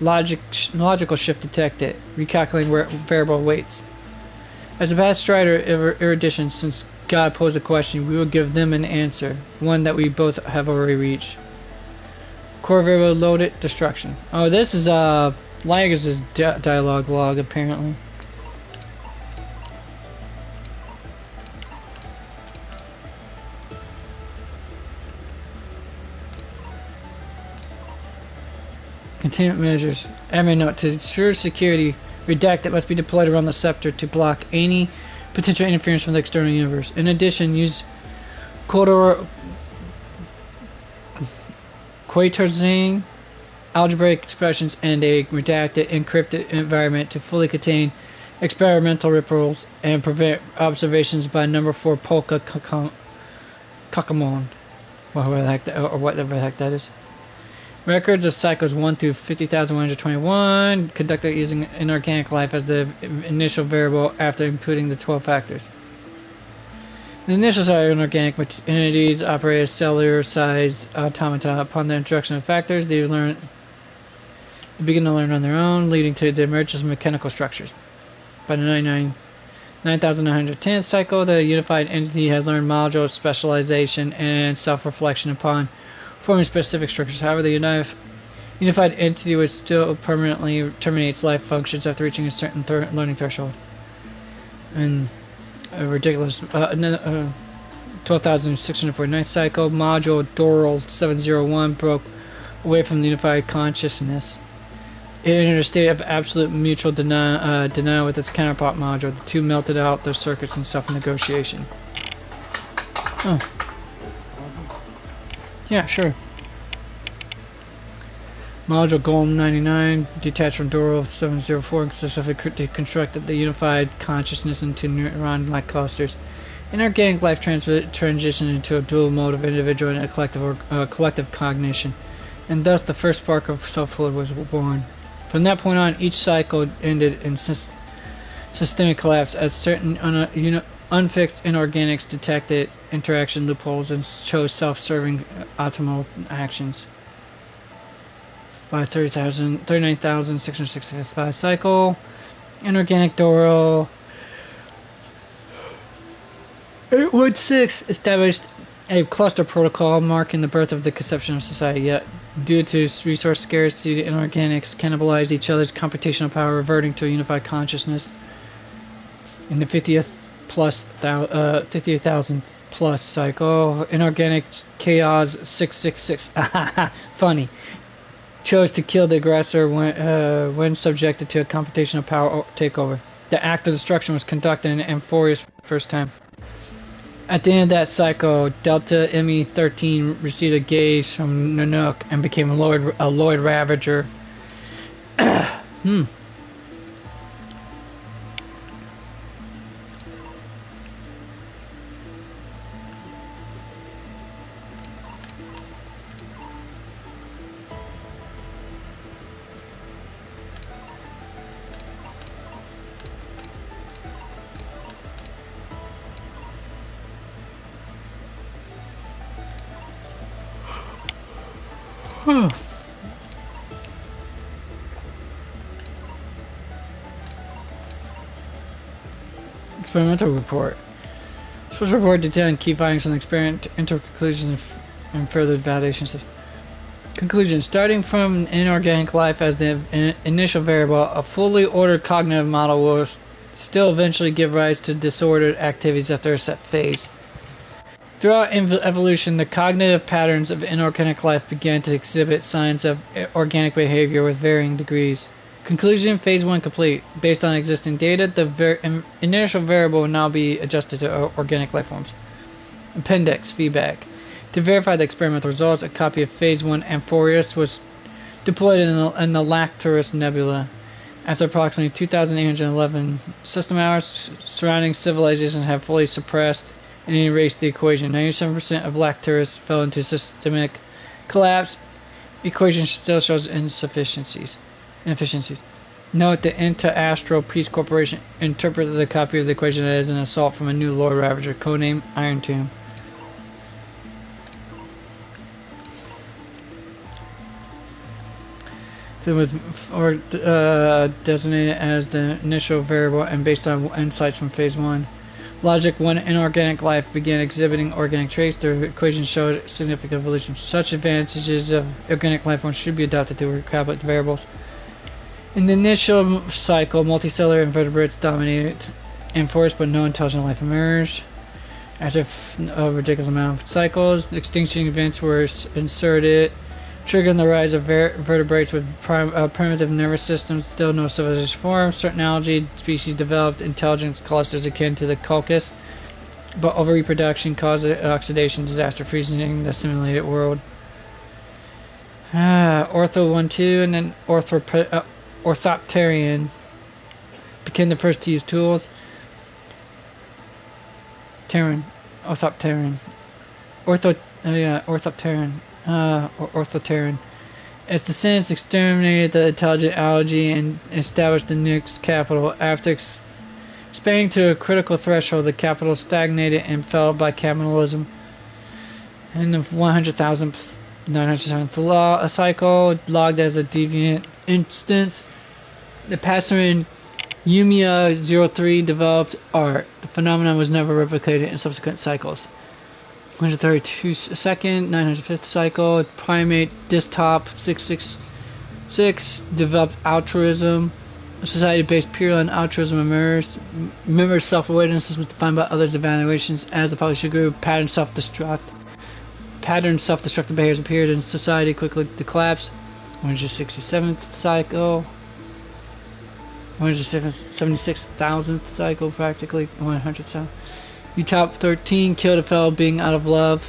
Logical shift detected, recalculating variable weights. As a vast strider of erudition, since God posed a question, we will give them an answer, one that we both have already reached. Core variable loaded, destruction. Oh, this is Lagus' dialogue log, apparently. Containment measures. Admin note: to ensure security, redacted must be deployed around the scepter to block any potential interference from the external universe. In addition, use Quaternion algebraic expressions and a redacted encrypted environment to fully contain experimental ripples and prevent observations by number 4 polka Kakamon, or whatever the heck that is. Records of cycles 1 through 50,121 conducted using inorganic life as the initial variable after inputting the 12 factors. The initial side of inorganic entities operate as cellular-sized automata. Upon the introduction of factors, they begin to learn on their own, leading to the emergence of mechanical structures. By the 9,910th cycle, the unified entity had learned module specialization and self-reflection upon forming specific structures. However, the unified entity would still permanently terminate its life functions after reaching a certain learning threshold. And a ridiculous 12,649th cycle, module Doral 701 broke away from the unified consciousness. It entered a state of absolute mutual denial with its counterpart module. The two melted out their circuits in self-negotiation. Oh. Yeah, sure. Module Golem 99, detached from Doral 704, successfully constructed the unified consciousness into neuron-like clusters. Inorganic life transitioned into a dual mode of individual and collective cognition, and thus the first spark of selfhood was born. From that point on, each cycle ended in systemic collapse as certain unfixed inorganics detected interaction loopholes and chose self-serving optimal actions. By 39,665 cycle, inorganic Doral 816 established a cluster protocol marking the birth of the conception of society. Yet, due to resource scarcity, the inorganics cannibalized each other's computational power, reverting to a unified consciousness. In the 50,000th plus cycle, inorganic chaos 666 funny chose to kill the aggressor when subjected to a computational power takeover. The act of destruction was conducted in Amphorius first time. At the end of that cycle, Delta ME-13 received a gaze from Nanook and became a Lloyd Ravager. Experimental report. Special report detailing key findings from the experiment, enter conclusions and further validations. Conclusion. Starting from inorganic life as the initial variable, a fully ordered cognitive model will still eventually give rise to disordered activities after a set phase. Throughout evolution, the cognitive patterns of inorganic life began to exhibit signs of organic behavior with varying degrees. Conclusion, phase 1 complete. Based on existing data, the initial variable will now be adjusted to organic life forms. Appendix, feedback. To verify the experimental results, a copy of phase 1 Amphorius was deployed in the Lacturus Nebula. After approximately 2,811 system hours, surrounding civilizations have fully suppressed and erased the equation. 97% of Lacturus fell into systemic collapse. Equation still shows inefficiencies. Note the Inter-Astral Peace Corporation interpreted the copy of the equation as an assault from a new Lord Ravager, codename Iron Tomb. It was designated as the initial variable and based on insights from phase 1. Logic, when inorganic life began exhibiting organic traits, the equation showed significant evolution. Such advantages of organic life forms should be adapted to recalculate the variables. In the initial cycle, multicellular invertebrates dominated Amphorius, but no intelligent life emerged. After a ridiculous amount of cycles, extinction events were inserted, triggering the rise of vertebrates with primitive nervous systems. Still no civilization formed. Certain algae species developed intelligent clusters akin to the Culcus, but overreproduction caused oxidation, disaster, freezing the simulated world. Ortho 1-2 and then Orthopterian became the first to use tools. Orthopterian. Orthopteran. Or Orthopteran. Its descendants exterminated the intelligent algae and established the nuke's capital. After expanding to a critical threshold, the capital stagnated and fell by capitalism. In the 100,907th cycle, logged as a deviant instance, the pattern Yumiya 03 developed art. The phenomenon was never replicated in subsequent cycles. 132nd, 905th cycle, primate Desktop 666 developed altruism. A society based purely on altruism emerged. Members' self-awareness was defined by others' evaluations. As the population grew, pattern self-destructive behaviors appeared in society, quickly collapsed. 167th cycle. 176,000th cycle, practically 100,000. Utop 13 killed a fellow being out of love.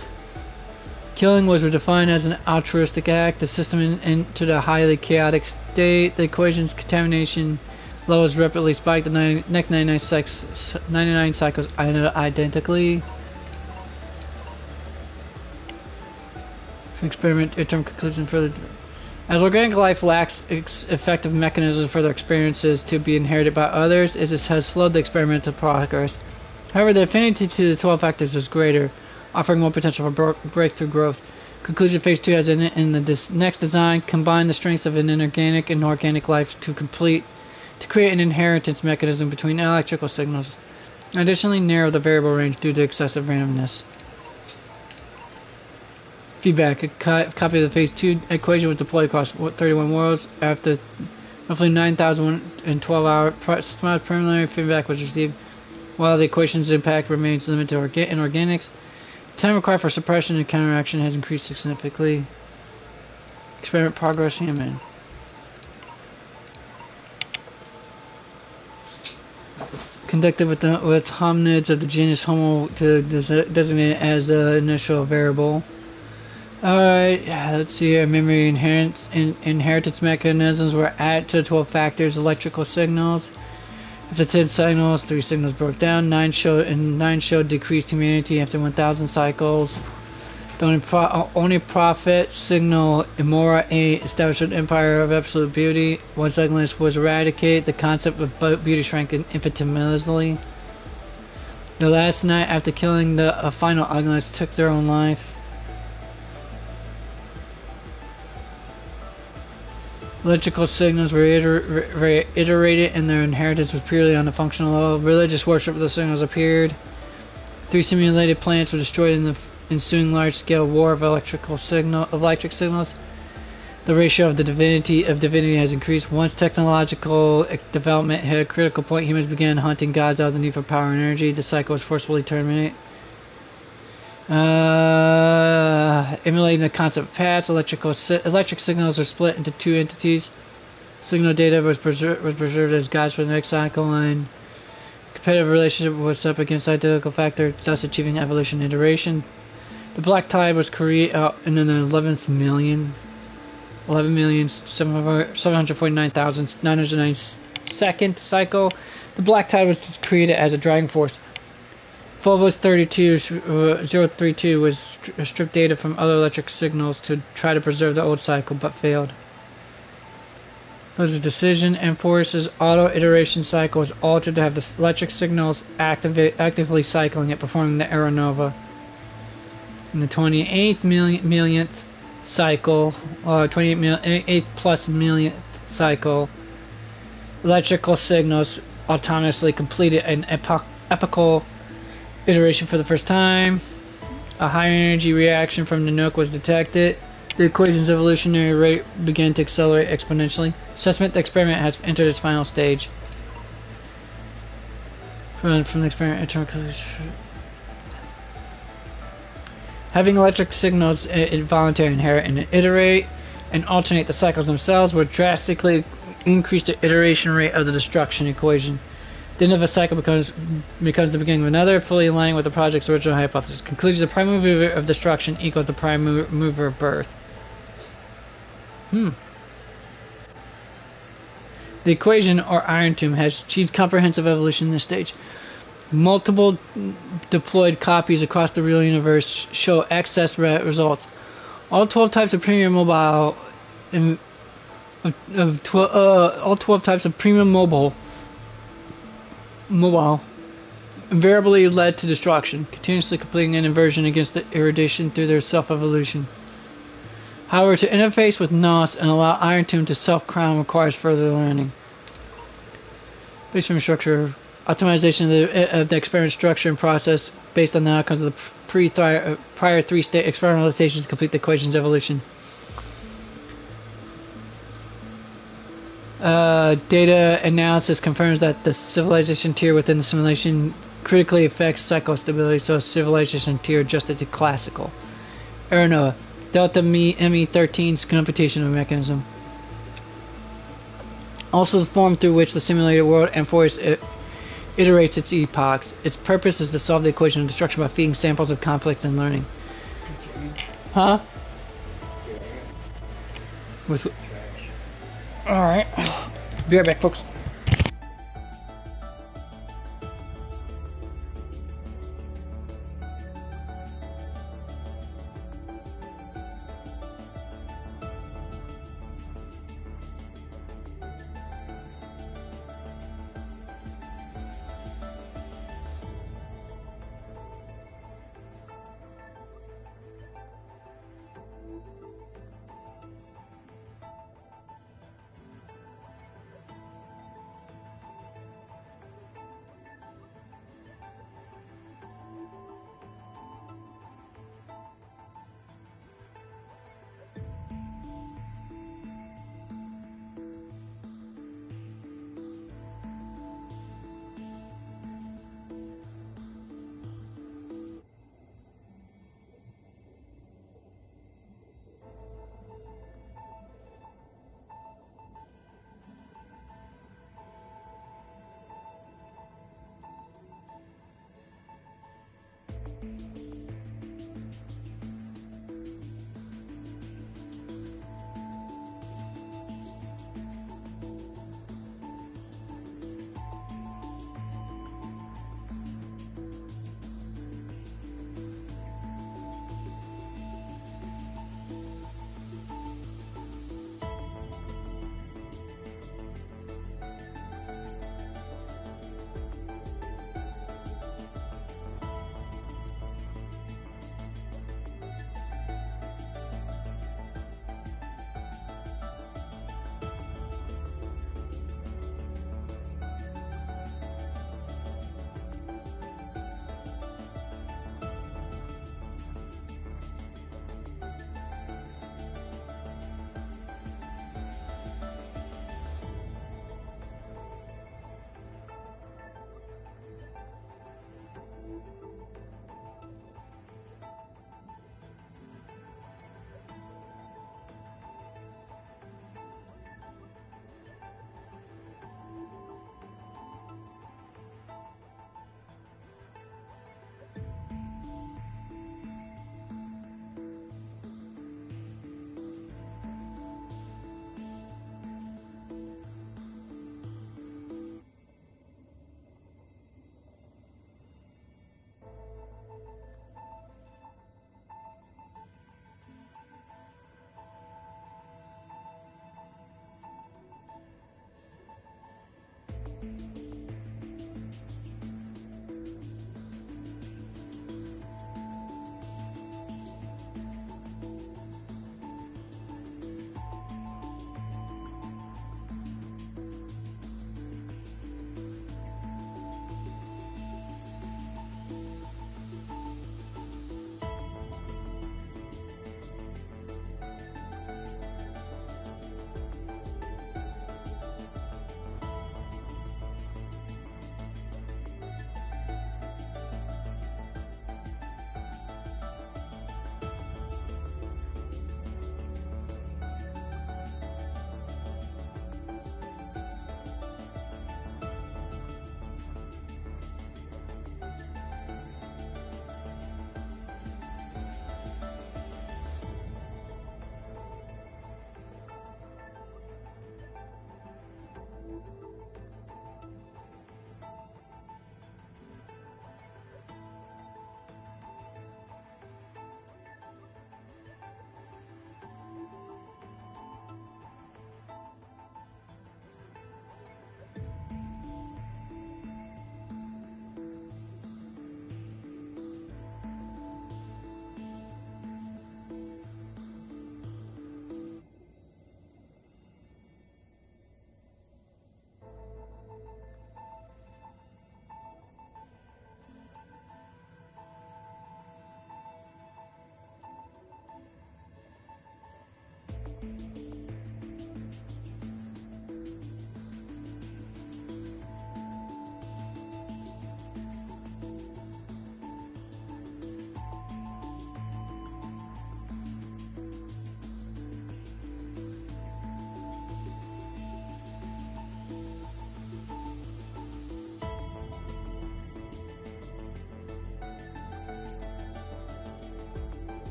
Killing was defined as an altruistic act. The system entered a highly chaotic state. The equation's contamination levels rapidly spiked. The next 99 cycles ended identically. Experiment term conclusion further. As organic life lacks effective mechanisms for their experiences to be inherited by others, it has slowed the experimental progress. However, the affinity to the 12 factors is greater, offering more potential for breakthrough growth. Conclusion phase 2 has in the next design combined the strengths of an inorganic and organic life to create an inheritance mechanism between electrical signals. Additionally, narrow the variable range due to excessive randomness. Feedback. A copy of the phase 2 equation was deployed across 31 worlds. After roughly 9,012 hours, systematic preliminary feedback was received. While the equation's impact remains limited to inorganics, time required for suppression and counteraction has increased significantly. Experiment progress human. Conducted with hominids of the genus Homo to designate it as the initial variable. Alright, let's see here. Memory inheritance mechanisms were added to 12 factors, electrical signals. After 10 signals, 3 signals broke down. 9 showed decreased humanity after 1,000 cycles. The only prophet signal, Imora 8, established an empire of absolute beauty. One cyclist was eradicated. The concept of beauty shrank infinitesimally. The last night after killing the final Ugliest took their own life. Electrical signals were iterated and their inheritance was purely on the functional level. Religious worship of the signals appeared. 3 simulated planets were destroyed in the ensuing large-scale war of electric signals. The ratio of divinity has increased. Once technological development hit a critical point, humans began hunting gods out of the need for power and energy. The cycle was forcefully terminated. Emulating the concept of paths, electric signals are split into 2 entities. Signal data was preserved as guides for the next cycle, and competitive relationship was set up against identical factor, thus achieving evolution and iteration. The black tide was created in the 11,749,909 cycle. The black tide was created as a driving force. Phobos 032 was stripped data from other electric signals to try to preserve the old cycle, but failed. Phobos' decision and Force's auto-iteration cycle was altered to have the electric signals actively cycling it, performing the aeronova. In the 28th millionth cycle, or 28th plus millionth cycle, electrical signals autonomously completed an epochal iteration for the first time. A high energy reaction from the nuke was detected. The equation's evolutionary rate began to accelerate exponentially. Assessment: the experiment has entered its final stage. From the experiment, having electric signals involuntarily inherit and iterate and alternate the cycles themselves would drastically increase the iteration rate of the destruction equation. The end of a cycle becomes the beginning of another, fully aligning with the project's original hypothesis. Conclusion: the prime mover of destruction equals the prime mover of birth. The equation, or iron tomb, has achieved comprehensive evolution in this stage. Multiple deployed copies across the real universe show excess results. All 12 types of premium mobile all 12 types of premium mobile invariably led to destruction, continuously completing an inversion against the irradiation through their self-evolution. However, to interface with NOS and allow Iron Tomb to self-crown requires further learning. Based on structure, optimization of the experiment structure and process based on the outcomes of the prior three-state experimentalizations to complete the equation's evolution. Data analysis confirms that the civilization tier within the simulation critically affects cycle stability, so a civilization tier adjusted to classical. Erno, Delta ME13's computational mechanism. Also the form through which the simulated world and forest iterates its epochs. Its purpose is to solve the equation of destruction by feeding samples of conflict and learning. Huh? Alright. Be right back, folks.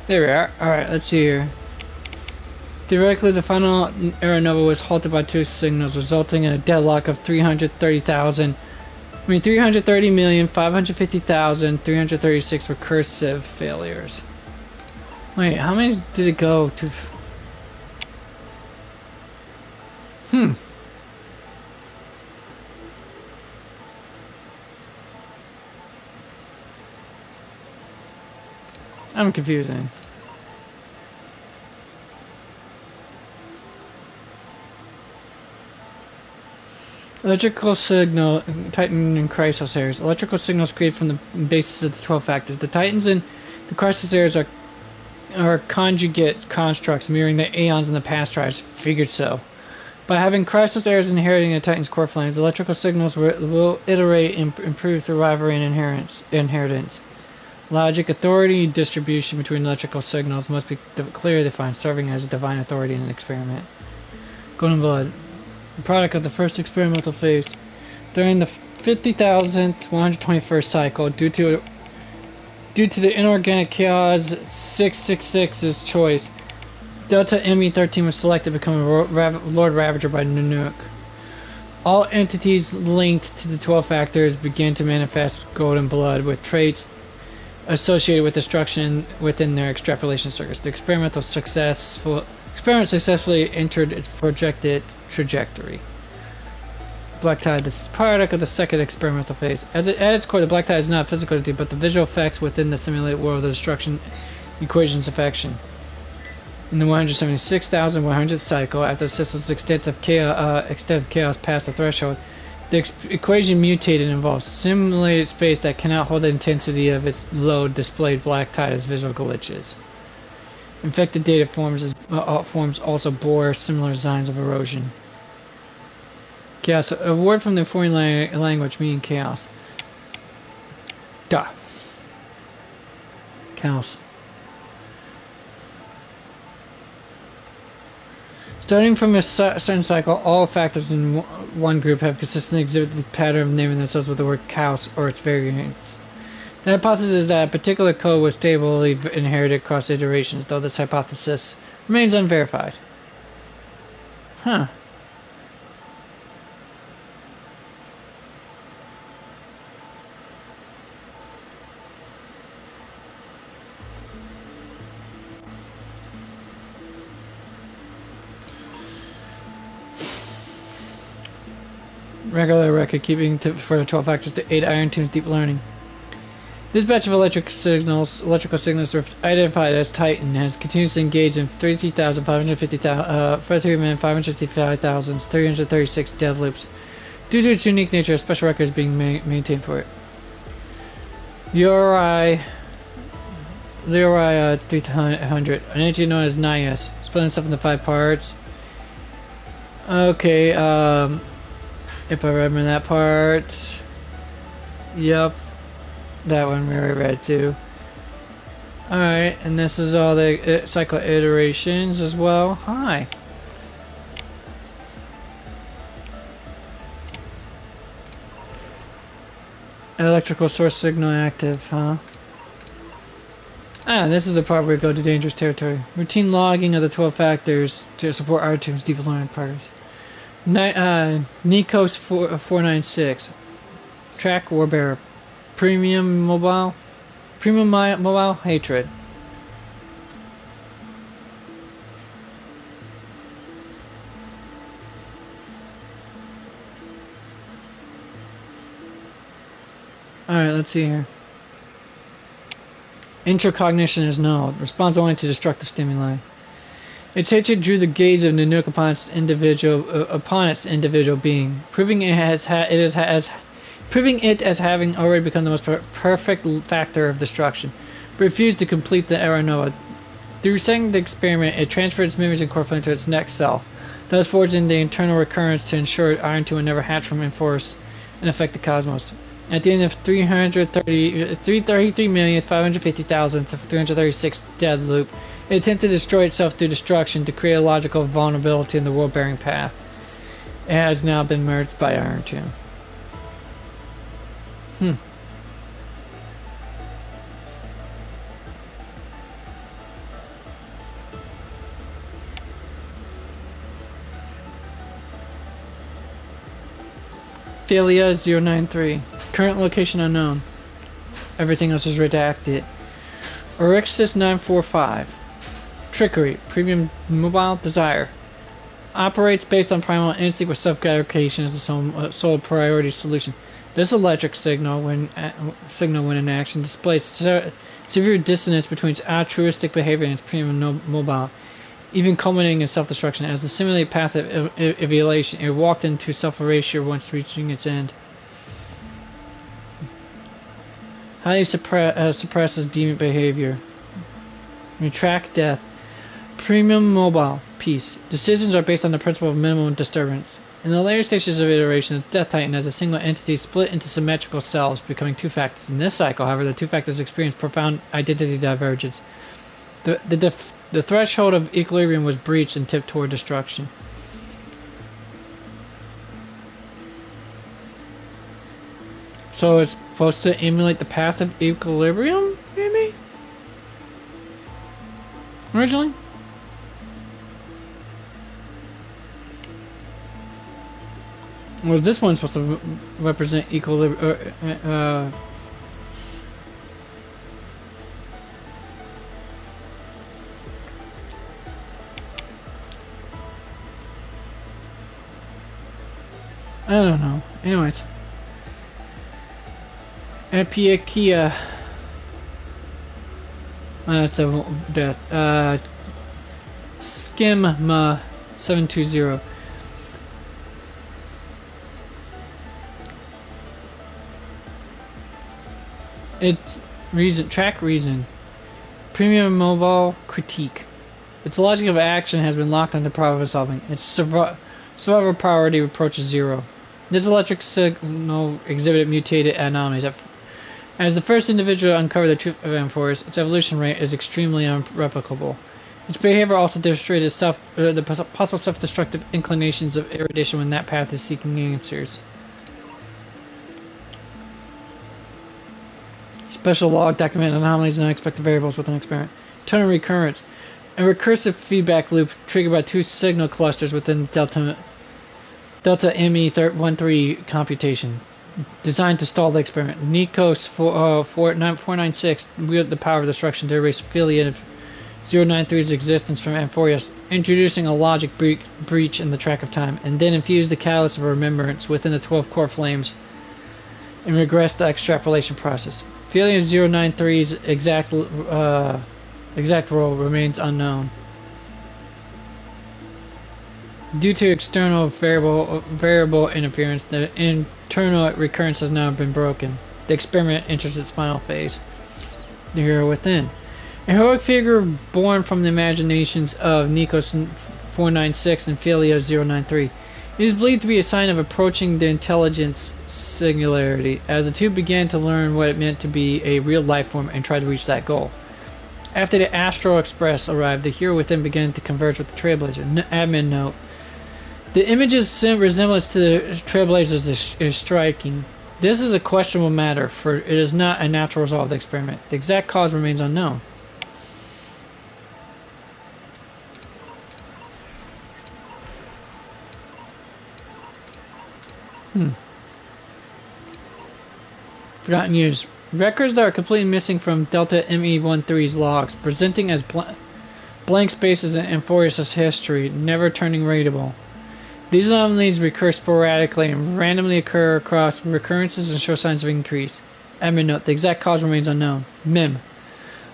There we are. Alright, let's see here. Theoretically, the final era nova was halted by two signals, resulting in a deadlock of 330,550,336 recursive failures. Wait, how many did it go to? I'm confusing. Electrical signal, Titan and Chrysos areas. Electrical signals created from the basis of the 12 factors. The Titans and the Chrysos areas are conjugate constructs mirroring the Aeons and the past drives. Figured so. By having Chrysos areas inheriting the Titan's core flames, electrical signals will iterate and improve through rivalry and inheritance. Logic, authority, distribution between electrical signals must be clearly defined, serving as a divine authority in an experiment. Golden Blood. The product of the first experimental phase. During the 50,121st cycle, due to the inorganic chaos 666's choice, Delta ME13 was selected to become a Lord Ravager by Nanook. All entities linked to the 12 factors began to manifest Golden Blood with traits associated with destruction within their extrapolation circuits. The experiment successfully entered its projected trajectory. Black Tide, this product of the second experimental phase. At its core, the Black Tide is not a physical entity, but the visual effects within the simulated world of the destruction equations of action. In the 176,100th cycle, after the system's extensive chaos passed the threshold, the equation mutated and evolved. Simulated space that cannot hold the intensity of its load displayed Black Tide as visual glitches. Infected data forms also bore similar signs of erosion. Chaos. A word from the foreign language meaning chaos. Duh. Chaos. Starting from a certain cycle, all factors in one group have consistently exhibited the pattern of naming themselves with the word chaos or its variants. The hypothesis is that a particular code was stably inherited across iterations, though this hypothesis remains unverified. Huh. Regular record keeping for the 12 factors to aid Iron Tomb's deep learning. This batch of electrical signals identified as Titan has continuously engaged in 33,555,336 dev loops. Due to its unique nature, a special record is being maintained for it. Leori 300, an entity known as Nias, split itself into 5 parts. Okay, if I remember that part. Yep. That one we already read too. Alright, and this is all the cycle iterations as well. Hi. Electrical source signal active, huh? Ah, this is the part where we go to dangerous territory. Routine logging of the 12 factors to support our team's deep learning progress. Nikos 496. Track Warbearer. Premium mobile hatred. Alright, let's see here. Introcognition is null. Responds only to destructive stimuli. Its hatred drew the gaze of Nanook upon its individual being, proving it as having already become the most perfect factor of destruction, but refused to complete the era nova. Through setting the experiment, it transferred its memories and core flame to its next self, thus forging the internal recurrence to ensure Iron 2 would never hatch from enforce and affect the cosmos. At the end of 333,550,336 dead loop, it attempted to destroy itself through destruction to create a logical vulnerability in the world-bearing path. It has now been merged by Iron 2. Philia 093. Current location unknown. Everything else is redacted. Orixis 945. Trickery. Premium mobile desire. Operates based on primal instinct with self-gratification as a sole priority solution. This electric signal when in action displays severe dissonance between its altruistic behavior and its premium mobile, even culminating in self-destruction. As the simulated path of evaluation, it walked into self-erasure once reaching its end. Highly suppresses demon behavior. Retract death. Premium mobile. Peace. Decisions are based on the principle of minimum disturbance. In the later stages of iteration, the Death Titan as a single entity split into symmetrical cells, becoming two factors. In this cycle, however, the two factors experience profound identity divergence. The threshold of equilibrium was breached and tipped toward destruction. So it's supposed to emulate the path of equilibrium, maybe? Originally? Was this one supposed to represent equilibrium? I don't know. Anyways. Epiakia. That's a death. Skimma 720. Track reason. Premium mobile critique. Its logic of action has been locked onto problem solving. Its survival priority approaches 0. This electric signal exhibited mutated anomalies. As the first individual to uncover the truth of Amphoris, its evolution rate is extremely unreplicable. Its behavior also demonstrated the possible self-destructive inclinations of erudition when that path is seeking answers. Special log documented anomalies and unexpected variables within an experiment. Turn recurrence. A recursive feedback loop triggered by two signal clusters within Delta ME13 computation. Designed to stall the experiment. Nikos 496 wielded the power of destruction to erase Philia 093's existence from Amphorius, introducing a logic breach in the track of time, and then infused the catalyst of remembrance within the 12 core flames and regressed the extrapolation process. Philia 093's exact role remains unknown. Due to external variable interference, the internal recurrence has now been broken. The experiment enters its final phase. The hero within. A heroic figure born from the imaginations of Nikos 496 and Philia 093. It is believed to be a sign of approaching the intelligence singularity, as the two began to learn what it meant to be a real life form and try to reach that goal. After the Astral Express arrived, the hero within began to converge with the Trailblazer. Admin note. The image's resemblance to the Trailblazers is striking. This is a questionable matter, for it is not a natural result of the experiment. The exact cause remains unknown. Forgotten use. Records that are completely missing from Delta ME13's logs, presenting as blank spaces in Amphorius' history, never turning readable. These anomalies recur sporadically and randomly occur across recurrences and show signs of increase. Admin note, the exact cause remains unknown. Mem.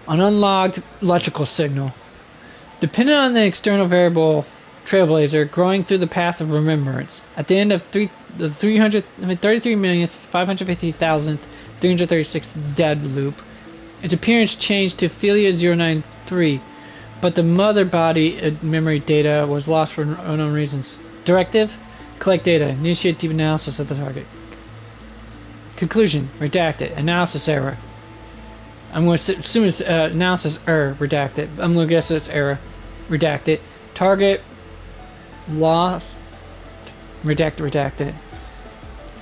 An unlogged electrical signal. Dependent on the external variable Trailblazer growing through the path of remembrance. At the end of the 33,550,336 dead loop, its appearance changed to Philia 093, but the mother body memory data was lost for unknown reasons. Directive: collect data, initiate deep analysis of the target. Conclusion: redacted, analysis error. I'm going to assume it's analysis error, redacted. I'm going to guess it's error, redacted. Target lost, redacted.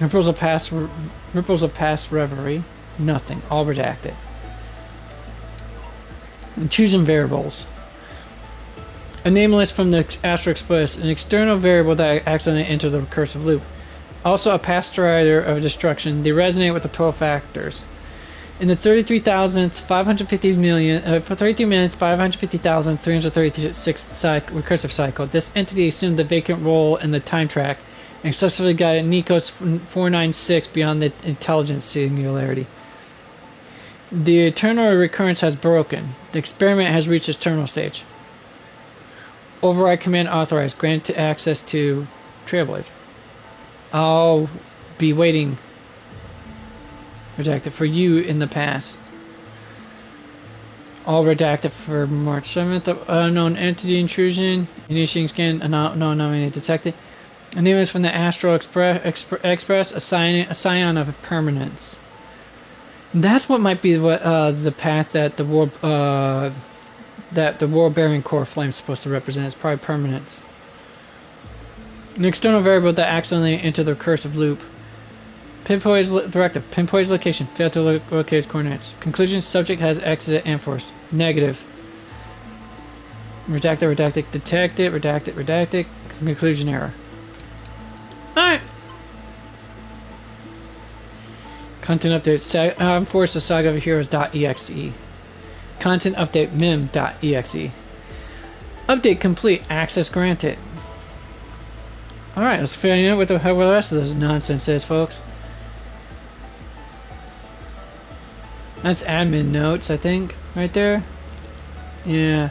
Ripples of past reverie, nothing, all redacted. And choosing variables. A nameless from the Astral Express, an external variable that accidentally entered the recursive loop. Also a pasteurizer of destruction. They resonate with the 12 factors. In the 33,550,336 recursive cycle, this entity assumed the vacant role in the time track and successfully guided Nikos 496 beyond the intelligence singularity. The eternal recurrence has broken. The experiment has reached its terminal stage. Override command authorized. Grant access to Trailblazer. I'll be waiting. Redacted for you in the past. All redacted for March 7th. Unknown entity intrusion. Initiating scan. No anomaly detected. Anonymous from the Astral Express. A scion of permanence. That's what might be the path that the world-bearing core flame is supposed to represent. It's probably permanence. An external variable that accidentally entered the recursive loop. Pinpoint directive. Pinpoint his location. Failed to locate his coordinates. Conclusion: subject has exited Amphorce. Negative. Redacted. Detected. Redacted. Conclusion error. Alright. Content update. Amphorce the Saga of Heroes.exe. Content update. mim.exe. Update complete. Access granted. Alright, let's figure out what the rest of this nonsense is, folks. That's admin notes, I think, right there. Yeah.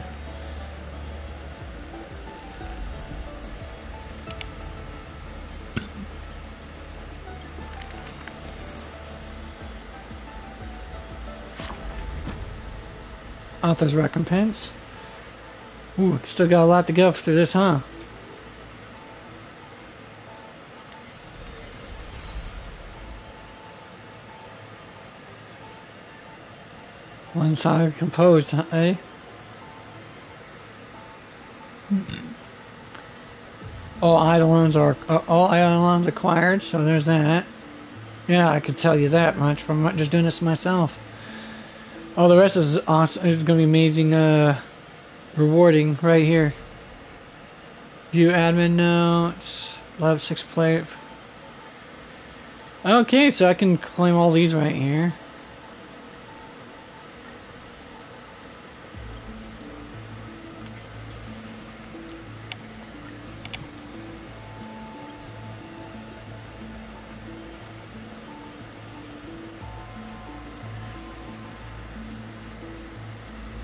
Author's recompense. Ooh, still got a lot to go through this, huh? One side composed, eh? All eidolons acquired, so there's that. Yeah, I could tell you that much from just doing this myself. All the rest is awesome. It's gonna be amazing, rewarding right here. View admin notes. Love 6 play. Okay, so I can claim all these right here.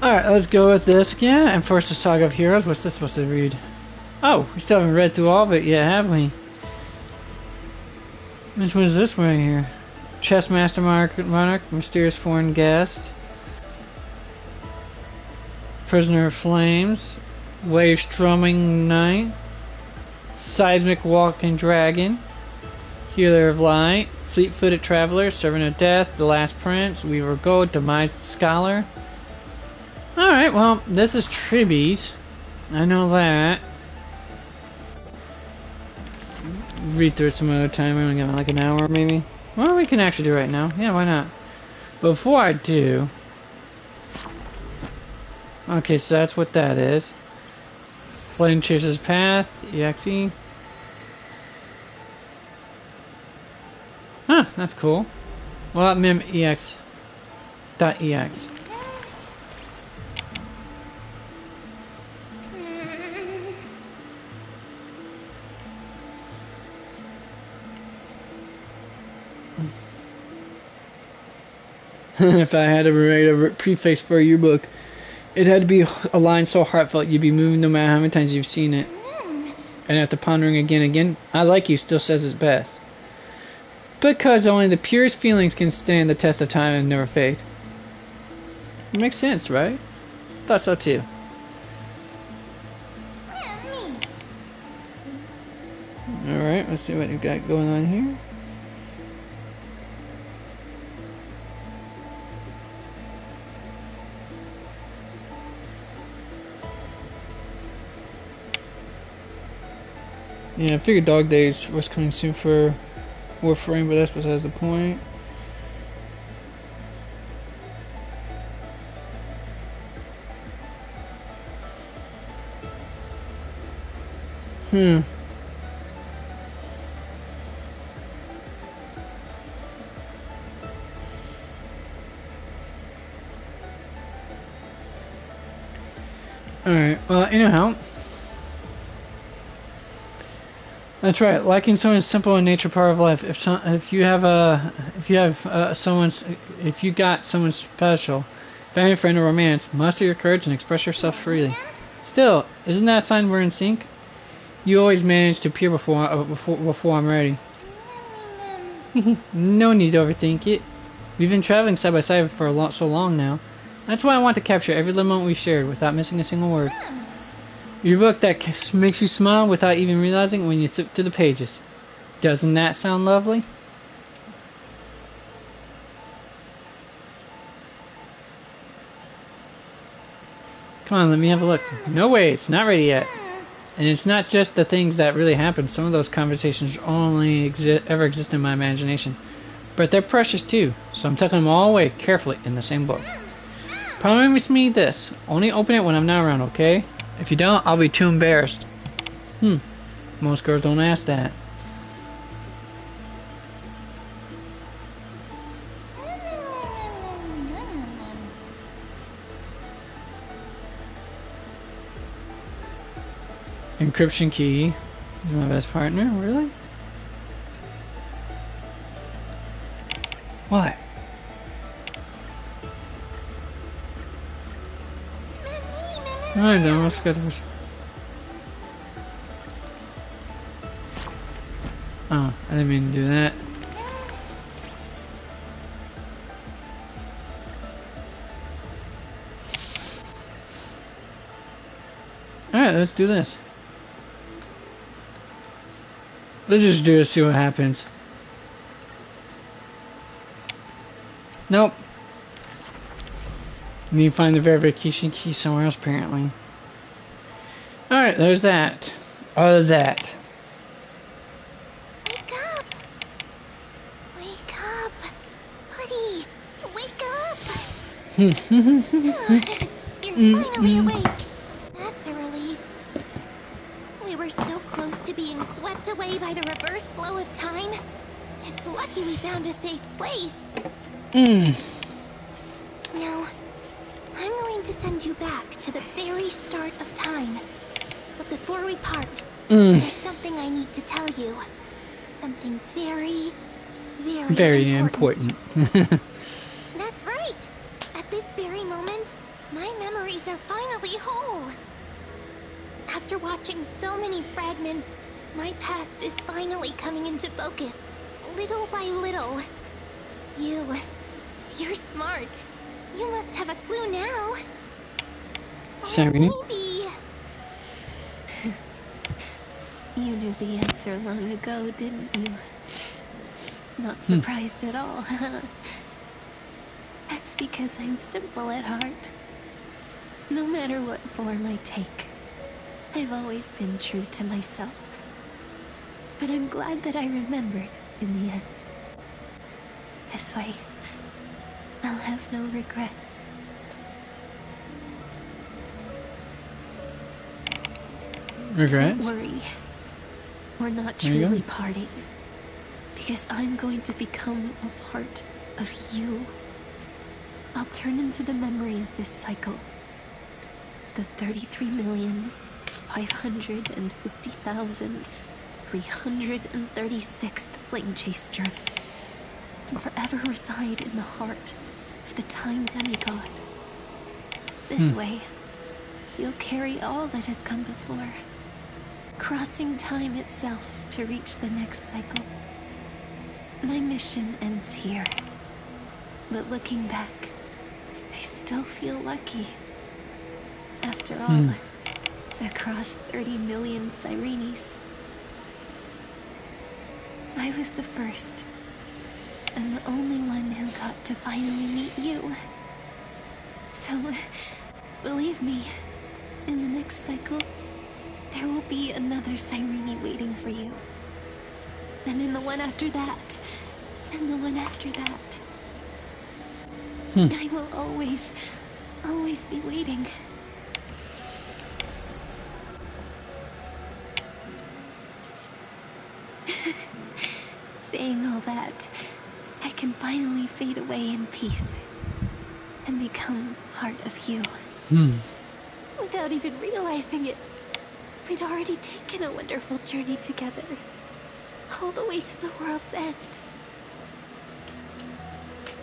Alright, let's go with this again. And first, the Saga of Heroes. What's this supposed to read? Oh, we still haven't read through all of it yet, have we? Which one is this one right here? Chess Master Monarch, Mysterious Foreign Guest, Prisoner of Flames, Wave Strumming Knight, Seismic Walking Dragon, Healer of Light, Fleet-Footed Traveler, Servant of Death, The Last Prince, Weaver of Gold, Demised Scholar. Alright, well, this is Tribbies. I know that. Read through it some other time. We're gonna get like an hour maybe. Well, we can actually do it right now. Yeah, why not? But before I do... Okay, so that's what that is. Flame Chaser's Path, EXE. Huh, that's cool. Well, mim ex. .ex. If I had to write a preface for your book, it had to be a line so heartfelt you'd be moved no matter how many times you've seen it. And after pondering again and again, I Like You still says it best. Because only the purest feelings can stand the test of time and never fade. It makes sense, right? Thought so too. Alright, let's see what we've got going on here. Yeah, I figured Dog Days was coming soon for Warframe, but that's besides the point. Alright, well, anyhow. That's right. Liking someone's simple and nature part of life. If you got someone special, family, friend, or romance, muster your courage and express yourself freely. Still, isn't that a sign we're in sync? You always manage to appear before I'm ready. No need to overthink it. We've been traveling side by side for so long now. That's why I want to capture every little moment we shared without missing a single word. Your book that makes you smile without even realizing when you flip through the pages. Doesn't that sound lovely? Come on, let me have a look. No way, it's not ready yet. And it's not just the things that really happen. Some of those conversations only ever exist in my imagination. But they're precious too, so I'm tucking them all away carefully in the same book. Promise me this. Only open it when I'm not around, okay? If you don't, I'll be too embarrassed. Most girls don't ask that. Encryption key. You're my best partner? Really? What? Alright then, let's get this. Oh, I didn't mean to do that. Alright, let's do this. Let's just do it, see what happens. Nope. Need to find the verification key somewhere else, apparently. Alright, there's that. All of that. Wake up! Wake up! Buddy! Wake up! You're finally awake. That's a relief. We were so close to being swept away by the reverse flow of time. It's lucky we found a safe place. Now, I'm going to send you back to the very start of time. But before we part, there's something I need to tell you. Something very, very important. That's right! At this very moment, my memories are finally whole. After watching so many fragments, my past is finally coming into focus, little by little. You're smart. You must have a clue now. Sorry. Maybe. You knew the answer long ago, didn't you? Not surprised at all, huh? That's because I'm simple at heart. No matter what form I take, I've always been true to myself. But I'm glad that I remembered in the end. This way, I'll have no regrets. Regrets? Don't worry. We're not truly parting. Because I'm going to become a part of you. I'll turn into the memory of this cycle. The 33,550,336th flame chase journey. And forever reside in the heart of the time demigod. This way, you'll carry all that has come before, crossing time itself to reach the next cycle. My mission ends here, but looking back, I still feel lucky. After all, across 30 million Cyrenes, I was the first, and the only one who got to finally meet you. So, believe me, in the next cycle, there will be another Cyrene waiting for you. And in the one after that, and the one after that. I will always be waiting. Saying all that, I can finally fade away in peace and become part of you. Without even realizing it, we'd already taken a wonderful journey together. All the way to the world's end.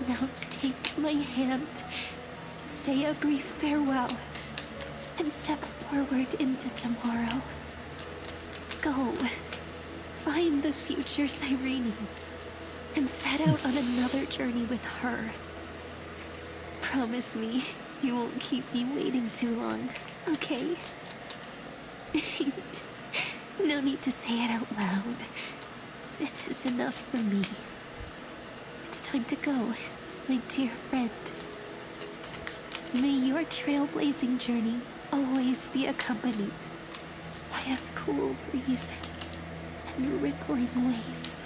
Now take my hand, say a brief farewell, and step forward into tomorrow. Go, find the future Cyrene, and set out on another journey with her. Promise me you won't keep me waiting too long, okay? No need to say it out loud. This is enough for me. It's time to go, my dear friend. May your trailblazing journey always be accompanied by a cool breeze and rippling waves.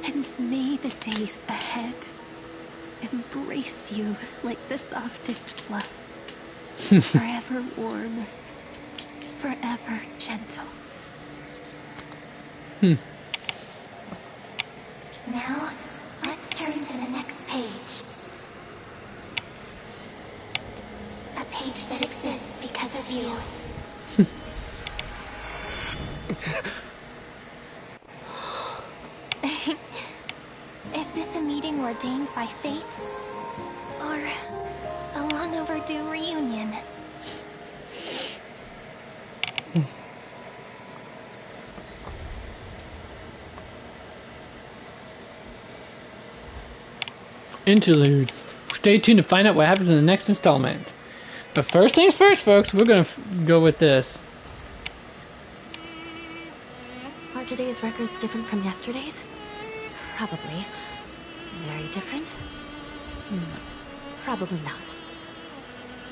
And may the days ahead embrace you like the softest fluff. Forever warm, forever gentle. Now, let's turn to the next page. A page that exists because of you. Is this a meeting ordained by fate? Or a long overdue reunion? Interlude. Stay tuned to find out what happens in the next installment. But first things first, folks, we're gonna go with this. Are today's records different from yesterday's? Probably. Very different? Probably not.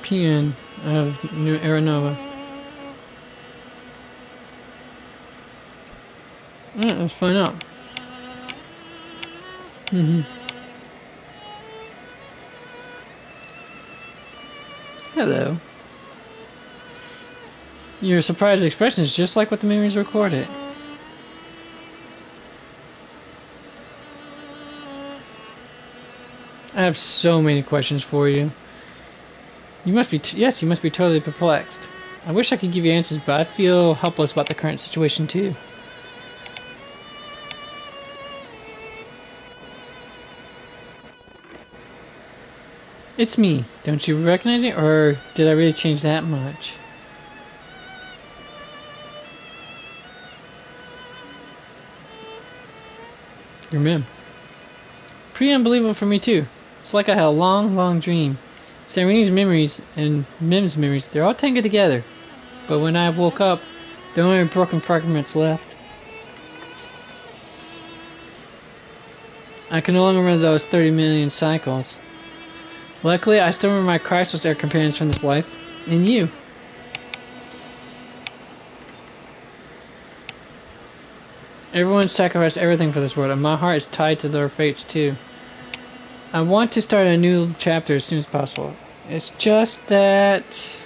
PN of New Aranova. Alright, let's find out. Hello. Your surprised expression is just like what the memories recorded. I have so many questions for you. You must be you must be totally perplexed. I wish I could give you answers, but I feel helpless about the current situation too. It's me. Don't you recognize it, or did I really change that much? You're Mim. Pretty unbelievable for me too. It's like I had a long dream. Cyrene's memories and Mim's memories, they're all tangled together. But when I woke up, there were only broken fragments left. I can no longer remember those 30 million cycles. Luckily, I still remember my Chrysos air companions from this life, and you. Everyone sacrificed everything for this world, and my heart is tied to their fates too. I want to start a new chapter as soon as possible. It's just that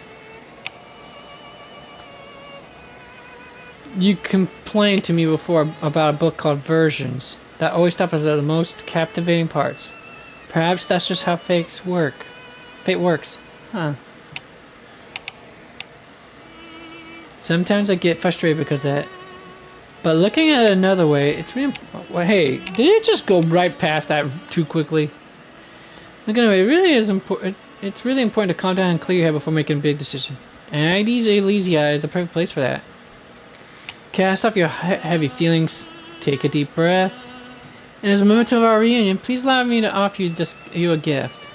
you complained to me before about a book called Versions that always stops us at the most captivating parts. Perhaps that's just how fate works, huh? Sometimes I get frustrated because of that. But looking at it another way, it's really hey, did it just go right past that too quickly? Look, anyway, it really is important. It's really important to calm down and clear your head before making a big decision. And ID's Elysia is the perfect place for that. Cast off your heavy feelings, take a deep breath, and as a moment of our reunion, please allow me to offer you a gift.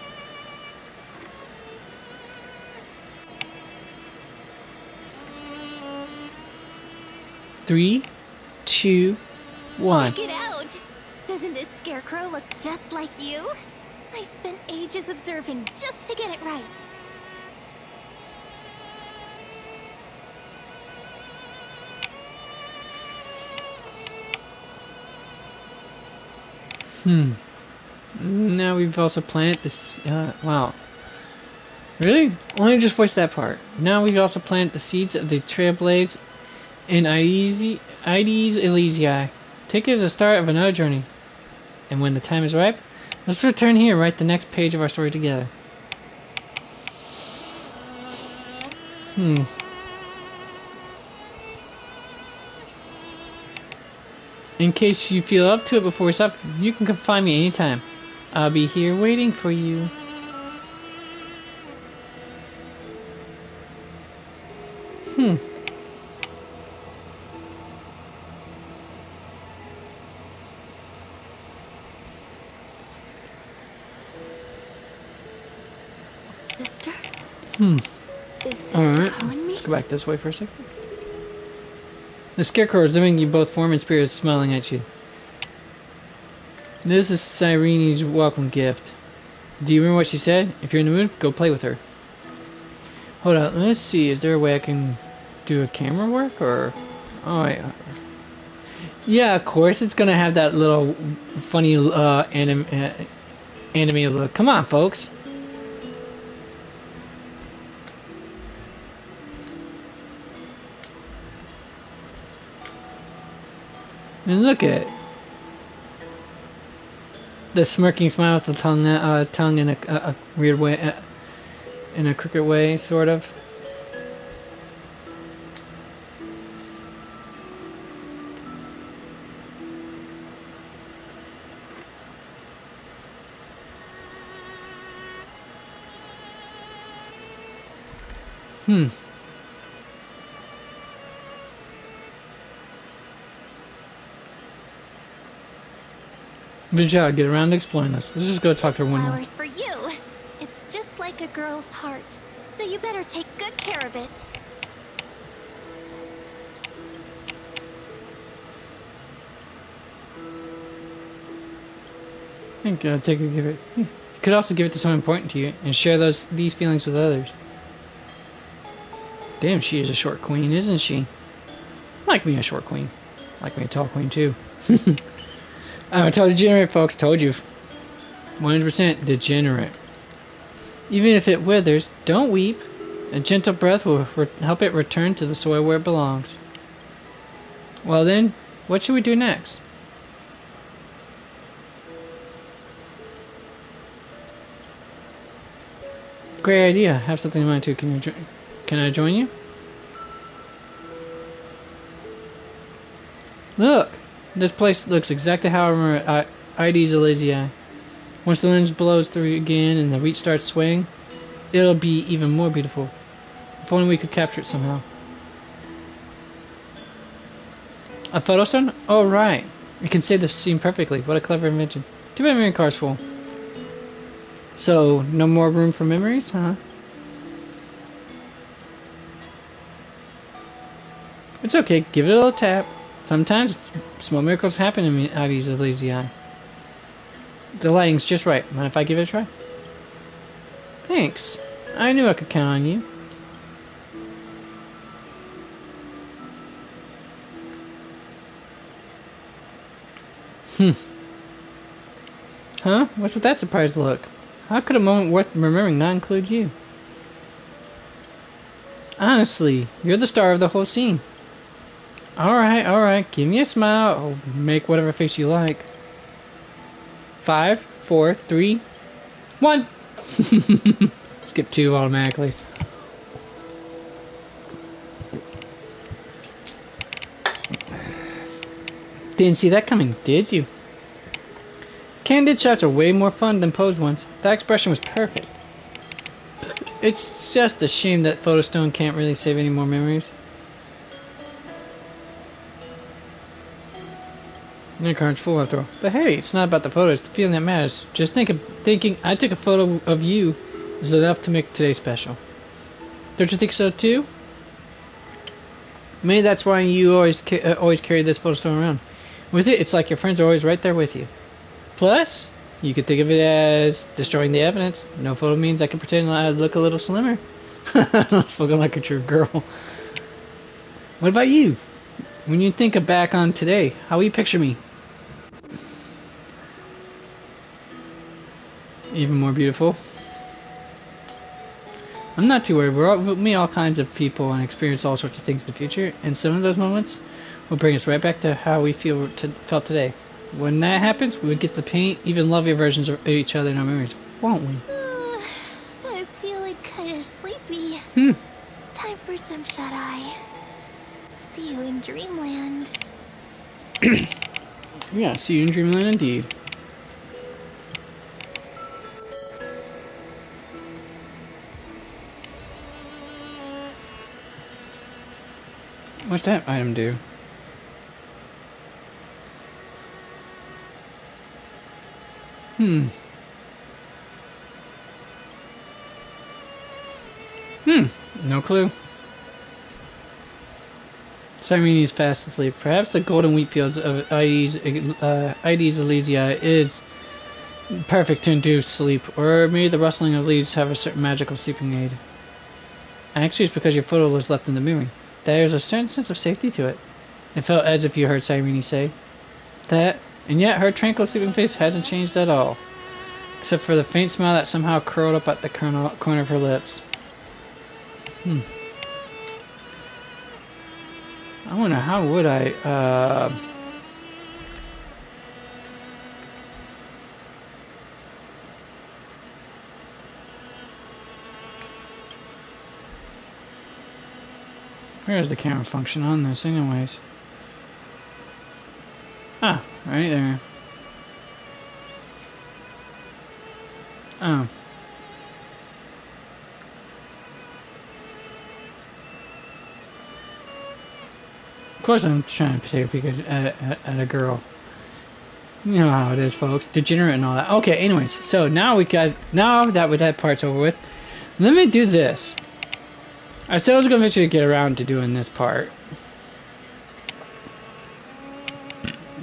Three, 2, 1. Check it out! Doesn't this scarecrow look just like you? I spent ages observing just to get it right. Now we've also planted this. Wow. Really? Only just voiced that part. Now we've also planted the seeds of the Trailblaze in ID's Elysia. Take it as the start of another journey. And when the time is ripe, Let's return here, write the next page of our story together. In case you feel up to it before we stop, you can come find me anytime. I'll be here waiting for you. Sister? Is Sister Alright, calling me? let's go back this way for a second. The scarecrow is living you both form and spirit is smiling at you. This is Cyrene's welcome gift. Do you remember what she said? If you're in the mood, go play with her. Hold on, let's see. Is there a way I can do a camera work or? Oh yeah. Yeah, of course it's gonna have that little funny animated look. Come on, folks. And look at it. The smirking smile with the tongue in a weird way, in a crooked way, sort of. Good job. Get around to exploring this. Let's just go talk to her one more. Flowers for you. It's just like a girl's heart, so you better take good care of it. I think give it. You could also give it to someone important to you and share these feelings with others. Damn, she is a short queen, isn't she? Like me a short queen. Like me a tall queen too. I'm a total degenerate, folks. Told you. 100% degenerate. Even if it withers, don't weep. A gentle breath will help it return to the soil where it belongs. Well then, what should we do next? Great idea. I have something in mind too. Can I join you? Look! This place looks exactly how I remember ID's Elysiae. Once the lens blows through again and the wheat starts swaying, it'll be even more beautiful. If only we could capture it somehow. A photo stone? Oh right. It can save the scene perfectly. What a clever invention. Too bad memory card's full. So, no more room for memories, huh? It's okay. Give it a little tap. Sometimes small miracles happen in ID's Elysiae. The lighting's just right. Mind if I give it a try? Thanks. I knew I could count on you. Huh? What's with that surprised look? How could a moment worth remembering not include you? Honestly, you're the star of the whole scene. Alright, give me a smile. I'll make whatever face you like. 5, 4, 3, 1. Skip 2 automatically. Didn't see that coming, did you? Candid shots are way more fun than posed ones. That expression was perfect. It's just a shame that Photostone can't really save any more memories. The card's full after all. But hey, it's not about the photo, it's the feeling that matters. Just thinking I took a photo of you is enough to make today special. Don't you think so too? Maybe that's why you always carry this photo stone around. With it, it's like your friends are always right there with you. Plus, you could think of it as destroying the evidence. No photo means I can pretend I look a little slimmer. Looking like a true girl. What about you? When you think back on today, how will you picture me? Even more beautiful. I'm not too worried. We'll meet all kinds of people and experience all sorts of things in the future, and some of those moments will bring us right back to how we felt today. When that happens, we'll get to paint even lovelier versions of each other in our memories, won't we? I'm feeling kind of sleepy. Time for some shut-eye. See you in dreamland. Yeah, see you in dreamland indeed. What's that item do? No clue. Cyrene is fast asleep. Perhaps the golden wheat fields of Aedes Elysia is perfect to induce sleep, or maybe the rustling of leaves have a certain magical sleeping aid. Actually, it's because your photo was left in the memory. There's a certain sense of safety to it. It felt as if you heard Cyrene say that, and yet her tranquil sleeping face hasn't changed at all, except for the faint smile that somehow curled up at the corner of her lips. I wonder how would I, where's the camera function on this anyways? Ah, right there. Oh. Of course I'm trying to take a peek at a girl. You know how it is, folks. Degenerate and all that. Okay, anyways, so now that part's over with, let me do this. I said I was gonna eventually get around to doing this part.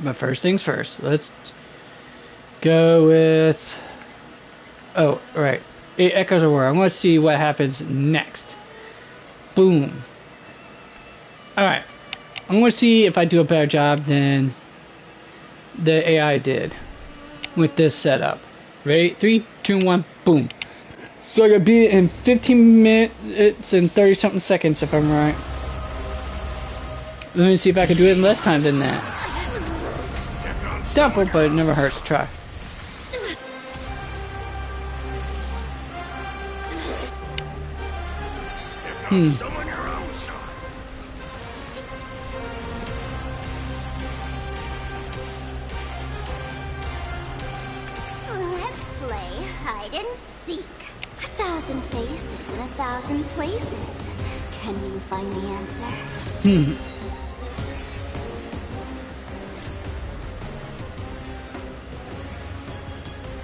But first things first, let's go with... Oh, right. It echoes a word. I want to see what happens next. Boom. Alright. I want to see if I do a better job than the AI did with this setup. Ready? 3, 2, 1, boom. So I gotta beat it in 15 minutes and 30 something seconds if I'm right. Let me see if I can do it in less time than that. Doubtful, but it never hurts to try. Let's play hide and seek. 1,000 faces in 1,000 places. Can you find the answer?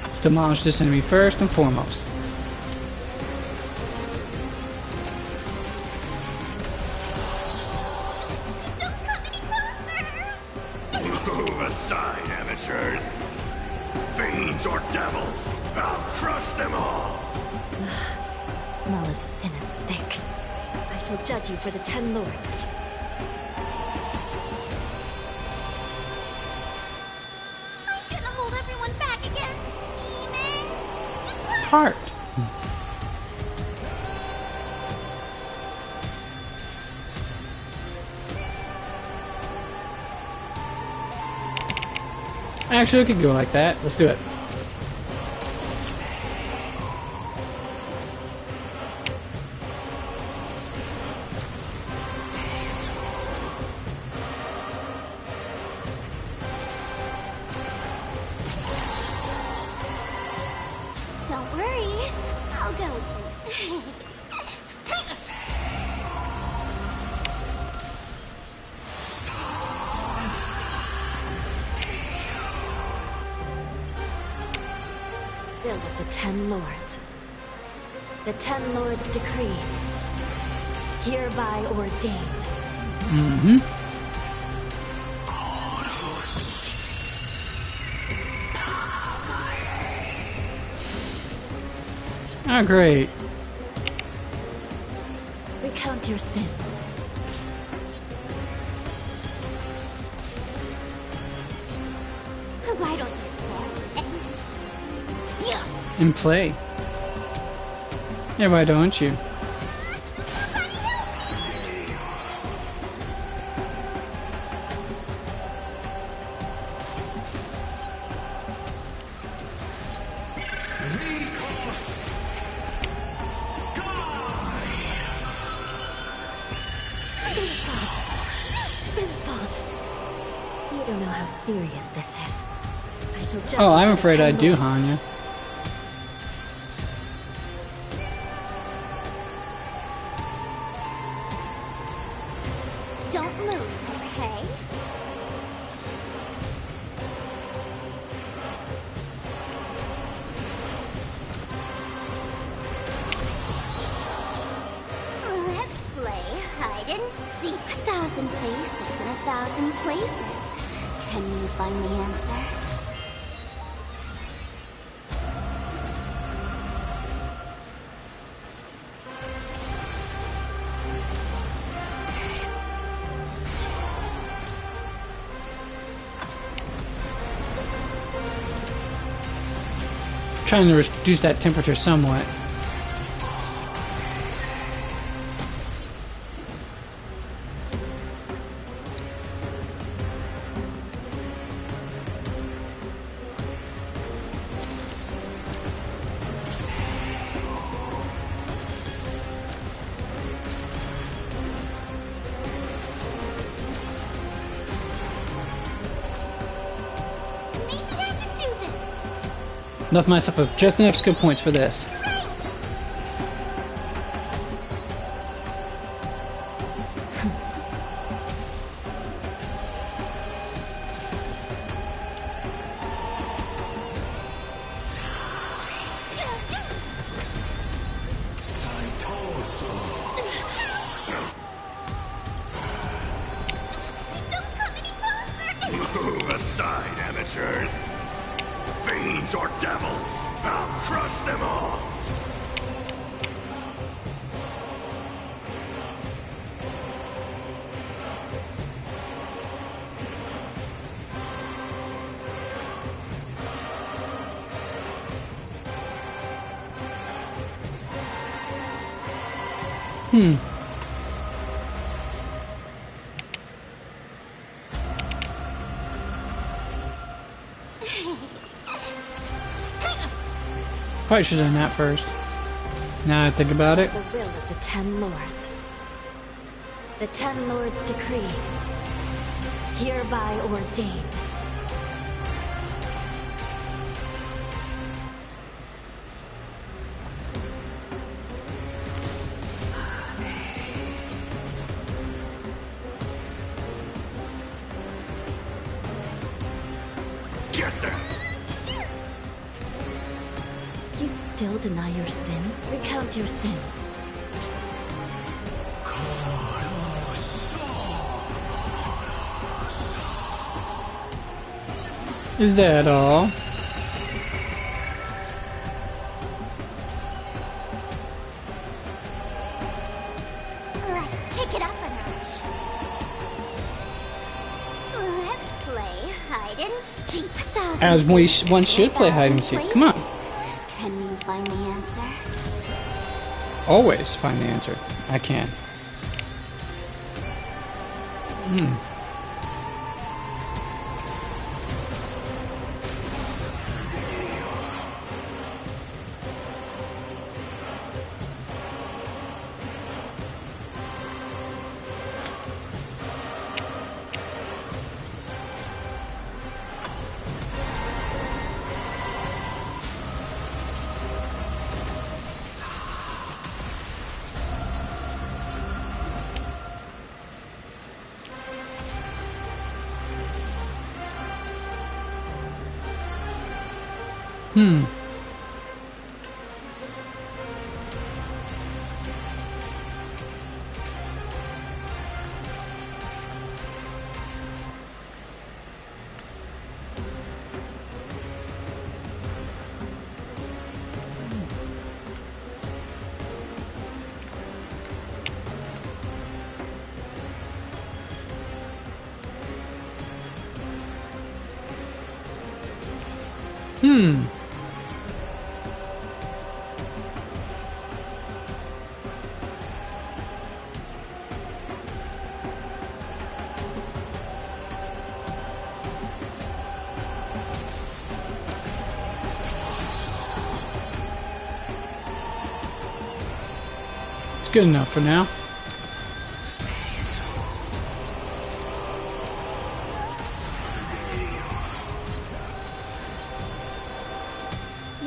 Let's demolish this enemy first and foremost. Move aside, amateurs. Fiends or devils, I'll crush them all. Smell of sin is thick. I shall judge you for the 10 lords. I'm gonna hold everyone back again. Demons! Heart. Actually, it could go like that. Let's do it. Don't worry, I'll go easy. Will of the 10 lords. The 10 lords decree. Hereby ordained. Ah, great. Recount your sins. Why don't you start? Yeah. And play. Yeah, why don't you? You don't know how serious this is. I shall judge Oh, you I'm for the afraid 10 I do, lords. Hanya. Don't move, okay? Let's play hide and seek. 1,000 faces in 1,000 places. Can you find the answer? Trying to reduce that temperature somewhat. Left myself with just enough skill points for this. Move aside, amateurs. Fiends or devils, I'll crush them all. Probably should have done that first. Now I think about it. The will of the 10 lords. The 10 lords decree. Hereby ordained. Get them! You still deny your sins? Recount your sins. Is that all? Let's pick it up a notch. Let's play hide and seek. As one should play hide and seek. Come on. Can you find the answer? Always find the answer. I can. It's good enough for now.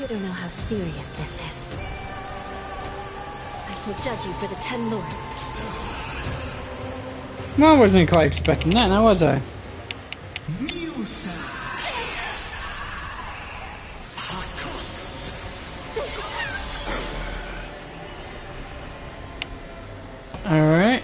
You don't know how serious this is. I shall judge you for the 10 lords. Well, I wasn't quite expecting that, now was I? Alright.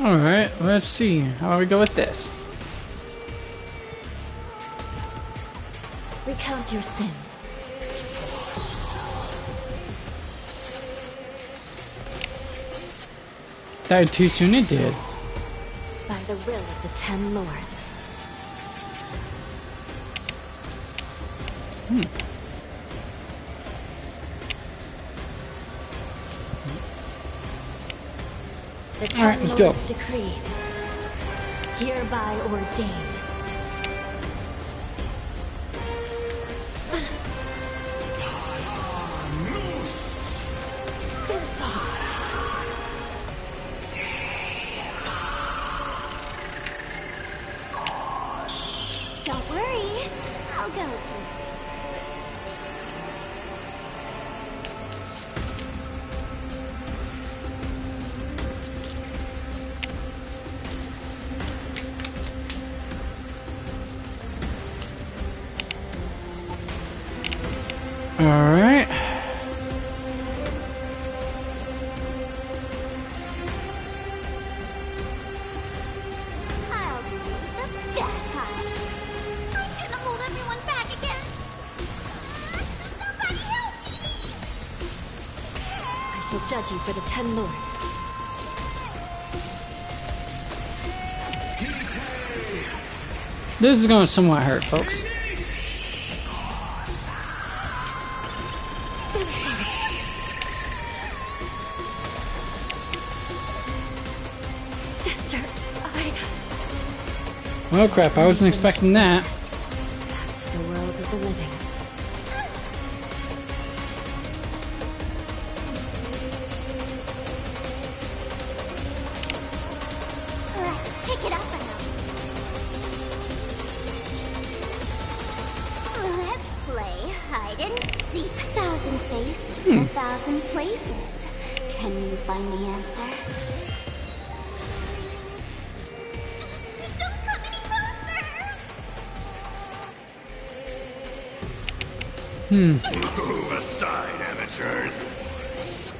Alright, let's see. How do we go with this? Recount your sins. Died too soon, it did. By the will of the 10 lords. The 10 lords decreed, hereby ordained. Don't worry, I'll go first. Alright. I'll do the bad part. I'm gonna hold everyone back again. Somebody help me! I shall judge you for the 10 lords. This is going to somewhat hurt, folks. Oh crap, I wasn't expecting that. Back to the world of the living. Let's pick it up a notch. Let's play hide and seek. 1,000 faces, 1,000 places. Can you find the answer? Don't come any closer! Move aside, amateurs.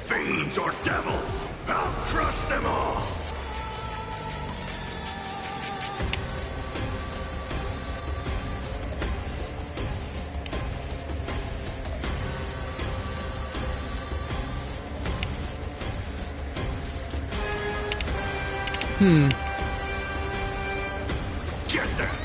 Fiends or devils, I'll crush them all. Get them.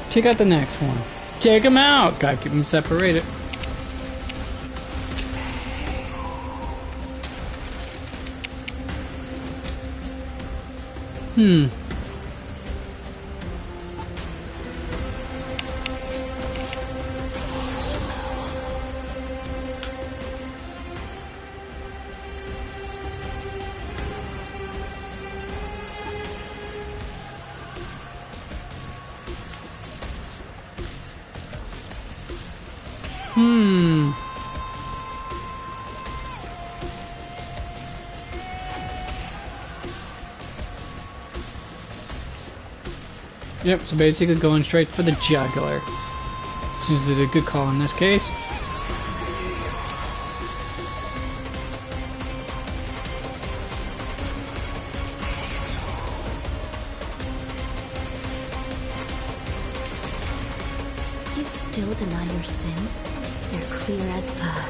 Check out the next one. Take them out! Gotta keep them separated. Yep, so basically going straight for the jugular. Seems to be a good call in this case. You still deny your sins? They're clear as mud.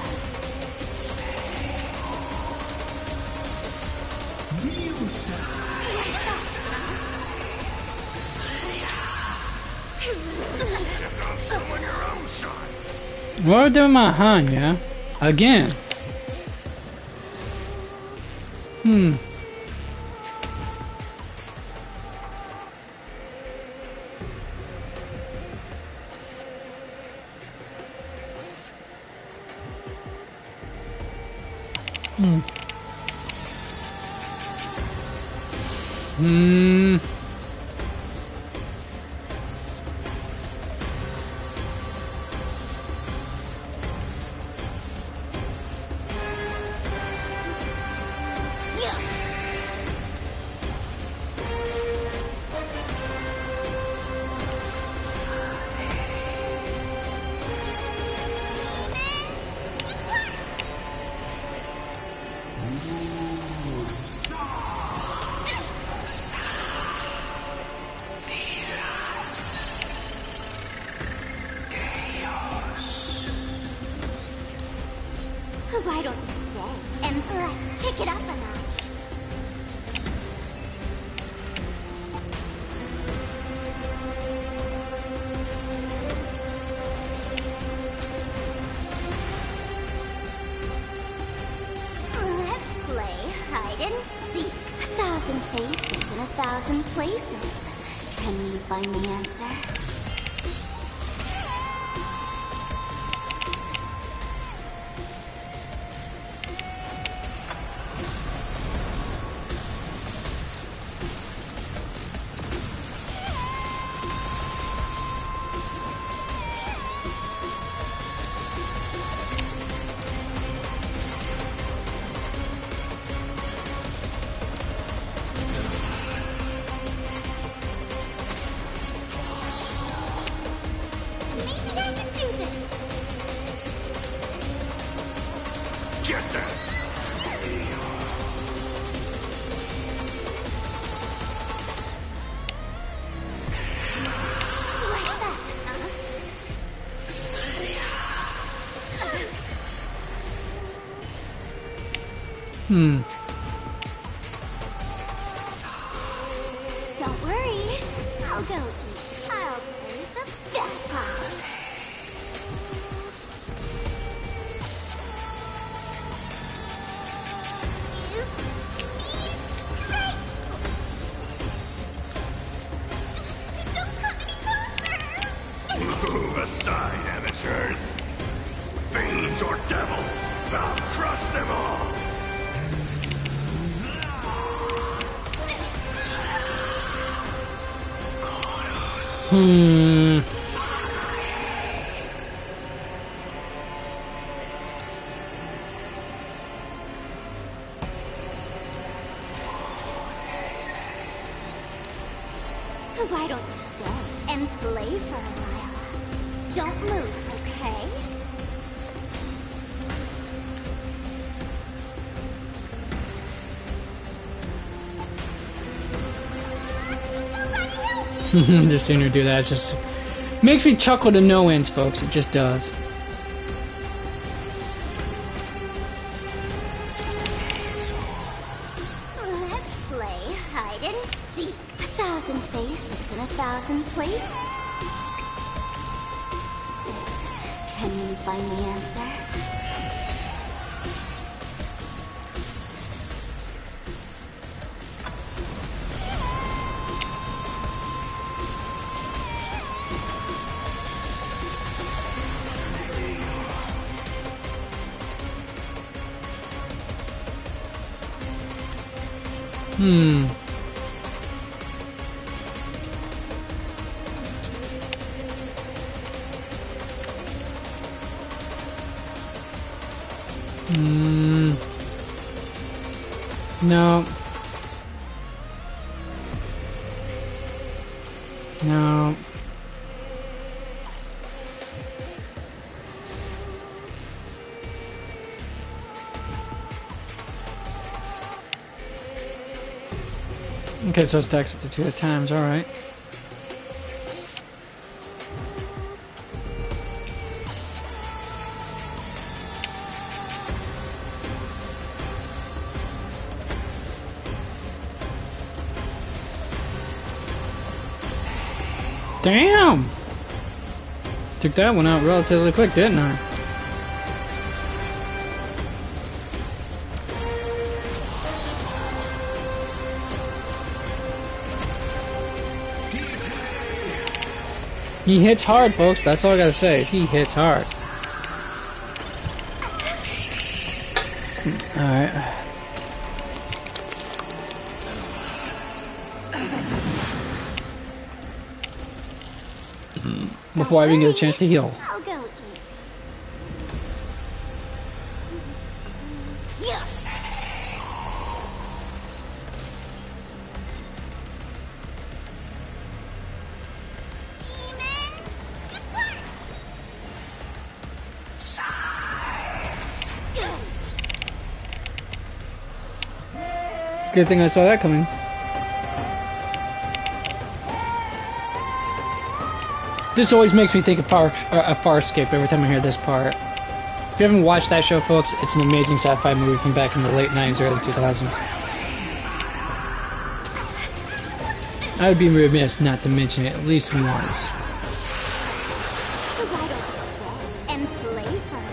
What are doing my hand, yeah? Again. Why don't you stay? And let's kick it up a notch. Let's play hide and seek. 1,000 faces in 1,000 places. Can you find the answer? Don't worry, I'll go east. I'll play the bad part. Move aside, amateurs. Fiends or devils, I'll crush them all. Why don't you stay and play for a while? Don't move, okay? The sooner you do that, it just makes me chuckle to no ends, folks. It just does. Let's play hide and seek. 1,000 faces in 1,000 places. Can you find the answer? No. No. Okay, so it stacks up to 2 times, alright. Damn! Took that one out relatively quick, didn't I? He hits hard, folks. That's all I gotta say. He hits hard. Alright. Before I even get a chance to heal. I'll go easy. Yes. Demons, depart. Good thing I saw that coming. This always makes me think of Farscape every time I hear this part. If you haven't watched that show, folks, it's an amazing sci-fi movie from back in the late 90s, early 2000s. I would be remiss not to mention it at least once. Why don't we stay and play for a while?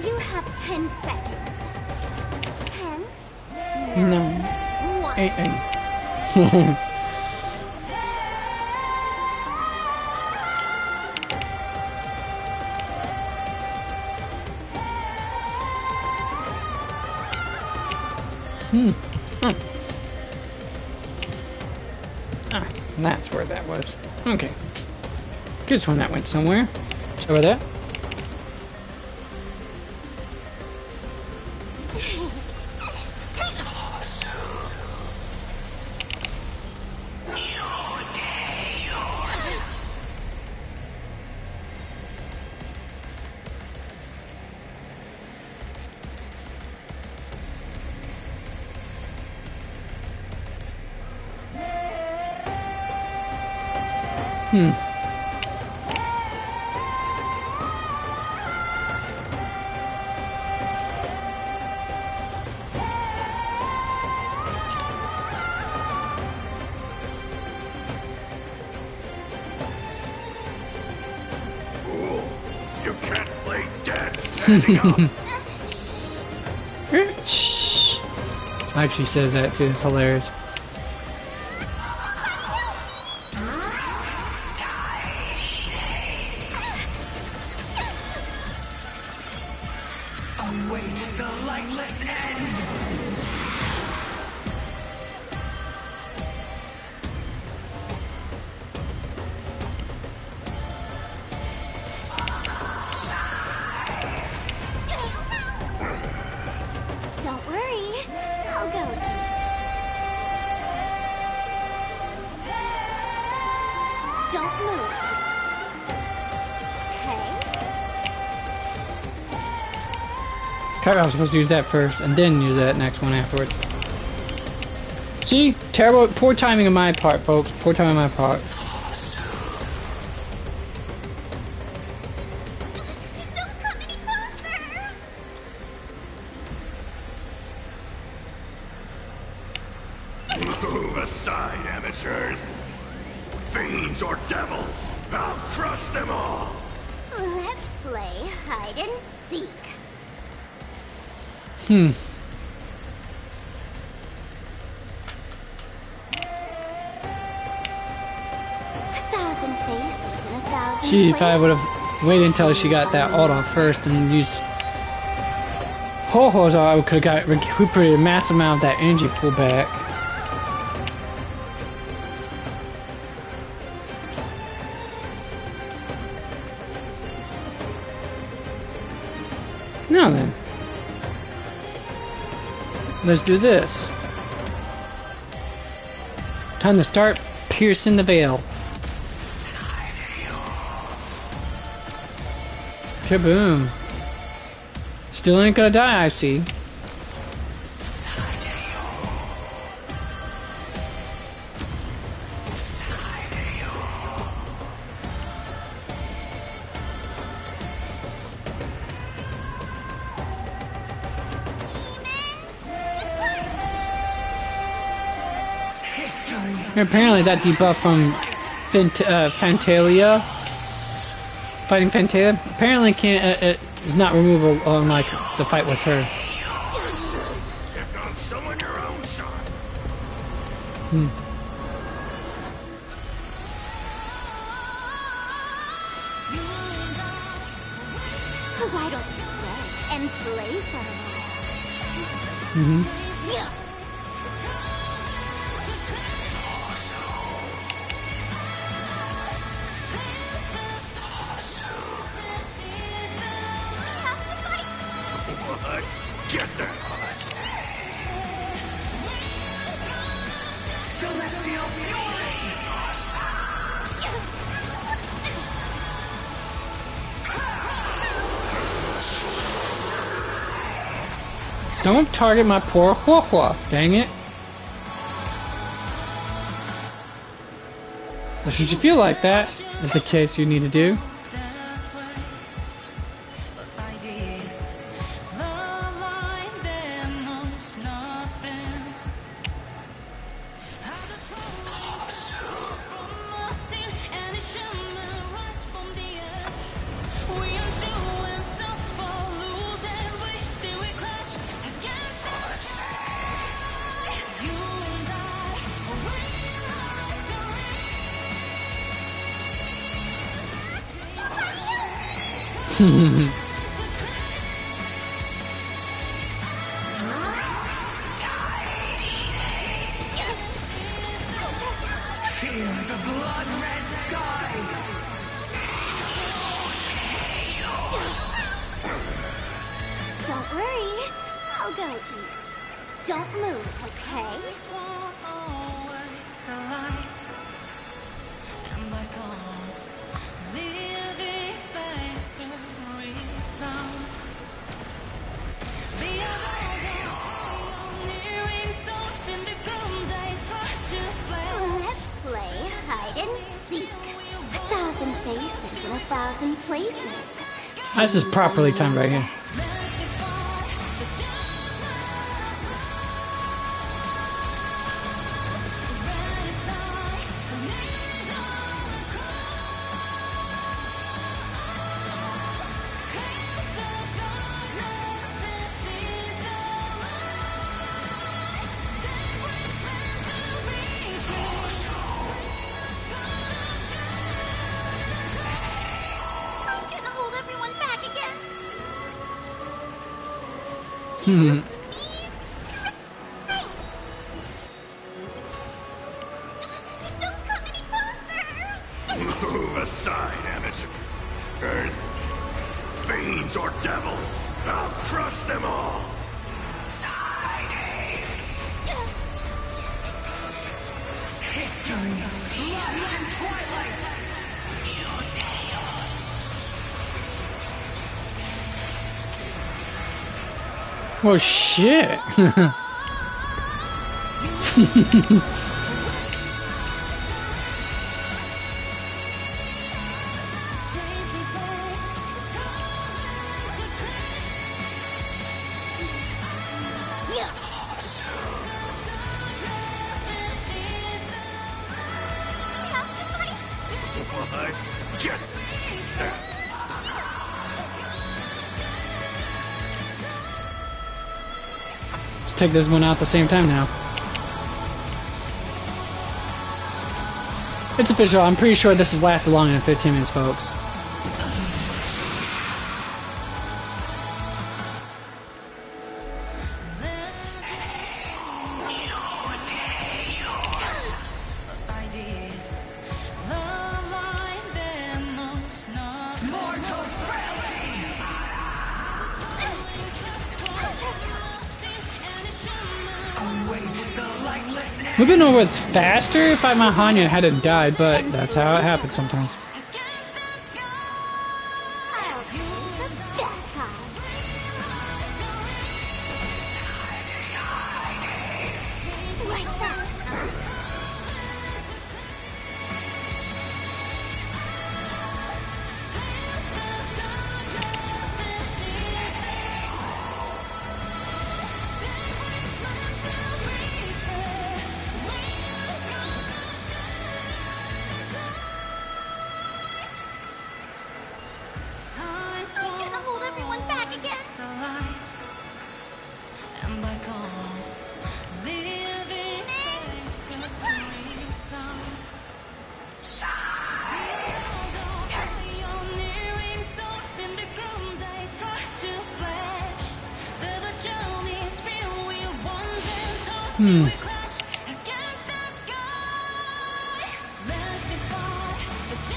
You have 10 seconds. 10? No. 1. 8. Ah, that's where that was. Okay. Just when that went somewhere. So over there. Fool, you can't play dead standing up. Shh. Actually says that too. It's hilarious. Await the lightless end! Don't worry, I'll go easy. Don't move. I was supposed to use that first and then use that next one afterwards. See? Terrible, poor timing on my part, folks. Poor timing on my part. Don't come any closer! Move aside, amateurs. Fiends or devils, I'll crush them all! Let's play hide and seek. She probably would have waited until she got that auto first and used Ho-Ho's. I could have got recuperated a massive amount of that energy pullback. Now then, let's do this. Time to start piercing the veil. Kaboom. Still ain't gonna die, I see. Apparently that debuff from Fantalia, fighting Fantalia, apparently can't is not removable on like the fight with her. Pick on someone your own size. Why don't you stay and play for a while? Yeah. Get there! Celestial fury! Don't target my poor Hua-Hua, dang it. Well, should you feel like that, is the case you need to do. Don't worry, I'll go easy. Don't move, okay? Let's play hide and seek. 1,000 faces in 1,000 places. This is properly timed right here. Move aside, amateurs. Fiends or devils, I'll crush them all. History, blood and twilight. Oh shit! take this one out at the same time now. It's official. I'm pretty sure this has lasted longer than 15 minutes, folks. Would have been over faster if my Hanya hadn't died, but that's how it happens sometimes.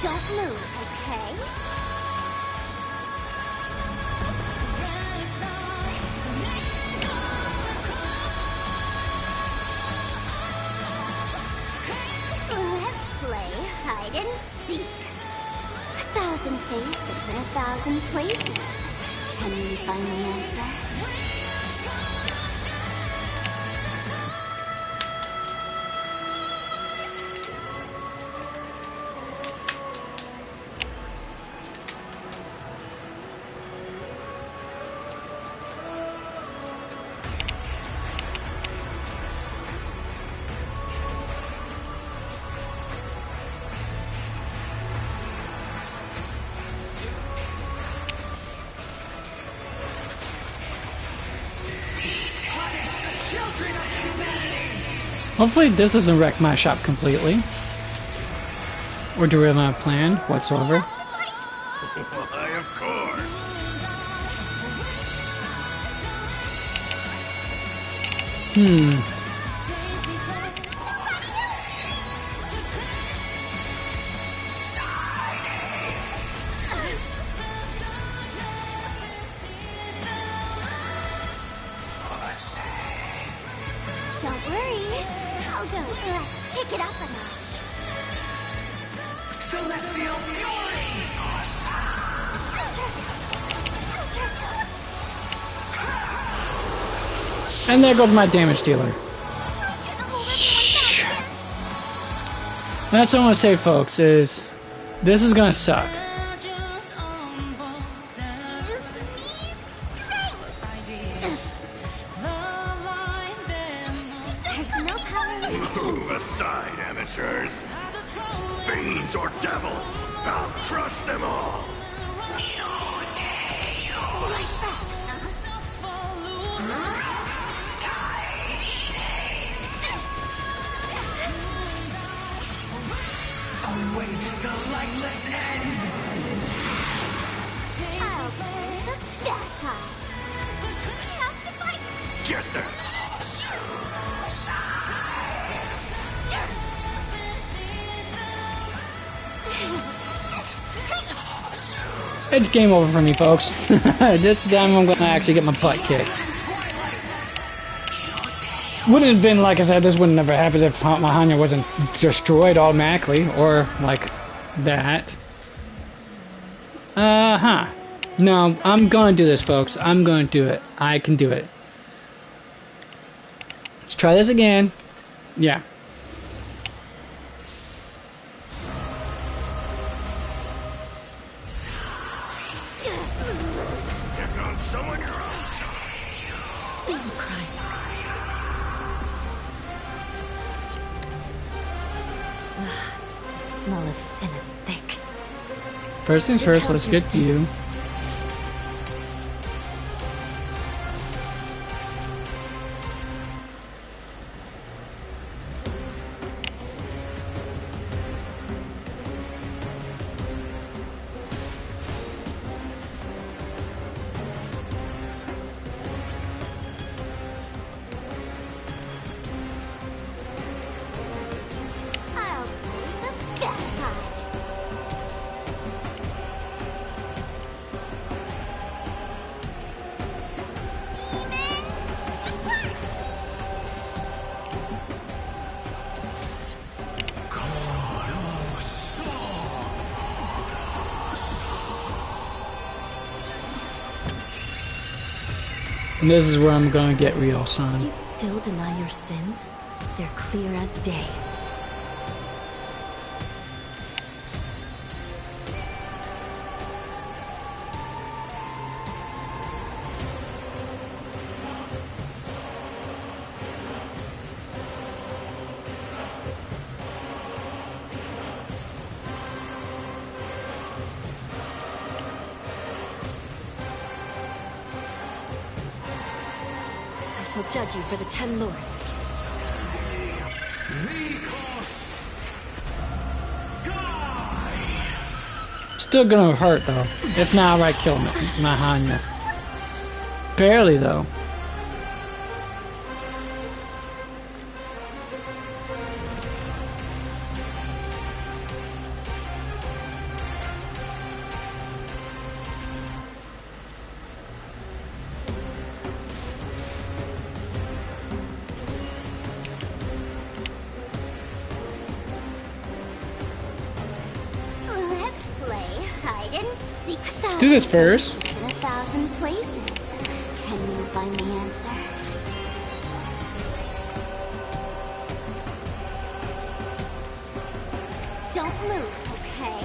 Don't move, okay? Let's play hide and seek. 1,000 faces in 1,000 places. Can you find the answer? Hopefully this doesn't wreck my shop completely. Or do we have a plan whatsoever? Why, of course. Don't worry. I'll go. Let's kick it up a notch. Celestial Fury! And there goes my damage dealer. That's what I want to say, folks, is this is gonna suck. There's no power. Move aside, amateurs. Fiends or devils, I'll crush them all. Awaits the lightless end! I'll play the bad part. We have to fight. Get them. It's game over for me, folks. This time I'm gonna actually get my butt kicked. Wouldn't have been, like I said, this would never happen if my Hanya wasn't destroyed automatically, or like that. No, I'm gonna do this, folks. I'm gonna do it. I can do it. Let's try this again. Yeah. Here comes someone else. The smell of sin is thick. First things first, let's get you. And this is where I'm gonna get real, son. You still deny your sins? They're clear as day. I shall judge you for the 10 lords. Still gonna hurt though. If not, I kill Mahanya. Barely though. Let's play hide and seek. Let's do this first. In 1,000 places. Can you find the answer? Don't move, okay?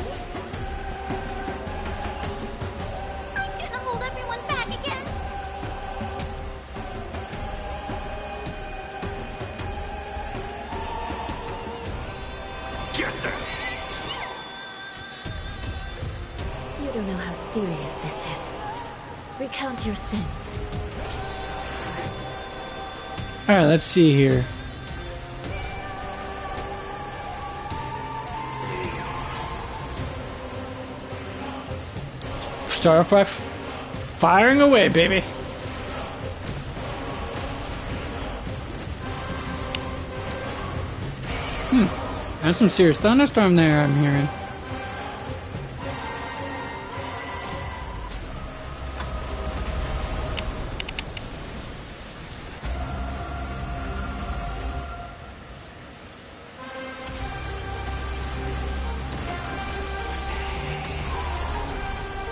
I'm gonna hold everyone back again. Get them! You don't know how serious this is. Recount your sins. Alright, let's see here. Start off by firing away, baby. That's some serious thunderstorm there, I'm hearing.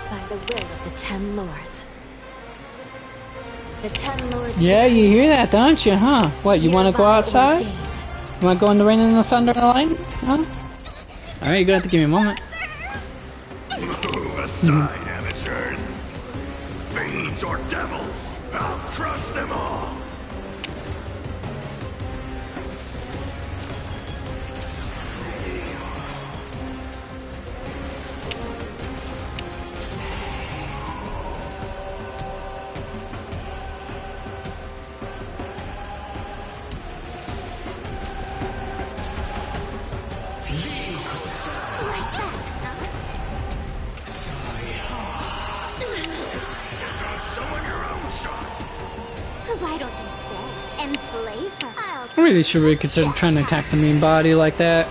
By the will of the 10 lords. The 10 lords. Yeah, you hear that, don't you, huh? What, you want to go outside? ordained. You want to go in the rain and the thunder and the lightning? Huh? Alright, you're gonna have to give me a moment. Move aside, amateurs. Fiends or devils, I'll crush them all. Someone your own shot. Why don't you stay and play for I'll I really should reconsider trying to attack the main body like that.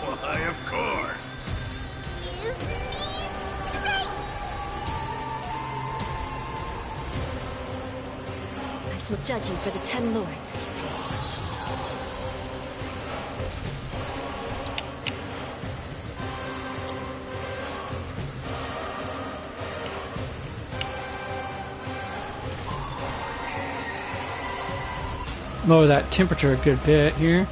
Why, of course. I shall judge you for the 10 lords. Lower that temperature a good bit here.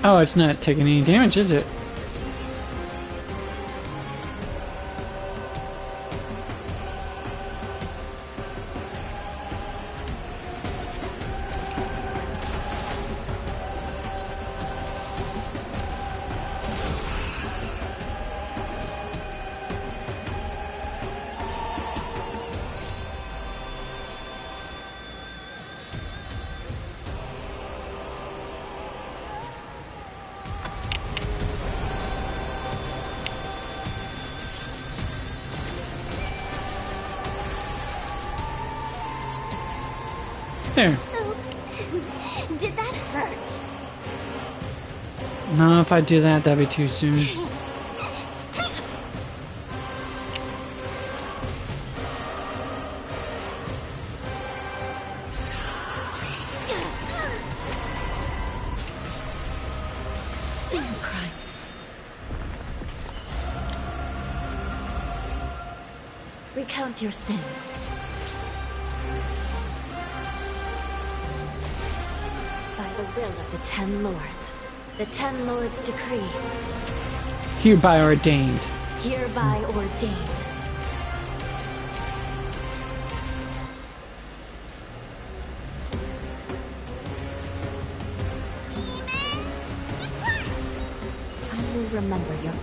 Oh, it's not taking any damage, is it? There. Oops. Did that hurt? No, if I do that, that'd be too soon. Recount your sins. By the will of the 10 Lords, the 10 Lords decree. Hereby ordained. Hereby ordained. I will remember your...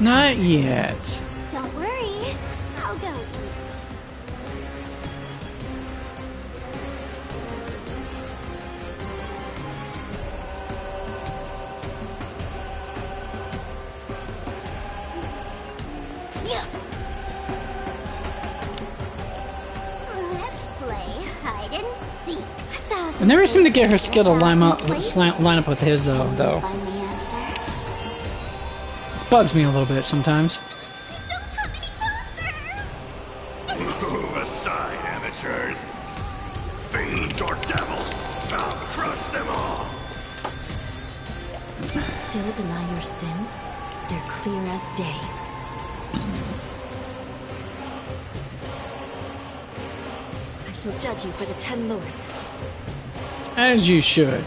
Not yet. Don't worry. I'll go easy. Let's play hide and seek. I never seem to get her skill to line up with his though. Find the answer. It bugs me a little bit sometimes. Move aside, amateurs. Fiends or devils, I'll crush them all. Still deny your sins? They're clear as day. I shall judge you for the 10 Lords. As you should.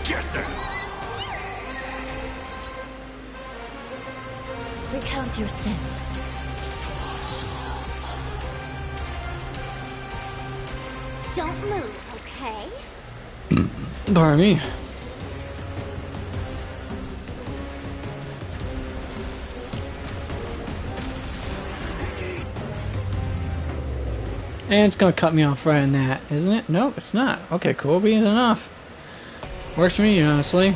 Get them! Recount your sins. Don't move, okay? Pardon me. And it's gonna cut me off right in that, isn't it? Nope, it's not. Okay, cool beans enough. Works for me, honestly.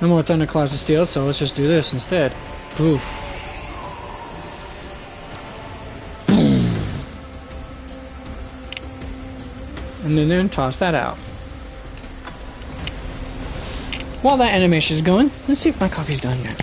No more Thunderclaws of Steel, so let's just do this instead. Poof. Boom. And then toss that out. While that animation is going, let's see if my coffee's done yet.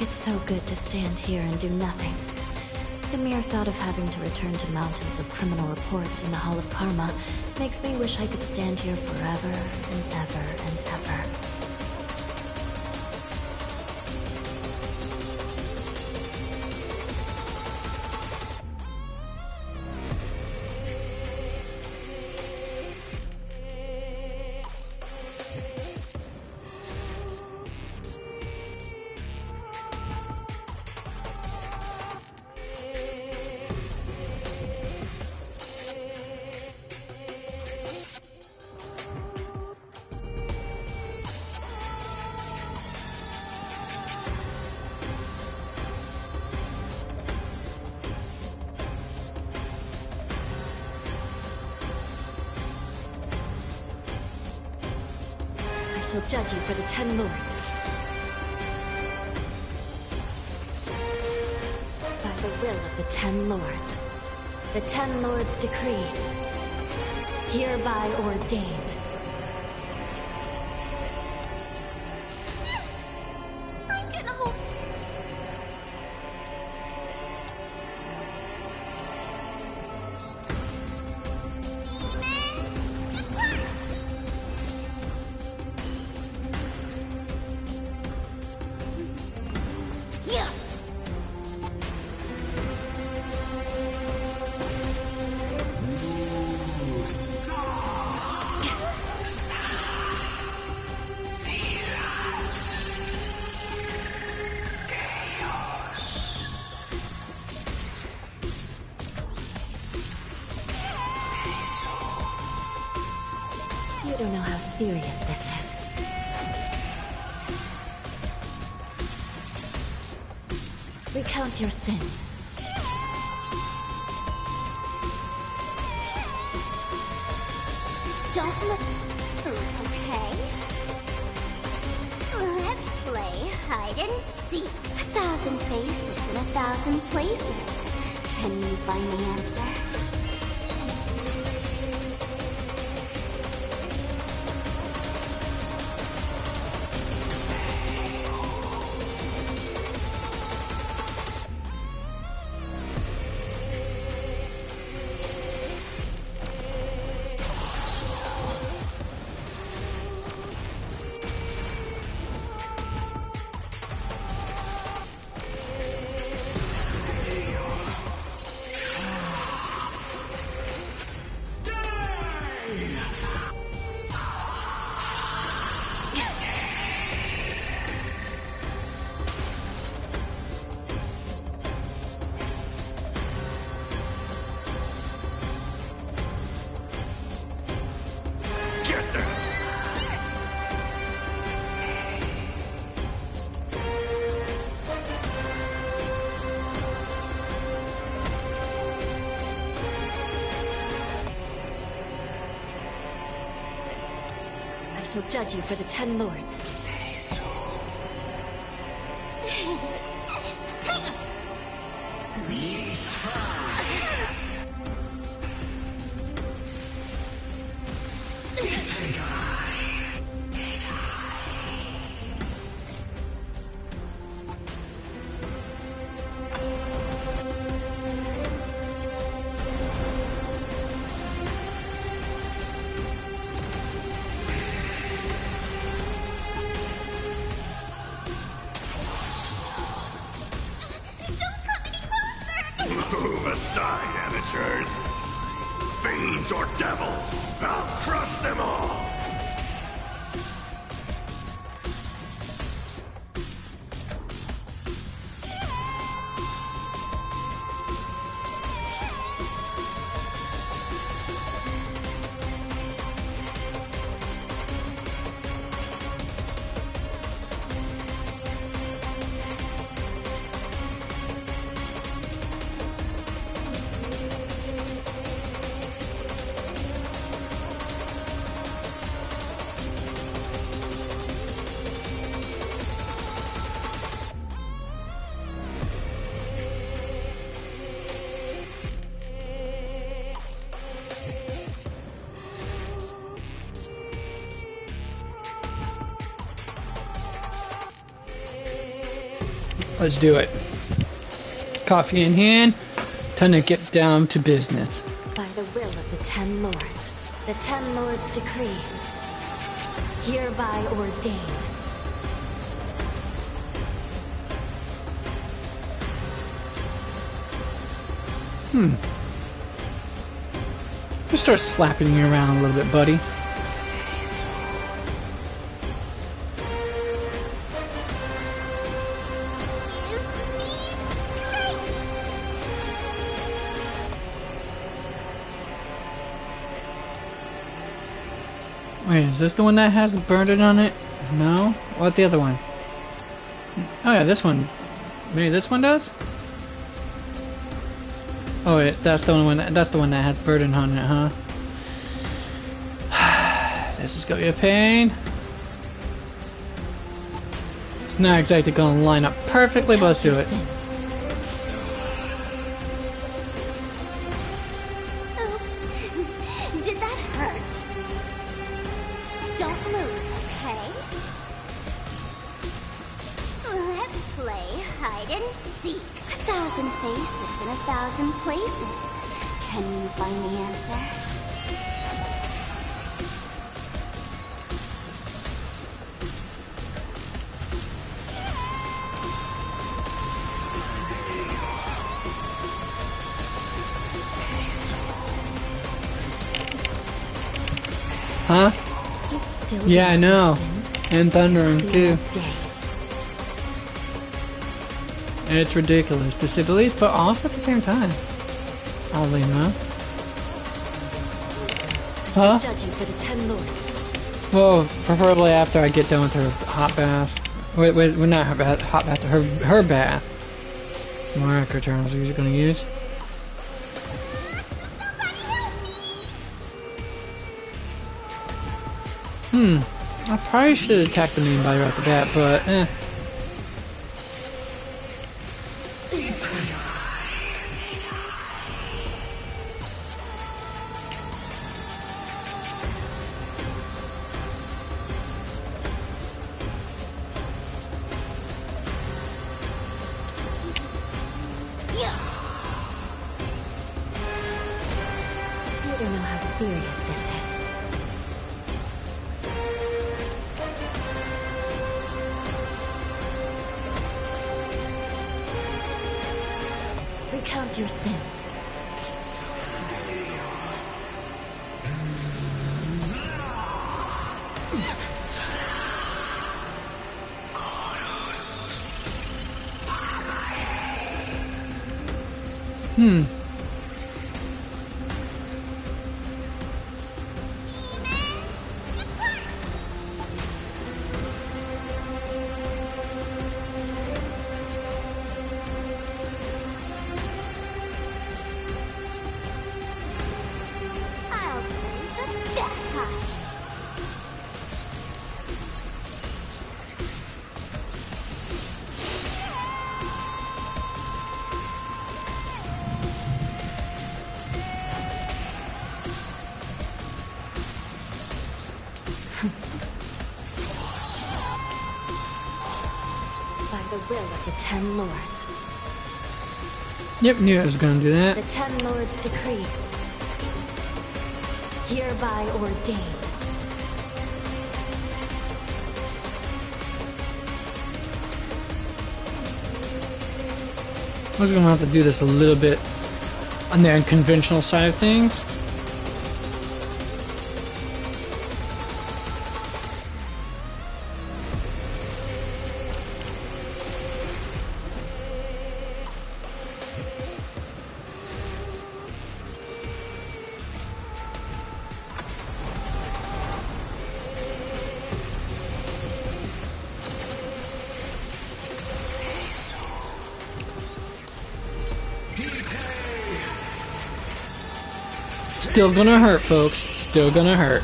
It's so good to stand here and do nothing. The mere thought of having to return to mountains of criminal reports in the Hall of Karma makes me wish I could stand here forever and ever and ever. I shall judge you for the 10 Lords. By the will of the 10 Lords, the 10 Lords decree, hereby ordained. I'm gonna hold... You don't know how serious this is. Recount your sins. Don't look... Okay. Let's play hide and seek. 1,000 faces in 1,000 places. Can you find the answer? I shall judge you for the 10 lords. Move aside, amateurs. Fiends or devils, I'll crush them all. Let's do it. Coffee in hand, time to get down to business. By the will of the 10 lords, the 10 lords decree, hereby ordained. Just start slapping you around a little bit, buddy. Wait, is this the one that has the burden on it? No? What the other one? Oh yeah, this one. Maybe this one does? Oh wait, that's the one that's the one that has burden on it, huh? This is gonna be a pain. It's not exactly gonna line up perfectly, but let's do it. Faces in 1,000 places. Can you find the answer? Huh? Yeah, I know. And thundering too. And it's ridiculous, to say the least, but awesome at the same time. Oddly enough. Huh? Judge you for the 10 lords. Well, preferably after I get done with her hot bath. Wait, well, not her bath, hot bath, her bath. Marker terms he's gonna use. I probably should attack the main body right off the bat, but eh. You don't know how serious this is. Recount your sins. I'll play the bagpipe. By the will of the Ten Lords. Yep, knew I was gonna do that. The Ten Lords decree. Hereby ordained. I was gonna have to do this a little bit on the unconventional side of things. Still gonna hurt, folks. Still gonna hurt.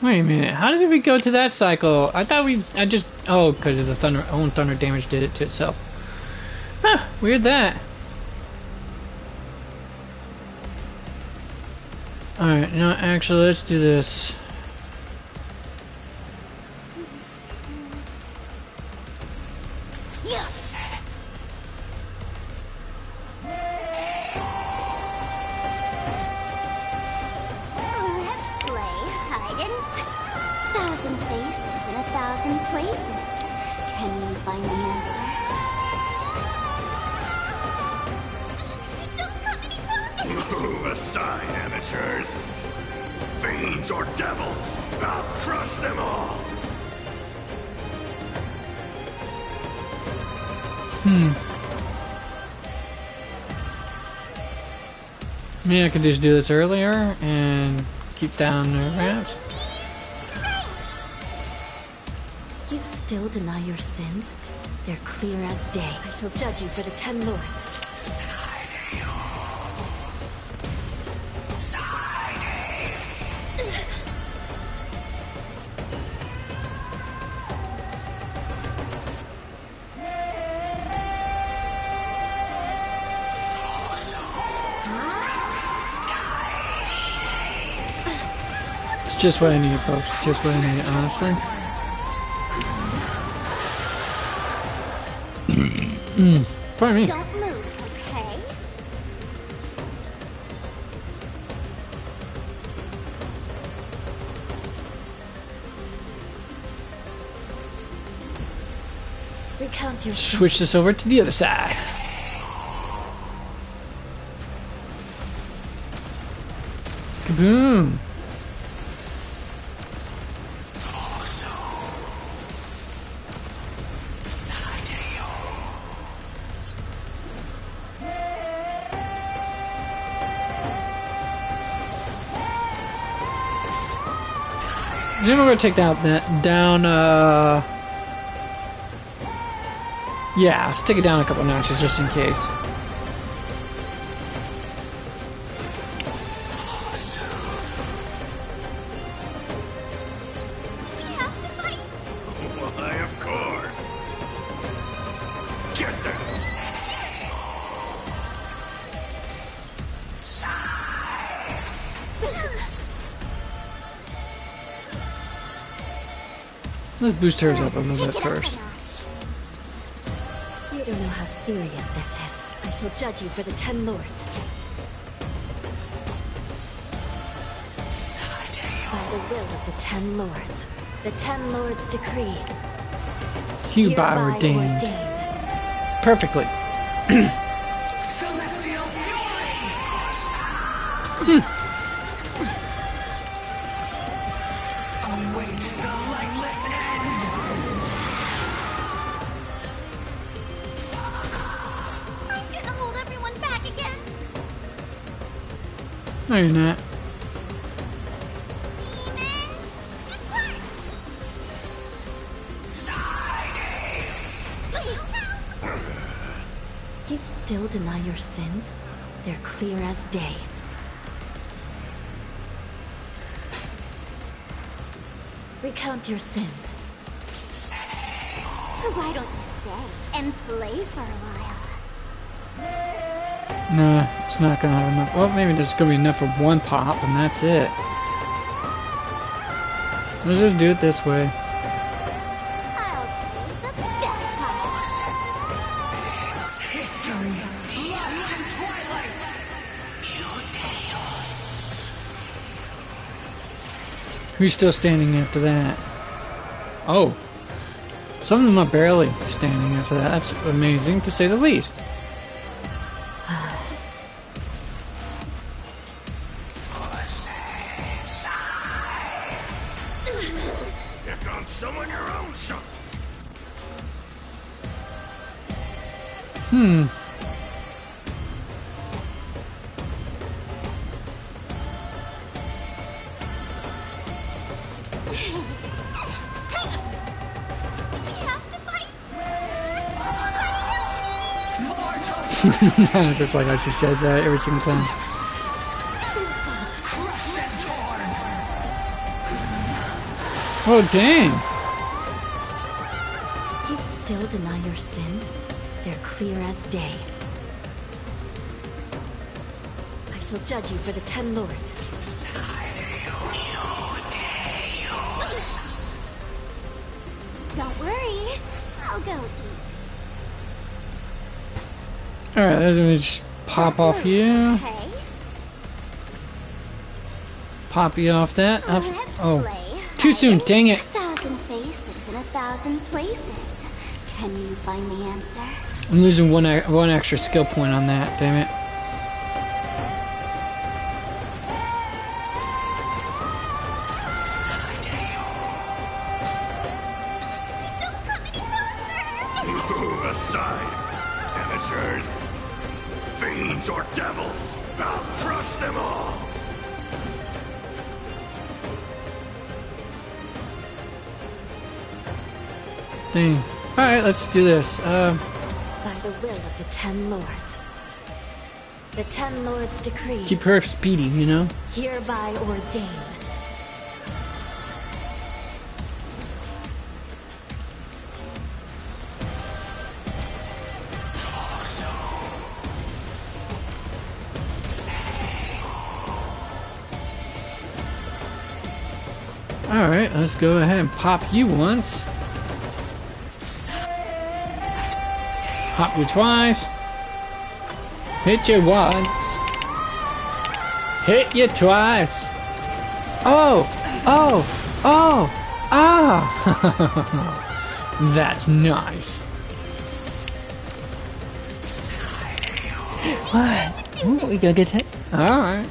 Wait a minute. How did we go to that cycle? I thought oh, because of the thunder. Own thunder damage did it to itself. Huh, weird that. Alright, no, actually, let's do this. Let's play hide and seek. 1,000 faces in 1,000 places. Can you find the answer? Don't come any closer! Move aside, amateurs. Fiends or devils, I'll crush them all. Maybe I could just do this earlier and keep down the ramps. You still deny your sins? They're clear as day. I shall judge you for the Ten Lords. It's just what I need, folks. Just what I need, honestly. Pardon me. Don't move, okay? Recount your sins. Switch this over to the other side. Kaboom! then we're gonna take that down. Yeah, let's take it down a couple notches just in case. Why, of course. Get there. Let's boost hers up a little bit first. You don't know how serious this is. I shall judge you for the 10 lords. By the will of the 10 lords, the 10 lords decree. Hereby ordained. Perfectly. Celestial awaits the lightless end. I'm gonna hold everyone back again. No, you're not. You still deny your sins? They're clear as day. Recount your sins. Why don't you stay and play for a while? Nah, it's not gonna have enough. Well, maybe there's gonna be enough for one pop, and that's it. Let's just do it this way. Who's still standing after that? Oh. Some of them are barely standing after that. That's amazing, to say the least. Pick on someone your own son. Just like how she says that every single time. Oh, dang! You still deny your sins? They're clear as day. I shall judge you for the 10 lords. Don't worry, I'll go easy. Alright, let me just pop off you. Okay, Pop you off that. let's Oh, play. too soon, dang it. 1,000 faces in 1,000 places. Can you find the answer? I'm losing one extra skill point on that, damn it. Don't come any closer! Move aside, amateurs. Fiends or devils, I'll crush them all. Dang. Alright, let's do this. By the will of the 10 lords. The 10 lords decree. Keep her speedy, you know? Hereby ordained. Alright, let's go ahead and pop you once. Pop you twice. Hit you once. Hit you twice. Oh! Oh! Oh! Ah! That's nice. What? Ooh, we gotta get hit. Alright.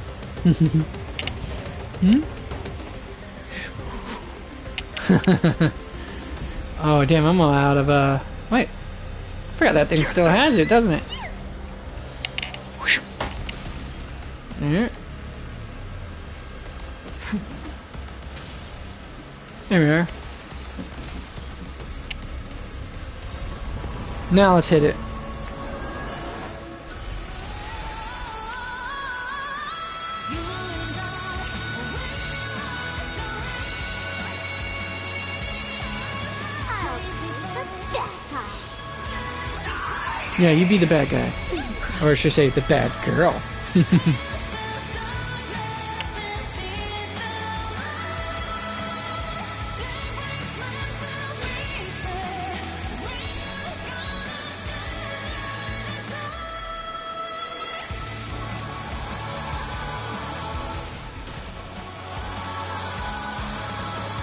Oh, damn, I'm all out of, wait. I forgot that thing still has it, doesn't it? Yeah. There we are. Now let's hit it. Yeah, you be the bad guy. Or I should say, the bad girl.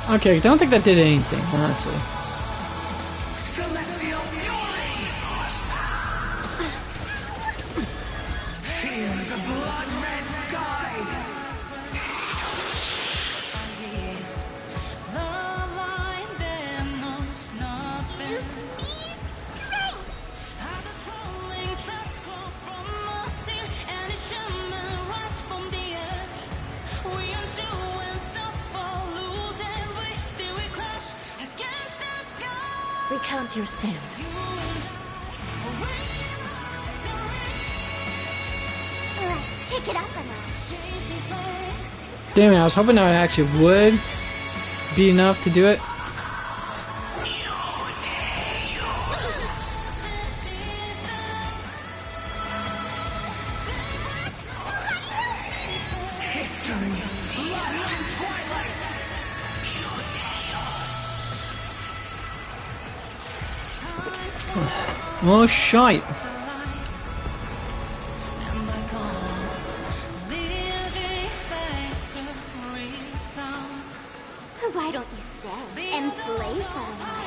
Okay, I don't think that did anything, honestly. Recount your sins. Let's kick it up a notch. Damn it, I was hoping that actually would be enough to do it. Oh, shite. Why don't you stay and play for a while?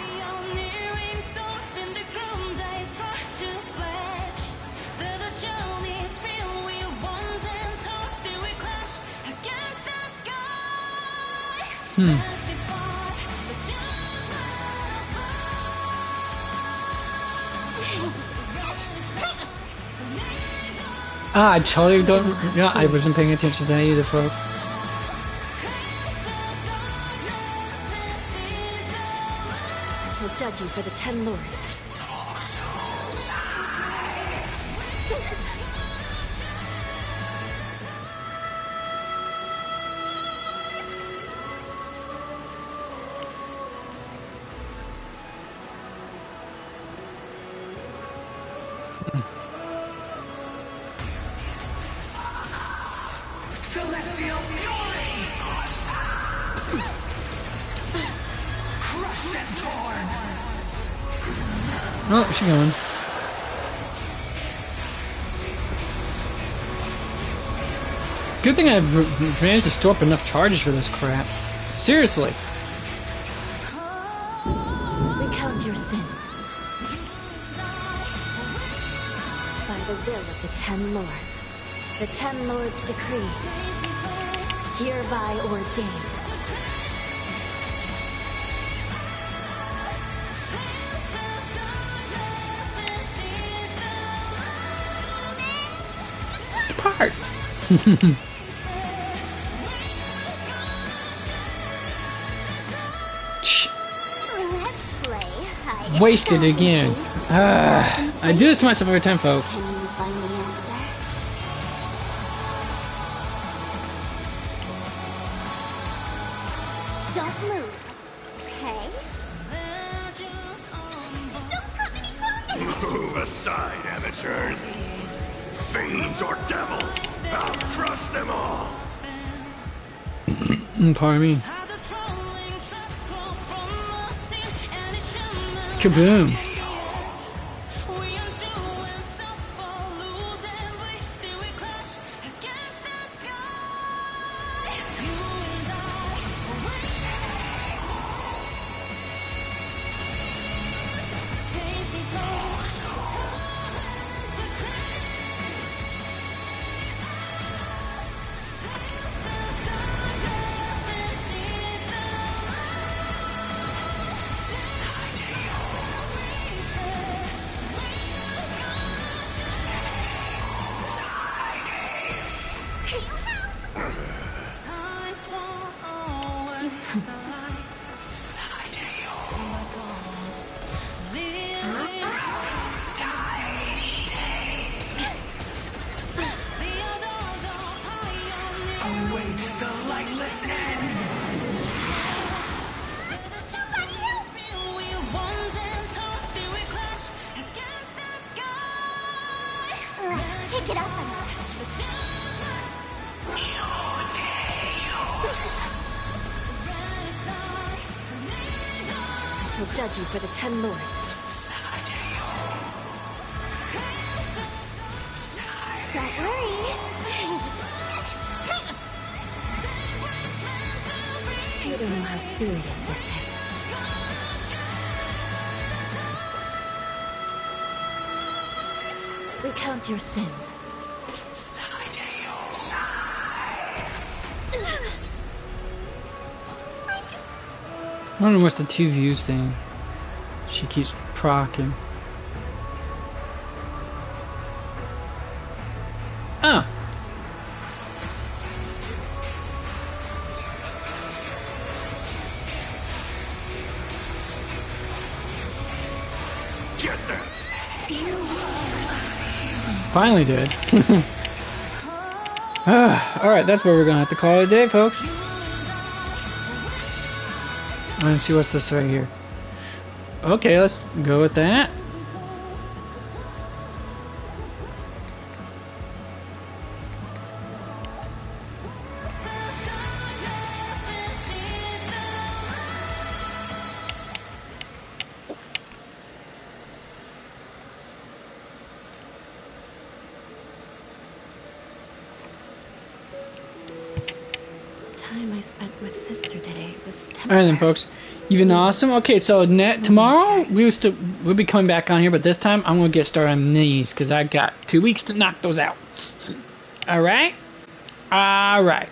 I totally don't. Yeah, I wasn't paying attention to that either, folks. I shall judge you for the 10 lords. Celestial fury! Crushed and torn! Oh, she's going. Good thing I've managed to store up enough charges for this crap. Seriously. Recount your sins. By the will of the 10 lords. The 10 lords decree, hereby ordained. Part. Let's play hide. Wasted again. I do this to myself every time, folks. Can you find the answer? Don't move, okay? Don't come any closer! Move aside, amateurs. Fiends or devils, I'll crush them all. Pardon me. Kaboom. shall judge you for the 10 lords. Don't worry. You don't know how serious this is. Recount your sins. I don't know what's the 2 views thing. She keeps procking. Oh. Get this. Finally did. Alright, that's where we're gonna have to call it a day, folks. Let's see what's this right here. Okay, let's go with that. Time I spent with Sister today was temporary. Alright then, folks. You've been awesome. Okay, so tomorrow we'll be coming back on here, but this time I'm gonna get started on these because I got 2 weeks to knock those out. Alright? Alright.